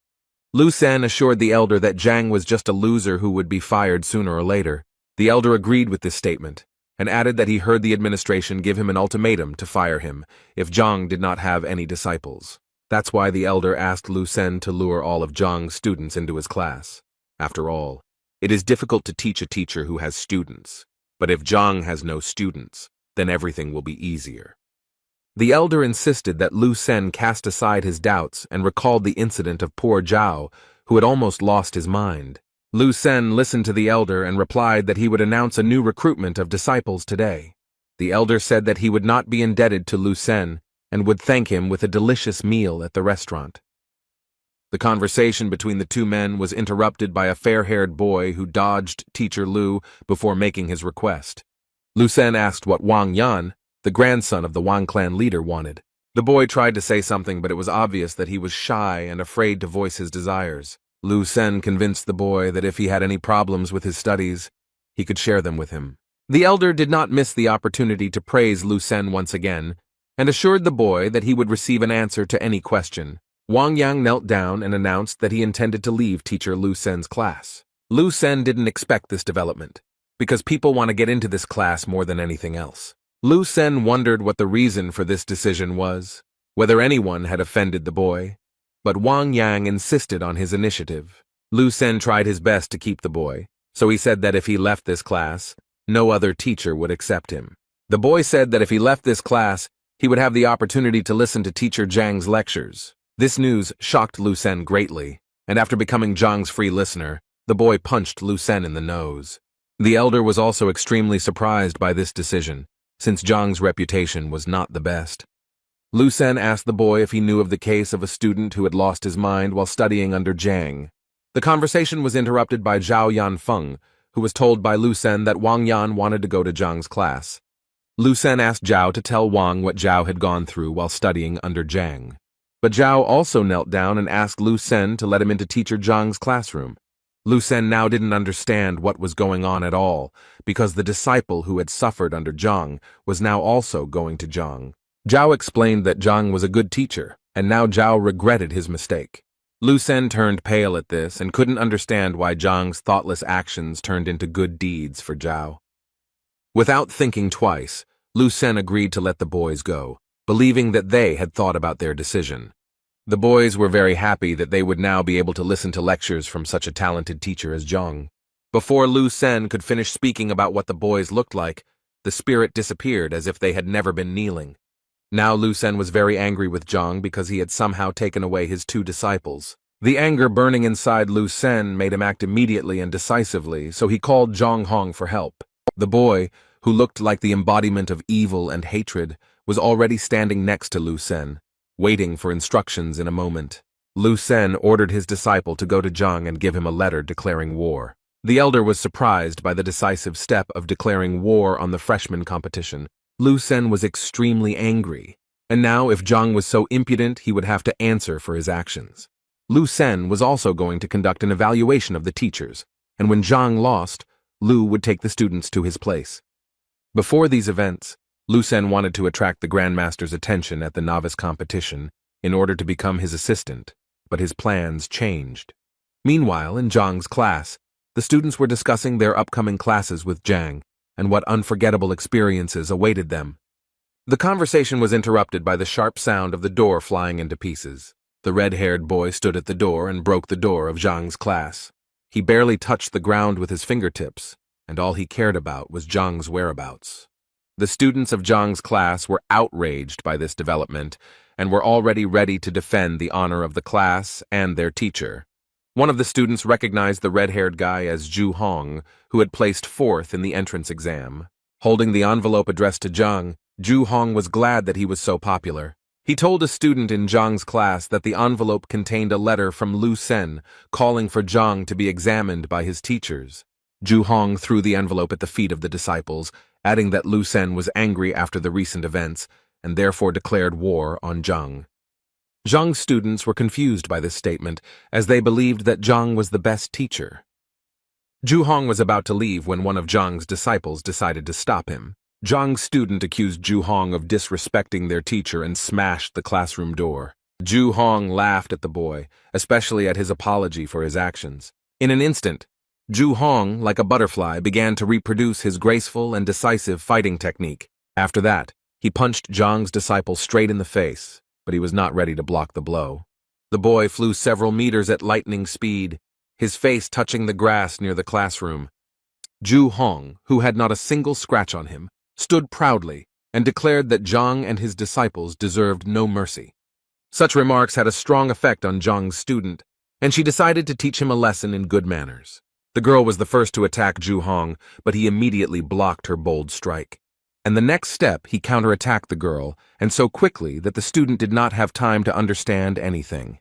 Lu Sen assured the elder that Zhang was just a loser who would be fired sooner or later. The elder agreed with this statement, and added that he heard the administration give him an ultimatum to fire him if Zhang did not have any disciples. That's why the elder asked Lu Sen to lure all of Zhang's students into his class. After all, it is difficult to teach a teacher who has students, but if Zhang has no students, then everything will be easier. The elder insisted that Lu Sen cast aside his doubts and recalled the incident of poor Zhao, who had almost lost his mind. Lu Sen listened to the elder and replied that he would announce a new recruitment of disciples today. The elder said that he would not be indebted to Lu Sen and would thank him with a delicious meal at the restaurant. The conversation between the two men was interrupted by a fair-haired boy who dodged teacher Lu before making his request. Lu Sen asked what Wang Yan, the grandson of the Wang clan leader, wanted. The boy tried to say something, but it was obvious that he was shy and afraid to voice his desires. Lu Sen convinced the boy that if he had any problems with his studies, he could share them with him. The elder did not miss the opportunity to praise Lu Sen once again, and assured the boy that he would receive an answer to any question. Wang Yang knelt down and announced that he intended to leave teacher Lu Sen's class. Lu Sen didn't expect this development, because people want to get into this class more than anything else. Lu Sen wondered what the reason for this decision was, whether anyone had offended the boy, but Wang Yang insisted on his initiative. Lu Sen tried his best to keep the boy, so he said that if he left this class, no other teacher would accept him. The boy said that if he left this class, he would have the opportunity to listen to teacher Zhang's lectures. This news shocked Lu Sen greatly, and after becoming Zhang's free listener, the boy punched Lu Sen in the nose. The elder was also extremely surprised by this decision, since Zhang's reputation was not the best. Lu Sen asked the boy if he knew of the case of a student who had lost his mind while studying under Zhang. The conversation was interrupted by Zhao Yanfeng, who was told by Lu Sen that Wang Yan wanted to go to Zhang's class. Lu Sen asked Zhao to tell Wang what Zhao had gone through while studying under Zhang. But Zhao also knelt down and asked Lu Sen to let him into teacher Zhang's classroom. Lu Sen now didn't understand what was going on at all, because the disciple who had suffered under Zhang was now also going to Zhang. Zhao explained that Zhang was a good teacher, and now Zhao regretted his mistake. Lu Sen turned pale at this and couldn't understand why Zhang's thoughtless actions turned into good deeds for Zhao. Without thinking twice, Lu Sen agreed to let the boys go, believing that they had thought about their decision. The boys were very happy that they would now be able to listen to lectures from such a talented teacher as Zhang. Before Lu Sen could finish speaking about what the boys looked like, the spirit disappeared as if they had never been kneeling. Now Lu Sen was very angry with Zhang because he had somehow taken away his 2 disciples. The anger burning inside Lu Sen made him act immediately and decisively, so he called Zhang Hong for help. The boy, who looked like the embodiment of evil and hatred, was already standing next to Lu Sen, waiting for instructions in a moment. Lu Sen ordered his disciple to go to Zhang and give him a letter declaring war. The elder was surprised by the decisive step of declaring war on the freshman competition. Lu Sen was extremely angry, and now if Zhang was so impudent, he would have to answer for his actions. Lu Sen was also going to conduct an evaluation of the teachers, and when Zhang lost, Lu would take the students to his place. Before these events, Lu Sen wanted to attract the Grandmaster's attention at the novice competition in order to become his assistant, but his plans changed. Meanwhile, in Zhang's class, the students were discussing their upcoming classes with Zhang and what unforgettable experiences awaited them. The conversation was interrupted by the sharp sound of the door flying into pieces. The red-haired boy stood at the door and broke the door of Zhang's class. He barely touched the ground with his fingertips, and all he cared about was Zhang's whereabouts. The students of Zhang's class were outraged by this development and were already ready to defend the honor of the class and their teacher. One of the students recognized the red-haired guy as Zhu Hong, who had placed 4th in the entrance exam. Holding the envelope addressed to Zhang, Zhu Hong was glad that he was so popular. He told a student in Zhang's class that the envelope contained a letter from Lu Sen calling for Zhang to be examined by his teachers. Zhu Hong threw the envelope at the feet of the disciples, adding that Lu Sen was angry after the recent events and therefore declared war on Zhang. Zhang's students were confused by this statement, as they believed that Zhang was the best teacher. Zhu Hong was about to leave when one of Zhang's disciples decided to stop him. Zhang's student accused Zhu Hong of disrespecting their teacher and smashed the classroom door. Zhu Hong laughed at the boy, especially at his apology for his actions. In an instant, Zhu Hong, like a butterfly, began to reproduce his graceful and decisive fighting technique. After that, he punched Zhang's disciple straight in the face, but he was not ready to block the blow. The boy flew several meters at lightning speed, his face touching the grass near the classroom. Zhu Hong, who had not a single scratch on him, stood proudly and declared that Zhang and his disciples deserved no mercy. Such remarks had a strong effect on Zhang's student, and she decided to teach him a lesson in good manners. The girl was the first to attack Zhu Hong, but he immediately blocked her bold strike. And the next step, he counterattacked the girl, and so quickly that the student did not have time to understand anything.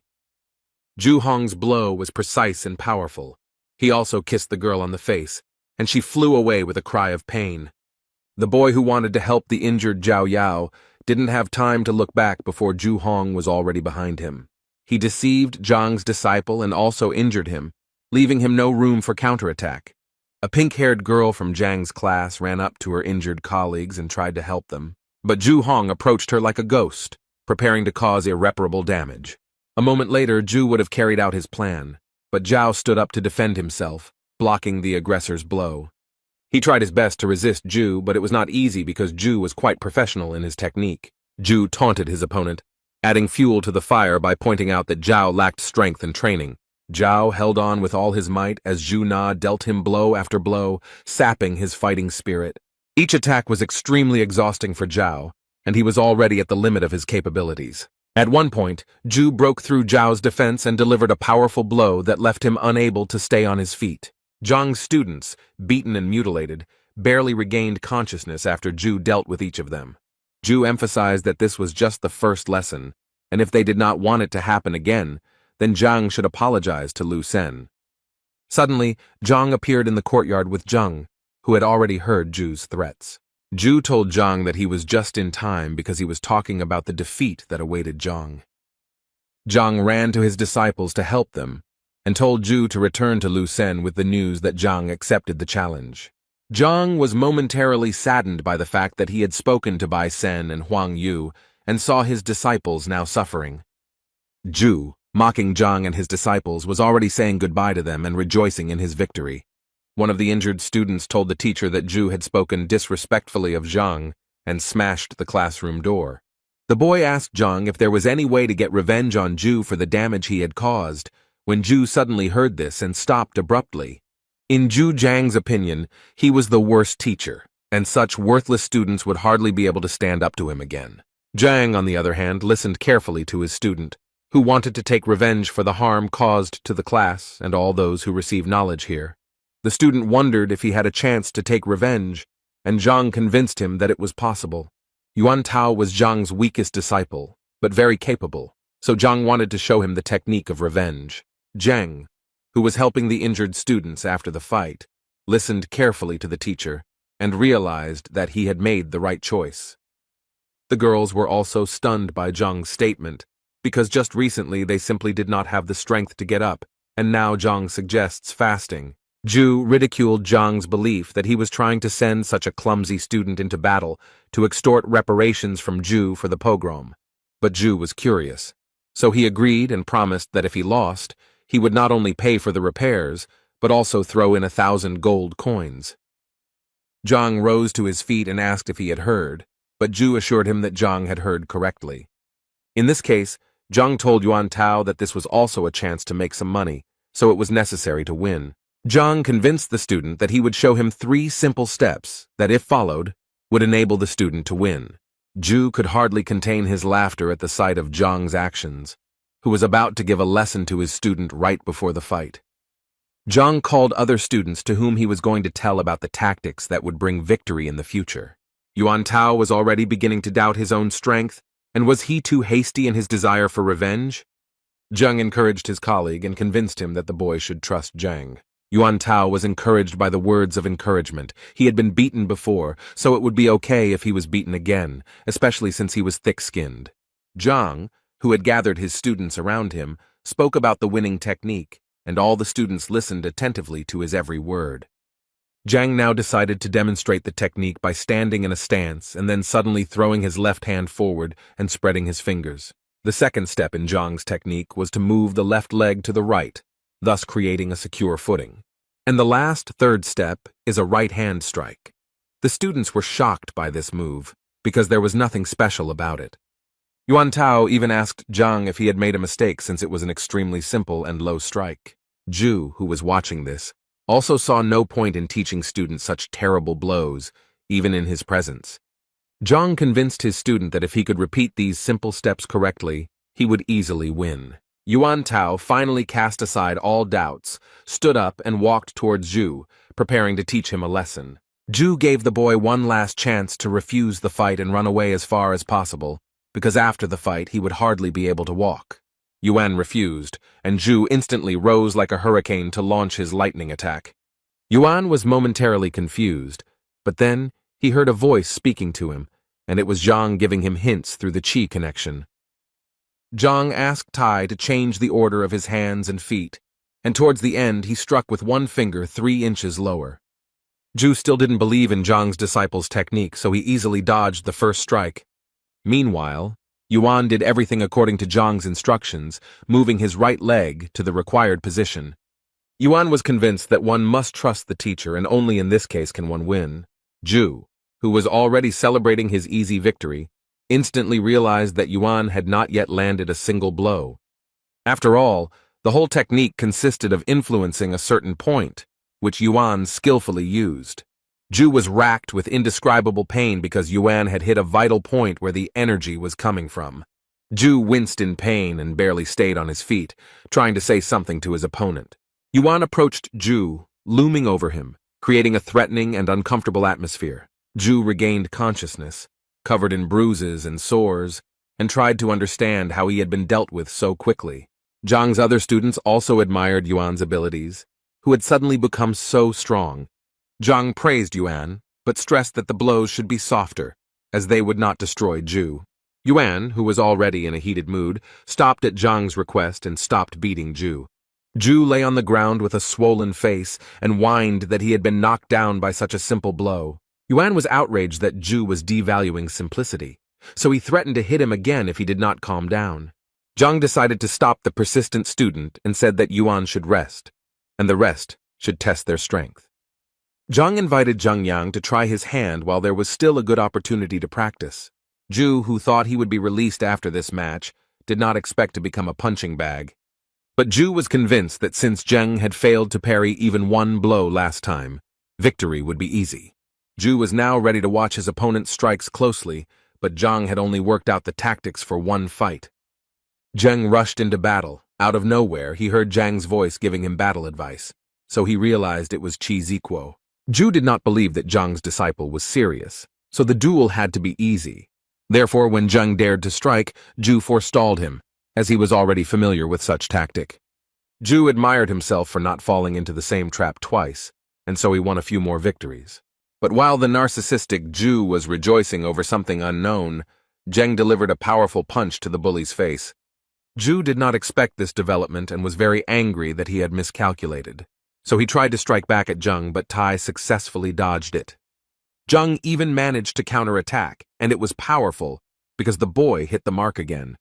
Zhu Hong's blow was precise and powerful. He also kissed the girl on the face, and she flew away with a cry of pain. The boy who wanted to help the injured Zhao Yao didn't have time to look back before Zhu Hong was already behind him. He deceived Zhang's disciple and also injured him, leaving him no room for counterattack. A pink-haired girl from Zhang's class ran up to her injured colleagues and tried to help them, but Zhu Hong approached her like a ghost, preparing to cause irreparable damage. A moment later, Zhu would have carried out his plan, but Zhao stood up to defend himself, blocking the aggressor's blow. He tried his best to resist Zhu, but it was not easy because Zhu was quite professional in his technique. Zhu taunted his opponent, adding fuel to the fire by pointing out that Zhao lacked strength and training. Zhao held on with all his might as Zhu Na dealt him blow after blow, sapping his fighting spirit. Each attack was extremely exhausting for Zhao, and he was already at the limit of his capabilities. At one point, Zhu broke through Zhao's defense and delivered a powerful blow that left him unable to stay on his feet. Zhang's students, beaten and mutilated, barely regained consciousness after Zhu dealt with each of them. Zhu emphasized that this was just the first lesson, and if they did not want it to happen again, then Zhang should apologize to Lu Sen. Suddenly, Zhang appeared in the courtyard with Zhang, who had already heard Zhu's threats. Zhu told Zhang that he was just in time because he was talking about the defeat that awaited Zhang. Zhang ran to his disciples to help them, and told Ju to return to Lu Sen with the news that Zhang accepted the challenge. Zhang was momentarily saddened by the fact that he had spoken to Bai Sen and Huang Yu and saw his disciples now suffering. Ju, mocking Zhang and his disciples, was already saying goodbye to them and rejoicing in his victory. One of the injured students told the teacher that Ju had spoken disrespectfully of Zhang and smashed the classroom door. The boy asked Zhang if there was any way to get revenge on Ju for the damage he had caused, when Ju suddenly heard this and stopped abruptly. In Ju Zhang's opinion, he was the worst teacher, and such worthless students would hardly be able to stand up to him again. Zhang, on the other hand, listened carefully to his student, who wanted to take revenge for the harm caused to the class and all those who receive knowledge here. The student wondered if he had a chance to take revenge, and Zhang convinced him that it was possible. Yuan Tao was Zhang's weakest disciple, but very capable, so Zhang wanted to show him the technique of revenge. Zhang, who was helping the injured students after the fight, listened carefully to the teacher and realized that he had made the right choice. The girls were also stunned by Zhang's statement, because just recently they simply did not have the strength to get up, and now Zhang suggests fasting. Ju ridiculed Zhang's belief that he was trying to send such a clumsy student into battle to extort reparations from Ju for the pogrom. But Ju was curious, so he agreed and promised that if he lost, he would not only pay for the repairs, but also throw in 1,000 gold coins. Zhang rose to his feet and asked if he had heard, but Ju assured him that Zhang had heard correctly. In this case, Zhang told Yuan Tao that this was also a chance to make some money, so it was necessary to win. Zhang convinced the student that he would show him 3 simple steps that, if followed, would enable the student to win. Ju could hardly contain his laughter at the sight of Zhang's actions, who was about to give a lesson to his student right before the fight. Zhang called other students to whom he was going to tell about the tactics that would bring victory in the future. Yuan Tao was already beginning to doubt his own strength, and was he too hasty in his desire for revenge? Zhang encouraged his colleague and convinced him that the boy should trust Zhang. Yuan Tao was encouraged by the words of encouragement. He had been beaten before, so it would be okay if he was beaten again, especially since he was thick-skinned. Zhang, who had gathered his students around him, spoke about the winning technique, and all the students listened attentively to his every word. Zhang now decided to demonstrate the technique by standing in a stance and then suddenly throwing his left hand forward and spreading his fingers. The second step in Zhang's technique was to move the left leg to the right, thus creating a secure footing. And the last, third step is a right hand strike. The students were shocked by this move, because there was nothing special about it. Yuan Tao even asked Zhang if he had made a mistake since it was an extremely simple and low strike. Ju, who was watching this, also saw no point in teaching students such terrible blows, even in his presence. Zhang convinced his student that if he could repeat these simple steps correctly, he would easily win. Yuan Tao finally cast aside all doubts, stood up and walked towards Ju, preparing to teach him a lesson. Ju gave the boy one last chance to refuse the fight and run away as far as possible, because after the fight he would hardly be able to walk. Yuan refused, and Ju instantly rose like a hurricane to launch his lightning attack. Yuan was momentarily confused, but then he heard a voice speaking to him, and it was Zhang giving him hints through the qi connection. Zhang asked Tai to change the order of his hands and feet, and towards the end he struck with one finger 3 inches lower. Ju still didn't believe in Zhang's disciple's technique, so he easily dodged the first strike. Meanwhile, Yuan did everything according to Zhang's instructions, moving his right leg to the required position. Yuan was convinced that one must trust the teacher, and only in this case can one win. Ju, who was already celebrating his easy victory, instantly realized that Yuan had not yet landed a single blow. After all, the whole technique consisted of influencing a certain point, which Yuan skillfully used. Ju was racked with indescribable pain because Yuan had hit a vital point where the energy was coming from. Ju winced in pain and barely stayed on his feet, trying to say something to his opponent. Yuan approached Ju, looming over him, creating a threatening and uncomfortable atmosphere. Ju regained consciousness, covered in bruises and sores, and tried to understand how he had been dealt with so quickly. Zhang's other students also admired Yuan's abilities, who had suddenly become so strong. Zhang praised Yuan, but stressed that the blows should be softer, as they would not destroy Ju. Yuan, who was already in a heated mood, stopped at Zhang's request and stopped beating Ju. Ju lay on the ground with a swollen face and whined that he had been knocked down by such a simple blow. Yuan was outraged that Ju was devaluing simplicity, so he threatened to hit him again if he did not calm down. Zhang decided to stop the persistent student and said that Yuan should rest, and the rest should test their strength. Zhang invited Zhang Yang to try his hand while there was still a good opportunity to practice. Ju, who thought he would be released after this match, did not expect to become a punching bag. But Ju was convinced that since Zheng had failed to parry even one blow last time, victory would be easy. Ju was now ready to watch his opponent's strikes closely, but Zhang had only worked out the tactics for one fight. Zheng rushed into battle. Out of nowhere, he heard Zhang's voice giving him battle advice, so he realized it was Chi Ziquo. Ju did not believe that Zhang's disciple was serious, so the duel had to be easy. Therefore, when Zheng dared to strike, Ju forestalled him, as he was already familiar with such tactic. Ju admired himself for not falling into the same trap twice, and so he won a few more victories. But while the narcissistic Ju was rejoicing over something unknown, Zheng delivered a powerful punch to the bully's face. Ju did not expect this development and was very angry that he had miscalculated. So he tried to strike back at Zheng, but Tai successfully dodged it. Zheng even managed to counterattack, and it was powerful because the boy hit the mark again.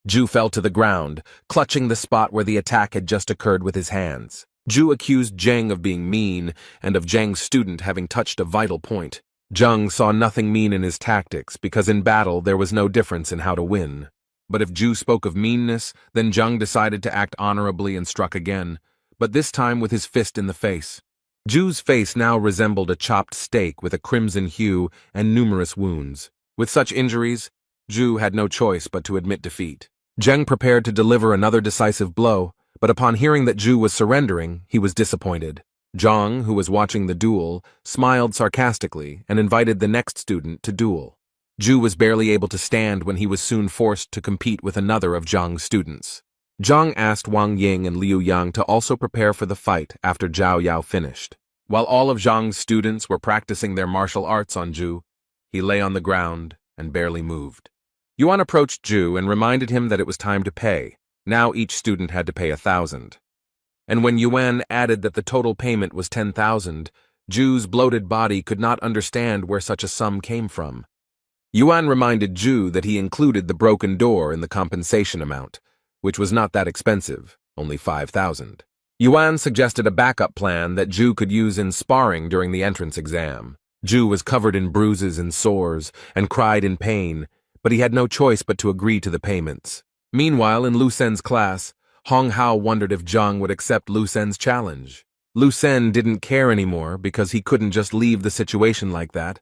Ju fell to the ground, clutching the spot where the attack had just occurred with his hands. Ju accused Zheng of being mean and of Zheng's student having touched a vital point. Zheng saw nothing mean in his tactics because in battle there was no difference in how to win. But if Ju spoke of meanness, then Zheng decided to act honorably and struck again, but this time with his fist in the face. Ju's face now resembled a chopped steak with a crimson hue and numerous wounds. With such injuries, Ju had no choice but to admit defeat. Zheng prepared to deliver another decisive blow, but upon hearing that Ju was surrendering, he was disappointed. Zhang, who was watching the duel, smiled sarcastically and invited the next student to duel. Ju was barely able to stand when he was soon forced to compete with another of Zhang's students. Zhang asked Wang Ying and Liu Yang to also prepare for the fight after Zhao Yao finished. While all of Zhang's students were practicing their martial arts on Ju, he lay on the ground and barely moved. Yuan approached Ju and reminded him that it was time to pay. Now each student had to pay 1,000. And when Yuan added that the total payment was 10,000, Ju's bloated body could not understand where such a sum came from. Yuan reminded Ju that he included the broken door in the compensation amount, which was not that expensive, only 5,000. Yuan suggested a backup plan that Ju could use in sparring during the entrance exam. Ju was covered in bruises and sores and cried in pain, but he had no choice but to agree to the payments. Meanwhile, in Lu Sen's class, Hong Hao wondered if Zhang would accept Lu Sen's challenge. Lu Sen didn't care anymore because he couldn't just leave the situation like that.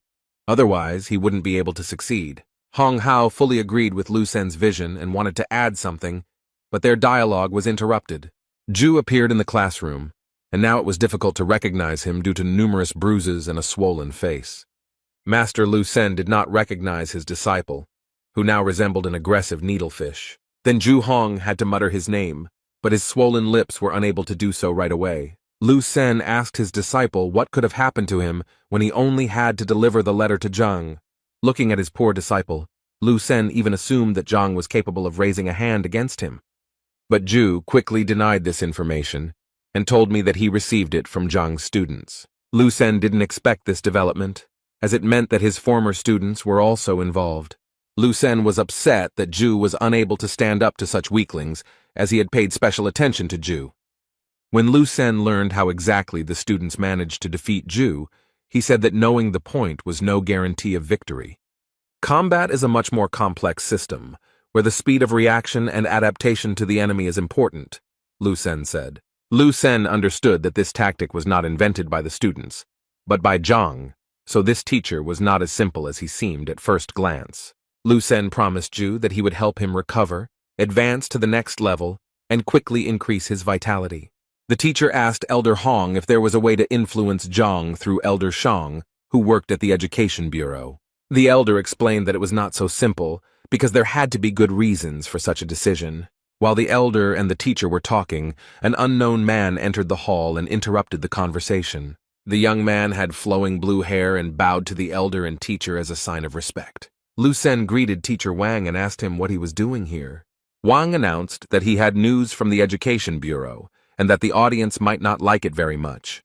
Otherwise, he wouldn't be able to succeed. Hong Hao fully agreed with Lu Sen's vision and wanted to add something, but their dialogue was interrupted. Ju appeared in the classroom, and now it was difficult to recognize him due to numerous bruises and a swollen face. Master Lu Sen did not recognize his disciple, who now resembled an aggressive needlefish. Then Ju Hong had to mutter his name, but his swollen lips were unable to do so right away. Lu Sen asked his disciple what could have happened to him when he only had to deliver the letter to Zhang. Looking at his poor disciple, Lu Sen even assumed that Zhang was capable of raising a hand against him. But Ju quickly denied this information and told me that he received it from Zhang's students. Lu Sen didn't expect this development, as it meant that his former students were also involved. Lu Sen was upset that Ju was unable to stand up to such weaklings, as he had paid special attention to Ju. When Lu Sen learned how exactly the students managed to defeat Ju, he said that knowing the point was no guarantee of victory. Combat is a much more complex system, where the speed of reaction and adaptation to the enemy is important, Lu Sen said. Lu Sen understood that this tactic was not invented by the students, but by Zhang, so this teacher was not as simple as he seemed at first glance. Lu Sen promised Ju that he would help him recover, advance to the next level, and quickly increase his vitality. The teacher asked Elder Hong if there was a way to influence Zhang through Elder Shang, who worked at the Education Bureau. The elder explained that it was not so simple, because there had to be good reasons for such a decision. While the elder and the teacher were talking, an unknown man entered the hall and interrupted the conversation. The young man had flowing blue hair and bowed to the elder and teacher as a sign of respect. Lu Sen greeted Teacher Wang and asked him what he was doing here. Wang announced that he had news from the Education Bureau and that the audience might not like it very much.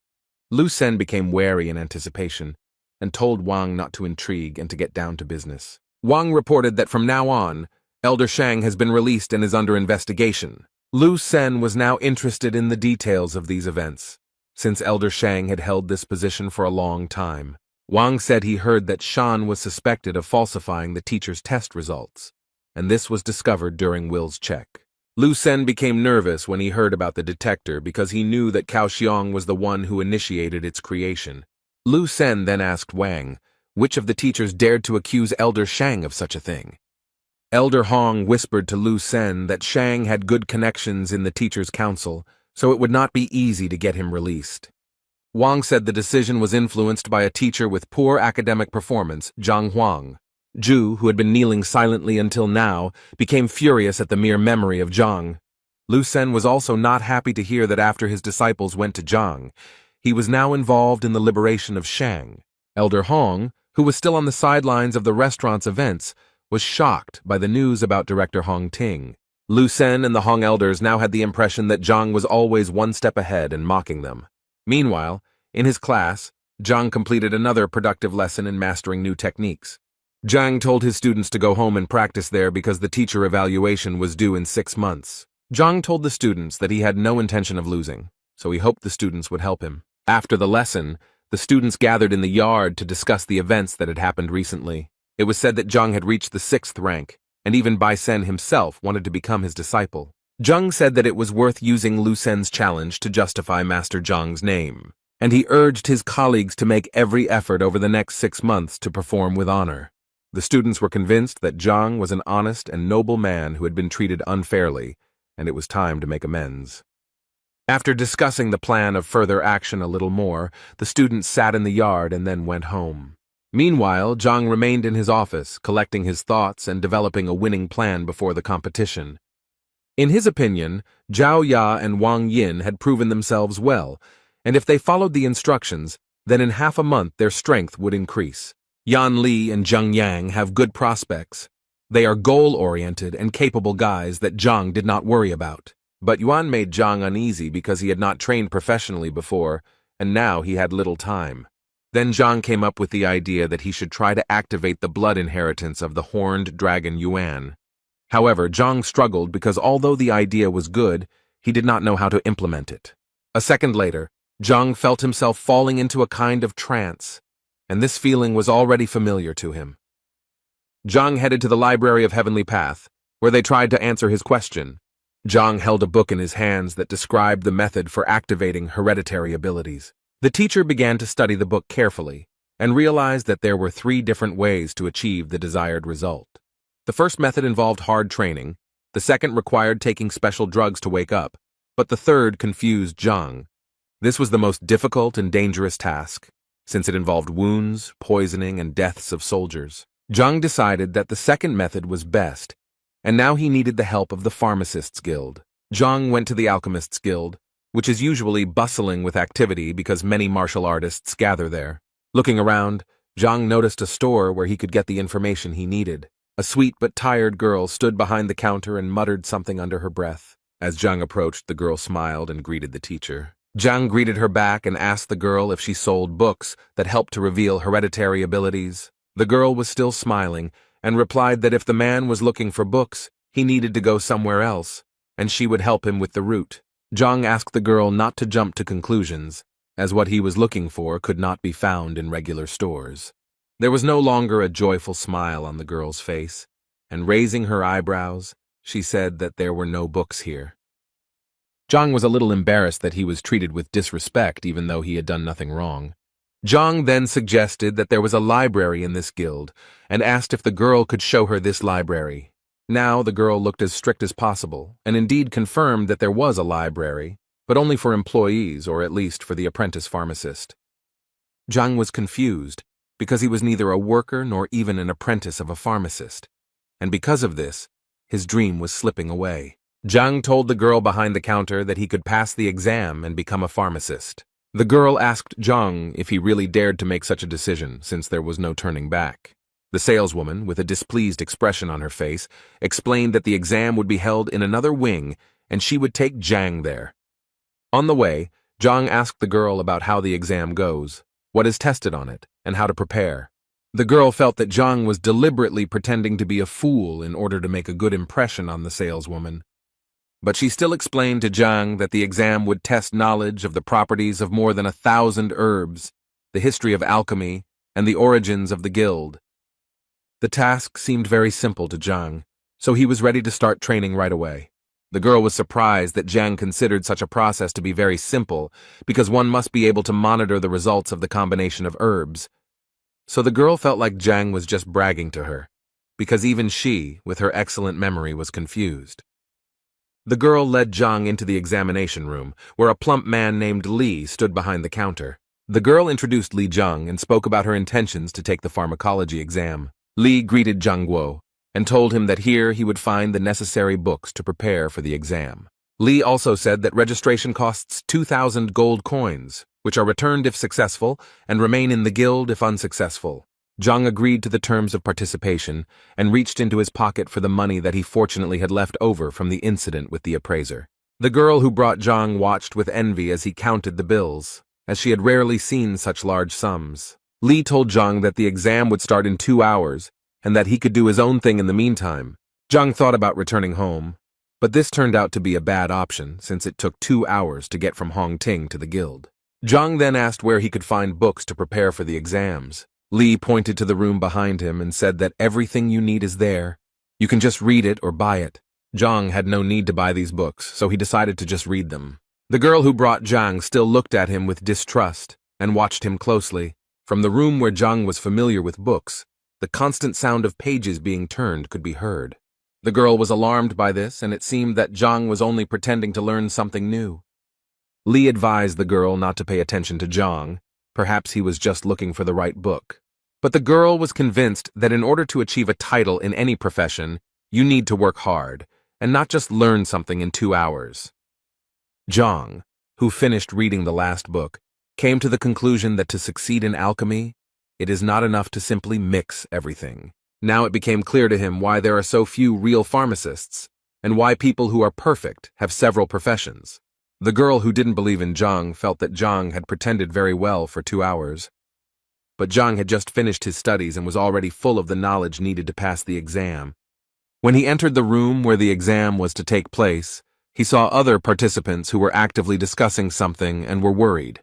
Lu Sen became wary in anticipation and told Wang not to intrigue and to get down to business. Wang reported that from now on, Elder Shang has been released and is under investigation. Lu Sen was now interested in the details of these events, since Elder Shang had held this position for a long time. Wang said he heard that Shan was suspected of falsifying the teacher's test results, and this was discovered during Will's check. Lu Sen became nervous when he heard about the detector because he knew that Cao Xiong was the one who initiated its creation. Lu Sen then asked Wang which of the teachers dared to accuse Elder Shang of such a thing. Elder Hong whispered to Lu Sen that Shang had good connections in the teachers' council, so it would not be easy to get him released. Wang said the decision was influenced by a teacher with poor academic performance, Zhang Huang. Zhu, who had been kneeling silently until now, became furious at the mere memory of Zhang. Lu Sen was also not happy to hear that after his disciples went to Zhang, he was now involved in the liberation of Shang. Elder Hong, who was still on the sidelines of the restaurant's events, was shocked by the news about Director Hong Ting. Lu Sen and the Hong elders now had the impression that Zhang was always one step ahead and mocking them. Meanwhile, in his class, Zhang completed another productive lesson in mastering new techniques. Zhang told his students to go home and practice there because the teacher evaluation was due in 6 months. Zhang told the students that he had no intention of losing, so he hoped the students would help him. After the lesson, the students gathered in the yard to discuss the events that had happened recently. It was said that Zhang had reached the 6th rank, and even Bai Sen himself wanted to become his disciple. Zhang said that it was worth using Lu Sen's challenge to justify Master Zhang's name, and he urged his colleagues to make every effort over the next 6 months to perform with honor. The students were convinced that Zhang was an honest and noble man who had been treated unfairly, and it was time to make amends. After discussing the plan of further action a little more, the students sat in the yard and then went home. Meanwhile, Zhang remained in his office, collecting his thoughts and developing a winning plan before the competition. In his opinion, Zhao Ya and Wang Yin had proven themselves well, and if they followed the instructions, then in half a month their strength would increase. Yan Li and Zheng Yang have good prospects. They are goal-oriented and capable guys that Zhang did not worry about. But Yuan made Zhang uneasy because he had not trained professionally before, and now he had little time. Then Zhang came up with the idea that he should try to activate the blood inheritance of the horned dragon Yuan. However, Zhang struggled because although the idea was good, he did not know how to implement it. A second later, Zhang felt himself falling into a kind of trance, and this feeling was already familiar to him. Zhang headed to the Library of Heavenly Path, where they tried to answer his question. Zhang held a book in his hands that described the method for activating hereditary abilities. The teacher began to study the book carefully and realized that there were 3 different ways to achieve the desired result. The first method involved hard training, the second required taking special drugs to wake up, but the third confused Zhang. This was the most difficult and dangerous task, since it involved wounds, poisoning, and deaths of soldiers. Zhang decided that the second method was best, and now he needed the help of the Pharmacists Guild. Zhang went to the Alchemists Guild, which is usually bustling with activity because many martial artists gather there. Looking around, Zhang noticed a store where he could get the information he needed. A sweet but tired girl stood behind the counter and muttered something under her breath. As Zhang approached, the girl smiled and greeted the teacher. Zhang greeted her back and asked the girl if she sold books that helped to reveal hereditary abilities. The girl was still smiling and replied that if the man was looking for books, he needed to go somewhere else, and she would help him with the route. Zhang asked the girl not to jump to conclusions, as what he was looking for could not be found in regular stores. There was no longer a joyful smile on the girl's face, and raising her eyebrows, she said that there were no books here. Zhang was a little embarrassed that he was treated with disrespect even though he had done nothing wrong. Zhang then suggested that there was a library in this guild, and asked if the girl could show her this library. Now the girl looked as strict as possible, and indeed confirmed that there was a library, but only for employees or at least for the apprentice pharmacist. Zhang was confused, because he was neither a worker nor even an apprentice of a pharmacist, and because of this, his dream was slipping away. Zhang told the girl behind the counter that he could pass the exam and become a pharmacist. The girl asked Zhang if he really dared to make such a decision, since there was no turning back. The saleswoman, with a displeased expression on her face, explained that the exam would be held in another wing and she would take Zhang there. On the way, Zhang asked the girl about how the exam goes, what is tested on it, and how to prepare. The girl felt that Zhang was deliberately pretending to be a fool in order to make a good impression on the saleswoman. But she still explained to Zhang that the exam would test knowledge of the properties of more than 1,000 herbs, the history of alchemy, and the origins of the guild. The task seemed very simple to Zhang, so he was ready to start training right away. The girl was surprised that Zhang considered such a process to be very simple, because one must be able to monitor the results of the combination of herbs. So the girl felt like Zhang was just bragging to her, because even she, with her excellent memory, was confused. The girl led Zhang into the examination room, where a plump man named Li stood behind the counter. The girl introduced Li Zhang and spoke about her intentions to take the pharmacology exam. Li greeted Zhang Guo and told him that here he would find the necessary books to prepare for the exam. Li also said that registration costs 2,000 gold coins, which are returned if successful and remain in the guild if unsuccessful. Zhang agreed to the terms of participation and reached into his pocket for the money that he fortunately had left over from the incident with the appraiser. The girl who brought Zhang watched with envy as he counted the bills, as she had rarely seen such large sums. Li told Zhang that the exam would start in 2 hours and that he could do his own thing in the meantime. Zhang thought about returning home, but this turned out to be a bad option since it took 2 hours to get from Hongting to the guild. Zhang then asked where he could find books to prepare for the exams. Li pointed to the room behind him and said that everything you need is there. You can just read it or buy it. Zhang had no need to buy these books, so he decided to just read them. The girl who brought Zhang still looked at him with distrust and watched him closely. From the room where Zhang was familiar with books, the constant sound of pages being turned could be heard. The girl was alarmed by this, and it seemed that Zhang was only pretending to learn something new. Li advised the girl not to pay attention to Zhang. Perhaps he was just looking for the right book. But the girl was convinced that in order to achieve a title in any profession, you need to work hard, and not just learn something in 2 hours. Zhang, who finished reading the last book, came to the conclusion that to succeed in alchemy, it is not enough to simply mix everything. Now it became clear to him why there are so few real pharmacists, and why people who are perfect have several professions. The girl who didn't believe in Zhang felt that Zhang had pretended very well for 2 hours. But Zhang had just finished his studies and was already full of the knowledge needed to pass the exam. When he entered the room where the exam was to take place, he saw other participants who were actively discussing something and were worried.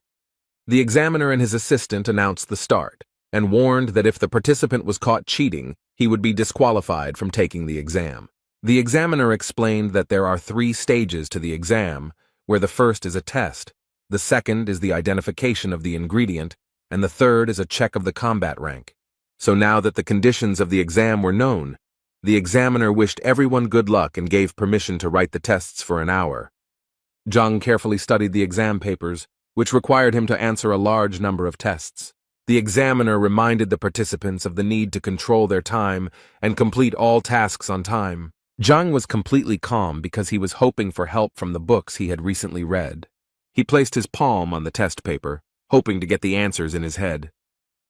The examiner and his assistant announced the start, and warned that if the participant was caught cheating, he would be disqualified from taking the exam. The examiner explained that there are 3 stages to the exam, where the first is a test, the second is the identification of the ingredient, and the third is a check of the combat rank. So now that the conditions of the exam were known, the examiner wished everyone good luck and gave permission to write the tests for an hour. Zhang carefully studied the exam papers, which required him to answer a large number of tests. The examiner reminded the participants of the need to control their time and complete all tasks on time. Zhang was completely calm because he was hoping for help from the books he had recently read. He placed his palm on the test paper, hoping to get the answers in his head.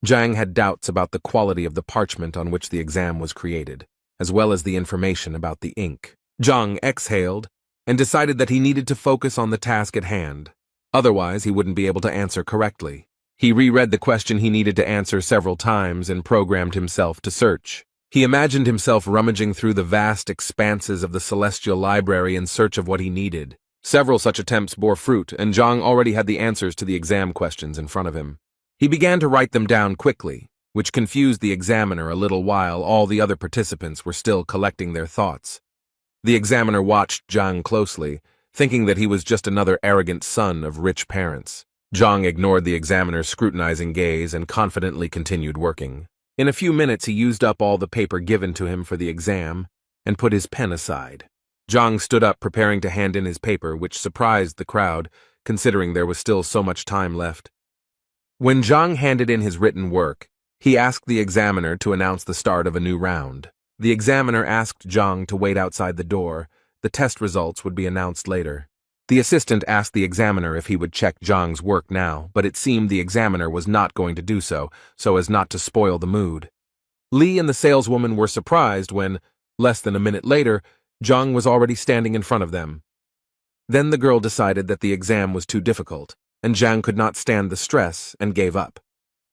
Zhang had doubts about the quality of the parchment on which the exam was created, as well as the information about the ink. Zhang exhaled and decided that he needed to focus on the task at hand. Otherwise, he wouldn't be able to answer correctly. He reread the question he needed to answer several times and programmed himself to search. He imagined himself rummaging through the vast expanses of the celestial library in search of what he needed. Several such attempts bore fruit, and Zhang already had the answers to the exam questions in front of him. He began to write them down quickly, which confused the examiner a little while all the other participants were still collecting their thoughts. The examiner watched Zhang closely, thinking that he was just another arrogant son of rich parents. Zhang ignored the examiner's scrutinizing gaze and confidently continued working. In a few minutes he used up all the paper given to him for the exam and put his pen aside. Zhang stood up preparing to hand in his paper, which surprised the crowd, considering there was still so much time left. When Zhang handed in his written work, he asked the examiner to announce the start of a new round. The examiner asked Zhang to wait outside the door. The test results would be announced later. The assistant asked the examiner if he would check Zhang's work now, but it seemed the examiner was not going to do so as not to spoil the mood. Li and the saleswoman were surprised when, less than a minute later, Zhang was already standing in front of them. Then the girl decided that the exam was too difficult, and Zhang could not stand the stress and gave up.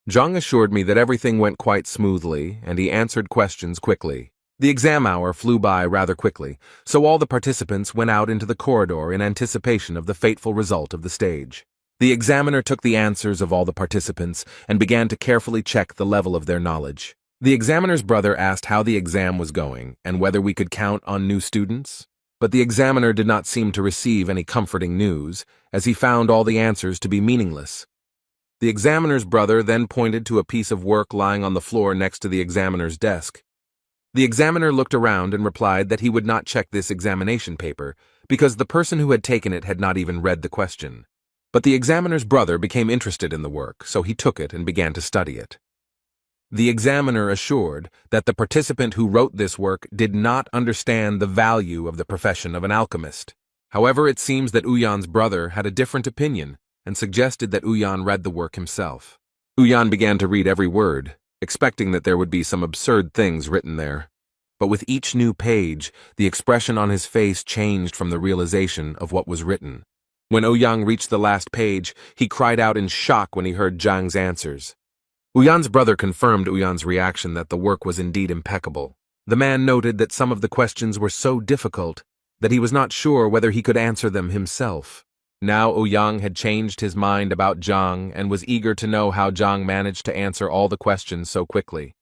Zhang assured me that everything went quite smoothly, and he answered questions quickly. The exam hour flew by rather quickly, so all the participants went out into the corridor in anticipation of the fateful result of the stage. The examiner took the answers of all the participants and began to carefully check the level of their knowledge. The examiner's brother asked how the exam was going and whether we could count on new students. But the examiner did not seem to receive any comforting news, as he found all the answers to be meaningless. The examiner's brother then pointed to a piece of work lying on the floor next to the examiner's desk. The examiner looked around and replied that he would not check this examination paper because the person who had taken it had not even read the question. But the examiner's brother became interested in the work, so he took it and began to study it. The examiner assured that the participant who wrote this work did not understand the value of the profession of an alchemist. However, it seems that Uyan's brother had a different opinion and suggested that Uyan read the work himself. Uyan began to read every word, expecting that there would be some absurd things written there. But with each new page, the expression on his face changed from the realization of what was written. When Ouyang reached the last page, he cried out in shock when he heard Zhang's answers. Uyan's brother confirmed Uyan's reaction that the work was indeed impeccable. The man noted that some of the questions were so difficult that he was not sure whether he could answer them himself. Now Ouyang had changed his mind about Zhang and was eager to know how Zhang managed to answer all the questions so quickly.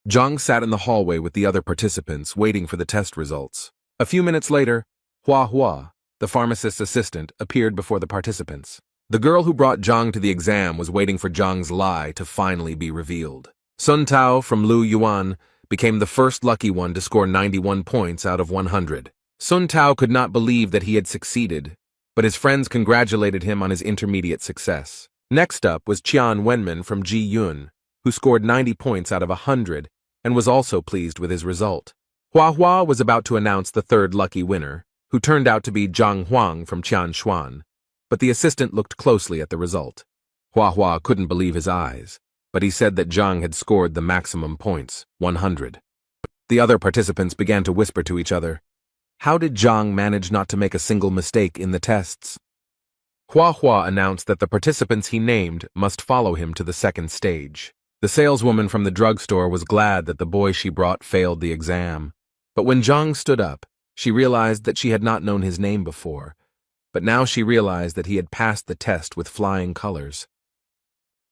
Zhang sat in the hallway with the other participants, waiting for the test results. A few minutes later, Hua, the pharmacist's assistant, appeared before the participants. The girl who brought Zhang to the exam was waiting for Zhang's lie to finally be revealed. Sun Tao from Lu Yuan became the first lucky one to score 91 points out of 100. Sun Tao could not believe that he had succeeded, but his friends congratulated him on his intermediate success. Next up was Qian Wenman from Ji Yun, who scored 90 points out of 100 and was also pleased with his result. Hua was about to announce the third lucky winner, who turned out to be Zhang Huang from Qianshuan, but the assistant looked closely at the result. Hua couldn't believe his eyes, but he said that Zhang had scored the maximum points, 100. The other participants began to whisper to each other, "How did Zhang manage not to make a single mistake in the tests?" Hua announced that the participants he named must follow him to the second stage. The saleswoman from the drugstore was glad that the boy she brought failed the exam. But when Zhang stood up, she realized that she had not known his name before, but now she realized that he had passed the test with flying colors.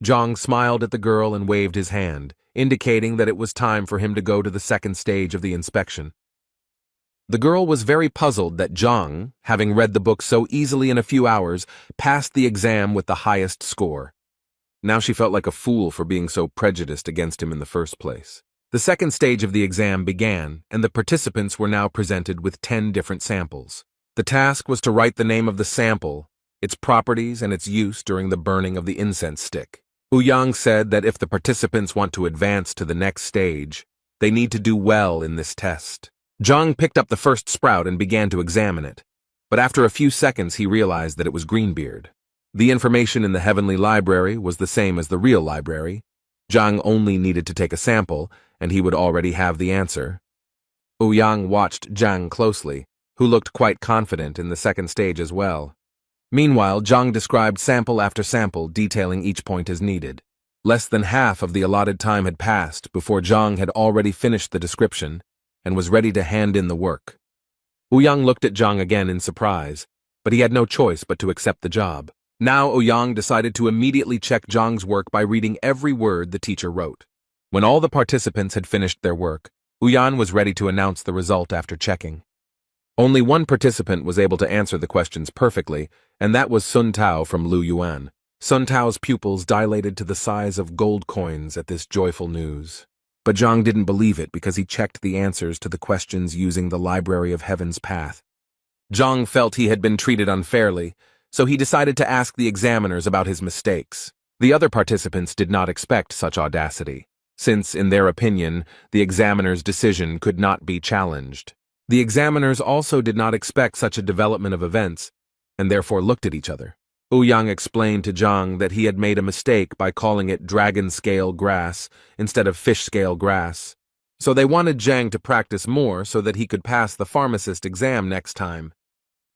Zhang smiled at the girl and waved his hand, indicating that it was time for him to go to the second stage of the inspection. The girl was very puzzled that Zhang, having read the book so easily in a few hours, passed the exam with the highest score. Now she felt like a fool for being so prejudiced against him in the first place. The second stage of the exam began, and the participants were now presented with 10 different samples. The task was to write the name of the sample, its properties, and its use during the burning of the incense stick. Ouyang said that if the participants want to advance to the next stage, they need to do well in this test. Zhang picked up the first sprout and began to examine it, but after a few seconds he realized that it was Greenbeard. The information in the heavenly library was the same as the real library. Zhang only needed to take a sample, and he would already have the answer. Ouyang watched Zhang closely, who looked quite confident in the second stage as well. Meanwhile, Zhang described sample after sample, detailing each point as needed. Less than half of the allotted time had passed before Zhang had already finished the description and was ready to hand in the work. Ouyang looked at Zhang again in surprise, but he had no choice but to accept the job. Now Ouyang decided to immediately check Zhang's work by reading every word the teacher wrote. When all the participants had finished their work, Ouyang was ready to announce the result after checking. Only one participant was able to answer the questions perfectly, and that was Sun Tao from Lu Yuan. Sun Tao's pupils dilated to the size of gold coins at this joyful news. But Zhang didn't believe it because he checked the answers to the questions using the Library of Heaven's path. Zhang felt he had been treated unfairly, so he decided to ask the examiners about his mistakes. The other participants did not expect such audacity, since, in their opinion, the examiner's decision could not be challenged. The examiners also did not expect such a development of events, and therefore looked at each other. Ouyang explained to Zhang that he had made a mistake by calling it dragon-scale grass instead of fish-scale grass, So they wanted Zhang to practice more so that he could pass the pharmacist exam next time.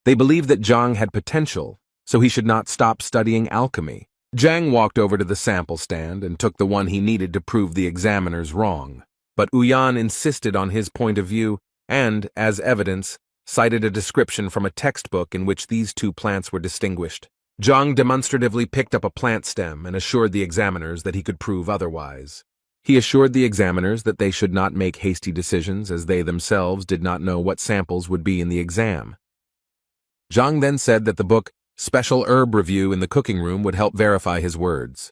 They believed that Zhang had potential, so he should not stop studying alchemy. Zhang walked over to the sample stand and took the one he needed to prove the examiners wrong. But Uyan insisted on his point of view and, as evidence, cited a description from a textbook in which these two plants were distinguished. Zhang demonstratively picked up a plant stem and assured the examiners that he could prove otherwise. He assured the examiners that they should not make hasty decisions as they themselves did not know what samples would be in the exam. Zhang then said that the book Special Herb Review in the cooking room would help verify his words.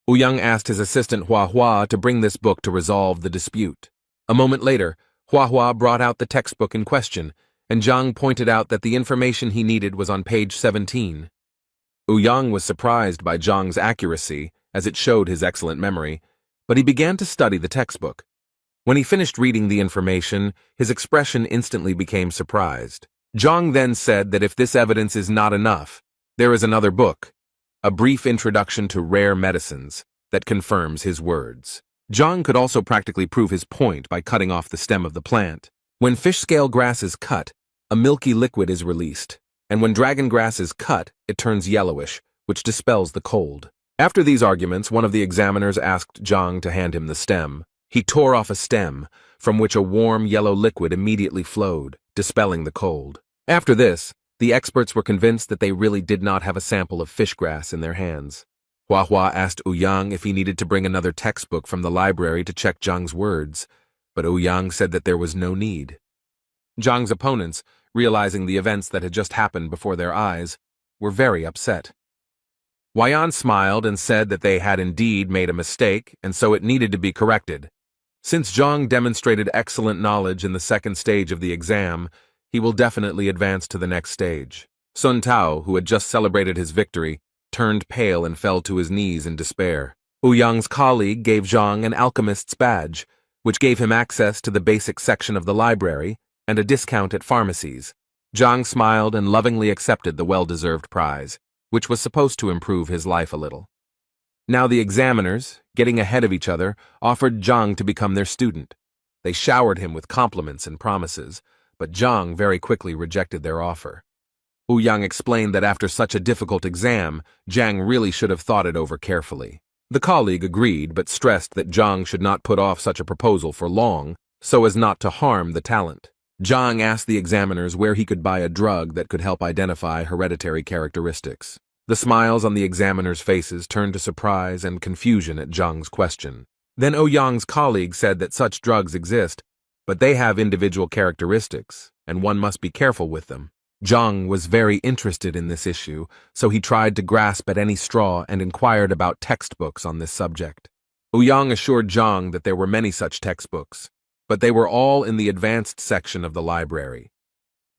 Ouyang asked his assistant Hua to bring this book to resolve the dispute. A moment later, Hua brought out the textbook in question, and Zhang pointed out that the information he needed was on page 17. Ouyang was surprised by Zhang's accuracy, as it showed his excellent memory, but he began to study the textbook. When he finished reading the information, his expression instantly became surprised. Zhang then said that if this evidence is not enough, there is another book, A Brief Introduction to Rare Medicines, that confirms his words. Zhang could also practically prove his point by cutting off the stem of the plant. When fish scale grass is cut, a milky liquid is released, and when dragon grass is cut, it turns yellowish, which dispels the cold. After these arguments, one of the examiners asked Zhang to hand him the stem. He tore off a stem, from which a warm yellow liquid immediately flowed, dispelling the cold. After this, the experts were convinced that they really did not have a sample of fish grass in their hands. Hua asked Ouyang if he needed to bring another textbook from the library to check Zhang's words, but Ouyang said that there was no need. Zhang's opponents, realizing the events that had just happened before their eyes, were very upset. Huayan smiled and said that they had indeed made a mistake, and so it needed to be corrected. Since Zhang demonstrated excellent knowledge in the second stage of the exam, he will definitely advance to the next stage. Sun Tao, who had just celebrated his victory, turned pale and fell to his knees in despair. Ouyang's colleague gave Zhang an alchemist's badge, which gave him access to the basic section of the library and a discount at pharmacies. Zhang smiled and lovingly accepted the well-deserved prize, which was supposed to improve his life a little. Now the examiners, getting ahead of each other, offered Zhang to become their student. They showered him with compliments and promises, but Zhang very quickly rejected their offer. Ouyang explained that after such a difficult exam, Zhang really should have thought it over carefully. The colleague agreed, but stressed that Zhang should not put off such a proposal for long, so as not to harm the talent. Zhang asked the examiners where he could buy a drug that could help identify hereditary characteristics. The smiles on the examiners' faces turned to surprise and confusion at Zhang's question. Then Ouyang's colleague said that such drugs exist, but they have individual characteristics, and one must be careful with them. Zhang was very interested in this issue, so he tried to grasp at any straw and inquired about textbooks on this subject. Ouyang assured Zhang that there were many such textbooks, but they were all in the advanced section of the library.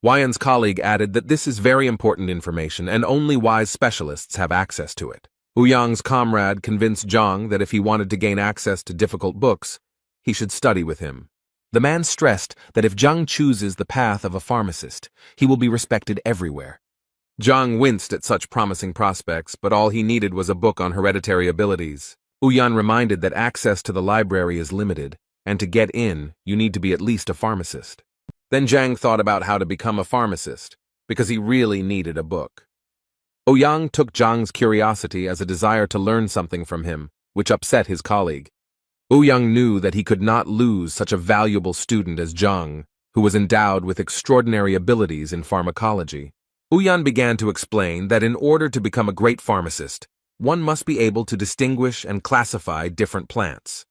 Huayan's colleague added that this is very important information and only wise specialists have access to it. Ouyang's comrade convinced Zhang that if he wanted to gain access to difficult books, he should study with him. The man stressed that if Zhang chooses the path of a pharmacist, he will be respected everywhere. Zhang winced at such promising prospects, but all he needed was a book on hereditary abilities. Ouyang reminded that access to the library is limited, and to get in, you need to be at least a pharmacist. Then Zhang thought about how to become a pharmacist, because he really needed a book. Ouyang took Zhang's curiosity as a desire to learn something from him, which upset his colleague. Ouyang knew that he could not lose such a valuable student as Zhang, who was endowed with extraordinary abilities in pharmacology. Ouyang began to explain that in order to become a great pharmacist, one must be able to distinguish and classify different plants.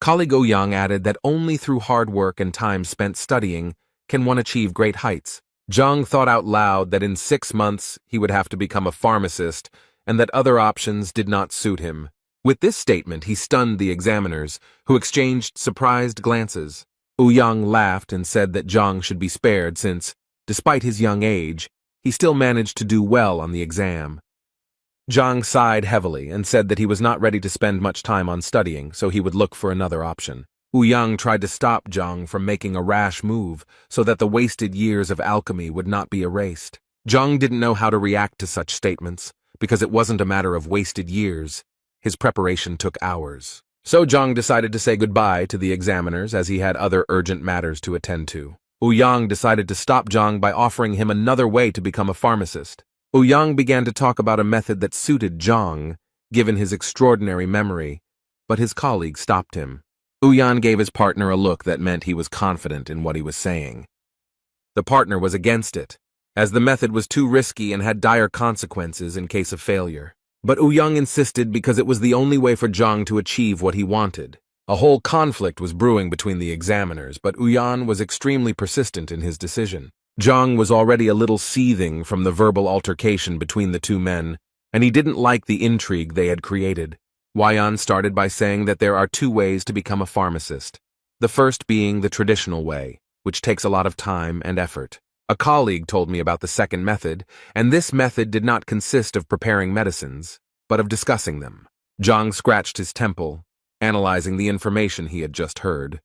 Colleague Ouyang added that only through hard work and time spent studying can one achieve great heights. Zhang thought out loud that in 6 months he would have to become a pharmacist and that other options did not suit him. With this statement, he stunned the examiners, who exchanged surprised glances. Ouyang laughed and said that Zhang should be spared since, despite his young age, he still managed to do well on the exam. Zhang sighed heavily and said that he was not ready to spend much time on studying, so he would look for another option. Ouyang tried to stop Zhang from making a rash move so that the wasted years of alchemy would not be erased. Zhang didn't know how to react to such statements, because it wasn't a matter of wasted years. His preparation took hours. So Zhang decided to say goodbye to the examiners as he had other urgent matters to attend to. Ouyang decided to stop Zhang by offering him another way to become a pharmacist. Ouyang began to talk about a method that suited Zhang, given his extraordinary memory, but his colleague stopped him. Ouyang gave his partner a look that meant he was confident in what he was saying. The partner was against it, as the method was too risky and had dire consequences in case of failure. But Ouyang insisted because it was the only way for Zhang to achieve what he wanted. A whole conflict was brewing between the examiners, but Ouyang was extremely persistent in his decision. Zhang was already a little seething from the verbal altercation between the two men, and he didn't like the intrigue they had created. Ouyang started by saying that there are two ways to become a pharmacist, the first being the traditional way, which takes a lot of time and effort. A colleague told me about the second method, and this method did not consist of preparing medicines, but of discussing them. Zhang scratched his temple, analyzing the information he had just heard,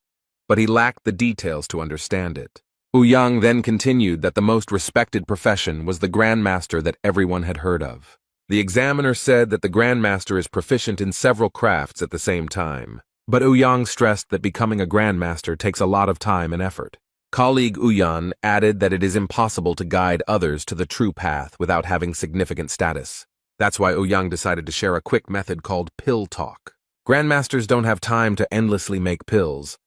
but he lacked the details to understand it. Ouyang then continued that the most respected profession was the grandmaster that everyone had heard of. The examiner said that the grandmaster is proficient in several crafts at the same time, but Ouyang stressed that becoming a grandmaster takes a lot of time and effort. Colleague Ouyang added that it is impossible to guide others to the true path without having significant status. That's why Ouyang decided to share a quick method called pill talk. Grandmasters don't have time to endlessly make pills,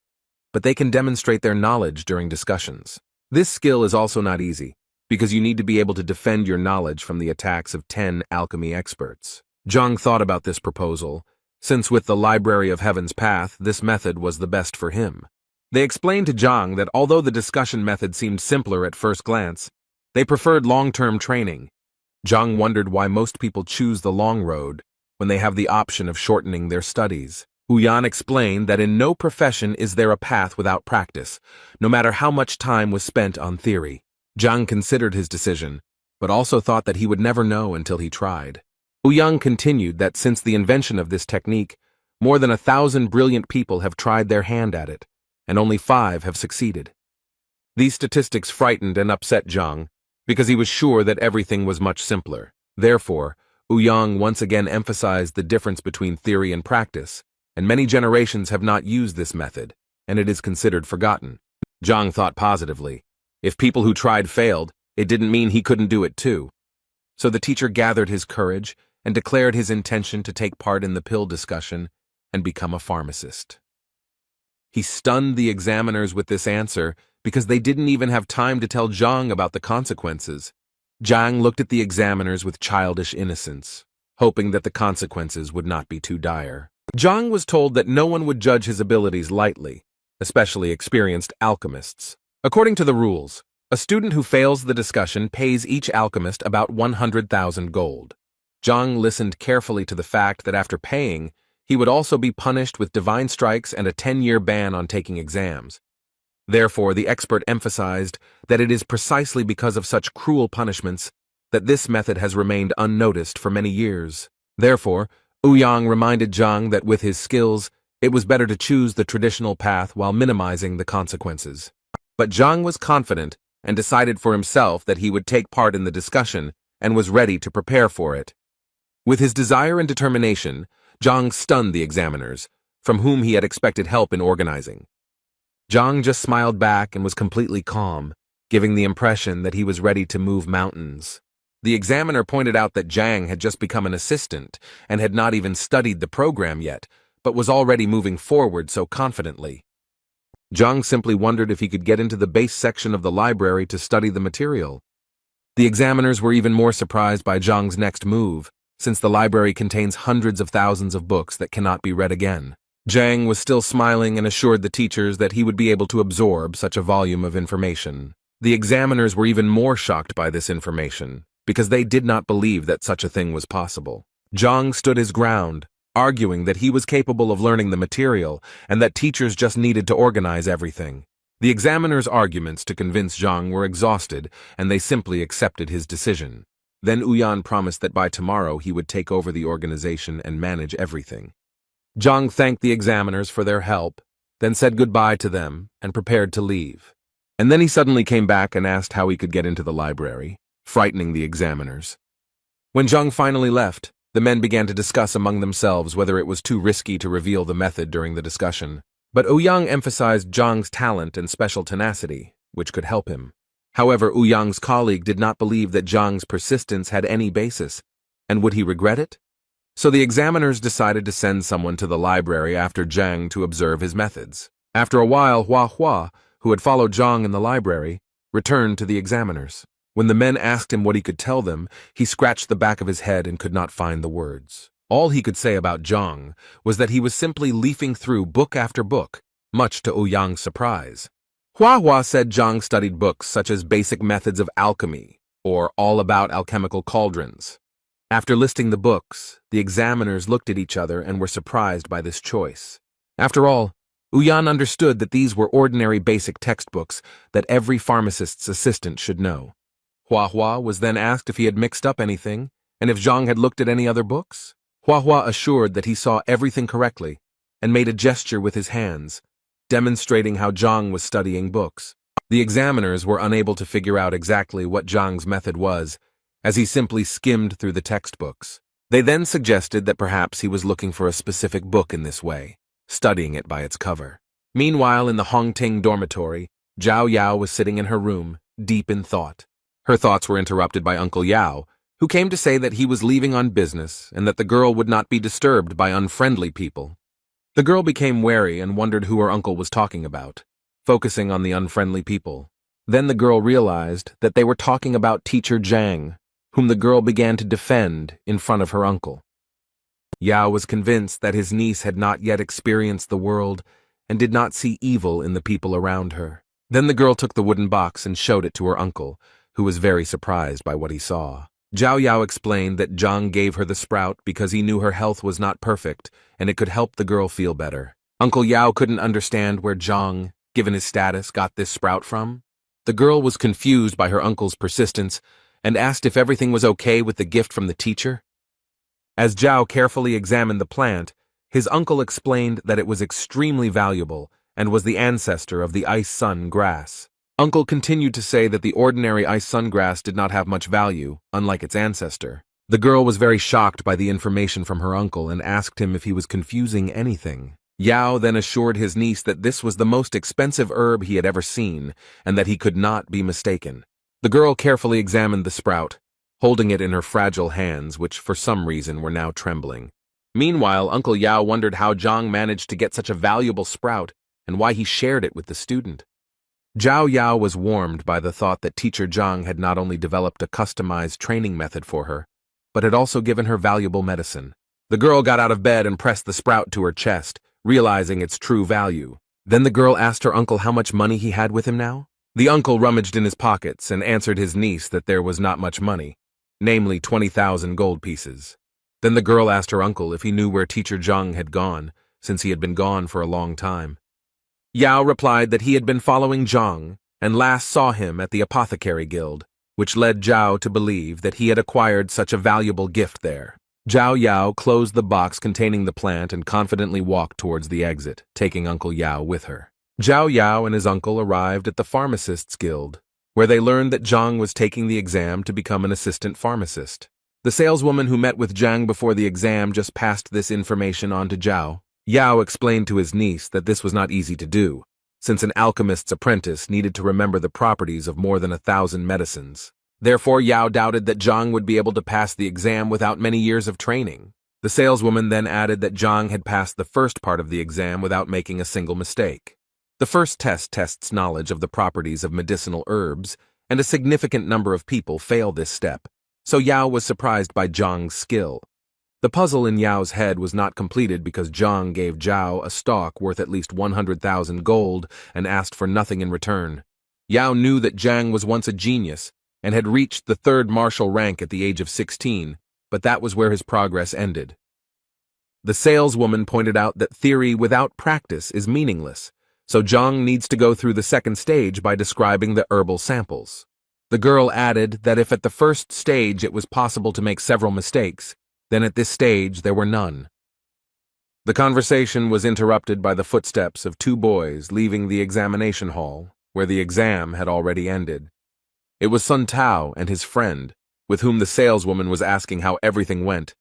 but they can demonstrate their knowledge during discussions. This skill is also not easy, because you need to be able to defend your knowledge from the attacks of 10 alchemy experts. Zhang thought about this proposal, since with the Library of Heaven's Path, this method was the best for him. They explained to Zhang that although the discussion method seemed simpler at first glance, they preferred long-term training. Zhang wondered why most people choose the long road when they have the option of shortening their studies. Ouyang explained that in no profession is there a path without practice, no matter how much time was spent on theory. Zhang considered his decision, but also thought that he would never know until he tried. Ouyang continued that since the invention of this technique, more than 1,000 brilliant people have tried their hand at it, and only 5 have succeeded. These statistics frightened and upset Zhang, because he was sure that everything was much simpler. Therefore, Ouyang once again emphasized the difference between theory and practice, and many generations have not used this method, and it is considered forgotten. Zhang thought positively. If people who tried failed, it didn't mean he couldn't do it too. So the teacher gathered his courage and declared his intention to take part in the pill discussion and become a pharmacist. He stunned the examiners with this answer because they didn't even have time to tell Zhang about the consequences. Zhang looked at the examiners with childish innocence, hoping that the consequences would not be too dire. Zhang was told that no one would judge his abilities lightly, especially experienced alchemists. According to the rules, a student who fails the discussion pays each alchemist about 100,000 gold. Zhang listened carefully to the fact that after paying, he would also be punished with divine strikes and a 10-year ban on taking exams. Therefore, the expert emphasized that it is precisely because of such cruel punishments that this method has remained unnoticed for many years. Therefore, Ouyang reminded Zhang that with his skills, it was better to choose the traditional path while minimizing the consequences. But Zhang was confident and decided for himself that he would take part in the discussion and was ready to prepare for it. With his desire and determination, Zhang stunned the examiners, from whom he had expected help in organizing. Zhang just smiled back and was completely calm, giving the impression that he was ready to move mountains. The examiner pointed out that Zhang had just become an assistant and had not even studied the program yet, but was already moving forward so confidently. Zhang simply wondered if he could get into the base section of the library to study the material. The examiners were even more surprised by Zhang's next move, since the library contains hundreds of thousands of books that cannot be read again. Zhang was still smiling and assured the teachers that he would be able to absorb such a volume of information. The examiners were even more shocked by this information, because they did not believe that such a thing was possible. Zhang stood his ground, arguing that he was capable of learning the material and that teachers just needed to organize everything. The examiners' arguments to convince Zhang were exhausted, and they simply accepted his decision. Then Ouyang promised that by tomorrow he would take over the organization and manage everything. Zhang thanked the examiners for their help, then said goodbye to them and prepared to leave. And then he suddenly came back and asked how he could get into the library, frightening the examiners. When Zhang finally left, The men began to discuss among themselves whether it was too risky to reveal the method during the discussion. But Ouyang emphasized Zhang's talent and special tenacity, which could help him. However, Ouyang's colleague did not believe that Zhang's persistence had any basis, and would he regret it? So the examiners decided to send someone to the library after Zhang to observe his methods. After a while, Hua, who had followed Zhang in the library, returned to the examiners. When the men asked him what he could tell them, he scratched the back of his head and could not find the words. All he could say about Zhang was that he was simply leafing through book after book, much to Ouyang's surprise. Hua said Zhang studied books such as Basic Methods of Alchemy or All About Alchemical Cauldrons. After listing the books, the examiners looked at each other and were surprised by this choice. After all, Ouyang understood that these were ordinary basic textbooks that every pharmacist's assistant should know. Hua was then asked if he had mixed up anything and if Zhang had looked at any other books. Hua assured that he saw everything correctly and made a gesture with his hands, demonstrating how Zhang was studying books. The examiners were unable to figure out exactly what Zhang's method was, as he simply skimmed through the textbooks. They then suggested that perhaps he was looking for a specific book in this way, studying it by its cover. Meanwhile, in the Hongting dormitory, Zhao Yao was sitting in her room, deep in thought. Her thoughts were interrupted by Uncle Yao, who came to say that he was leaving on business and that the girl would not be disturbed by unfriendly people. The girl became wary and wondered who her uncle was talking about, focusing on the unfriendly people. Then the girl realized that they were talking about teacher Zhang, whom the girl began to defend in front of her uncle. Yao was convinced that his niece had not yet experienced the world and did not see evil in the people around her. Then the girl took the wooden box and showed it to her uncle, who was very surprised by what he saw. Zhao Yao explained that Zhang gave her the sprout because he knew her health was not perfect and it could help the girl feel better. Uncle Yao couldn't understand where Zhang, given his status, got this sprout from. The girl was confused by her uncle's persistence and asked if everything was okay with the gift from the teacher. As Zhao carefully examined the plant, his uncle explained that it was extremely valuable and was the ancestor of the ice sun grass. Uncle continued to say that the ordinary ice sun grass did not have much value, unlike its ancestor. The girl was very shocked by the information from her uncle and asked him if he was confusing anything. Yao then assured his niece that this was the most expensive herb he had ever seen and that he could not be mistaken. The girl carefully examined the sprout, holding it in her fragile hands, which for some reason were now trembling. Meanwhile, Uncle Yao wondered how Zhang managed to get such a valuable sprout and why he shared it with the student. Zhao Yao was warmed by the thought that teacher Zhang had not only developed a customized training method for her, but had also given her valuable medicine. The girl got out of bed and pressed the sprout to her chest, realizing its true value. Then the girl asked her uncle how much money he had with him now. The uncle rummaged in his pockets and answered his niece that there was not much money, namely 20,000 gold pieces. Then the girl asked her uncle if he knew where teacher Zhang had gone, since he had been gone for a long time. Yao replied that he had been following Zhang and last saw him at the apothecary guild, which led Zhao to believe that he had acquired such a valuable gift there. Zhao Yao closed the box containing the plant and confidently walked towards the exit, taking Uncle Yao with her. Zhao Yao and his uncle arrived at the pharmacists' guild, where they learned that Zhang was taking the exam to become an assistant pharmacist. The saleswoman who met with Zhang before the exam just passed this information on to Zhao. Yao explained to his niece that this was not easy to do, since an alchemist's apprentice needed to remember the properties of more than 1,000 medicines. Therefore, Yao doubted that Zhang would be able to pass the exam without many years of training. The saleswoman then added that Zhang had passed the first part of the exam without making a single mistake. The first test tests knowledge of the properties of medicinal herbs, and a significant number of people fail this step, so Yao was surprised by Zhang's skill. The puzzle in Yao's head was not completed because Zhang gave Zhao a stock worth at least 100,000 gold and asked for nothing in return. Yao knew that Zhang was once a genius and had reached the 3rd martial rank at the age of 16, but that was where his progress ended. The saleswoman pointed out that theory without practice is meaningless, so Zhang needs to go through the 2nd stage by describing the herbal samples. The girl added that if at the 1st stage it was possible to make several mistakes, then at this stage there were none. The conversation was interrupted by the footsteps of 2 boys leaving the examination hall, where the exam had already ended. It was Sun Tao and his friend, with whom the saleswoman was asking how everything went.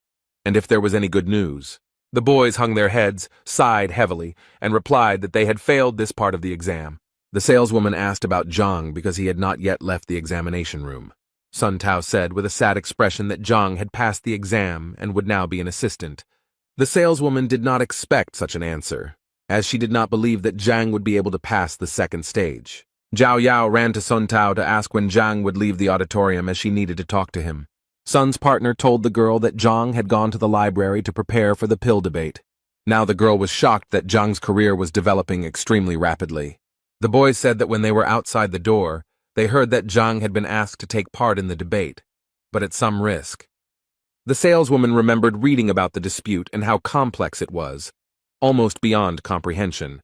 and if there was any good news. The boys hung their heads, sighed heavily, and replied that they had failed this part of the exam. The saleswoman asked about Zhang because he had not yet left the examination room. Sun Tao said with a sad expression that Zhang had passed the exam and would now be an assistant. The saleswoman did not expect such an answer, as she did not believe that Zhang would be able to pass the second stage. Zhao Yao ran to Sun Tao to ask when Zhang would leave the auditorium as she needed to talk to him. Sun's partner told the girl that Zhang had gone to the library to prepare for the pill debate. Now the girl was shocked that Zhang's career was developing extremely rapidly. The boys said that when they were outside the door, they heard that Zhang had been asked to take part in the debate, but at some risk. The saleswoman remembered reading about the dispute and how complex it was, almost beyond comprehension.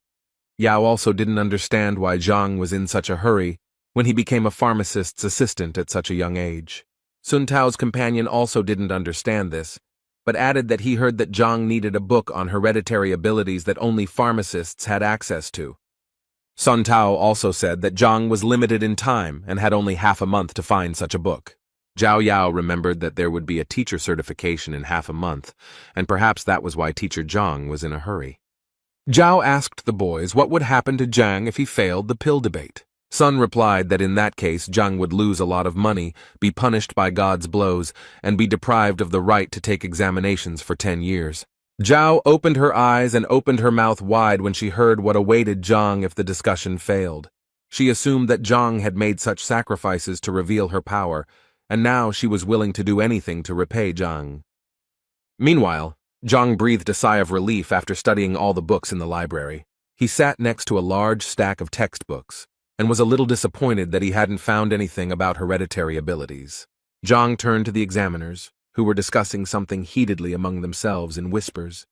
Yao also didn't understand why Zhang was in such a hurry when he became a pharmacist's assistant at such a young age. Sun Tao's companion also didn't understand this, but added that he heard that Zhang needed a book on hereditary abilities that only pharmacists had access to. Sun Tao also said that Zhang was limited in time and had only half a month to find such a book. Zhao Yao remembered that there would be a teacher certification in half a month, and perhaps that was why Teacher Zhang was in a hurry. Zhao asked the boys what would happen to Zhang if he failed the pill debate. Sun replied that in that case Zhang would lose a lot of money, be punished by God's blows, and be deprived of the right to take examinations for 10 years. Zhao opened her eyes and opened her mouth wide when she heard what awaited Zhang if the discussion failed. She assumed that Zhang had made such sacrifices to reveal her power, and now she was willing to do anything to repay Zhang. Meanwhile, Zhang breathed a sigh of relief after studying all the books in the library. He sat next to a large stack of textbooks, and was a little disappointed that he hadn't found anything about hereditary abilities. Zhang turned to the examiners, who were discussing something heatedly among themselves in whispers.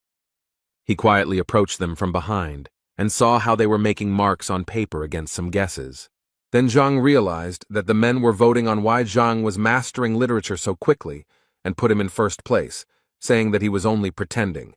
He quietly approached them from behind, and saw how they were making marks on paper against some guesses. Then Zhang realized that the men were voting on why Zhang was mastering literature so quickly, and put him in first place, saying that he was only pretending.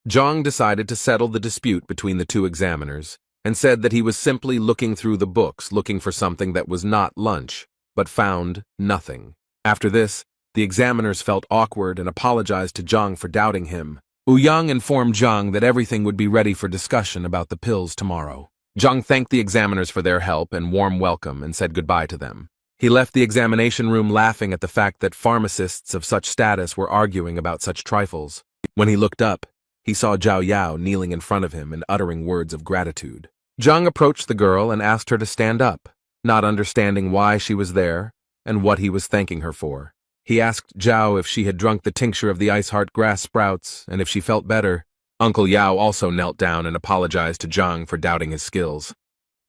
Zhang decided to settle the dispute between the two examiners, and said that he was simply looking through the books looking for something that was not lunch, but found nothing. After this, the examiners felt awkward and apologized to Zhang for doubting him. Yang informed Zhang that everything would be ready for discussion about the pills tomorrow. Zhang thanked the examiners for their help and warm welcome and said goodbye to them. He left the examination room laughing at the fact that pharmacists of such status were arguing about such trifles. When he looked up, he saw Zhao Yao kneeling in front of him and uttering words of gratitude. Zhang approached the girl and asked her to stand up, not understanding why she was there and what he was thanking her for. He asked Zhao if she had drunk the tincture of the ice heart grass sprouts and if she felt better. Uncle Yao also knelt down and apologized to Zhang for doubting his skills.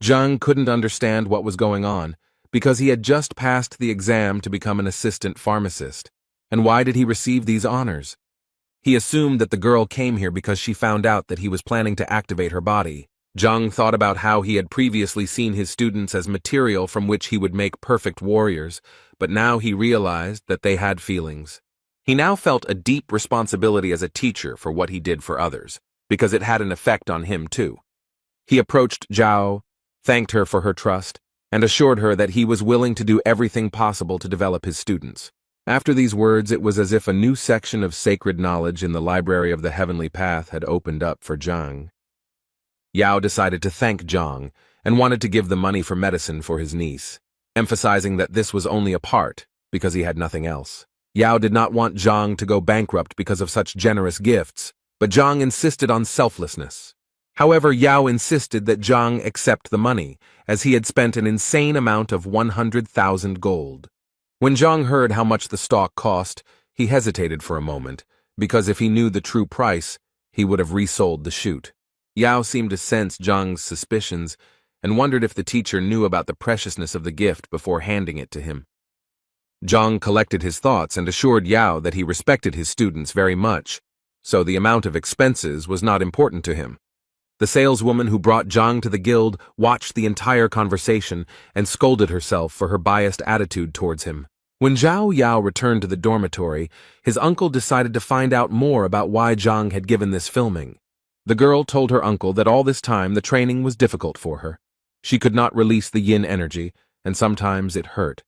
Zhang couldn't understand what was going on, because he had just passed the exam to become an assistant pharmacist. And why did he receive these honors? He assumed that the girl came here because she found out that he was planning to activate her body. Zhang thought about how he had previously seen his students as material from which he would make perfect warriors, but now he realized that they had feelings. He now felt a deep responsibility as a teacher for what he did for others, because it had an effect on him too. He approached Zhao, thanked her for her trust, and assured her that he was willing to do everything possible to develop his students. After these words, it was as if a new section of sacred knowledge in the library of the heavenly path had opened up for Zhang. Yao decided to thank Zhang and wanted to give the money for medicine for his niece, emphasizing that this was only a part because he had nothing else. Yao did not want Zhang to go bankrupt because of such generous gifts, but Zhang insisted on selflessness. However, Yao insisted that Zhang accept the money, as he had spent an insane amount of 100,000 gold. When Zhang heard how much the stock cost, he hesitated for a moment, because if he knew the true price, he would have resold the shoot. Yao seemed to sense Zhang's suspicions and wondered if the teacher knew about the preciousness of the gift before handing it to him. Zhang collected his thoughts and assured Yao that he respected his students very much, so the amount of expenses was not important to him. The saleswoman who brought Zhang to the guild watched the entire conversation and scolded herself for her biased attitude towards him. When Zhao Yao returned to the dormitory, his uncle decided to find out more about why Zhang had given this filming. The girl told her uncle that all this time the training was difficult for her. She could not release the yin energy, and sometimes it hurt.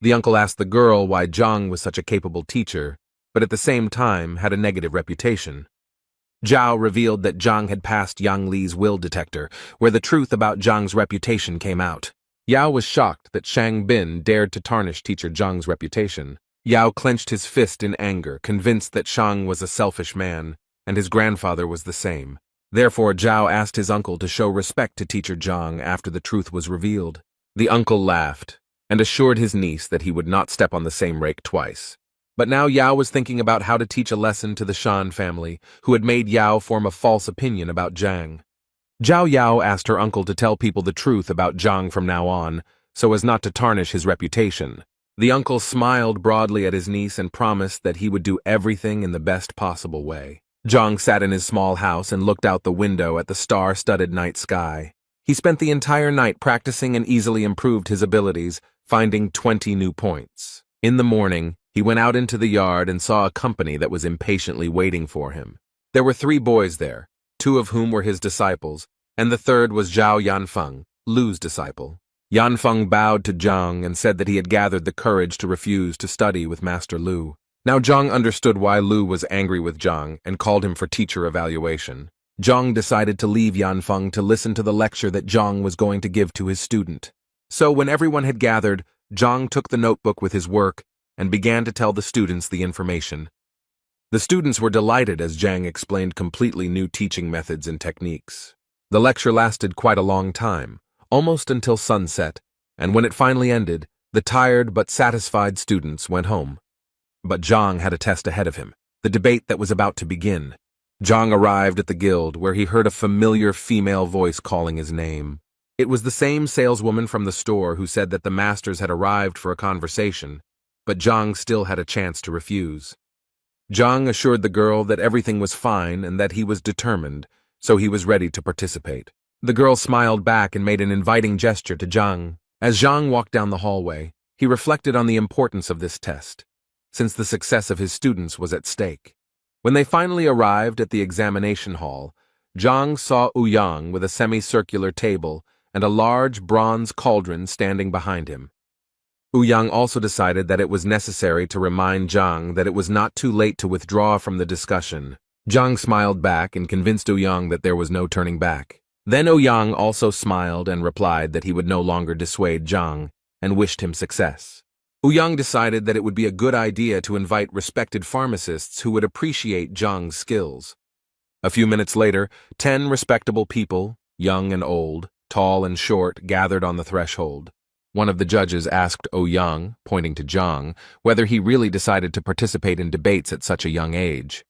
The uncle asked the girl why Zhang was such a capable teacher, but at the same time had a negative reputation. Zhao revealed that Zhang had passed Yang Li's will detector, where the truth about Zhang's reputation came out. Yao was shocked that Shang Bin dared to tarnish teacher Zhang's reputation. Yao clenched his fist in anger, convinced that Shang was a selfish man, and his grandfather was the same. Therefore, Zhao asked his uncle to show respect to teacher Zhang after the truth was revealed. The uncle laughed, and assured his niece that he would not step on the same rake twice. But now Yao was thinking about how to teach a lesson to the Shan family, who had made Yao form a false opinion about Zhang. Zhao Yao asked her uncle to tell people the truth about Zhang from now on, so as not to tarnish his reputation. The uncle smiled broadly at his niece and promised that he would do everything in the best possible way. Zhang sat in his small house and looked out the window at the star-studded night sky. He spent the entire night practicing and easily improved his abilities, finding 20 new points. In the morning, he went out into the yard and saw a company that was impatiently waiting for him. There were 3 boys there, 2 of whom were his disciples, and the third was Zhao Yanfeng, Lu's disciple. Yanfeng bowed to Zhang and said that he had gathered the courage to refuse to study with Master Lu. Now Zhang understood why Lu was angry with Zhang and called him for teacher evaluation. Zhang decided to leave Yanfeng to listen to the lecture that Zhang was going to give to his student. So when everyone had gathered, Zhang took the notebook with his work and began to tell the students the information. The students were delighted as Zhang explained completely new teaching methods and techniques. The lecture lasted quite a long time, almost until sunset, and when it finally ended, the tired but satisfied students went home. But Zhang had a test ahead of him, the debate that was about to begin. Zhang arrived at the guild where he heard a familiar female voice calling his name. It was the same saleswoman from the store who said that the masters had arrived for a conversation, but Zhang still had a chance to refuse. Zhang assured the girl that everything was fine and that he was determined, so he was ready to participate. The girl smiled back and made an inviting gesture to Zhang. As Zhang walked down the hallway, he reflected on the importance of this test, since the success of his students was at stake. When they finally arrived at the examination hall, Zhang saw Ouyang with a semicircular table and a large bronze cauldron standing behind him. Ouyang also decided that it was necessary to remind Zhang that it was not too late to withdraw from the discussion. Zhang smiled back and convinced Ouyang that there was no turning back. Then Ouyang also smiled and replied that he would no longer dissuade Zhang and wished him success. Ouyang decided that it would be a good idea to invite respected pharmacists who would appreciate Zhang's skills. A few minutes later, 10 respectable people, young and old, tall and short, gathered on the threshold. One of the judges asked Ouyang, pointing to Zhang, whether he really decided to participate in debates at such a young age.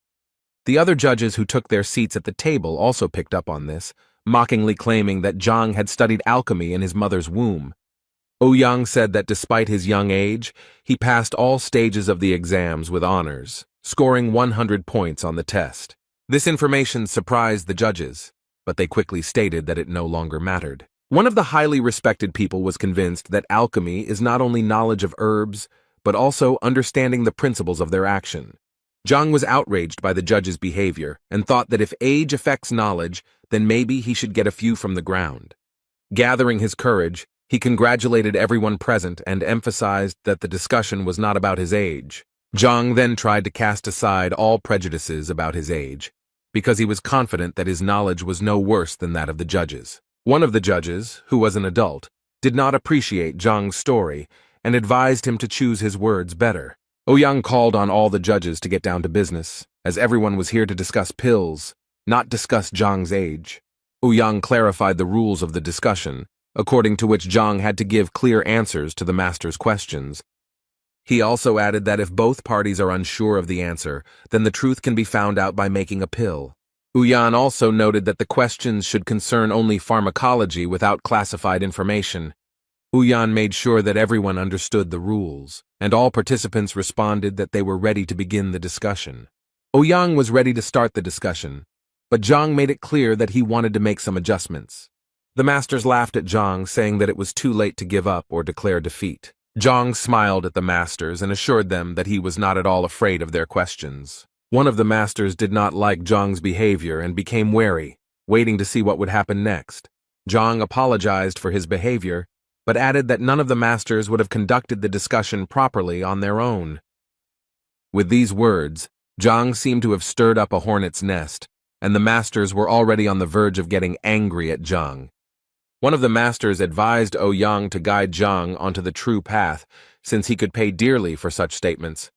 The other judges who took their seats at the table also picked up on this, mockingly claiming that Zhang had studied alchemy in his mother's womb. Ouyang said that despite his young age, he passed all stages of the exams with honors, scoring 100 points on the test. This information surprised the judges, but they quickly stated that it no longer mattered. One of the highly respected people was convinced that alchemy is not only knowledge of herbs, but also understanding the principles of their action. Zhang was outraged by the judge's behavior and thought that if age affects knowledge, then maybe he should get a few from the ground. Gathering his courage, he congratulated everyone present and emphasized that the discussion was not about his age. Zhang then tried to cast aside all prejudices about his age, because he was confident that his knowledge was no worse than that of the judges. One of the judges, who was an adult, did not appreciate Zhang's story and advised him to choose his words better. Ouyang called on all the judges to get down to business, as everyone was here to discuss pills, not discuss Zhang's age. Ouyang clarified the rules of the discussion, according to which Zhang had to give clear answers to the master's questions. He also added that if both parties are unsure of the answer, then the truth can be found out by making a pill. Ouyang also noted that the questions should concern only pharmacology without classified information. Ouyang made sure that everyone understood the rules, and all participants responded that they were ready to begin the discussion. Ouyang was ready to start the discussion, but Zhang made it clear that he wanted to make some adjustments. The masters laughed at Zhang, saying that it was too late to give up or declare defeat. Zhang smiled at the masters and assured them that he was not at all afraid of their questions. One of the masters did not like Zhang's behavior and became wary, waiting to see what would happen next. Zhang apologized for his behavior, but added that none of the masters would have conducted the discussion properly on their own. With these words, Zhang seemed to have stirred up a hornet's nest, and the masters were already on the verge of getting angry at Zhang. One of the masters advised Ouyang to guide Zhang onto the true path, since he could pay dearly for such statements.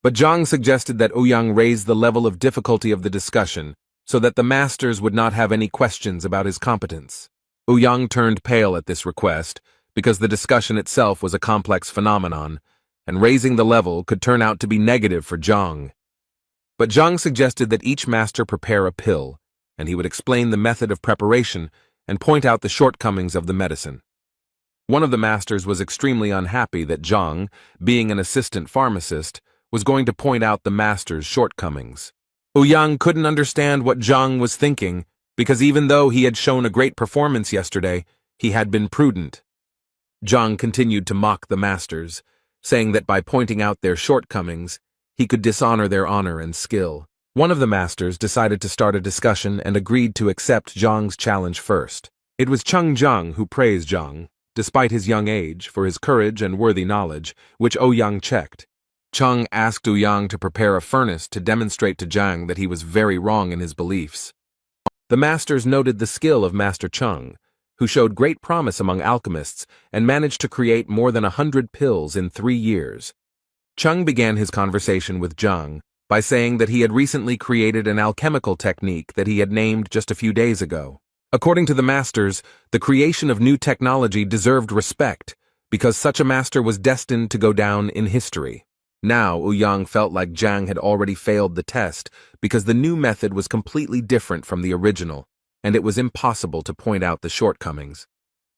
But Zhang suggested that Ouyang raise the level of difficulty of the discussion, so that the masters would not have any questions about his competence. Ouyang turned pale at this request, because the discussion itself was a complex phenomenon, and raising the level could turn out to be negative for Zhang. But Zhang suggested that each master prepare a pill, and he would explain the method of preparation and point out the shortcomings of the medicine. One of the masters was extremely unhappy that Zhang, being an assistant pharmacist, was going to point out the master's shortcomings. Ouyang couldn't understand what Zhang was thinking, because even though he had shown a great performance yesterday, he had been prudent. Zhang continued to mock the masters, saying that by pointing out their shortcomings, he could dishonor their honor and skill. One of the masters decided to start a discussion and agreed to accept Zhang's challenge first. It was Cheng Zhang who praised Zhang, despite his young age, for his courage and worthy knowledge, which Ouyang checked. Cheng asked Ouyang to prepare a furnace to demonstrate to Zhang that he was very wrong in his beliefs. The masters noted the skill of Master Cheng, who showed great promise among alchemists and managed to create more than 100 pills in 3 years. Cheng began his conversation with Zhang by saying that he had recently created an alchemical technique that he had named just a few days ago. According to the masters, the creation of new technology deserved respect, because such a master was destined to go down in history. Now, Ouyang felt like Zhang had already failed the test, because the new method was completely different from the original, and it was impossible to point out the shortcomings.